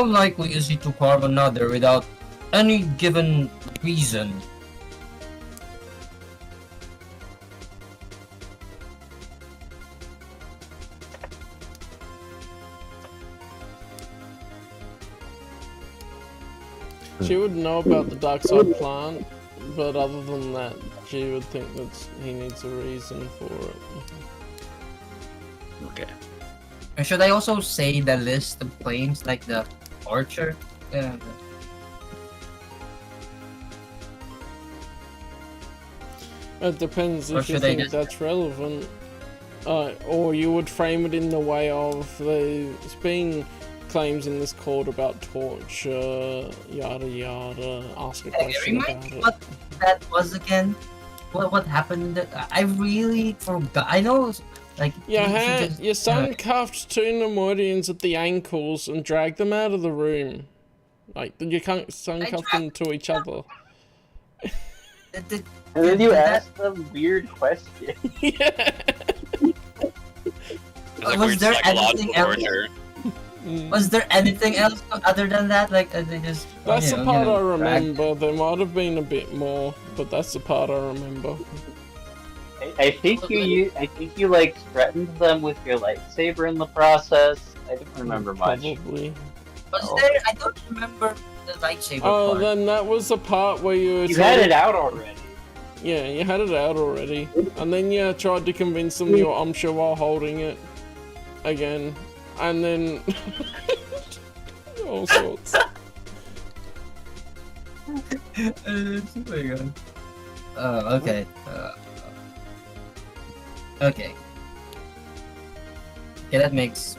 likely is he to harm another without any given reason? She would know about the dark side plant, but other than that, she would think that he needs a reason for it. Okay. And should I also say the list of planes, like the Archer? It depends Or if you should I think just- that's relevant. Or you would frame it in the way of there's been claims in this court about torture, yada yada, ask a question about Remind me it. what that was again? What happened? I really forgot. I know, like, Your son cuffed 2 Nemoidians at the ankles and dragged them out of the room. Like, your son cuffed them to each other. And then you asked them weird questions. Yeah. It's like Was weird there psychological anything else? torture. Was there anything else other than that? Like, they just. That's you the know, part I dragged- remember. There might have been a bit more, but that's the part I remember. I think you like threatened them with your lightsaber in the process. I don't remember much. Probably. Was there? I don't remember the lightsaber Oh, part. then that was the part where you were You had it out already. Yeah, you had it out already. And then you tried to convince them you were Umsha while holding it. Again. And then... all sorts. Okay. Okay. Okay, that makes.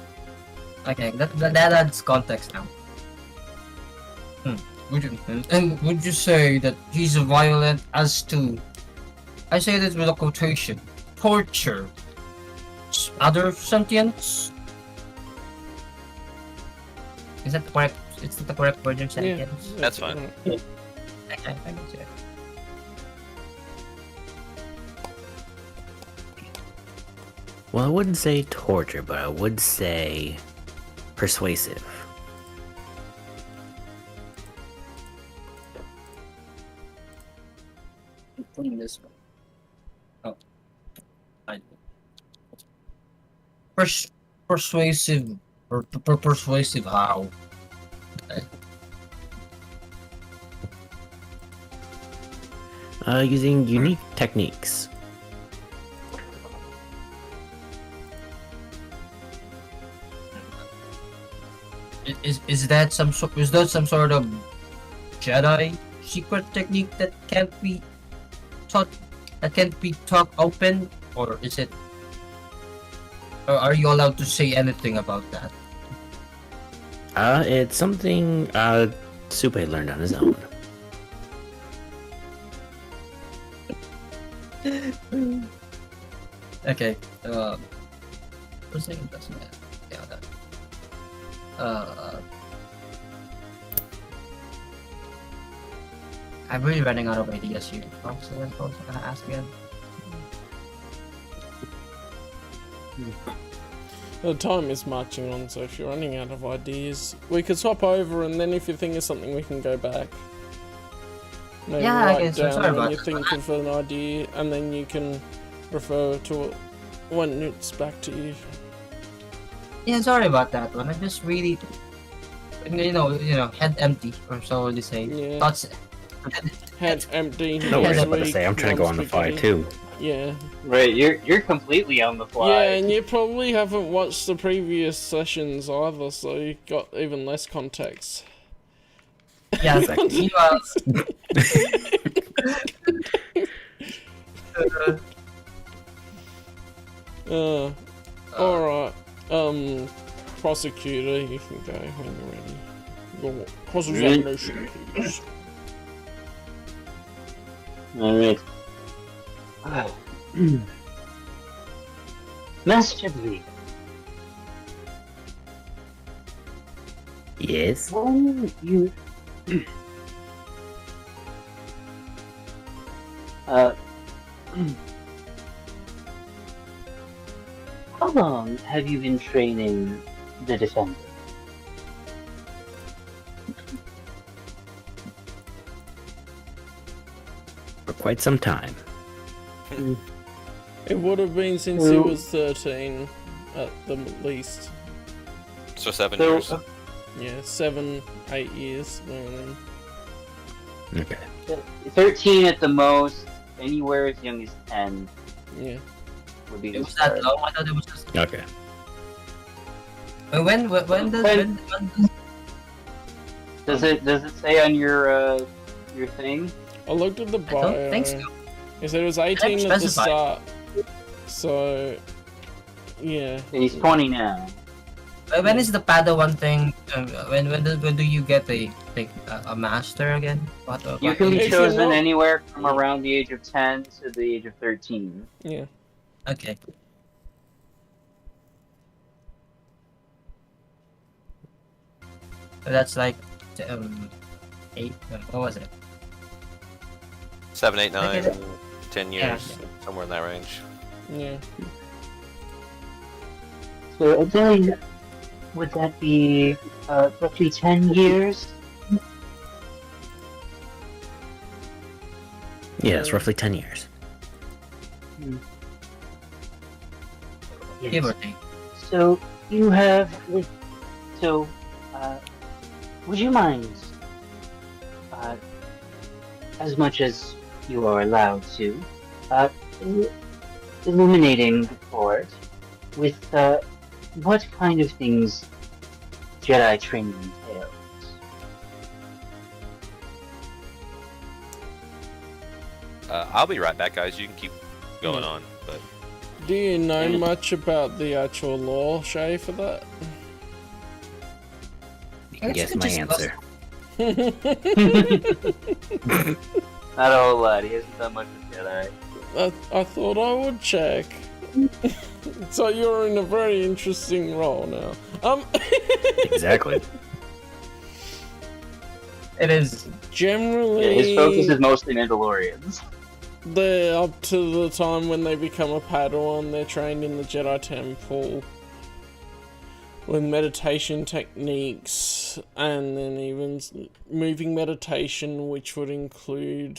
Okay, that adds context now. Would you say that he's violent as to? I say this with a quotation. Torture. Other sentience. Is that the correct? Is that the correct word of sentience? That's fine. Okay, I can see it. Well, I wouldn't say torture, but I would say persuasive. Putting this one. Oh, persuasive or persuasive how? Using unique techniques. Is that some sort of Jedi secret technique that can't be taught, that can't be talked open, or is it? Or are you allowed to say anything about that? It's something Supe learned on his own. Okay. What's the doesn't yeah, that. I'm really running out of ideas here. What was I gonna ask again? The time is marching on, so if you're running out of ideas, we could swap over, and then if you think of something, we can go back. Maybe Yeah, I write guess so. down Sorry when about you that. think of an idea, and then you can refer to it when it's back to you. Yeah, sorry about that one. I'm just really, head empty, or so would you say. Yeah. Thoughts. Head empty. No, I was next about to week, say, I'm trying to go on the fly non-spaghetti. too. Yeah. Right, you're completely on the fly. Yeah, and you probably haven't watched the previous sessions either, so you got even less context. Yeah, Exactly. Alright. Prosecutor, you can go when you're ready. Your cross-examination, please. Alright. Master Bleak, Yes. when you... How long have you been training the Defender? For quite some time. It would have been since he was 13, at the least. So 7 So, years. Yeah, 7, 8 years. Okay. 13 at the most, anywhere as young as 10 Yeah. would be It the was that start. long. I thought it was just. Okay. Does it say on your thing? I looked at the bio. I don't think so. It said it was 18 Never at the specified. start. So, yeah. And he's 20 now. When is the Padawan thing? When do you get a master again? You can be If you're chosen not- anywhere from around the age of 10 to the age of 13. Yeah. Okay. So that's like 8. What was it? 7, 8, 9, Okay. 10 Yeah. years, somewhere in that range. Yeah. So, Adele, would that be roughly 10 years? Yes, roughly 10 years. Give or take. So, you have... So, would you mind, as much as you are allowed to, illuminating the court with what kind of things Jedi training entails? I'll be right back, guys. You can keep going on, but Do you know much about the actual law, Shay, for that? You can guess my answer. Not a whole lot. He hasn't done much with Jedi. I thought I would check. So you're in a very interesting role now. Exactly. It is. Generally, Yeah, his focus is mostly Mandalorians. they're up to the time when they become a Padawan. They're trained in the Jedi Temple with meditation techniques, and then even moving meditation, which would include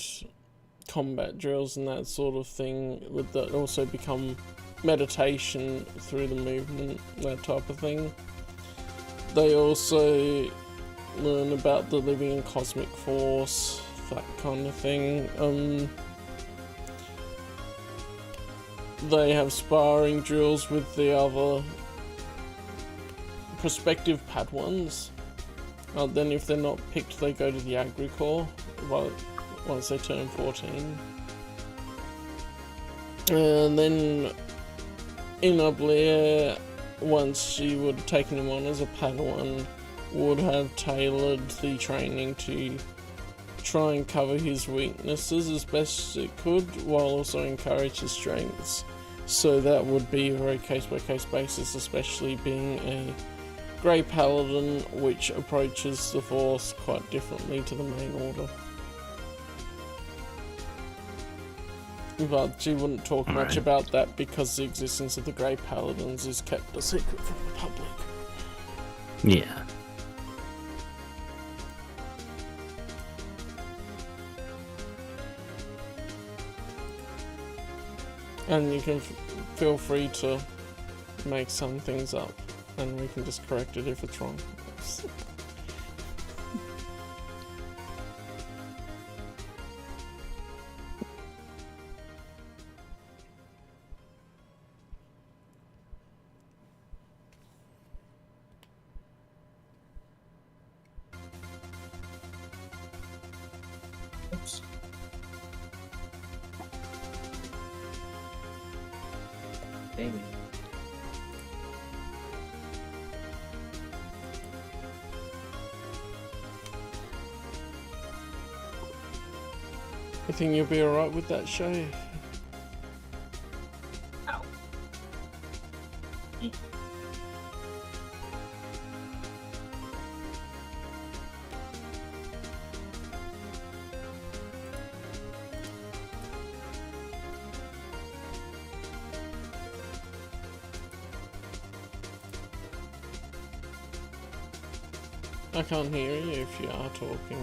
combat drills and that sort of thing. Would that also become meditation through the movement, that type of thing. They also learn about the living cosmic force, that kind of thing. They have sparring drills with the other prospective Padawans. Then if they're not picked, they go to the Agri-Corps once they turn 14. And then in Oblia, once she would have taken him on as a Padawan, would have tailored the training to try and cover his weaknesses as best it could, while also encourage his strengths. So that would be a very case-by-case basis, especially being a Grey Paladin, which approaches the Force quite differently to the main order. But she wouldn't talk much Alright. about that because the existence of the Grey Paladins is kept a secret from the public. Yeah. And you can feel free to make some things up, and we can just correct it if it's wrong. Oops. Dang it. I think you'll be alright with that, Shay. Ow. I can't hear you if you are talking.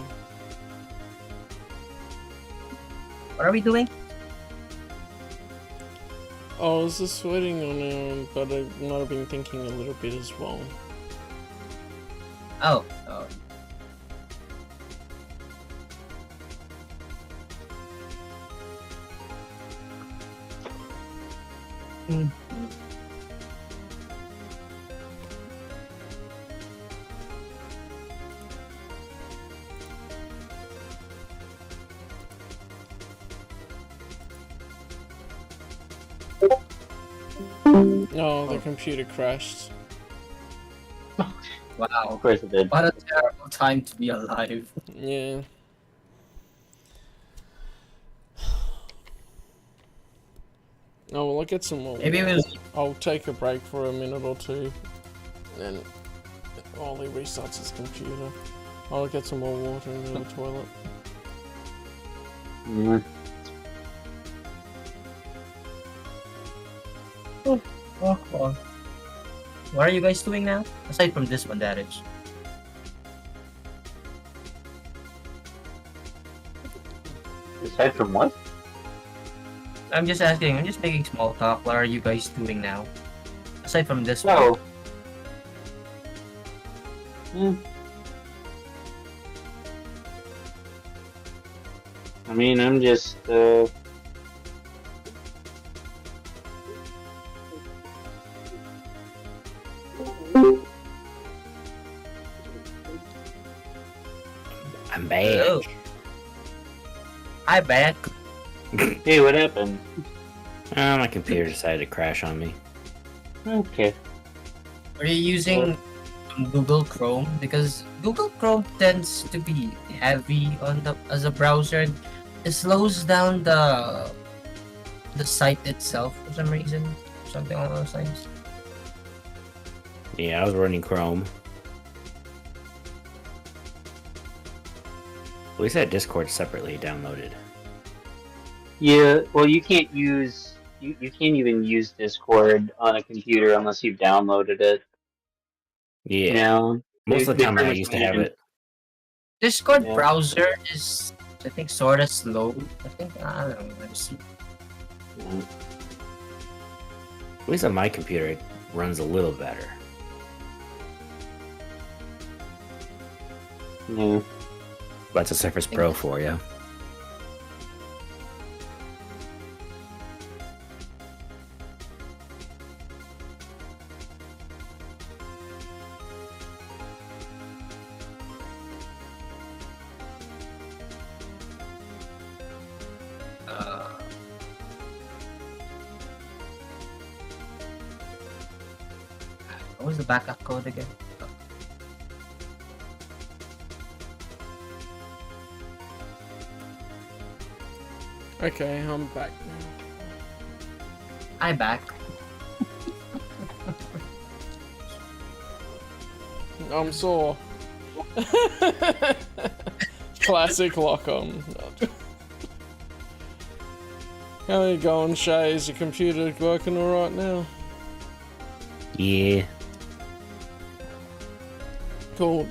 What are we doing? I was just waiting on him, but I might have been thinking a little bit as well. Oh. Hmm. Oh, the computer crashed. Wow. Of course it did. What a terrible time to be alive. Yeah. Oh, well, I'll get some more. Maybe it was. I'll take a break for a minute or two, and while he restarts his computer, I'll get some more water into the toilet. Mm. Oh. What are you guys doing now? Aside from this one, that is. Aside from what? I'm just asking. I'm just making small talk. What are you guys doing now? Aside from this one. No. Hmm. I mean, I'm just, I'm back. Hello. Hi, back. Hey, what happened? My computer decided to crash on me. Okay. Are you using Google Chrome? Because Google Chrome tends to be heavy on the as a browser. It slows down the site itself for some reason. Something along those lines. Yeah, I was running Chrome. At least I had Discord separately downloaded. Yeah, well, you can't use, you can't even use Discord on a computer unless you've downloaded it. Yeah. You know? Most of the They time I pretty used much to have don't it. Discord Yeah. browser is, I think, sort of slow. I think, I don't know. Let's see. even- At least on my computer it runs a little better. Yeah. That's a Surface Pro for you. What was the backup code again? Okay, I'm back now. I'm back. I'm sore. Classic lock on. How are you going, Shay? Is your computer working alright now? Yeah. Cool.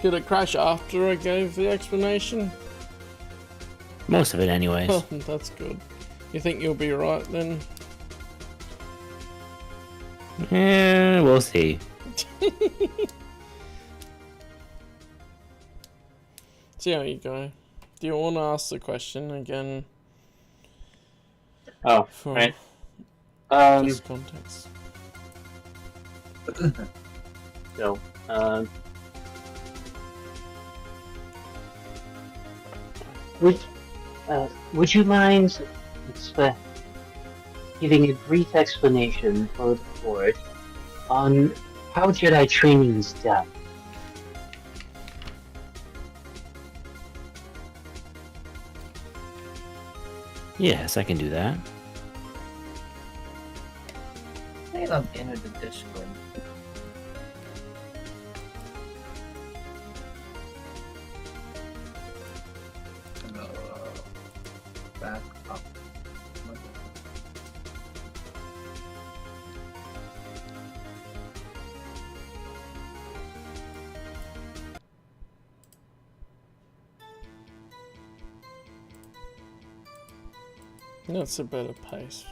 Did it crash after I gave the explanation? Most of it, anyways. Oh, that's good. You think you'll be right then? We'll see. See how you go. Do you want to ask the question again? Oh, For right. just context. So, would you mind giving a brief explanation for the board on how Jedi training is done? Yes, I can do that. I love enter the Discord. Back up. That's a better pace.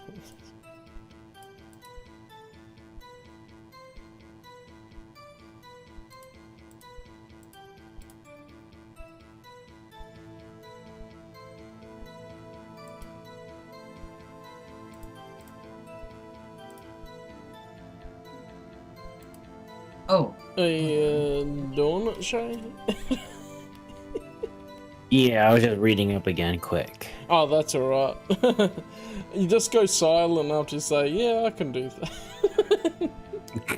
Oh. A donut, Shay? Yeah, I was just reading up again quick. Oh, that's alright. You just go silent after you say, yeah, I can do that.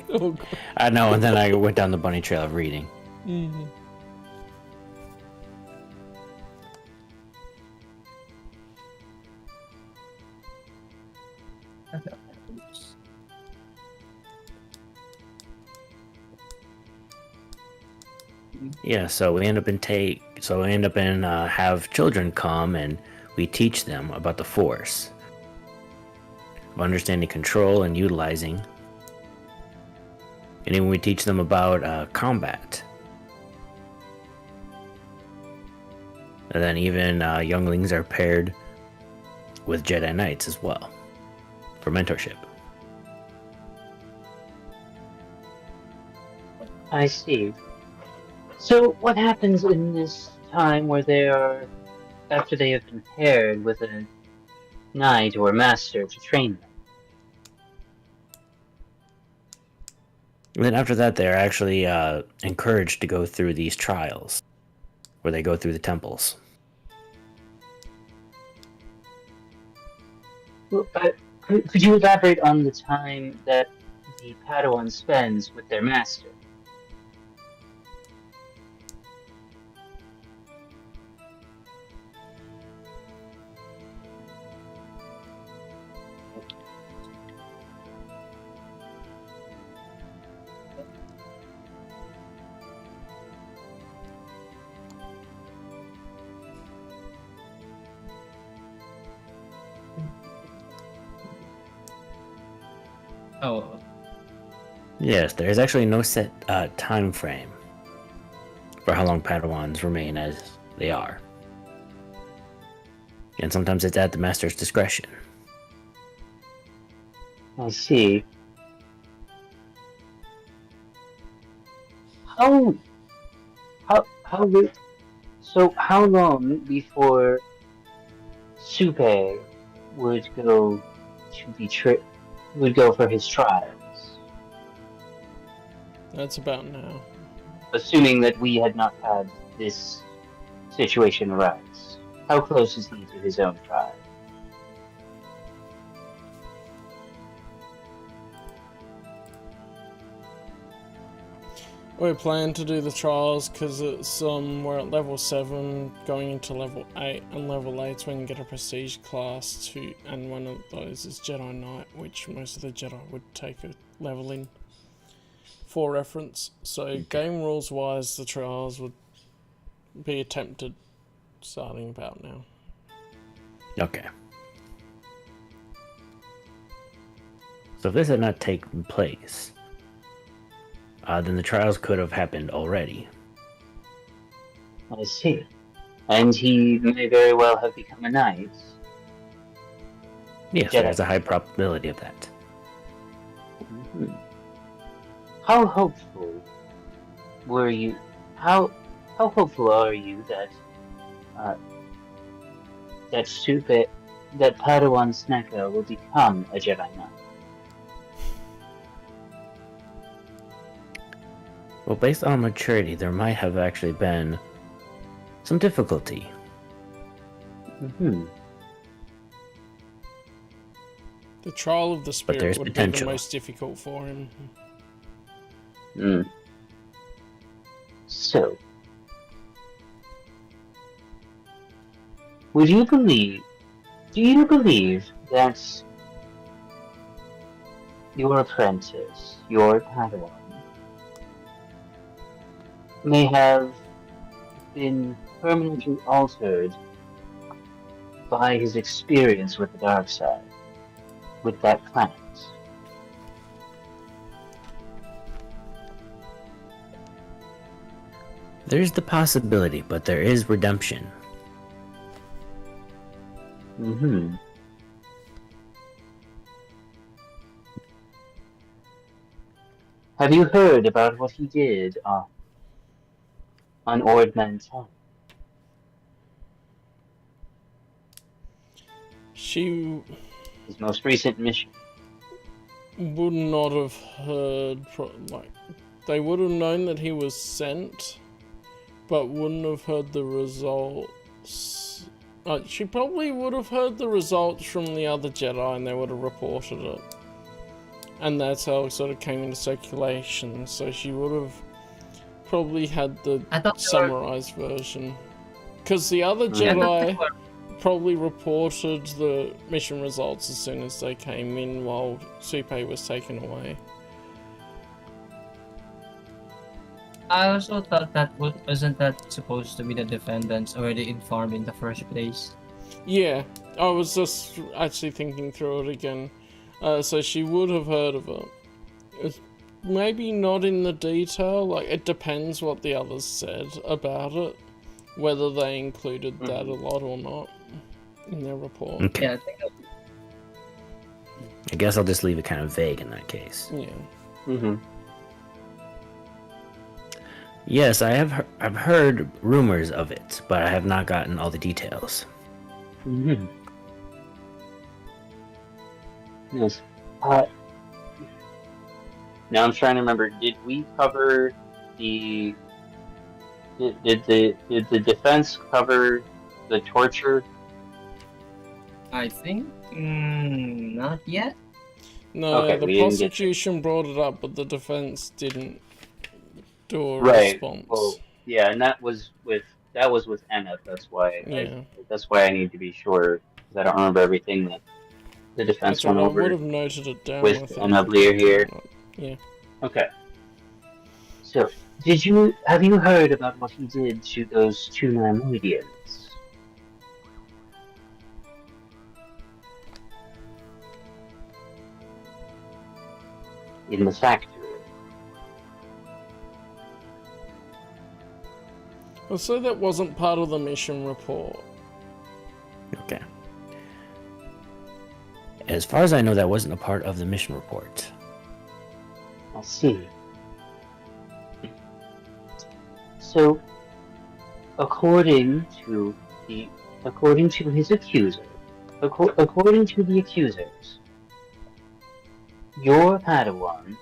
Oh, God. I know, and then I went down the bunny trail of reading. Mm-hmm. Yeah, so we end up in have children come and we teach them about the Force, of understanding control and utilizing. And then we teach them about combat. And then even younglings are paired with Jedi Knights as well for mentorship. I see. So, what happens in this time where they are, after they have been paired with a knight or master to train them? And then after that, they're actually encouraged to go through these trials, where they go through the temples. Well, could you elaborate on the time that the Padawan spends with their master? Oh. Yes, there is actually no set time frame for how long Padawans remain as they are. And sometimes it's at the master's discretion. I see. How so how long before Supe would go to be would go for his trials? That's about now. Assuming that we had not had this situation arise. How close is he to his own trial? We plan to do the trials because it's we're at level 7 going into level 8, and level 8's when you get a prestige class too, and one of those is Jedi Knight, which most of the Jedi would take a level in for reference. So game rules wise, the trials would be attempted starting about now. Okay. So if this had not taken place, then the trials could have happened already. I see. And he may very well have become a knight. Yes, Jedi. there's a high probability of that. Mhm. How hopeful were you? How hopeful are you that that Padawan Snecko will become a Jedi Knight? Well, based on maturity, there might have actually been some difficulty. Mm-hmm. The trial of the spirit there's would be potential. the most difficult for him. So, do you believe that your apprentice, your Padawan, may have been permanently altered by his experience with the dark side, with that planet? There's the possibility, but there is redemption. Mm-hmm. Have you heard about what he did on Ord Mantell? She His most recent mission. would not have heard, they would have known that he was sent, but wouldn't have heard the results. She probably would have heard the results from the other Jedi and they would have reported it. And that's how it sort of came into circulation, so she would have probably had the summarized version. Because the other Jedi probably reported the mission results as soon as they came in while Supe was taken away. I also thought that wasn't that supposed to be the defendants already informed in the first place? Yeah, I was just actually thinking through it again. So she would have heard of it. Maybe not in the detail, like it depends what the others said about it, whether they included that a lot or not in their report. Okay. Yeah, I guess I'll just leave it kind of vague in that case. Yeah. Mm-hmm. Yes, I've heard rumors of it, but I have not gotten all the details. Mm-hmm. Yes. Now I'm trying to remember. Did we cover the? Did the defense cover the torture? I think not yet. No, Okay, we the didn't get prosecution brought it up, but the defense didn't do a Right. response. Well, yeah, and that was with Emmett. That's why. Yeah. That's why I need to be sure because I don't remember everything that the defense That's went right, I over would have noted it down. I with think. Emmett Lear here. Yeah. Okay. So, have you heard about what he did to those two Neimoidians? In the factory. I'll say that wasn't part of the mission report. Okay. As far as I know, that wasn't a part of the mission report. I see. So, according to his accuser, according to the accusers, your Padawan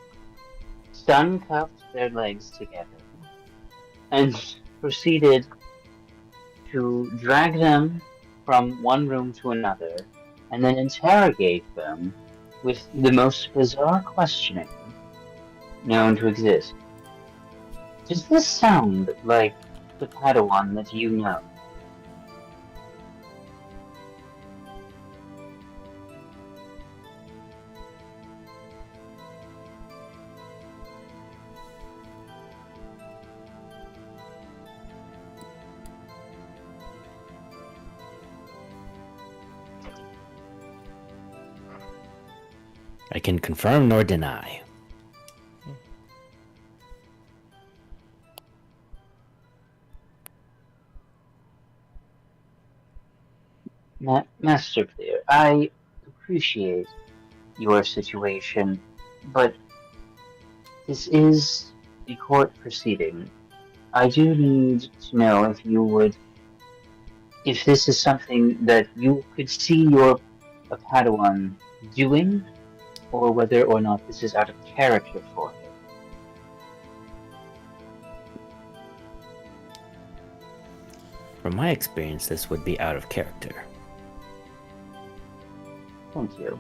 stun-cuffed their legs together and proceeded to drag them from one room to another and then interrogate them with the most bizarre questioning known to exist. Does this sound like the Padawan that you know? I can confirm nor deny. Master Player, I appreciate your situation, but this is a court proceeding. I do need to know if this is something that you could see your Padawan doing, or whether or not this is out of character for him. From my experience, this would be out of character. Thank you.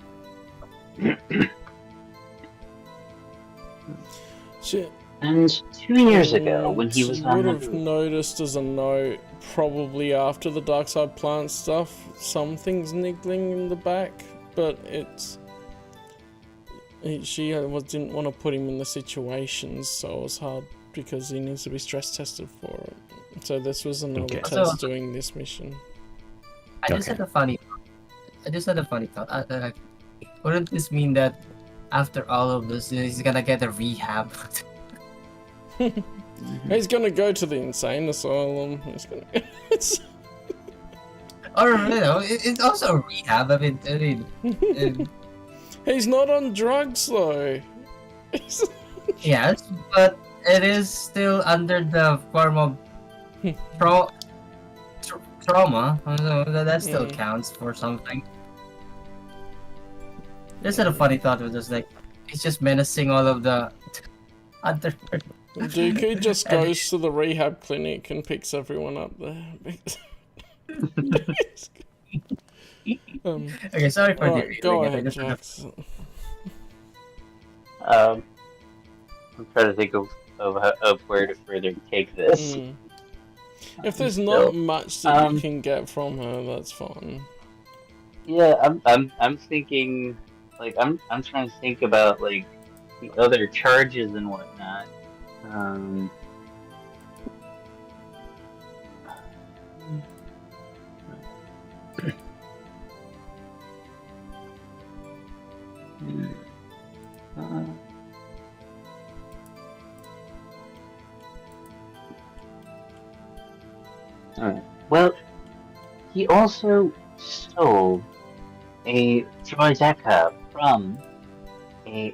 Shit. And 2 years ago, when he was on would the have noticed as a note, probably after the dark side plant stuff, something's niggling in the back, but she didn't want to put him in the situations, so it was hard because he needs to be stress tested for it. So this was another test doing this mission. I just had a funny thought. Wouldn't this mean that after all of this, he's gonna get a rehab? He's gonna go to the insane asylum. He's gonna. Or you know, it's also a rehab. I mean, he's not on drugs though. Yes, but it is still under the form of trauma. So that still counts for something. Just had a funny thought with this, like he's just menacing all of the other. Dooku just goes to the rehab clinic and picks everyone up there. Okay, sorry for right, go ahead, Jax. I'm trying to think of where to further take this. If there's not much that you can get from her, that's fine. Yeah, I'm thinking, like, I'm trying to think about like the other charges and whatnot. Alright. Well, he also stole a droideka from the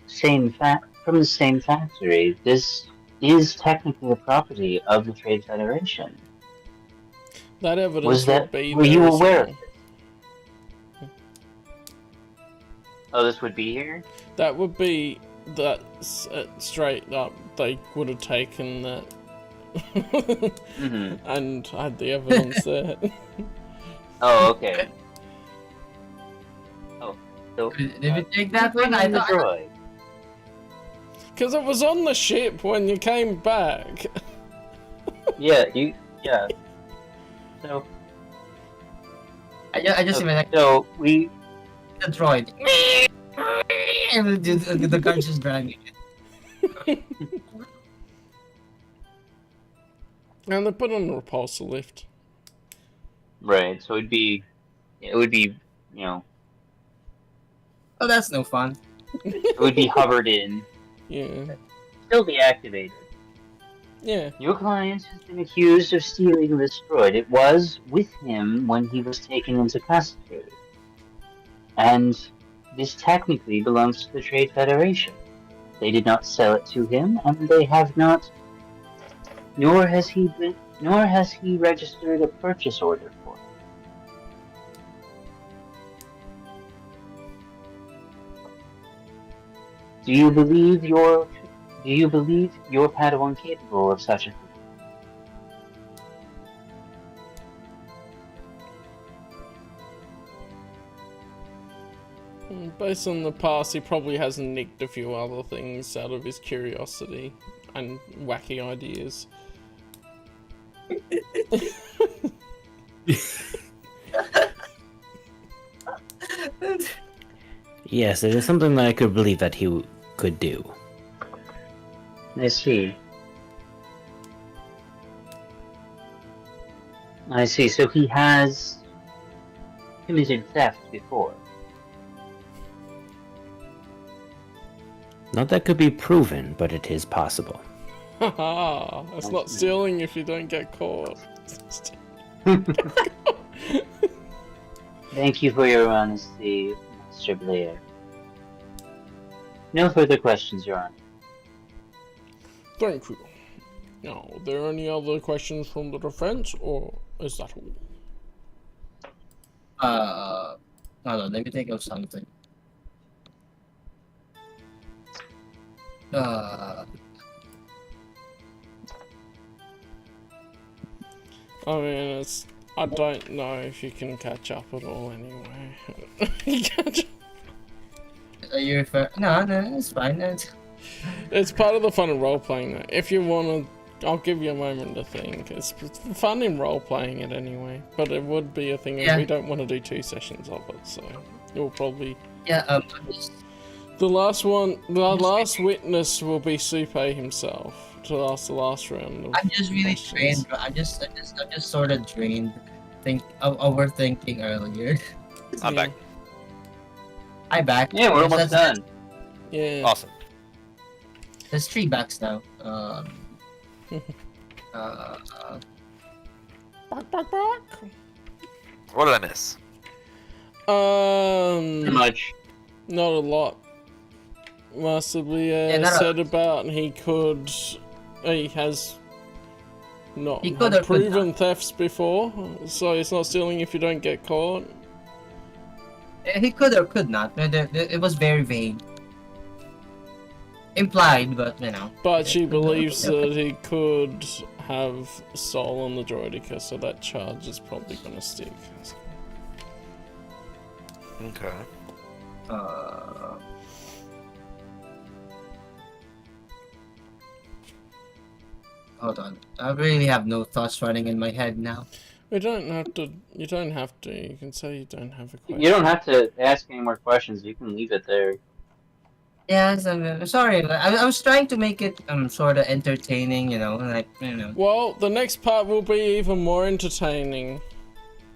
same factory. This is technically a property of the Trade Federation. That evidence would be. Were you aware of it? Oh, this would be here? That would be that straight up. They would have taken that and had the evidence there. Oh, okay. Oh, so did we take that one? I thought. Droid. Because it was on the ship when you came back. Yeah. So I just imagine. So we the droid. And the guard's just dragging it. And they put on a repulsor lift. Right. So it would be, you know. Oh, that's no fun. It would be hovered in. Yeah. Still be activated. Yeah. Your client has been accused of stealing this droid. It was with him when he was taken into custody. And this technically belongs to the Trade Federation. They did not sell it to him, and they have not. Nor has he registered a purchase order for it. Do you believe your Padawan capable of such a thing? Based on the past, he probably has nicked a few other things out of his curiosity and wacky ideas. Yes, it is something that I could believe that he could do. I see. So he has committed theft before. Not that could be proven, but it is possible. Haha, it's not stealing if you don't get caught. Thank you for your honesty, Mr. Blair. No further questions, Your Honor. Thank you. Now, are there any other questions from the defense, or is that all? Hold on, let me think of something. I mean, I don't know if you can catch up at all anyway. Are you referring? No, it's fine. It's part of the fun of role-playing though. If you wanna, I'll give you a moment to think. It's fun in role-playing it anyway, but it would be a thing if we don't want to do 2 sessions of it, so you'll probably... Yeah, The last witness will be Supe himself to last the last round. I'm just really drained. I'm just sort of drained. Overthinking earlier. I'm back. I'm back. Yeah, we're almost done. Yeah. Awesome. There's 3 backs now. What did I miss? Too much. Not a lot. Massively said about he has not proven thefts before, so it's not stealing if you don't get caught. He could or could not. It was very vague. Implied, but you know. But she believes that he could have stolen the droideka, so that charge is probably going to stick. Okay. Hold on. I really have no thoughts running in my head now. We don't have to. You don't have to. You can say you don't have a question. You don't have to ask any more questions. You can leave it there. Yes, I'm sorry. I was trying to make it sort of entertaining, you know, like, you know. Well, the next part will be even more entertaining,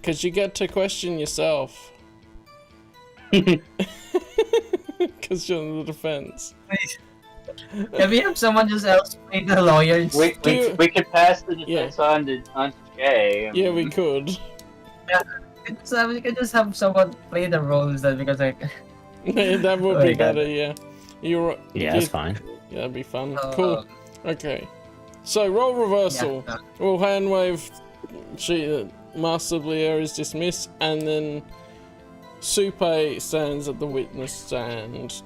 because you get to question yourself. Because you're in the defense. Can we have someone just else play the lawyer? We could pass the defense on to Jay. Yeah, we could. Yeah, so we could just have someone play the roles then, because like. That would be better. Yeah. You're. Yeah, that's fine. Yeah, that'd be fun. Cool. Okay. So roll reversal. Yeah. We'll hand wave. Master Blair is dismissed, and then Supe stands at the witness stand.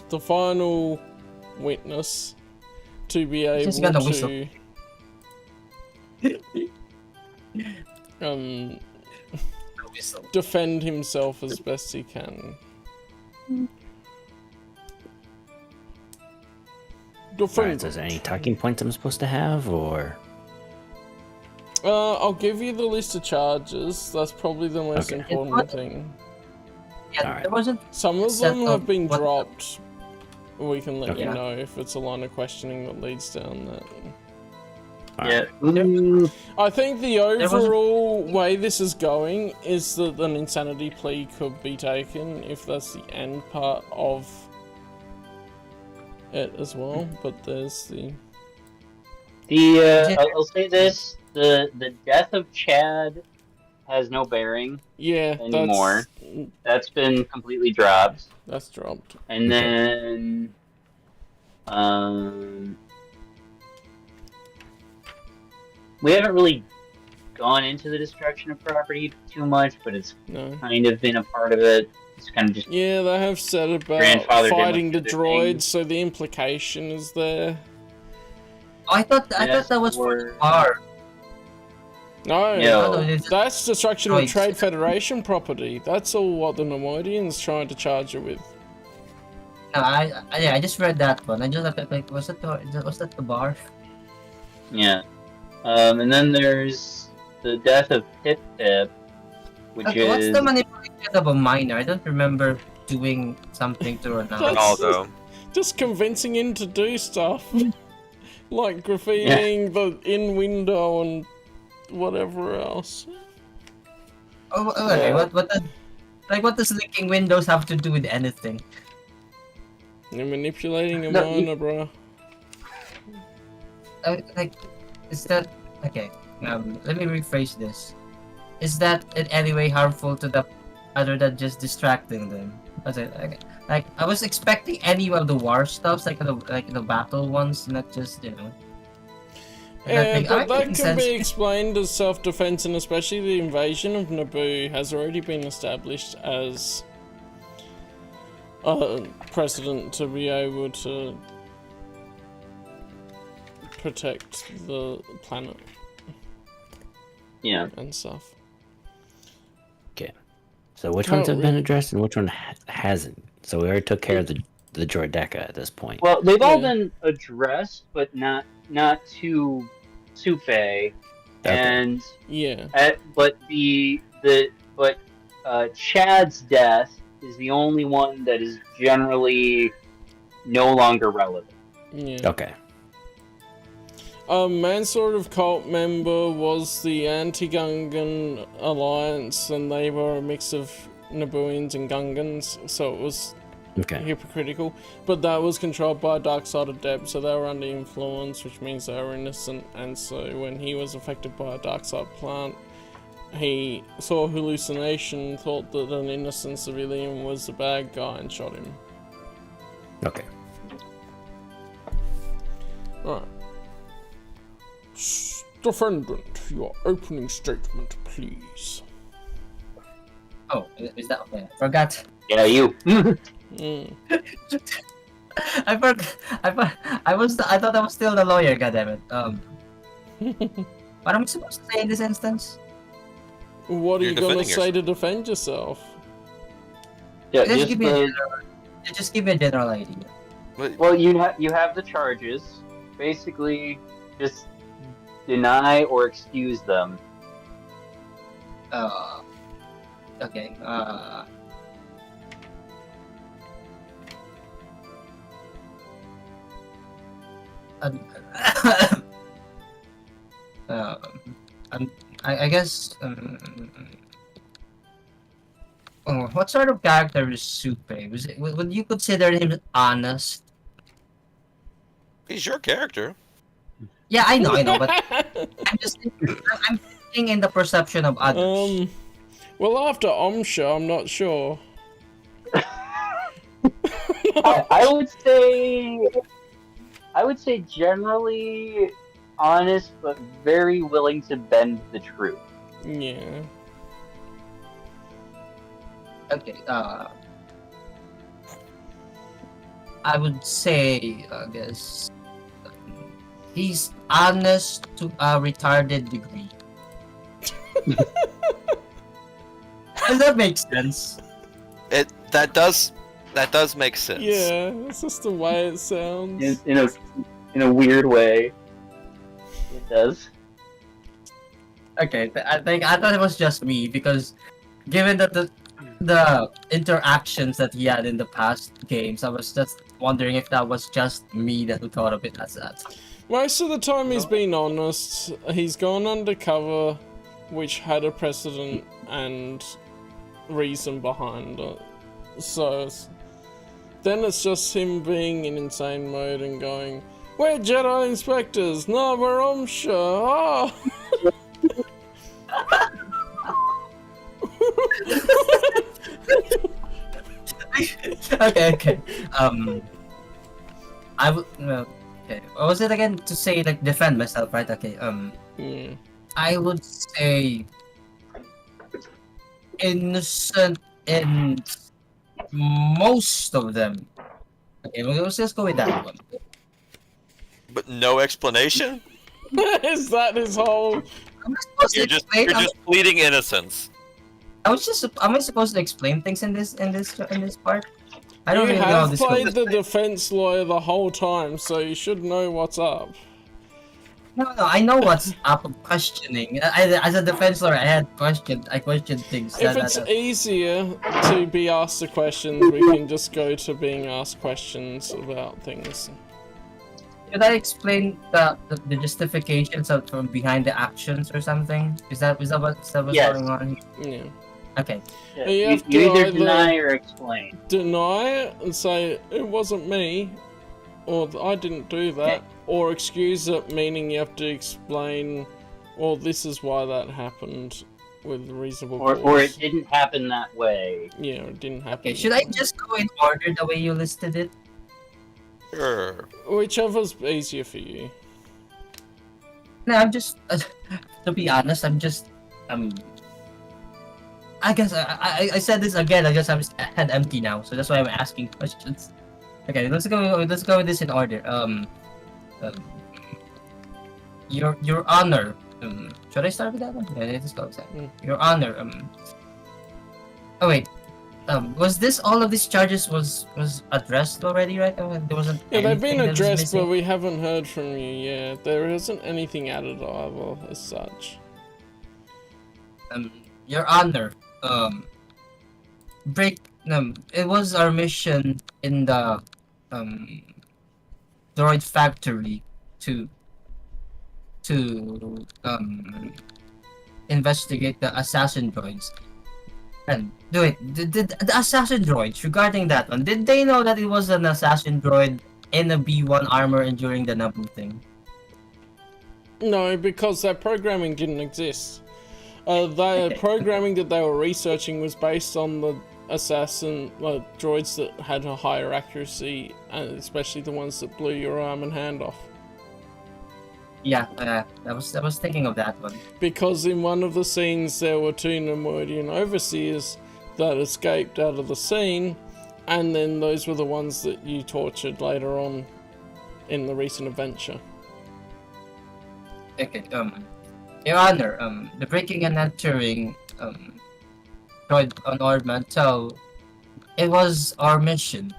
The final witness to be able to defend himself as best he can. Alright, so is there any talking points I'm supposed to have, or? I'll give you the list of charges. That's probably the most important thing. Yeah, there wasn't. Some of them have been dropped. We can let you know if it's a line of questioning that leads down that. Yeah. I think the overall way this is going is that an insanity plea could be taken if that's the end part of it as well. But there's I'll say this: the death of Chad has no bearing. Anymore. That's been completely dropped. That's dropped. And then, we haven't really gone into the destruction of property too much, but it's kind of been a part of it. It's kind of just they have said about fighting the droids, so the implication is there. I thought that was for the bar. No, that's destruction of Trade Federation property. That's all what the Nemoidians trying to charge you with. No, I just read that one. I just like, was that the bar? Yeah. And then there's the death of Pip Pip, which is... What's the manipulation of a minor? I don't remember doing something to Ronaldo. Just convincing him to do stuff. Like graffitiing the in-window and whatever else. Oh, okay. What does linking windows have to do with anything? You're manipulating a No, minor, bro. Like, is that okay? Let me rephrase this. Is that in any way harmful to the other than just distracting them? Was it like I was expecting any of the war stuffs, like the battle ones, not just Yeah, but that making can sense. be explained as self-defense, and especially the invasion of Naboo has already been established as a precedent to be able to protect the planet. Yeah. And stuff. Okay. So which ones have been addressed and which one hasn't? So we already took care of the Droideka at this point. Well, they've all been addressed, but not to Supe. And but Chad's death is the only one that is generally no longer relevant. Yeah. Okay. A Manslaughter of Cult member was the Anti-Gungan Alliance, and they were a mix of Nabooians and Gungans, so it was hypocritical. But that was controlled by a dark side adept, so they were under influence, which means they were innocent. And so when he was affected by a dark side plant, he saw a hallucination, thought that an innocent civilian was the bad guy, and shot him. Okay. Alright. Defendant, your opening statement, please. Oh, is that okay? I forgot. Yeah, you. I forgot. I thought I was still the lawyer. Goddammit. What am I supposed to say in this instance? What are you gonna say to defend yourself? Yeah, just give me a general idea. Well, you have the charges. Basically, just deny or excuse them. Okay. I guess. What sort of character is Supe? Would you consider him honest? He's your character. Yeah, I know, but I'm thinking in the perception of others. Well, after Omsha, I'm not sure. I would say generally honest, but very willing to bend the truth. Yeah. Okay, I would say, I guess, he's honest to a retarded degree. Does that make sense? That does make sense. Yeah, that's just the way it sounds. In a weird way, it does. Okay, I thought it was just me because, given that the interactions that he had in the past games, I was just wondering if that was just me that thought of it as that. Most of the time he's been honest. He's gone undercover, which had a precedent and reason behind it. So then it's just him being in insane mode and going, "We're Jedi inspectors. No, we're Omsha. Oh." Okay. I would. Okay. What was it again? To say like defend myself, right? Okay. I would say innocent in most of them. Okay, let's just go with that one. But no explanation? Is that his whole? You're just pleading innocence. Am I supposed to explain things in this part? I don't really know how this goes. You goes. have played the defense lawyer the whole time, so you should know what's up. No, I know what's up of questioning. As a defense lawyer, I questioned things. If it's easier to be asked the questions, we can just go to being asked questions about things. Should I explain the justifications from behind the actions or something? Is that what's going on here? Yeah. Okay. Yeah, You you, have you to either either deny or explain. Deny it and say it wasn't me, or I didn't do that, or excuse it, meaning you have to explain, well, this is why that happened with reasonable Or cause. it didn't happen that way. Yeah, it didn't happen. Okay, should I just go in order the way you listed it? Sure. Whichever's easier for you. No, I'm just, to be honest, I'm just, I guess I said this again. I guess I'm head empty now, so that's why I'm asking questions. Okay, let's go with this in order. Your Honor. Should I start with that one? Yeah, let's go with that. Your Honor. Oh wait. Was this all of these charges was addressed already, right? There wasn't. Yeah, they've been anything that was addressed, but missing? we haven't heard from you yet. There isn't anything added either, as such. Your Honor. It was our mission in the droid factory to investigate the assassin droids. And the assassin droids, regarding that one, did they know that it was an assassin droid in a B1 armor and during the Naboo thing? No, because their programming didn't exist. The programming that they were researching was based on the assassin droids that had a higher accuracy, and especially the ones that blew your arm and hand off. Yeah, I was thinking of that one. Because in one of the scenes there were 2 Nemoidian overseers that escaped out of the scene, and then those were the ones that you tortured later on in the recent adventure. Okay, Your Honor, the breaking and entering droid on our mantel, it was our mission.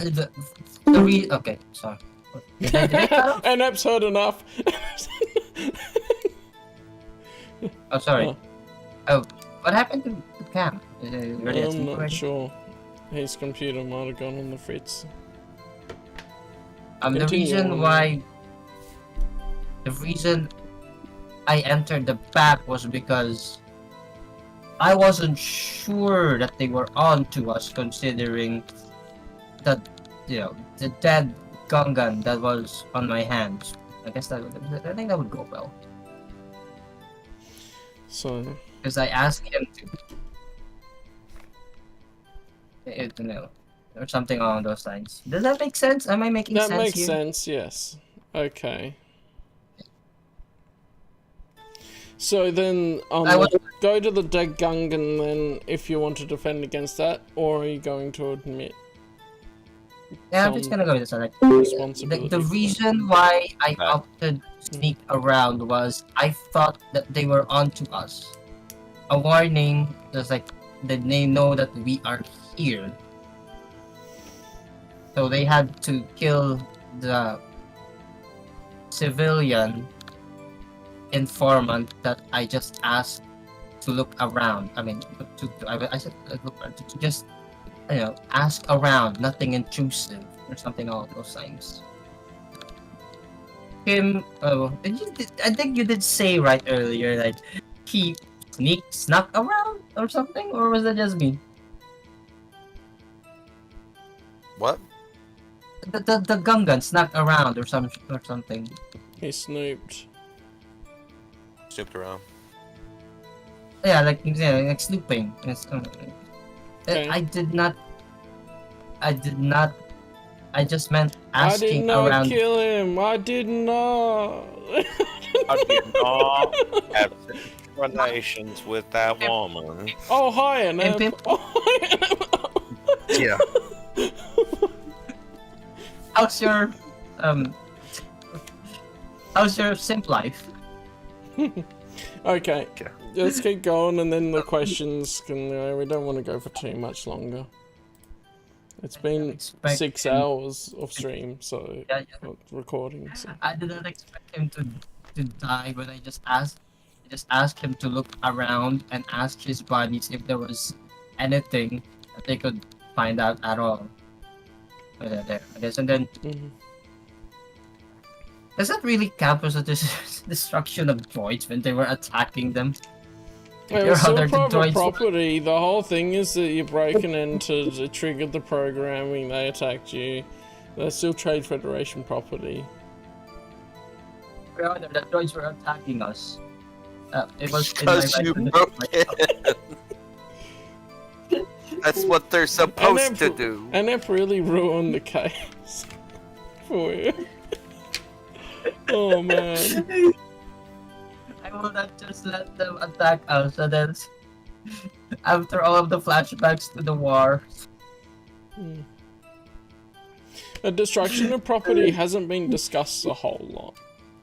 Okay, sorry. Did I cut off? And Ep's heard enough. Oh, sorry. Oh, what happened to Cam? I'm not sure. His computer might have gone on the fritz. The reason I entered the back was because I wasn't sure that they were on to us, considering that, the dead Gungan that was on my hands. I guess I think that would go well. So, because I asked him to, or something along those lines. Does that make sense? Am I making sense? That makes here? sense, yes. Okay. So then, go to the dead Gungan then, if you want to defend against that, or are you going to admit? Yeah, I'm just gonna go with this one. The reason why I opted to sneak around was I thought that they were onto us. A warning, just like that they know that we are here. So they had to kill the civilian informant that I just asked to look around. I mean, I said to just, ask around, nothing intrusive or something along those lines. I think you did say right earlier that he snuck around or something, or was that just me? What? The Gungan snuck around or something. He snooped. Snooped around. Yeah, like snooping. Okay. I did not. I just meant asking I did not around. kill him. I did not. I did not have relations with that woman. Oh, hi, Annette. Yeah. How's your simp life? Okay. Let's keep going, and then the questions can. We don't want to go for too much longer. It's been 6 hours of stream, so recording. So. I did not expect him to die, but I just asked him to look around and ask his buddies if there was anything that they could find out at all. There, I guess, and then. Does that really count as a destruction of droids when they were attacking them? It Your was still Honor, the private droids- property. The whole thing is that you're breaking into to trigger the programming. They attacked you. They're still Trade Federation property. Your Honor, the droids were attacking us. It was in my Because right you to defend broke myself. it. That's what they're supposed to do. And that really ruined the case for you. Oh man. I will not just let them attack us, and then after all of the flashbacks to the war. The destruction of property hasn't been discussed a whole lot,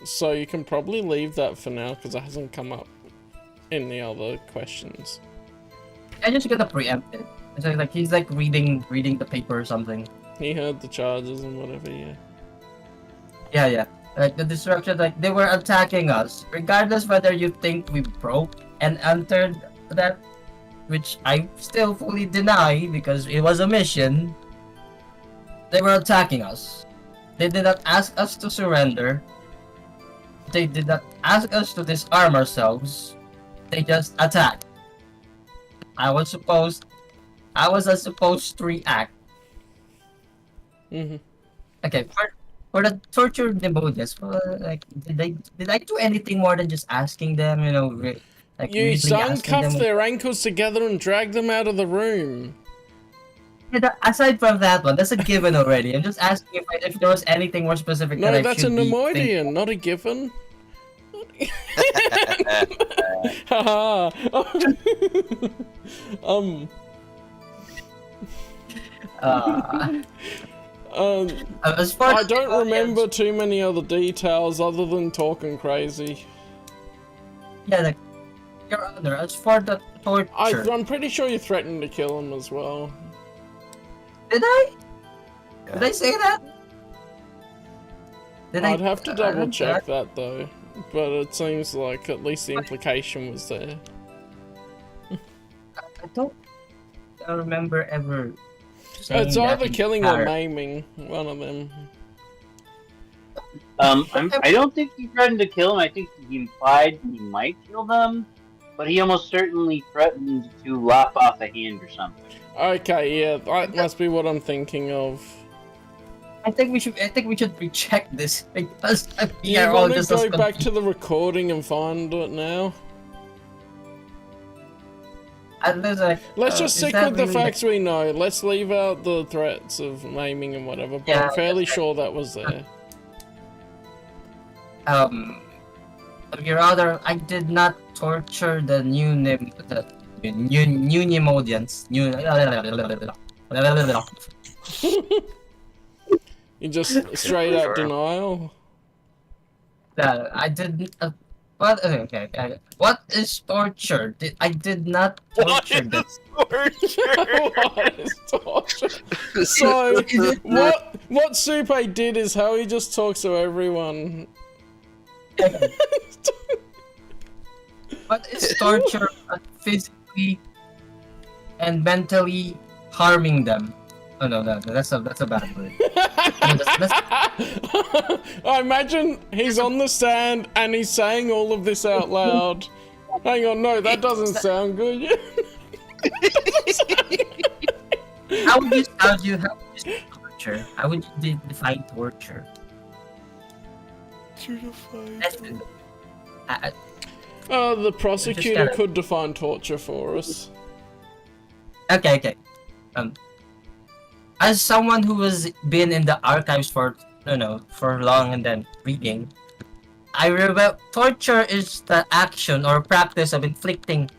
so you can probably leave that for now because it hasn't come up in the other questions. I just gotta preempt it. It's like he's like reading the paper or something. He heard the charges and whatever, yeah. Yeah. Like the destruction, like they were attacking us, regardless whether you think we broke and entered that, which I still fully deny because it was a mission. They were attacking us. They did not ask us to surrender. They did not ask us to disarm ourselves. They just attacked. I was supposed to react. Okay, for the torture demodes, like did I do anything more than just asking them? You know, like You really asking uncuffed them? their ankles together and dragged them out of the room. Yeah, aside from that one, that's a given already. I'm just asking if there was anything more specific. No, that I that's a should be Nemoidian, thinking. not a given. Haha. As far I as don't the remember too many other details other than talking crazy. Yeah, like, Your Honor, as for the torture, I'm pretty sure you threatened to kill him as well. did I? Did I say that? I'd have to I double don't- check that though, but it seems like at least the implication was there. I don't remember ever. saying It's that either in killing or character. maiming, one of them. I don't think he threatened to kill him. I think he implied he might kill them, but he almost certainly threatened to lop off a hand or something. Okay, yeah, that must be what I'm thinking of. I think we should recheck this because we You are all want to just as go back confused. to the recording and find it now? And there's like, Let's just is stick that with the really facts we know. Let's leave out the threats of maiming and whatever, but Yeah, I'm fairly okay. sure that was there. Your Honor, I did not torture the new Nemodians. You just straight out denial? I didn't. What? Okay. What is torture? I did not torture them. What is torture? So, what Supe did is how he just talks to everyone. What is torture? Physically and mentally harming them. Oh no, that's a bad word. No, that's I imagine he's on the stand and he's saying all of this out loud. Hang on, no, that doesn't sound good. how would you say torture? How would you define torture? The prosecutor gotta- could define torture for us. Okay. As someone who has been in the archives for long and then reading, I remember torture is the action or practice of inflicting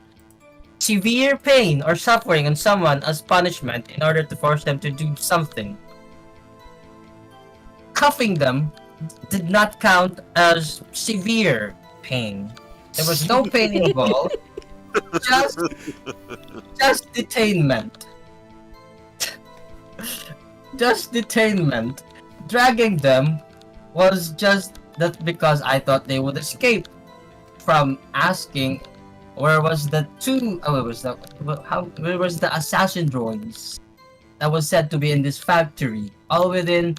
severe pain or suffering on someone as punishment in order to force them to do something. Cuffing them did not count as severe pain. There was no pain involved. Just detainment. Just detainment. Dragging them was just that because I thought they would escape from asking where was the assassin droids that was said to be in this factory, all within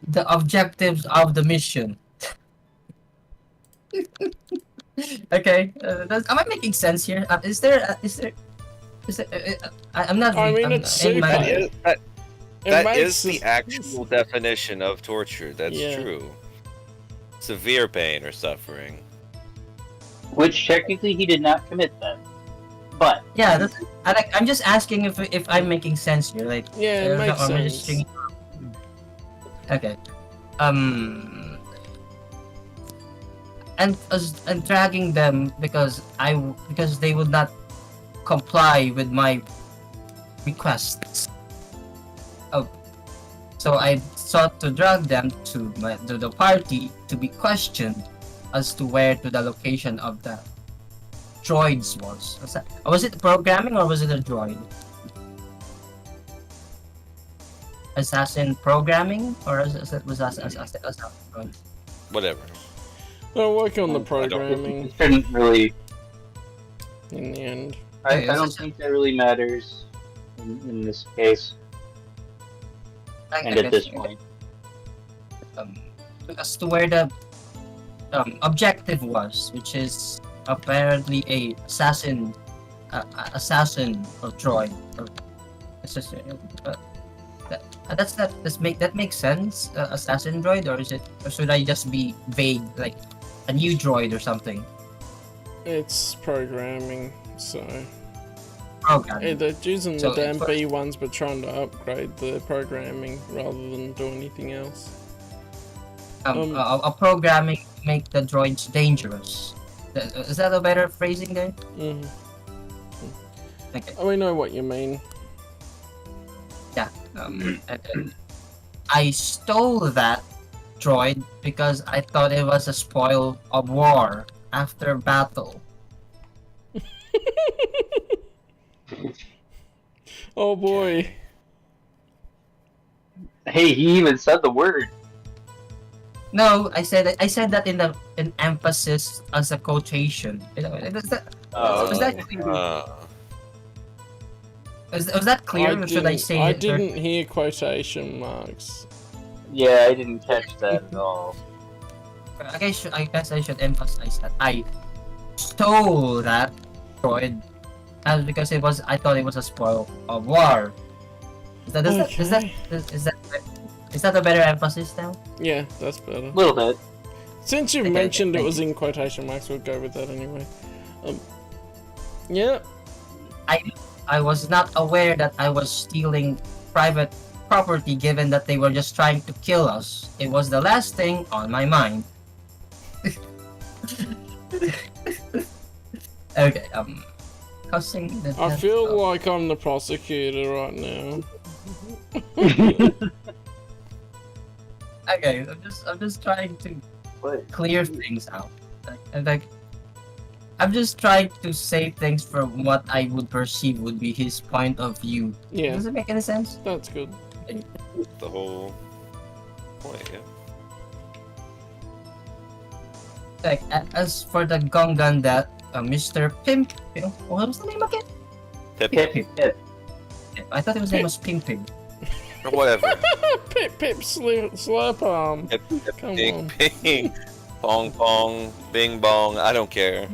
the objectives of the mission. Okay, am I making sense here? Is there? I'm not. I mean, I'm, it's in my- super. That makes is the sense. actual definition of torture. That's Yeah. true. Severe pain or suffering. Which technically he did not commit then. But Yeah, I'm just asking if I'm making sense here. Like, Yeah, it makes am I sense. just stringing- Okay. And dragging them because they would not comply with my requests. Oh, so I sought to drag them to the party to be questioned as to where to the location of the droids was. Was it programming or was it a droid? Assassin programming or was assassin? Whatever. They'll work on the it programming shouldn't really. in the end. I don't think that really matters in this case and at this point. As to where the objective was, which is apparently a assassin or droid. Or assassin. That makes sense. Assassin droid, or should I just be vague, like a new droid or something? It's programming, so Programming. they're using So the damn it's- B ones, but trying to upgrade the programming rather than do anything else. A programming to make the droids dangerous. Is that a better phrasing there? Mm. Okay. We know what you mean. I stole that droid because I thought it was a spoil of war after battle. Oh boy. Hey, he even said the word. No, I said that in emphasis as a quotation. Was that clear? Was that clear? Or should I say I it? didn't hear quotation marks. Yeah, I didn't catch that at all. I guess I should emphasize that I stole that droid, because I thought it was a spoil of war. Is that a better emphasis now? Yeah, that's better. A little bit. Since you Okay, mentioned it thank was you. in quotation marks, we'll go with that anyway. Yeah. I was not aware that I was stealing private property, given that they were just trying to kill us. It was the last thing on my mind. Okay, cussing the I death feel of- like I'm the prosecutor right now. Okay, I'm just trying to clear things out. I'm just trying to say things from what I would perceive would be his point of view. Yeah, Does it make any sense? that's good. The whole point, yeah. Like, as for the Gungan that Mr. Pimp, what was the name again? Pip, Pip. I thought his name was Pimpin. or whatever. Pip slurp arm. Pip, pip, Come ping, on. ping. Pong, pong, bing, bong. I don't care.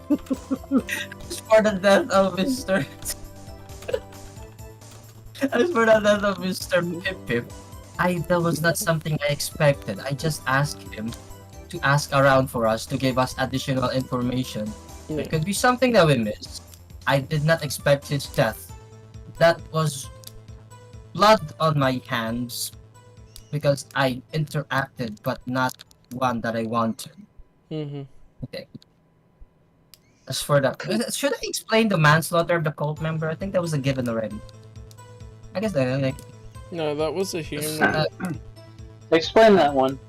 As for the death of Mr. As for the death of Mr. Pip, that was not something I expected. I just asked him to ask around for us to give us additional information. Yeah. It could be something that we missed. I did not expect his death. That was blood on my hands because I interacted, but not one that I wanted. Mm-hmm. Okay. As for the, should I explain the manslaughter of the cult member? I think that was a given already. I guess that No, that was a human. Explain that one.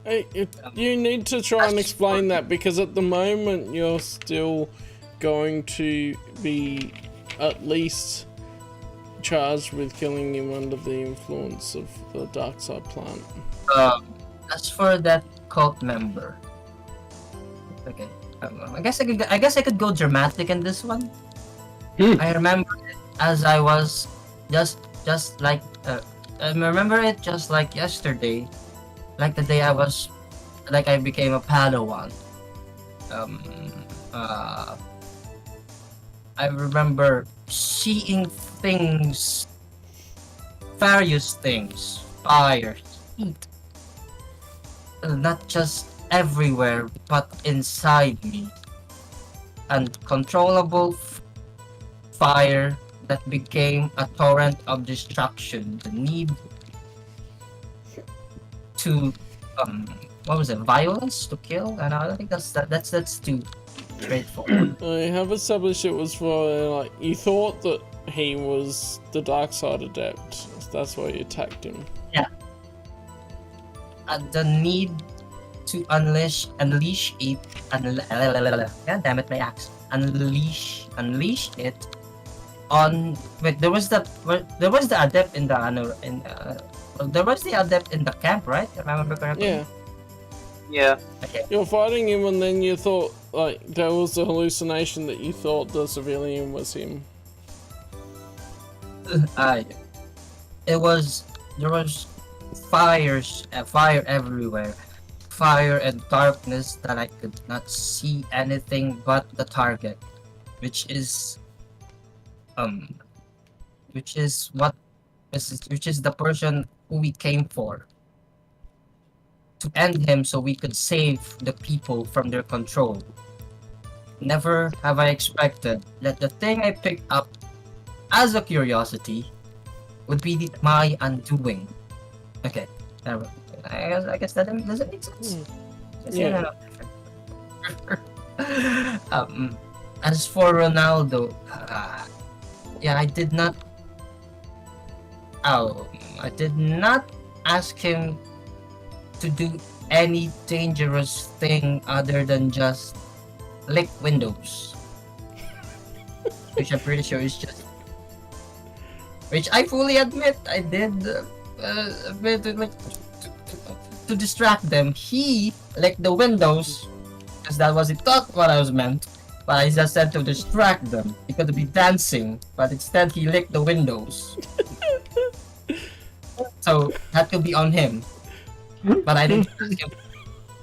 Hey, you need to try and explain that because at the moment you're still going to be at least charged with killing him under the influence of the dark side plant. as for that cult member, okay. I guess I could go dramatic in this one. I remember it as I was just like I remember it just like yesterday, like the day I became a Padawan. I remember seeing things, various things, fire, heat, not just everywhere, but inside me. Uncontrollable fire that became a torrent of destruction. The need to, what was it? Violence to kill? And I don't think that's too straightforward. I have established it was for like you thought that he was the dark side adept. So that's why you attacked him. Yeah. The need to unleash it. God damn it, my axe. Unleash it on. Wait, there was the adept in the there was the adept in the camp, right? If I remember correctly. Yeah. Yeah. Okay. You're fighting him, and then you thought like there was a hallucination that you thought the civilian was him. There was fire everywhere, fire and darkness that I could not see anything but the target, which is the person who we came for, to end him so we could save the people from their control. Never have I expected that the thing I picked up as a curiosity would be my undoing. Okay, I guess that doesn't make sense. Yeah. As for Ronaldo, yeah, I did not ask him to do any dangerous thing other than just lick windows, which I'm pretty sure is just. Which I fully admit I did to distract them. He licked the windows because that was what I was meant. But I just said to distract them. He could be dancing, but instead he licked the windows. So that could be on him. But I didn't ask him.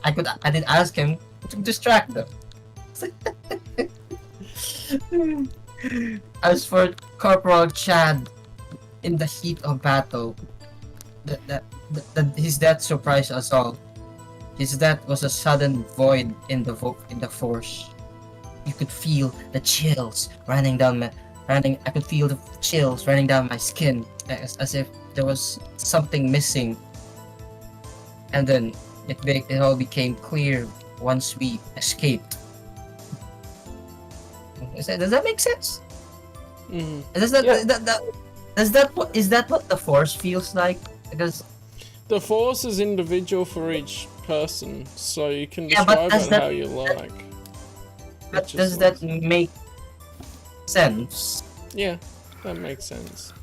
I didn't ask him to distract them. As for Corporal Chad, in the heat of battle, his death surprised us all. His death was a sudden void in the force. You could feel the chills running down I could feel the chills running down my skin, as if there was something missing. And then it all became clear once we escaped. Does that make sense? Mm-hmm. Is that what the force feels like? Because the force is individual for each person, so you can describe it how you like. But does that make sense? Yeah, that makes sense.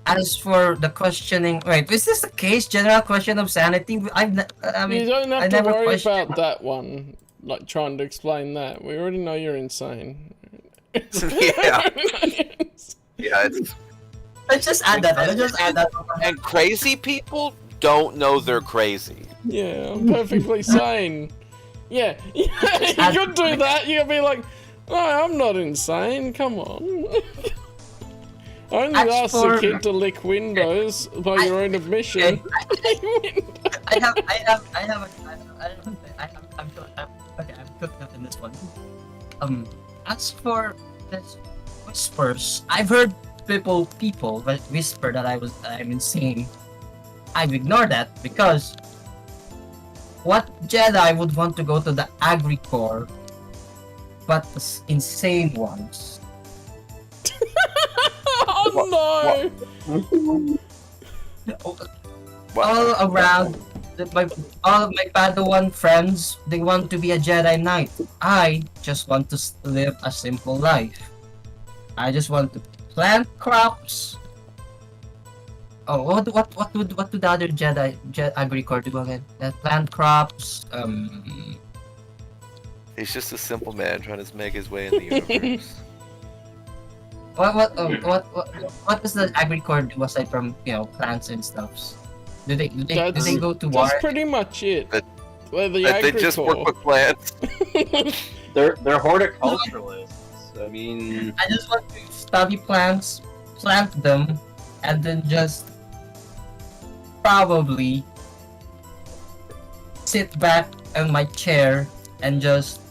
As for the questioning, wait, is this the case? General question of sanity? You don't have to worry about that one. Like trying to explain that. We already know you're insane. Yeah. Yeah, it's... Let's just add that. And crazy people don't know they're crazy. Yeah, I'm perfectly sane. Yeah, you could do that. You could be like, "No, I'm not insane. Come on." I only asked a kid to lick windows by your own admission. I'm cooking up in this one. As for this whispers, I've heard people whisper that I'm insane. I've ignored that because what Jedi would want to go to the Agri-Corps, but the insane ones? Oh no! All around, all of my Padawan friends, they want to be a Jedi Knight. I just want to live a simple life. I just want to plant crops. Oh, what do the other Jedi Agri-Corps do again? Plant crops. He's just a simple man trying to make his way in the universe. What does the Agri-Corps do aside from plants and stuffs? Do they go to war? That's pretty much it. They just work with plants. They're horticulturalists. I mean, I just want to study plants, plant them, and then just probably sit back in my chair and just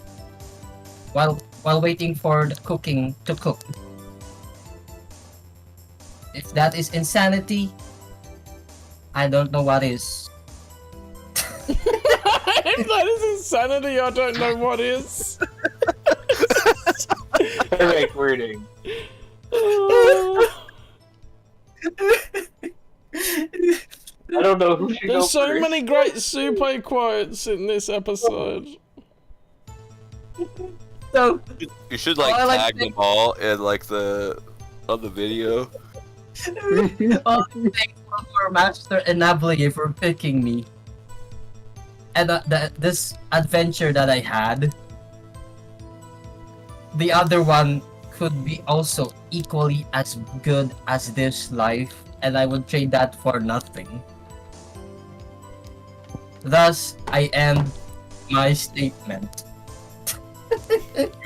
while waiting for the cooking to cook. If that is insanity, I don't know what is. If that is insanity, I don't know what is. correct wording. I don't know who should go There's so first. many great super quotes in this episode. So, You should like Oh, I like tag them all in like on the video. thanks for Master Enabler for picking me. And this adventure that I had, the other one could be also equally as good as this life, and I would trade that for nothing. Thus, I end my statement.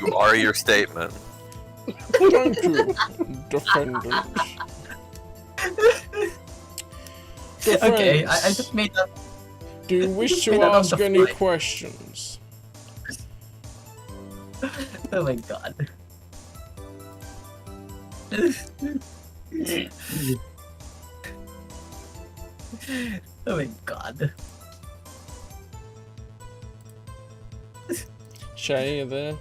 You are your statement. Thank you, defendant. Okay, Defense, I just made that. do you wish to made that on ask the any fly. questions? Oh my god. Oh my god. Shay, you there?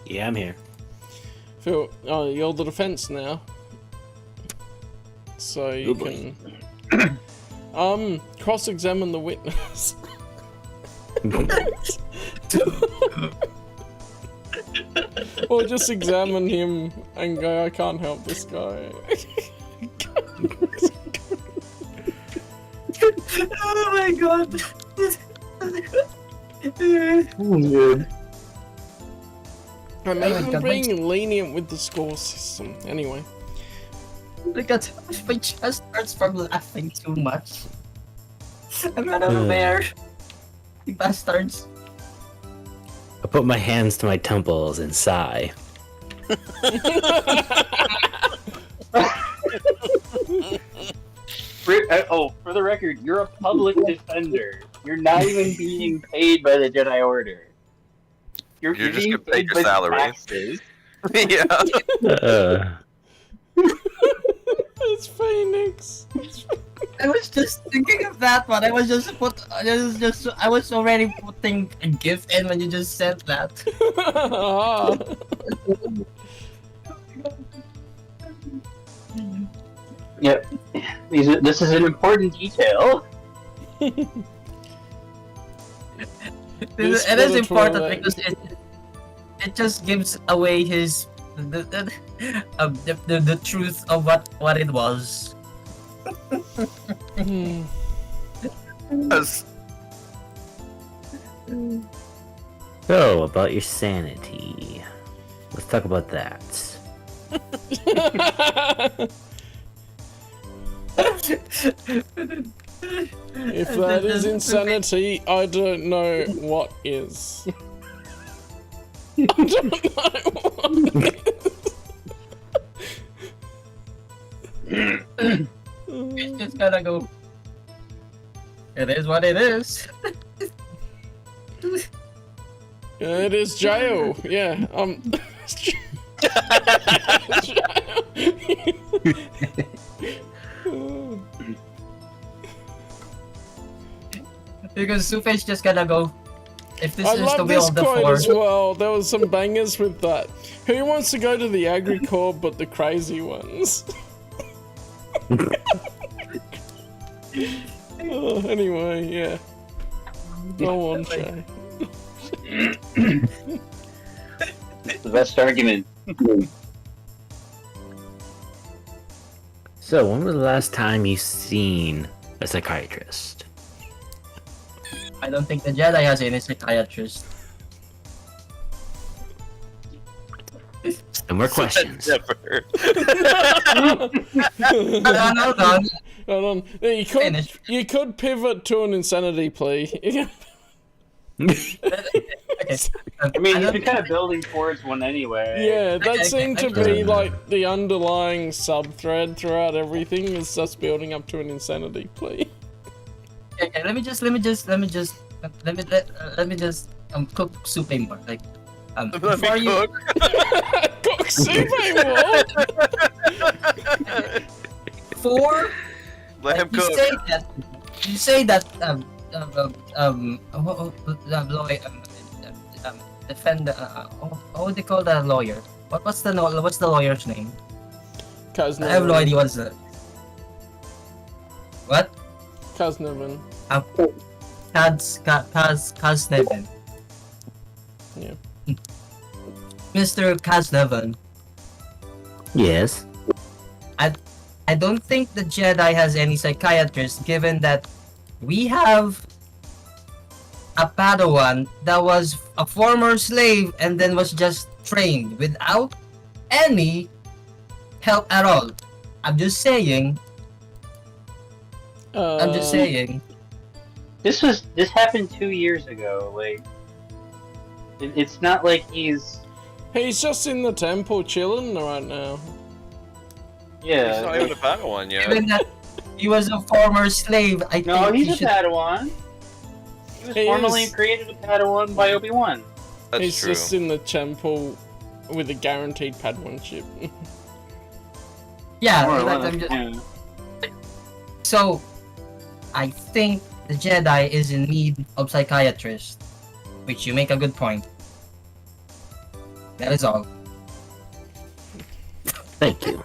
Yeah, I'm here. Phil, oh, you're the defense now. So you Good can cross-examine the witness. Or just examine him and go, I can't help this guy. Oh my god. I'm my even God, being lenient with the score system. Anyway. Look at my chest hurts from laughing too much. I'm out of air. You bastards. I put my hands to my temples and sigh. For the record, you're a public defender. You're not even being paid by the Jedi Order. You're just being getting paid your by salary. taxes. Yeah. It's Phoenix. I was just thinking of that one. I was already putting a gift in when you just said that. Yep. This is an important detail. It is important because it just gives away his the truth of what it was. So, about your sanity. Let's talk about that. If that is insanity, I don't know what is. I don't know what is. It's just gotta go. It is what it is. It is jail. Yeah. Because Supe's just gonna go. If this I is the love will this of the quote Force. as well. There was some bangers with that. Who wants to go to the Agri-Corps but the crazy ones? Oh, anyway, yeah. Go on, Shay. The best argument. So, when was the last time you seen a psychiatrist? I don't think the Jedi has any psychiatrist. And more questions. Never. Hold on. Hold on. You could pivot to an insanity plea. I mean, you've been kind of building towards one anyway. Yeah, that seemed to be like the underlying sub-thread throughout everything is just building up to an insanity plea. Okay, let me just cook soup more. Like, before you cook soup more. Before Let him you cook. say that defend what would they call that lawyer? What's the lawyer's name? Kaz I have no idea what's the what? Kaznevin. Kaznevin. Yeah. Mr. Kaznevin. Yes. I don't think the Jedi has any psychiatrist, given that we have a Padawan that was a former slave and then was just trained without any help at all. I'm just saying. This happened 2 years ago. Like, it's not like he's just in the temple chilling right now. Yeah. He's not even a Padawan yet. Given that he was a former slave, I think he's a Padawan. He was formally created a Padawan by Obi-Wan. That's He's true. just in the temple with a guaranteed Padawanship. Yeah, More or like, less, I'm just, yeah. so I think the Jedi is in need of psychiatrist, which you make a good point. That is all. Thank you.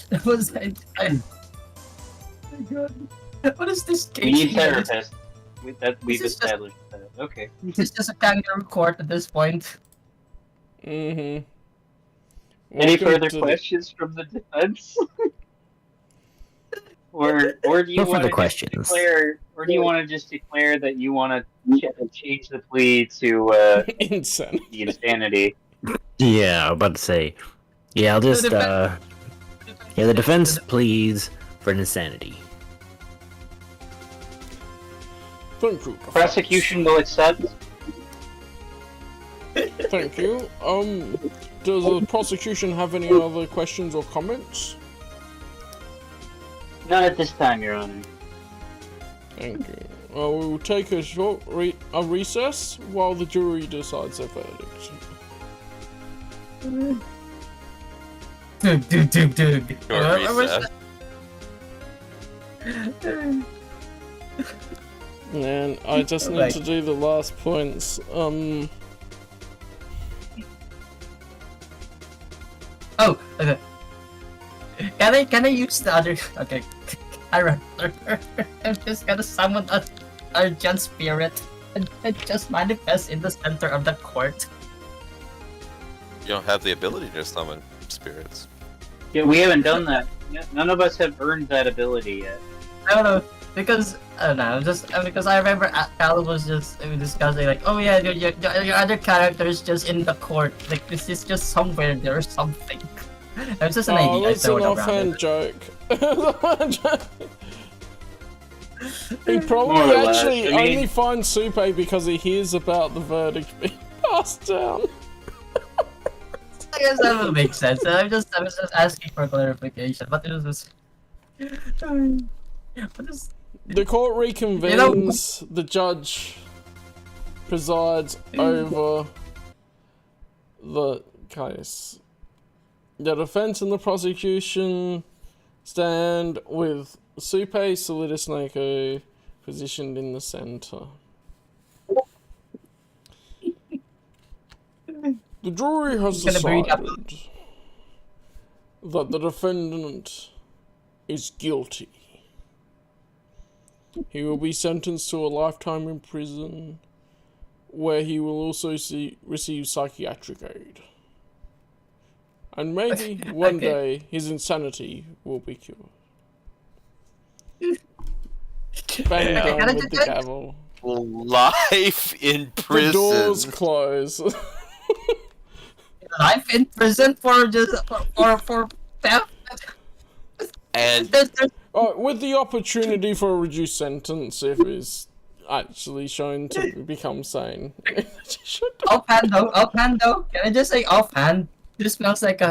That was oh my god. What is this We need case? therapists. We've This is established that. Okay. It's just a kangaroo court at this point. Mm-hmm. Any further questions from the defense? or do you No want further to questions. just declare that you want to change the plea to insanity? The insanity. Yeah, I'm about to say. Yeah, I'll just the defense pleads for insanity. Thank you. Prosecution will accept. Thank you. Does the prosecution have any other questions or comments? Not at this time, Your Honor. Thank you. We will take a short recess while the jury decides their verdict. Dude. Short recess. And I just need to do the last points. Oh, okay. Can I use the other? Okay, I'm just gonna summon a Argent spirit and just manifest in the center of the court. You don't have the ability to summon spirits. Yeah, we haven't done that. None of us have earned that ability yet. I don't know, because I don't know, because I remember Callum was just discussing like, oh yeah, your other character is just in the court, like this is just somewhere there or something. It's just an idea. That's an offhand joke. He probably actually only finds Supe because he hears about the verdict being passed down. I guess that would make sense. I was just asking for clarification, but it was just. The court reconvenes. The judge presides over the case. The defense and the prosecution stand with Supe Solidus Neko positioned in the center. The jury has decided that the defendant is guilty. He will be sentenced to a lifetime in prison, where he will also receive psychiatric aid. And maybe one day his insanity will be cured. Bang down with the gavel. Life in prison. The doors close. Life in prison for theft? And with the opportunity for a reduced sentence if he's actually shown to become sane. Offhand though, can I just say offhand? This smells like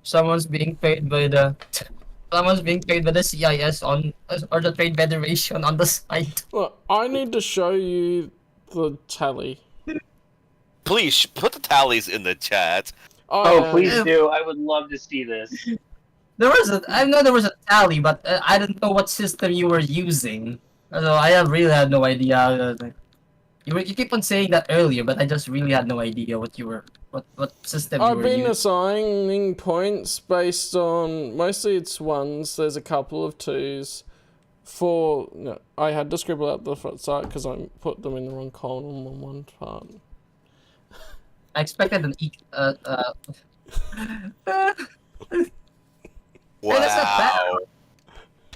someone's being paid by the CIS or the Trade Federation on the site. Look, I need to show you the tally. please put the tallies in the chat. Oh, please do. I would love to see this. I know there was a tally, but I didn't know what system you were using. So I really had no idea. You keep on saying that earlier, but I just really had no idea what system you were using. I've been assigning points based on mostly it's ones. There's a couple of twos. No, I had to scribble out the front side because I put them in the wrong column on one part. I expected an Wow.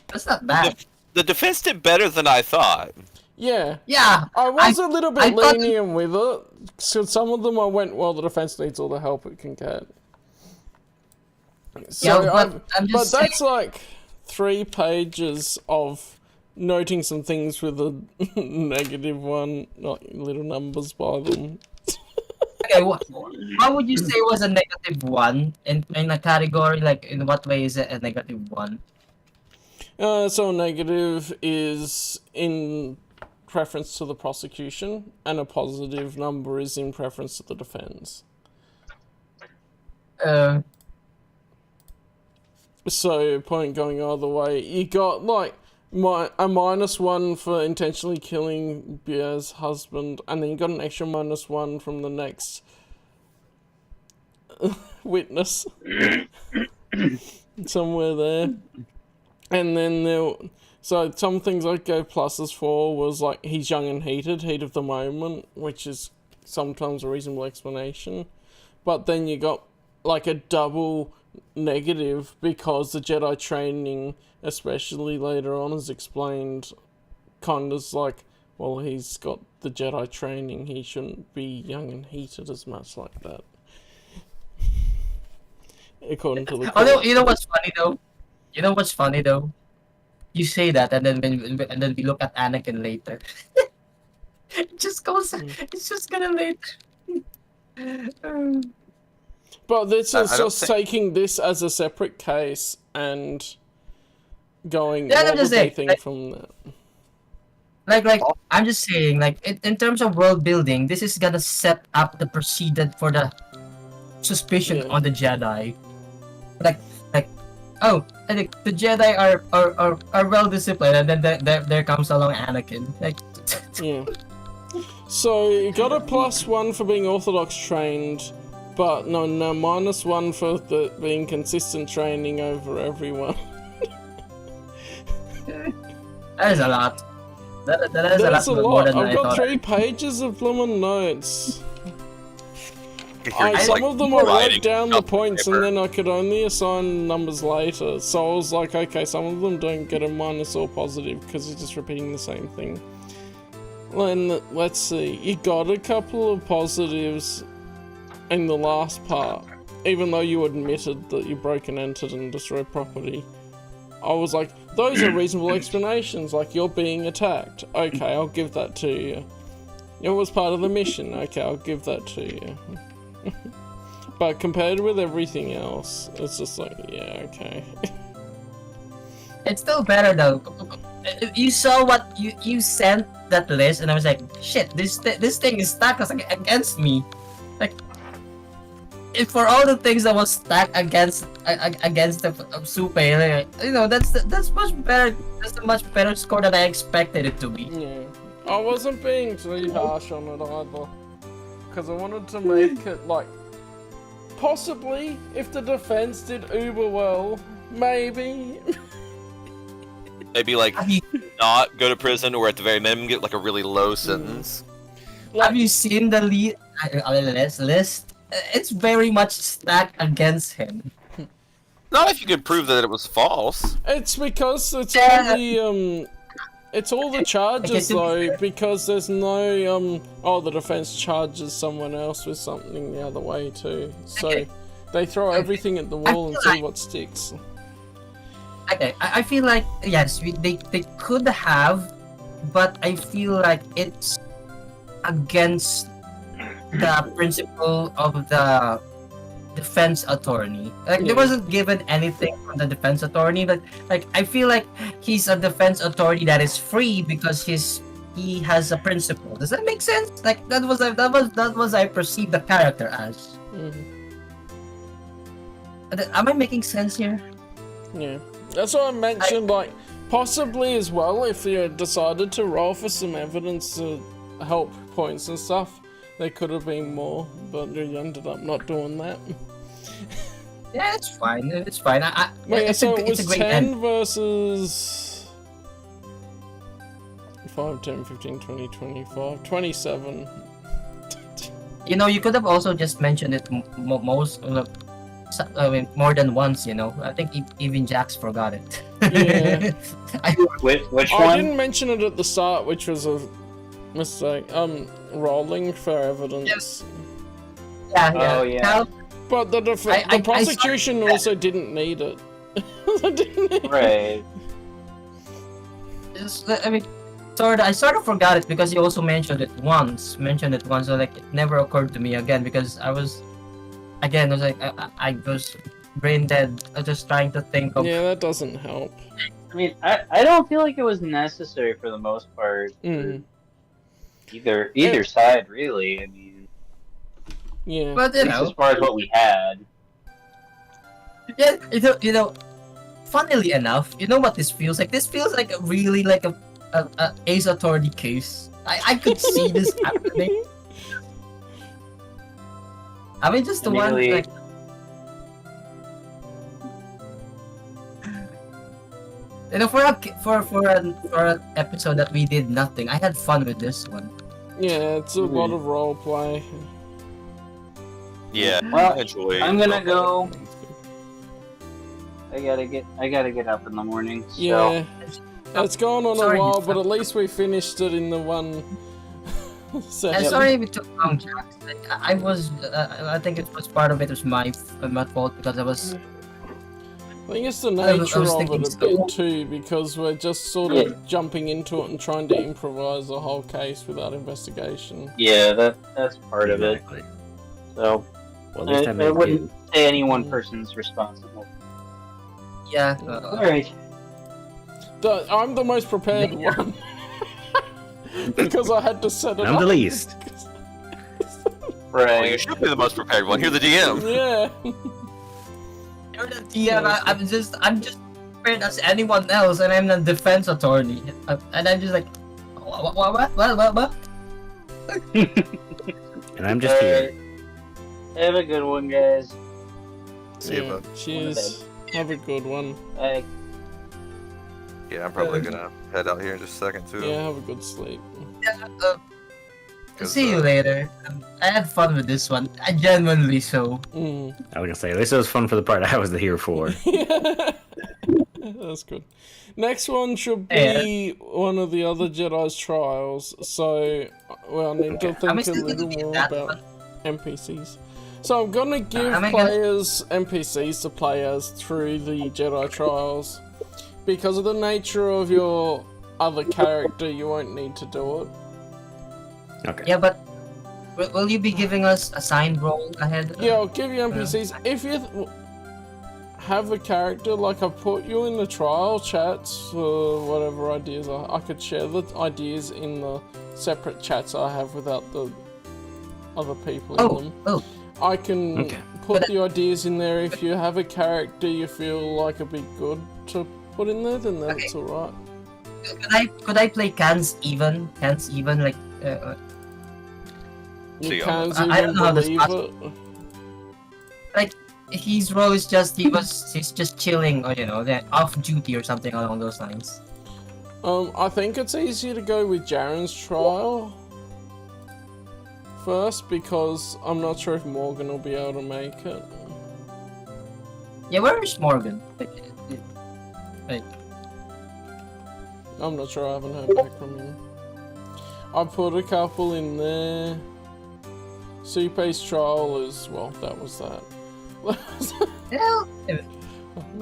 That's not bad. The defense did better than I thought. Yeah. Yeah. I was a little bit lenient with it. So some of them I went, well, the defense needs all the help it can get. So yeah, but that's like 3 pages of noting some things with a -1, not little numbers by them. Okay, what would you say was a -1 in a category? Like, in what way is it a -1? So a negative is in preference to the prosecution, and a positive number is in preference to the defense. So, point going either way. You got, like, a -1 for intentionally killing Bier's husband, and then you got an extra -1 from the next witness. Somewhere there. And then so some things I gave pluses for was, like, he's young and heated, heat of the moment, which is sometimes a reasonable explanation. But then you got, like, a double negative because the Jedi training, especially later on, is explained kind of like, well, he's got the Jedi training, he shouldn't be young and heated as much like that. According to the Although, you know what's funny though? You say that, and then we look at Anakin later. It just goes. It's just gonna later. But this is just taking this as a separate case and going, what would they think from that? Like, I'm just saying, like, in terms of world building, this is gonna set up the precedent for the suspicion on the Jedi. Like, oh, I think the Jedi are well disciplined, and then there comes along Anakin. Like, yeah. So you got a +1 for being Orthodox trained, but no -1 for being consistent training over everyone. That is a lot. That is a lot. More than I've got 3 pages of blooming notes. Some of them I wrote down the points and then I could only assign numbers later. So I was like, okay, some of them don't get a minus or positive because it's just repeating the same thing. And let's see, you got a couple of positives in the last part, even though you admitted that you broke and entered and destroyed property. I was like, those are reasonable explanations, like you're being attacked. Okay, I'll give that to you. It was part of the mission. Okay, I'll give that to you. But compared with everything else, it's just like, yeah, okay. It's still better though. You saw what you sent that list, and I was like, shit, this thing is stacked against me. Like, if for all the things that was stacked against the super, you know, that's much better. That's a much better score than I expected it to be. Yeah, I wasn't being too harsh on it either, because I wanted to make it like, possibly if the defense did uber well, maybe. Maybe like not go to prison, or at the very minimum get like a really low sentence. Have you seen the list? It's very much stacked against him. Not if you could prove that it was false. It's because it's all the charges though, because there's no the defense charges someone else with something the other way too. So they throw everything at the wall and see what sticks. Okay, I feel like yes, they could have, but I feel like it's against the principle of the defense attorney. Like there Yeah. wasn't given anything from the defense attorney, but like I feel like he's a defense attorney that is free because he has a principle. Does that make sense? Like that was I perceived the character as. Am I making sense here? Yeah. That's what I mentioned, like, possibly as well, if you decided to roll for some evidence to help points and stuff, there could have been more, but you ended up not doing that. Yeah, it's fine. It's fine. Wait, it's so a, it it's a was great 10 end. versus 5, 10, 15, 20, 25, 27. You know, you could have also just mentioned it more than once. You know, I think even Jax forgot it. Yeah. Which I one? didn't mention it at the start, which was a mistake. Rolling for evidence. Yes. Yeah. Oh, yeah. Cal, But the prosecution also didn't need it. They didn't need it. Right. I sort of forgot it because you also mentioned it once. So like it never occurred to me again because I was brain dead. I was just trying to think of. Yeah, that doesn't help. I mean, I don't feel like it was necessary for the most part. Mm. Either side, really. I mean, Yeah. But at least as far as what we had. Yeah, you know, funnily enough, you know what this feels like? This feels like really like a Ace Attorney case. I could see this happening. I mean, just the one Really? like. You know, for an episode that we did nothing, I had fun with this one. Yeah, it's a lot of role play. Yeah, Well, enjoy. I'm gonna go. I gotta get up in the morning. So. Yeah, it's gone on Sorry, a while, but at least we finished it in the one I'm session. sorry if it took long, Jax. I was, I think it was part of it was my fault because I was. I think it's the I was nature of thinking it a bit too, because we're just sort of jumping into it and trying to improvise the whole case without investigation. Yeah, that's part of it. Exactly. So Well, at least I I made wouldn't say any one person's responsible. Yeah. All right. I'm the most prepared one. Because I had to set it I'm up. the least. Well, you Right. should be the most prepared one. You're the DM. Yeah. You're the DM. I'm just prepared as anyone else, and I'm the defense attorney. And I'm just like, what? And I'm just here. Have a good one, guys. See you, Yeah, bud. cheers. Have a good one. Bye. Yeah, I'm probably gonna head out here in just a second too. Yeah, have a good sleep. See you later. I had fun with this one. I genuinely so. Mm. I was gonna say, at least it was fun for the part I was here for. That's good. Next one should be one of the other Jedi's trials, so I need to think a little more about NPCs. So I'm gonna give players NPCs to play as through the Jedi trials. Because of the nature of your other character, you won't need to do it. Okay. Yeah, but will you be giving us a signed role ahead? Yeah, I'll give you NPCs. If you have a character, like I've put you in the trial chats, whatever ideas I could share the ideas in the separate chats I have without the other people in them. Oh. I can put the ideas in there. If you have a character you feel like it'd be good to put in there, then that's alright. Could I play Cans even? Like You can't I don't even know how this believe possible. it. Like his role is just he's just chilling, or they're off duty or something along those lines. I think it's easier to go with Jaren's trial first, because I'm not sure if Morgan will be able to make it. Yeah, where is Morgan? I'm not sure, I haven't heard back from him. I put a couple in there. Supe's trial is, well, that was that. Yeah.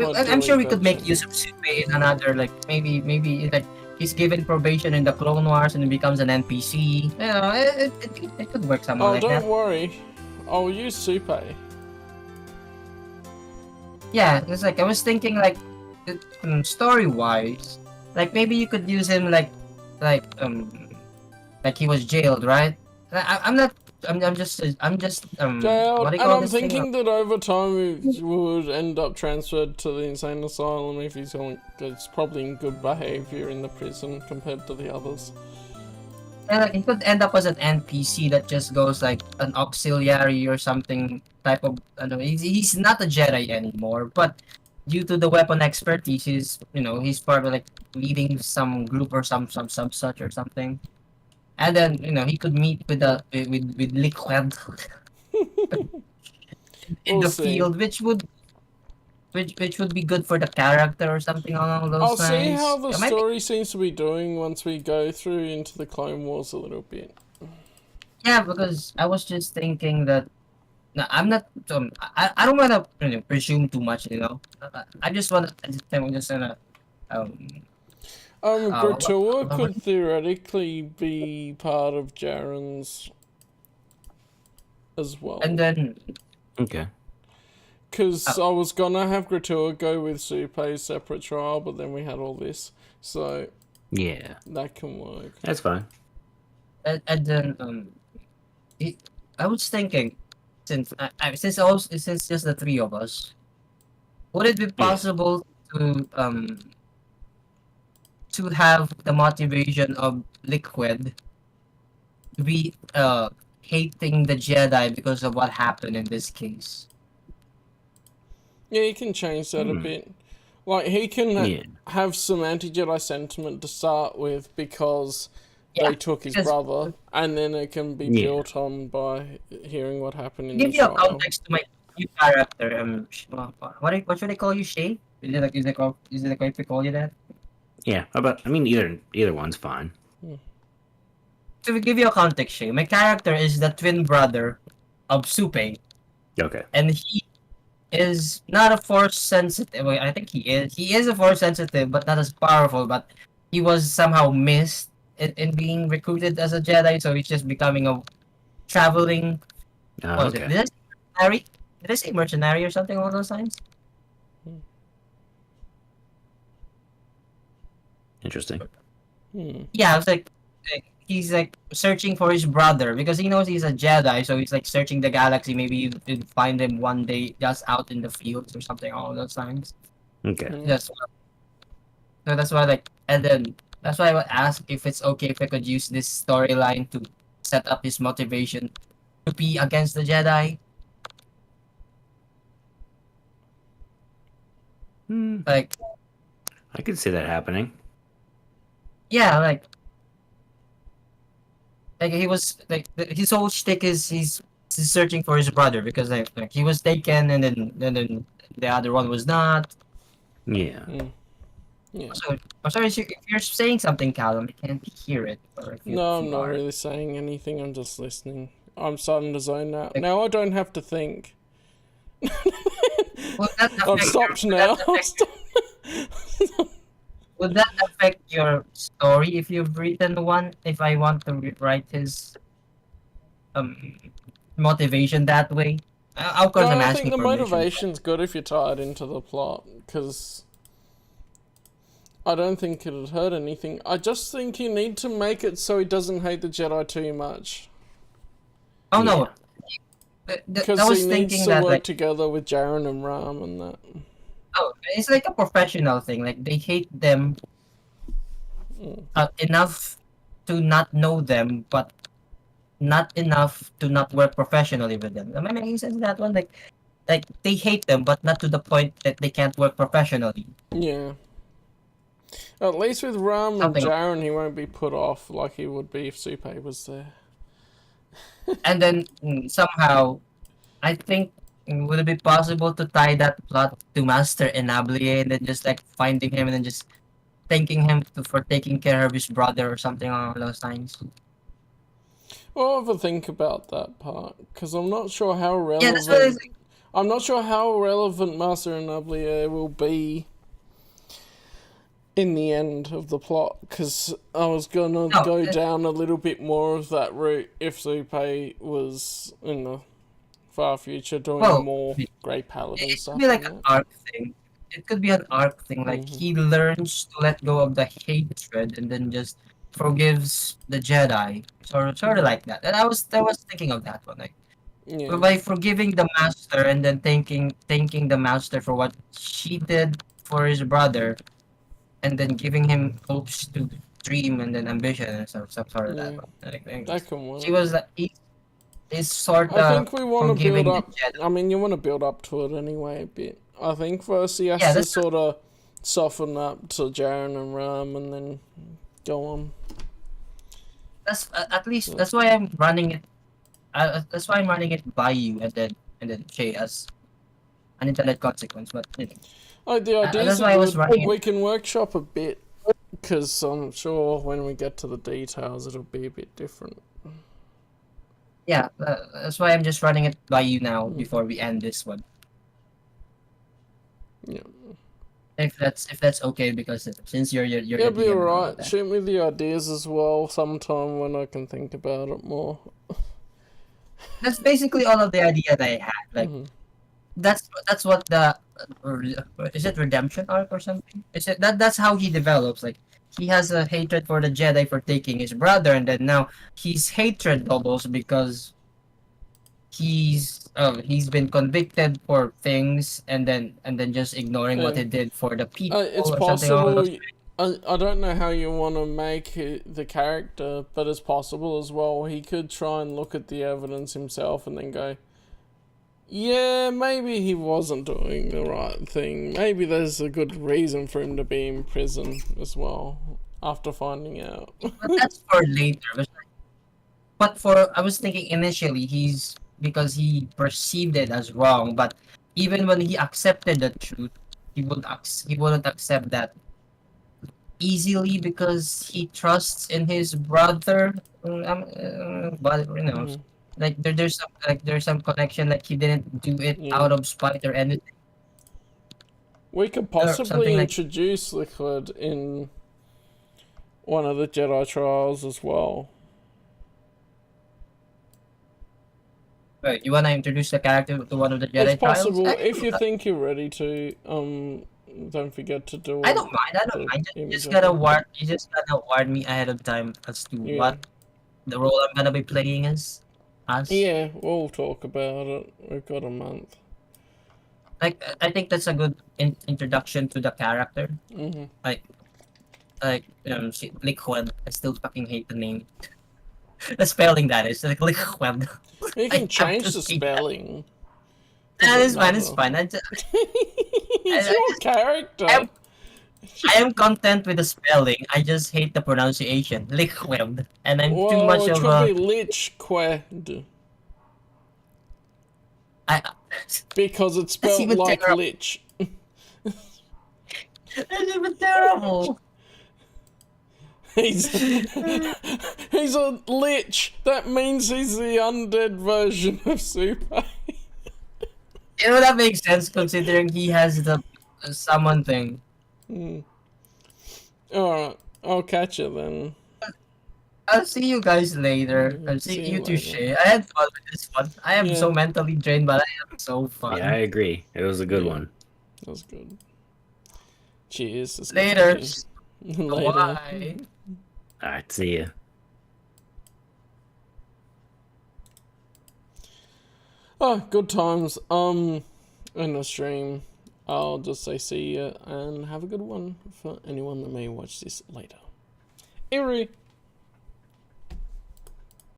I'm sure we could make use of Supe in another, like maybe like he's given probation in the Clone Wars and he becomes an NPC. You know, it could work somewhere like that. Oh, don't worry. I'll use Supe. Yeah, it's like I was thinking like story-wise, like maybe you could use him like he was jailed, right? I'm just jailed, what do you and call I'm this thing? thinking that over time he would end up transferred to the insane asylum if he's probably in good behavior in the prison compared to the others. Yeah, like, he could end up as an NPC that just goes like an auxiliary or something type of. I don't know, he's not a Jedi anymore, but due to the weapon expertise, he's part of like leading some group or some such or something. And then he could meet with Liquid in the field, which would be good for the character or something along those lines. I'll see how the story seems to be doing once we go through into the Clone Wars a little bit. Yeah, because I was just thinking that. No, I'm not. I don't want to presume too much. I just want to. Gratua could theoretically be part of Jaren's as well. And then. Okay. Because I was gonna have Gratua go with Supe's separate trial, but then we had all this, so yeah, that can work. That's fine. And then I was thinking, since just the three of us, would it be possible to have the motivation of Liquid be hating the Jedi because of what happened in this case? Yeah, you can change that a bit. Like, he can have some anti-Jedi sentiment to start with because they took his brother, and then it can be built on by hearing what happened in the trial. Give you a context to my new character. What should I call you, Shay? Is it okay if we call you that? Yeah, either one's fine. To give you a context, Shay, my character is the twin brother of Supe. Okay. And he is not a force sensitive. Well, I think he is. He is a force sensitive, but not as powerful. But he was somehow missed in being recruited as a Jedi, so he's just becoming a traveling. Okay. Did I say mercenary or something along those lines? Interesting. Yeah, I was like he's like searching for his brother because he knows he's a Jedi, so he's like searching the galaxy. Maybe you could find him one day just out in the fields or something along those lines. Okay. That's why and then that's why I would ask if it's okay if I could use this storyline to set up his motivation to be against the Jedi. Like, I could see that happening. Yeah, like he was like his whole shtick is he's searching for his brother because like he was taken and then the other one was not. Yeah. Yeah. So I'm sorry if you're saying something, Callum. I can't hear it. No, I'm not really saying anything. I'm just listening. I'm starting to zone out. Now I don't have to think. I've stopped now. Would that affect your story if you've written one? If I want to write his motivation that way? Of course, I'm asking. I think the permission. motivation's good if you tie it into the plot, because I don't think it'd hurt anything. I just think you need to make it so he doesn't hate the Jedi too much. Oh no. Because he needs to work together with Jaren and Ram and that. Oh, it's like a professional thing. Like they hate them enough to not know them, but not enough to not work professionally with them. Am I making sense of that one? Like they hate them, but not to the point that they can't work professionally. Yeah. At least with Ram and Jaren, he won't be put off like he would be if Supe was there. And then somehow, I think, would it be possible to tie that plot to Master Enablier and then just like finding him and then just thanking him for taking care of his brother or something along those lines? Well, I'll have a think about that part because I'm not sure how relevant. Yeah, that's what I think. I'm not sure how relevant Master and Oublier will be in the end of the plot, because I was gonna go down a little bit more of that route if Zupe was in the far future doing more Grey Paladin stuff. It could be like an arc thing. It could be an arc thing, like he learns to let go of the hatred and then just forgives the Jedi, sort of like that. And I was thinking of that one, like by forgiving the Master and then thanking the Master for what she did for his brother, and then giving him hopes to dream and then ambition and stuff sort of that one. That can work. She was like, he's sort of. I think we want to build up. Jedi. I mean, you want to build up to it anyway a bit. I think first he has to sort of soften up to Jaren and Ram, and then go on. That's at least that's why I'm running it. That's why I'm running it by you, and then Shay as an intended consequence. But you know. Like the ideas why I was running we can workshop a bit, because I'm sure when we get to the details it'll be a bit different. Yeah, that's why I'm just running it by you now before we end this one. Yeah. If that's okay, because since you're It'll be alright. Shoot me the ideas as well sometime when I can think about it more. That's basically all of the idea that I had. Like that's what the is it redemption arc or something? Is it that's how he develops? Like he has a hatred for the Jedi for taking his brother, and then now his hatred doubles because he's been convicted for things, and then just ignoring what he did for the people. It's possible. I don't know how you want to make the character, but it's possible as well. He could try and look at the evidence himself and then go, yeah, maybe he wasn't doing the right thing. Maybe there's a good reason for him to be in prison as well, after finding out. But that's for later. But I was thinking initially, because he perceived it as wrong, but even when he accepted the truth, he wouldn't accept that easily because he trusts in his brother. But you know, like there's some connection. Like he didn't do it out of spite or anything. We could possibly introduce Liquid in one of the Jedi trials as well. Right, you wanna introduce the character to one of the Jedi trials? It's possible if you think you're ready to. Don't forget to do. I don't mind. You just gotta warn me ahead of time as to what the role I'm gonna be playing is. Yeah, we'll talk about it. We've got a month. Like I think that's a good introduction to the character. Like Liquid. I still fucking hate the name. The spelling that is like Liquid. You can change the spelling. That is fine. It's fine. It's your character. I am content with the spelling. I just hate the pronunciation. Liquid, and I'm too much of a. It should be Lichqued. Because it's spelled like Lich. That's even terrible. He's a Lich. That means he's the undead version of Super. You know, that makes sense considering he has the summon thing. Alright, I'll catch you then. I'll see you guys later. I'll see you too, Shay. I had fun with this one. I am so mentally drained, but I am so fun. Yeah, I agree. It was a good one. That was good. Cheers. Later. Later. Bye. Alright, see ya. Oh, good times. In the stream, I'll just say see ya and have a good one for anyone that may watch this later. Eerie.